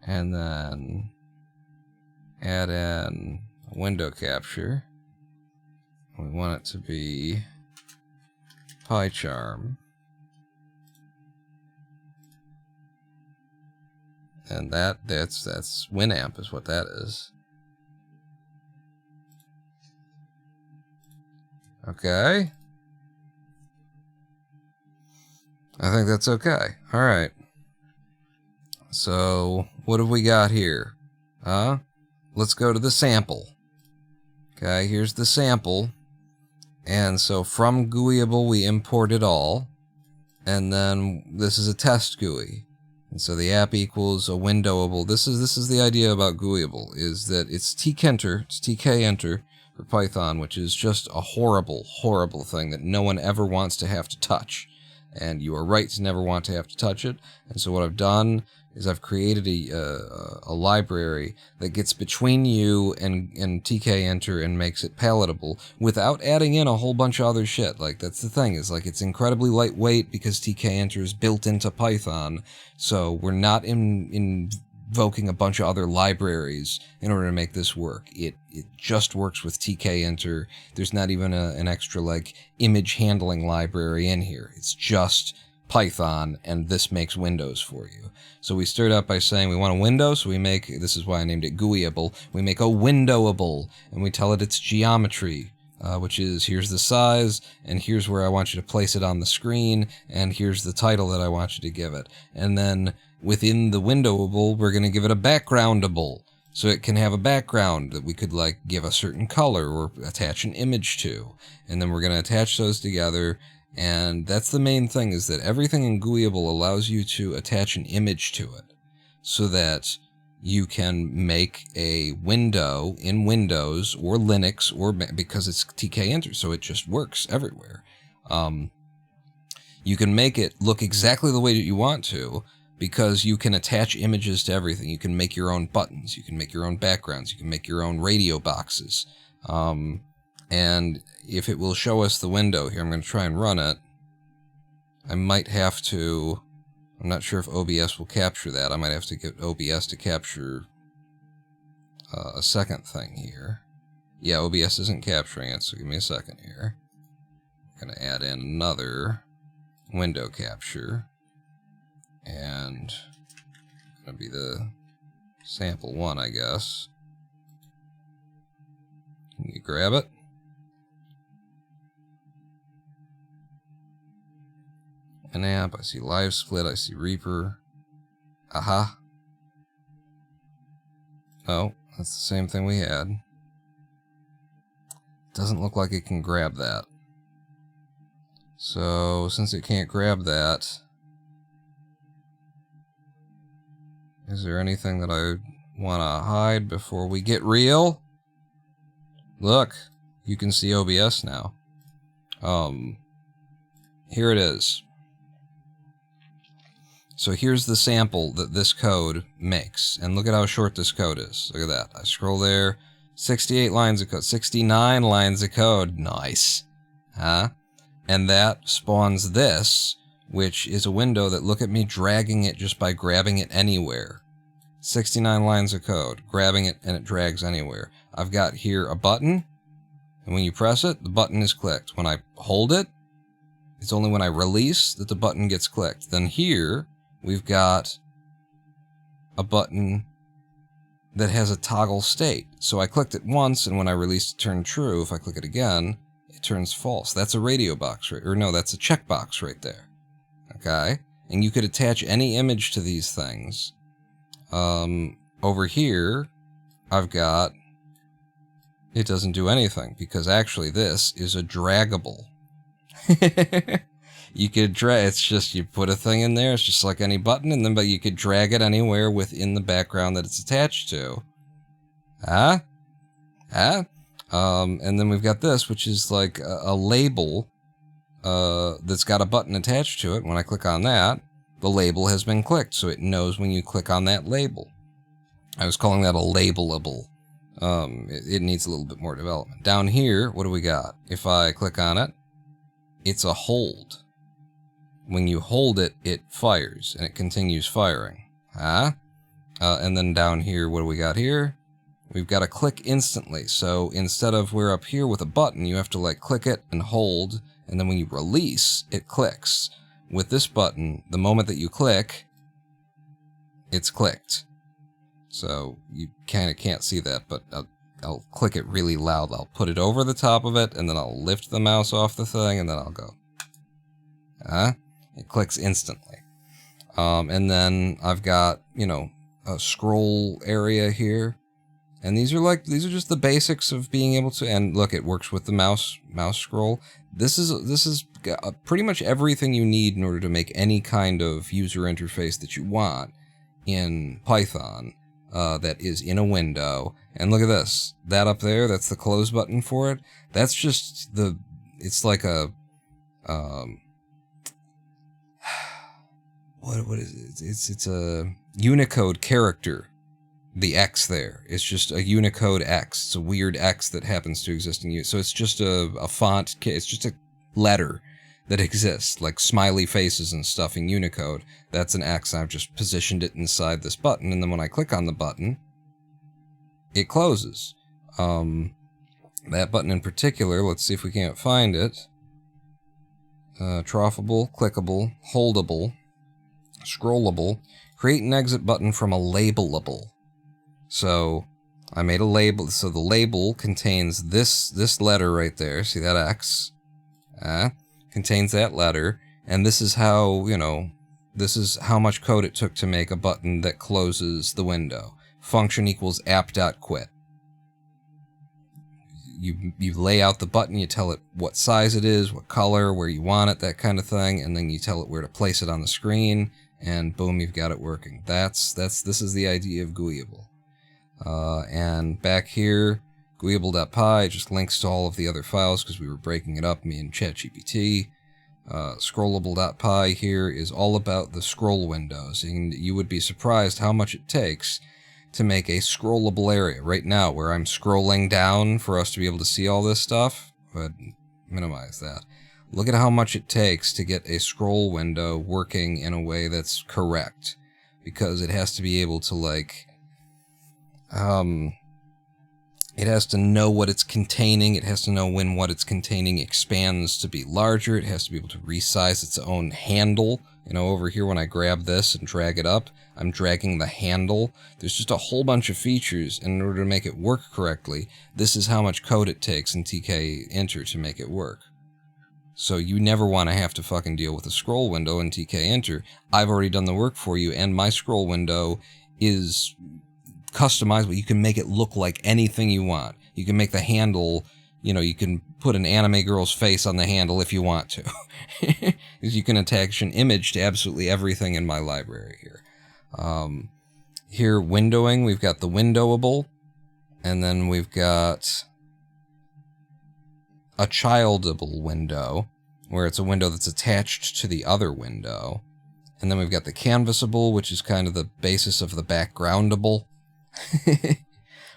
And then add in a window capture. We want it to be PyCharm. And that's Winamp is what that is. Okay. I think that's okay. Alright. So, what have we got here? Let's go to the sample. Okay, here's the sample. And so from GUIable we import it all. And then this is a test GUI. And so the app equals a windowable. This is the idea about GUIable, is that it's tk-enter, it's tk-enter for Python, which is just a horrible, horrible thing that no one ever wants to have to touch. And you are right to never want to have to touch it. And so what I've done is I've created a library that gets between you and tk-enter and makes it palatable without adding in a whole bunch of other shit. Like, that's the thing, is like it's incredibly lightweight because tk-enter is built into Python, so we're not invoking a bunch of other libraries in order to make this work. It just works with tk-enter. There's not even an extra, like, image handling library in here. It's just Python, and this makes windows for you. So we start out by saying we want a window, so we make, this is why I named it GUIable, we make a windowable, and we tell it its geometry, which is, here's the size, and here's where I want you to place it on the screen, and here's the title that I want you to give it. And then within the windowable, we're going to give it a backgroundable, so it can have a background that we could, like, give a certain color or attach an image to. And then we're going to attach those together. And that's the main thing, is that everything in GUIable allows you to attach an image to it so that you can make a window in Windows or Linux, or because it's tk-enter, so it just works everywhere. You can make it look exactly the way that you want to because you can attach images to everything. You can make your own buttons, you can make your own backgrounds, you can make your own radio boxes. And if it will show us the window here, I'm going to try and run it. I might have to... I'm not sure if OBS will capture that. I might have to get OBS to capture a second thing here. Yeah, OBS isn't capturing it, so give me a second here. I'm going to add in another window capture. And going to be the sample one, I guess. Can you grab it? An amp, I see live split, I see Reaper. Aha. Oh, that's the same thing we had. Doesn't look like it can grab that. So, since it can't grab that, is there anything that I want to hide before we get real? Look, you can see OBS now. Here it is. So here's the sample that this code makes. And look at how short this code is. Look at that. I scroll there. 68 lines of code. 69 lines of code. Nice. Huh? And that spawns this, which is a window that, look at me dragging it just by grabbing it anywhere. 69 lines of code. Grabbing it and it drags anywhere. I've got here a button. And when you press it, the button is clicked. When I hold it, it's only when I release that the button gets clicked. Then here, we've got a button that has a toggle state. So I clicked it once, and when I released it turned true. If I click it again, it turns false. That's a radio box, right? Or no, that's a checkbox right there. Okay? And you could attach any image to these things. Over here, I've got... It doesn't do anything, because actually this is a draggable. You could drag, it's just, you put a thing in there, it's just like any button, and then, but you could drag it anywhere within the background that it's attached to. And then we've got this, which is like a label, that's got a button attached to it. When I click on that, the label has been clicked, so it knows when you click on that label. I was calling that a labelable. It needs a little bit more development. Down here, what do we got? If I click on it, it's a hold. When you hold it, it fires, and it continues firing. And then down here, what do we got here? We've got a click instantly. So instead of we're up here with a button, you have to like click it and hold, and then when you release, it clicks. With this button, the moment that you click, it's clicked. So you kind of can't see that, but I'll click it really loud. I'll put it over the top of it, and then I'll lift the mouse off the thing, and then I'll go. It clicks instantly. And then I've got, you know, a scroll area here. And these are just the basics of being able to, and look, it works with the mouse scroll. This is pretty much everything you need in order to make any kind of user interface that you want in Python. That is in a window. And look at this. That up there, that's the close button for it. That's just it's like a, what is it? It's a Unicode character. The X there. It's just a Unicode X. It's a weird X that happens to exist in so it's just a font, it's just a letter that exists, like smiley faces and stuff in Unicode. That's an X, and I've just positioned it inside this button, and then when I click on the button, it closes. That button in particular, let's see if we can't find it. Troffable, clickable, holdable, scrollable, create and exit button from a labelable. So I made a label, so the label contains this letter right there, see that X? Contains that letter, and this is how, you know, this is how much code it took to make a button that closes the window. Function equals app.quit. You lay out the button, you tell it what size it is, what color, where you want it, that kind of thing, and then you tell it where to place it on the screen, and boom, you've got it working. This is the idea of GUIable. And back here, GUIable.py just links to all of the other files because we were breaking it up, me and ChatGPT. Scrollable.py here is all about the scroll windows, and you would be surprised how much it takes to make a scrollable area. Right now, where I'm scrolling down for us to be able to see all this stuff, but minimize that. Look at how much it takes to get a scroll window working in a way that's correct. Because it has to be able to, like, it has to know what it's containing. It has to know when what it's containing expands to be larger. It has to be able to resize its own handle. You know, over here when I grab this and drag it up, I'm dragging the handle. There's just a whole bunch of features, and in order to make it work correctly, this is how much code it takes in TK Enter to make it work. So you never want to have to fucking deal with a scroll window in TK Enter. I've already done the work for you, and my scroll window is customizable. You can make it look like anything you want. You can make the handle, you know, you can put an anime girl's face on the handle if you want to. You can attach an image to absolutely everything in my library here. Here, windowing, we've got the windowable, and then we've got a childable window, where it's a window that's attached to the other window. And then we've got the canvasable, which is kind of the basis of the backgroundable.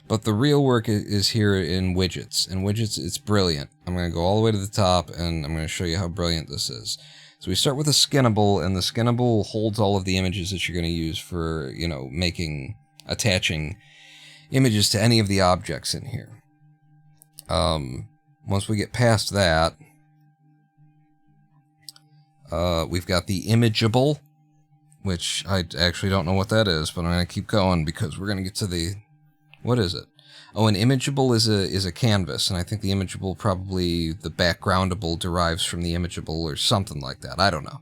But the real work is here in widgets. And widgets, it's brilliant. I'm going to go all the way to the top, and I'm going to show you how brilliant this is. So we start with a skinnable, and the skinnable holds all of the images that you're going to use for, you know, attaching images to any of the objects in here. Once we get past that, we've got the imageable, which I actually don't know what that is, but I'm going to keep going because we're going to get to the... What is it? Oh, an imageable is a canvas, and I think the imageable, probably the backgroundable, derives from the imageable or something like that. I don't know.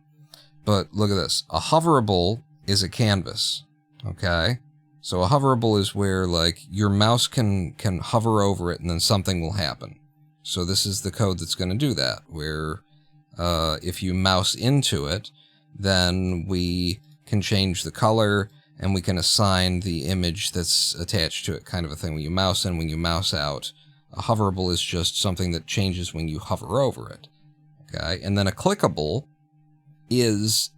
But look at this. A hoverable is a canvas, okay? So a hoverable is where, like, your mouse can hover over it and then something will happen. So this is the code that's going to do that, where if you mouse into it, then we can change the color, and we can assign the image that's attached to it, kind of a thing. When you mouse in, when you mouse out. A hoverable is just something that changes when you hover over it. Okay, and then a clickable is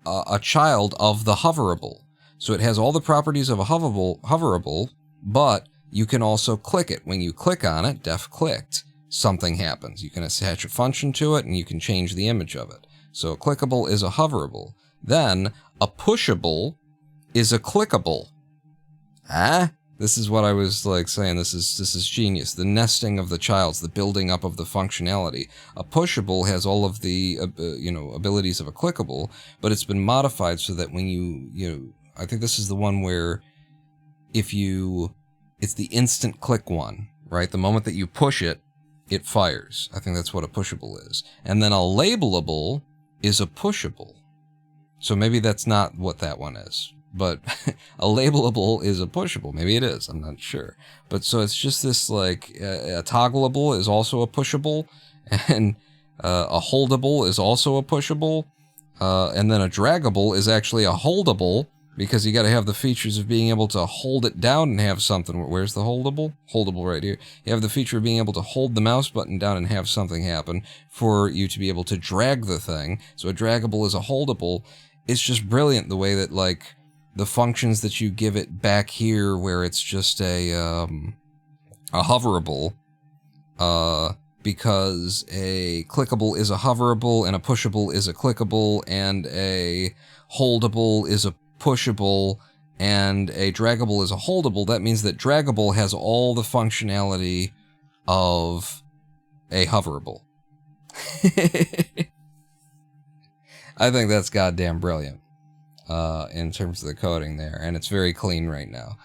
a child of the hoverable. So it has all the properties of a hoverable, but you can also click it. When you click on it, def clicked, something happens. You can attach a function to it, and you can change the image of it. So a clickable is a hoverable. Then a pushable is a clickable. This is what I was like saying. This is genius. The nesting of the childs, the building up of the functionality. A pushable has all of the abilities of a clickable, but it's been modified so that when you I think this is the one where it's the instant click one, right? The moment that you push it, it fires. I think that's what a pushable is. And then a labelable is a pushable. So maybe that's not what that one is. But a labelable is a pushable. Maybe it is. I'm not sure. But so it's just this, like, a toggleable is also a pushable. And a holdable is also a pushable. And then a draggable is actually a holdable, because you got to have the features of being able to hold it down and have something. Where's the holdable? Holdable right here. You have the feature of being able to hold the mouse button down and have something happen for you to be able to drag the thing. So a draggable is a holdable. It's just brilliant the way that, like, the functions that you give it back here, where it's just a hoverable, because a clickable is a hoverable, and a pushable is a clickable, and a holdable is a pushable, and a draggable is a holdable. That means that draggable has all the functionality of a hoverable. I think that's goddamn brilliant. In terms of the coding there, and it's very clean right now.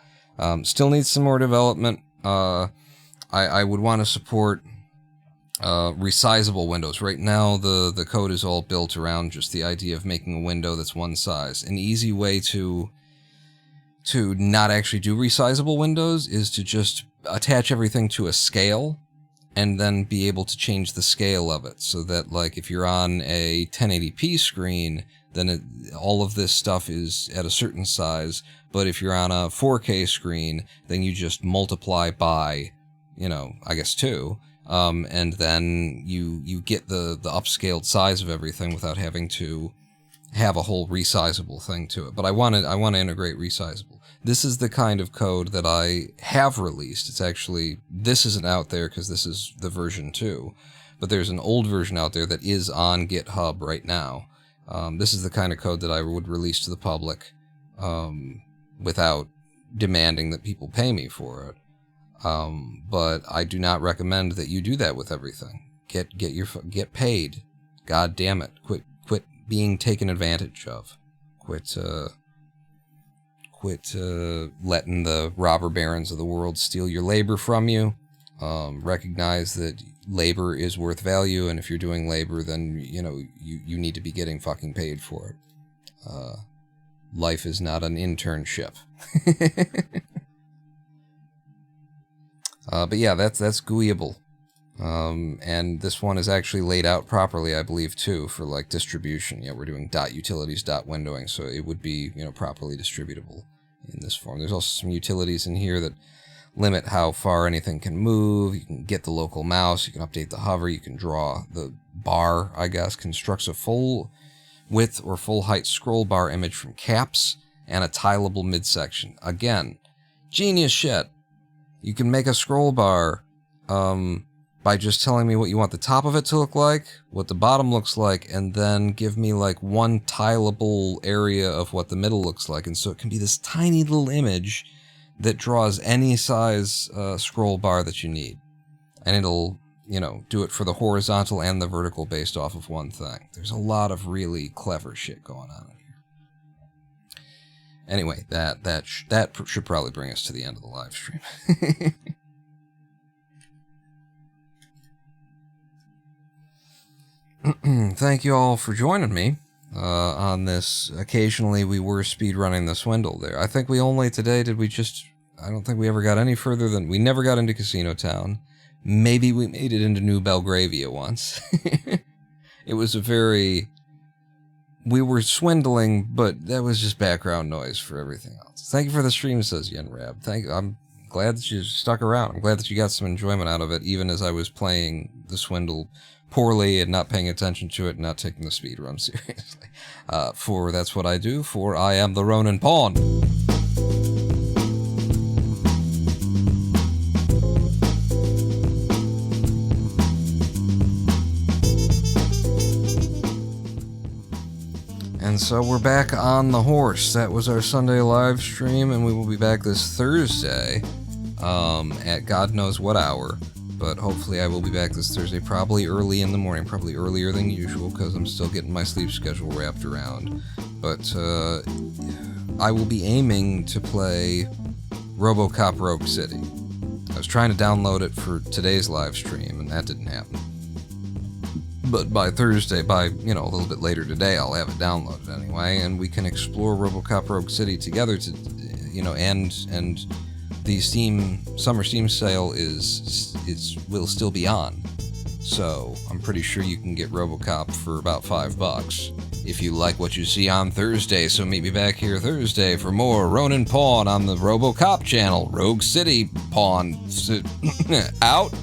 Still needs some more development. I would want to support resizable windows. Right now, the code is all built around just the idea of making a window that's one size. An easy way to not actually do resizable windows is to just attach everything to a scale, and then be able to change the scale of it, so that, like, if you're on a 1080p screen, then all of this stuff is at a certain size, but if you're on a 4K screen, then you just multiply by, I guess 2, and then you get the upscaled size of everything without having to have a whole resizable thing to it. But I want to integrate resizable. This is the kind of code that I have released. It's actually, this isn't out there because this is the version 2, but there's an old version out there that is on GitHub right now. This is the kind of code that I would release to the public without demanding that people pay me for it. But I do not recommend that you do that with everything. Get paid. God damn it. Quit being taken advantage of. Quit letting the robber barons of the world steal your labor from you. Recognize that labor is worth value, and if you're doing labor, then you need to be getting fucking paid for it. Life is not an internship. But yeah, that's GUIable. And this one is actually laid out properly, I believe, too, for like distribution. Yeah, we're doing .utilities.windowing, so it would be, properly distributable in this form. There's also some utilities in here that limit how far anything can move. You can get the local mouse, you can update the hover, you can draw the bar, I guess, constructs a full width or full height scroll bar image from caps, and a tileable midsection. Again, genius shit. You can make a scroll bar by just telling me what you want the top of it to look like, what the bottom looks like, and then give me like one tileable area of what the middle looks like. And so it can be this tiny little image that draws any size scroll bar that you need. And it'll, do it for the horizontal and the vertical based off of one thing. There's a lot of really clever shit going on in here. Anyway, that should probably bring us to the end of the live stream. Thank you all for joining me on this. Occasionally we were speedrunning the swindle there. I think we only today I don't think we ever got any further than, we never got into Casino Town. Maybe we made it into New Belgravia once. It was we were swindling, but that was just background noise for everything else. Thank you for the stream, says Yenrab. I'm glad that you stuck around. I'm glad that you got some enjoyment out of it, even as I was playing the swindle poorly and not paying attention to it and not taking the speedrun seriously. For that's what I do, for I am the Ronin Pawn. And so we're back on the horse. That was our Sunday live stream, and we will be back this Thursday at God knows what hour. But hopefully I will be back this Thursday, probably early in the morning, probably earlier than usual, because I'm still getting my sleep schedule wrapped around. But I will be aiming to play RoboCop Rogue City. I was trying to download it for today's live stream, and that didn't happen. But by Thursday, by, a little bit later today, I'll have it downloaded anyway, and we can explore RoboCop Rogue City together to, and the summer Steam sale will still be on. So I'm pretty sure you can get RoboCop for about $5 if you like what you see on Thursday. So meet me back here Thursday for more Ronin Pawn on the RoboCop channel. Rogue City Pawn out.